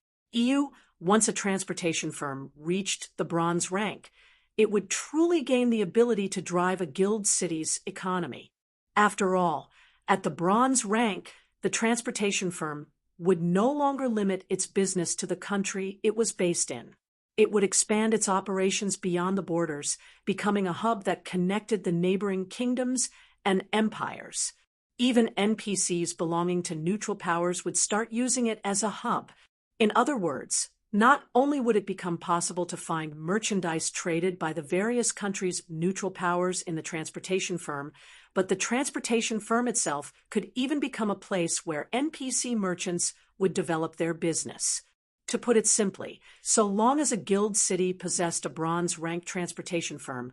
Once a transportation firm reached the bronze rank, it would truly gain the ability to drive a guild city's economy. After all, at the bronze rank, the transportation firm would no longer limit its business to the country it was based in. It would expand its operations beyond the borders, becoming a hub that connected the neighboring kingdoms and empires. Even NPCs belonging to neutral powers would start using it as a hub. In other words, Not only would it become possible to find merchandise traded by the various countries' neutral powers in the transportation firm, but the transportation firm itself could even become a place where NPC merchants would develop their business. To put it simply, so long as a guild city possessed a bronze-ranked transportation firm,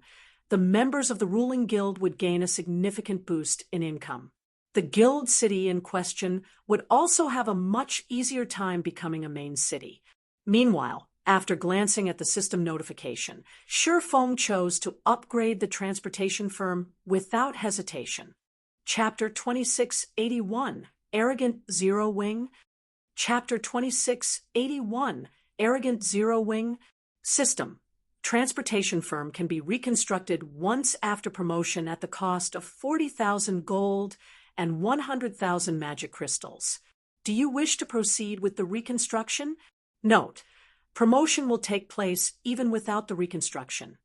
the members of the ruling guild would gain a significant boost in income. The guild city in question would also have a much easier time becoming a main city. Meanwhile, after glancing at the system notification, Shifeng chose to upgrade the transportation firm without hesitation. Chapter 2681, Arrogant Zero Wing. Chapter 2681, Arrogant Zero Wing. System. Transportation firm can be reconstructed once after promotion at the cost of 40,000 gold and 100,000 magic crystals. Do you wish to proceed with the reconstruction? Note, promotion will take place even without the reconstruction.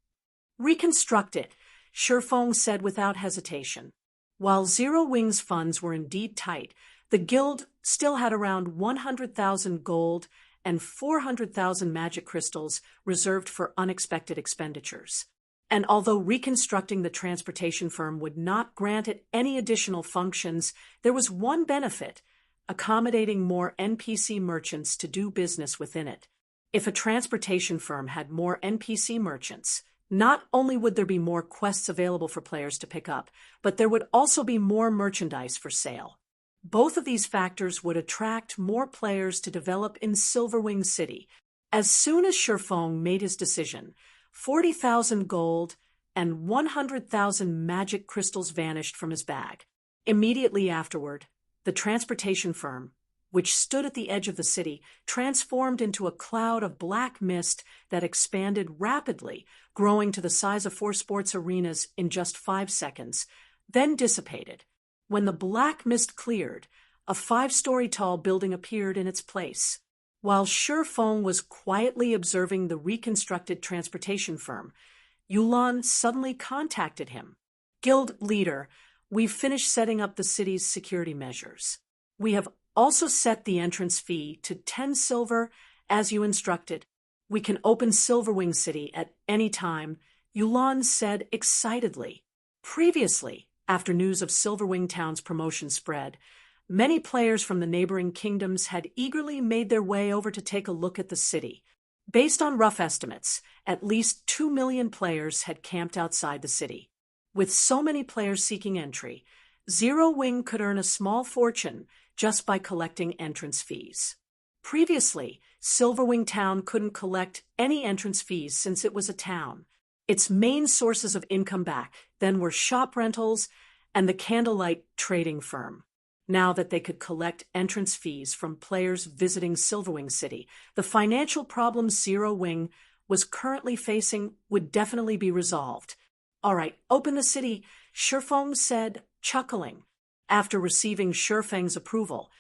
Reconstruct it, Shifeng said without hesitation. While Zero Wing's funds were indeed tight, the guild still had around 100,000 gold and 400,000 magic crystals reserved for unexpected expenditures. And although reconstructing the transportation firm would not grant it any additional functions, there was one benefit: accommodating more NPC merchants to do business within it. If a transportation firm had more NPC merchants, not only would there be more quests available for players to pick up, but there would also be more merchandise for sale. Both of these factors would attract more players to develop in Silverwing City. As soon as Shifeng made his decision, 40,000 gold and 100,000 magic crystals vanished from his bag. Immediately afterward, the transportation firm, which stood at the edge of the city, transformed into a cloud of black mist that expanded rapidly, growing to the size of 4 sports arenas in just 5 seconds, then dissipated. When the black mist cleared, a 5-story tall building appeared in its place. While Shifeng was quietly observing the reconstructed transportation firm, Yulan suddenly contacted him. Guild leader, we've finished setting up the city's security measures. We have also set the entrance fee to 10 silver as you instructed. We can open Silverwing City at any time, Yulan said excitedly. Previously, after news of Silverwing Town's promotion spread, many players from the neighboring kingdoms had eagerly made their way over to take a look at the city. Based on rough estimates, at least 2 million players had camped outside the city. With so many players seeking entry, Zero Wing could earn a small fortune just by collecting entrance fees. Previously, Silverwing Town couldn't collect any entrance fees since it was a town. Its main sources of income back then were shop rentals and the candlelight trading firm. Now that they could collect entrance fees from players visiting Silverwing City, the financial problems Zero Wing was currently facing would definitely be resolved. All right, open the city, Shifeng said, chuckling. After receiving Shifeng's approval,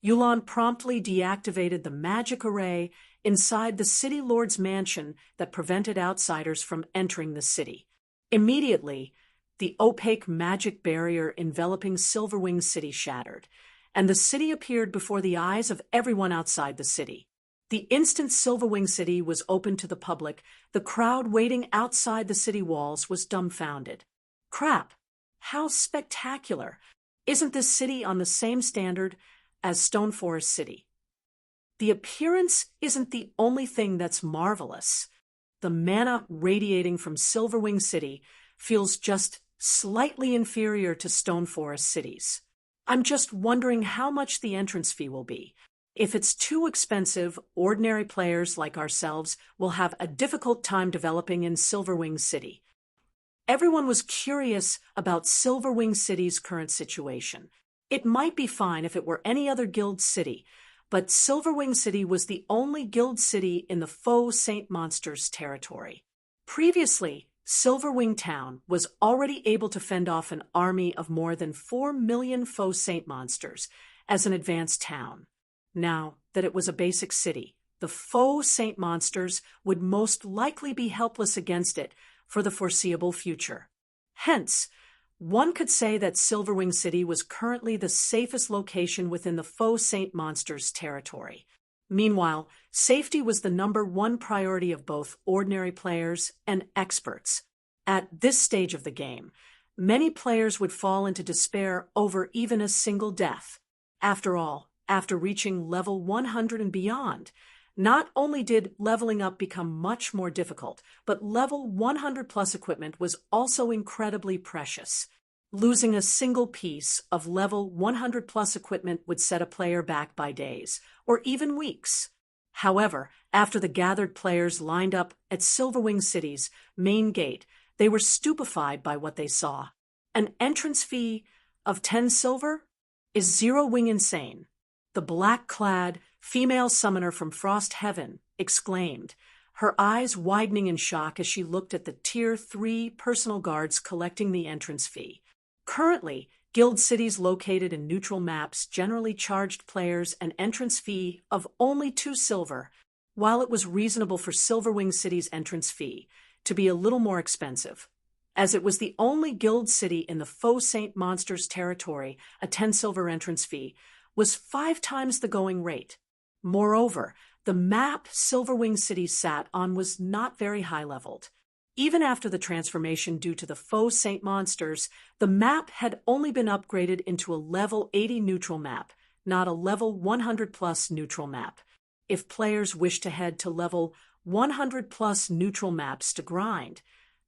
Yulan promptly deactivated the magic array inside the city lord's mansion that prevented outsiders from entering the city. Immediately, the opaque magic barrier enveloping Silverwing City shattered, and the city appeared before the eyes of everyone outside the city. The instant Silverwing City was opened to the public, the crowd waiting outside the city walls was dumbfounded. Crap! How spectacular! Isn't this city on the same standard as Stone Forest City? The appearance isn't the only thing that's marvelous. The mana radiating from Silverwing City feels just slightly inferior to Stone Forest Cities. I'm just wondering how much the entrance fee will be. If it's too expensive, ordinary players like ourselves will have a difficult time developing in Silverwing City. Everyone was curious about Silverwing City's current situation. It might be fine if it were any other guild city, but Silverwing City was the only guild city in the Faux Saint Monsters territory. Previously, Silverwing Town was already able to fend off an army of more than 4 million Faux Saint Monsters as an advanced town. Now that it was a basic city, the Faux Saint Monsters would most likely be helpless against it for the foreseeable future. Hence, one could say that Silverwing City was currently the safest location within the Faux Saint Monsters territory. Meanwhile, safety was the #1 priority of both ordinary players and experts. At this stage of the game, many players would fall into despair over even a single death. After all, after reaching level 100 and beyond, not only did leveling up become much more difficult, but level 100 plus equipment was also incredibly precious. Losing a single piece of level 100 plus equipment would set a player back by days, or even weeks. However, after the gathered players lined up at Silverwing City's main gate, they were stupefied by what they saw. An entrance fee of 10 silver? Is Zero Wing insane? The black-clad female summoner from Frost Heaven exclaimed, her eyes widening in shock as she looked at the Tier 3 personal guards collecting the entrance fee. Currently, guild cities located in neutral maps generally charged players an entrance fee of only 2 silver, while it was reasonable for Silverwing City's entrance fee to be a little more expensive. As it was the only guild city in the Faux Saint Monsters territory, a 10 silver entrance fee was 5 times the going rate. Moreover, the map Silverwing City sat on was not very high-leveled. Even after the transformation due to the Faux Saint Monsters, the map had only been upgraded into a level 80 neutral map, not a level 100 plus neutral map. If players wished to head to level 100 plus neutral maps to grind,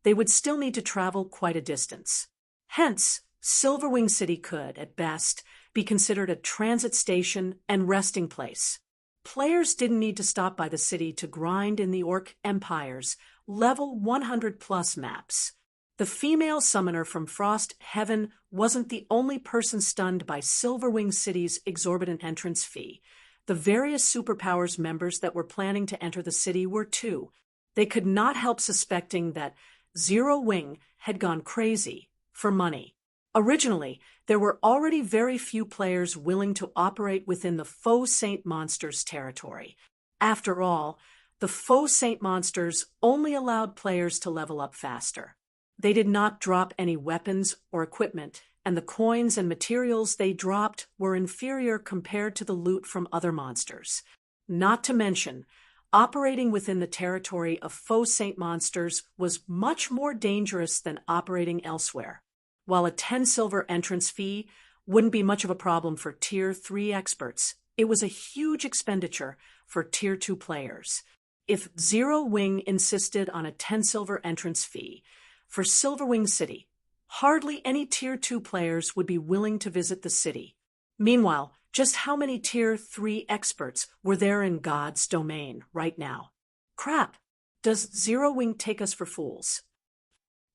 they would still need to travel quite a distance. Hence, Silverwing City could, at best, be considered a transit station and resting place. Players didn't need to stop by the city to grind in the Orc Empire's level 100 plus maps. The female summoner from Frost Heaven wasn't the only person stunned by Silverwing City's exorbitant entrance fee. The various superpowers members that were planning to enter the city were too. They could not help suspecting that Zero Wing had gone crazy for money. Originally, there were already very few players willing to operate within the Faux Saint Monsters territory. After all, the Faux Saint Monsters only allowed players to level up faster. They did not drop any weapons or equipment, and the coins and materials they dropped were inferior compared to the loot from other monsters. Not to mention, operating within the territory of Faux Saint Monsters was much more dangerous than operating elsewhere. While a 10 silver entrance fee wouldn't be much of a problem for Tier 3 experts, it was a huge expenditure for Tier 2 players. If Zero Wing insisted on a 10 silver entrance fee for Silverwing City, hardly any Tier 2 players would be willing to visit the city. Meanwhile, just how many Tier 3 experts were there in God's domain right now? Crap! Does Zero Wing take us for fools?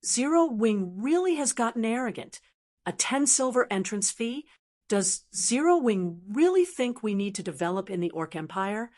Zero Wing really has gotten arrogant. A 10 silver entrance fee? Does Zero Wing really think we need to develop in the Orc Empire?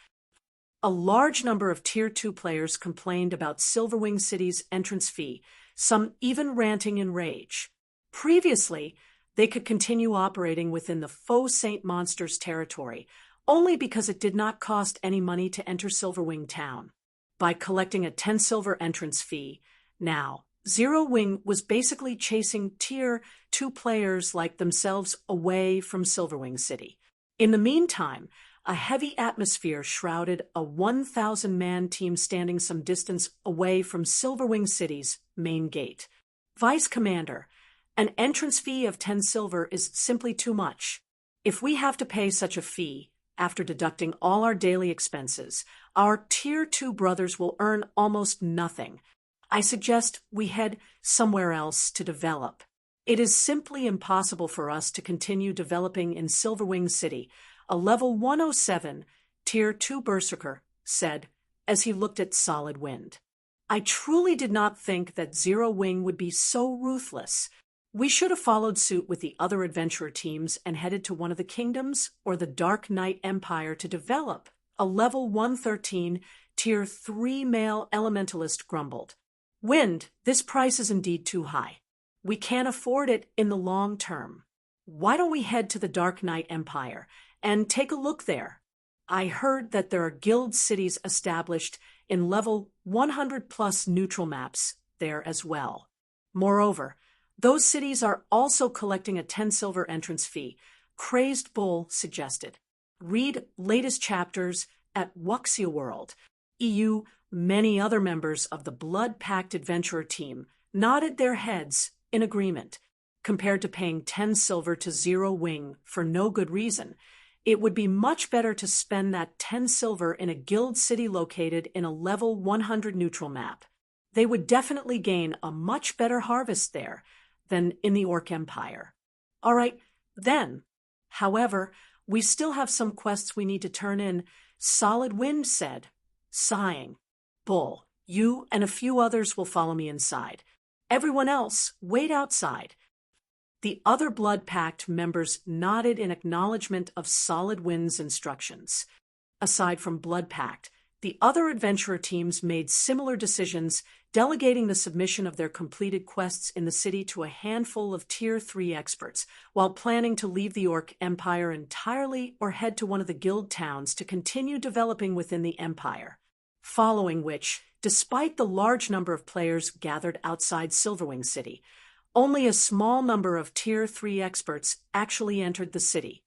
A large number of Tier 2 players complained about Silverwing City's entrance fee, some even ranting in rage. Previously, they could continue operating within the Faux Saint Monsters territory, only because it did not cost any money to enter Silverwing Town. By collecting a 10 silver entrance fee, now, Zero Wing was basically chasing Tier 2 players like themselves away from Silverwing City. In the meantime, a heavy atmosphere shrouded a 1,000-man team standing some distance away from Silverwing City's main gate. Vice Commander, an entrance fee of 10 silver is simply too much. If we have to pay such a fee, after deducting all our daily expenses, our Tier 2 brothers will earn almost nothing. I suggest we head somewhere else to develop. It is simply impossible for us to continue developing in Silverwing City, a level 107 Tier 2 Berserker said as he looked at Solid Wind. I truly did not think that Zero Wing would be so ruthless. We should have followed suit with the other adventurer teams and headed to one of the kingdoms or the Dark Knight Empire to develop, a level 113 Tier 3 male elementalist grumbled. Wind, this price is indeed too high. We can't afford it in the long term. Why don't we head to the Dark Knight Empire and take a look there? I heard that there are guild cities established in level 100 plus neutral maps there as well. Moreover, those cities are also collecting a 10 silver entrance fee, Crazed Bull suggested. Read latest chapters at Wuxia World. EU, many other members of the Blood Pact adventurer team nodded their heads in agreement. Compared to paying 10 silver to Zero Wing for no good reason, it would be much better to spend that 10 silver in a guild city located in a level 100 neutral map. They would definitely gain a much better harvest there than in the Orc Empire. All right, then. However, we still have some quests we need to turn in, Solid Wind said, sighing. Bull, you and a few others will follow me inside. Everyone else, wait outside. The other Blood Pact members nodded in acknowledgement of Solid Wind's instructions. Aside from Blood Pact, the other adventurer teams made similar decisions, delegating the submission of their completed quests in the city to a handful of Tier 3 experts, while planning to leave the Orc Empire entirely or head to one of the guild towns to continue developing within the Empire. Following which, despite the large number of players gathered outside Silverwing City, only a small number of Tier 3 experts actually entered the city.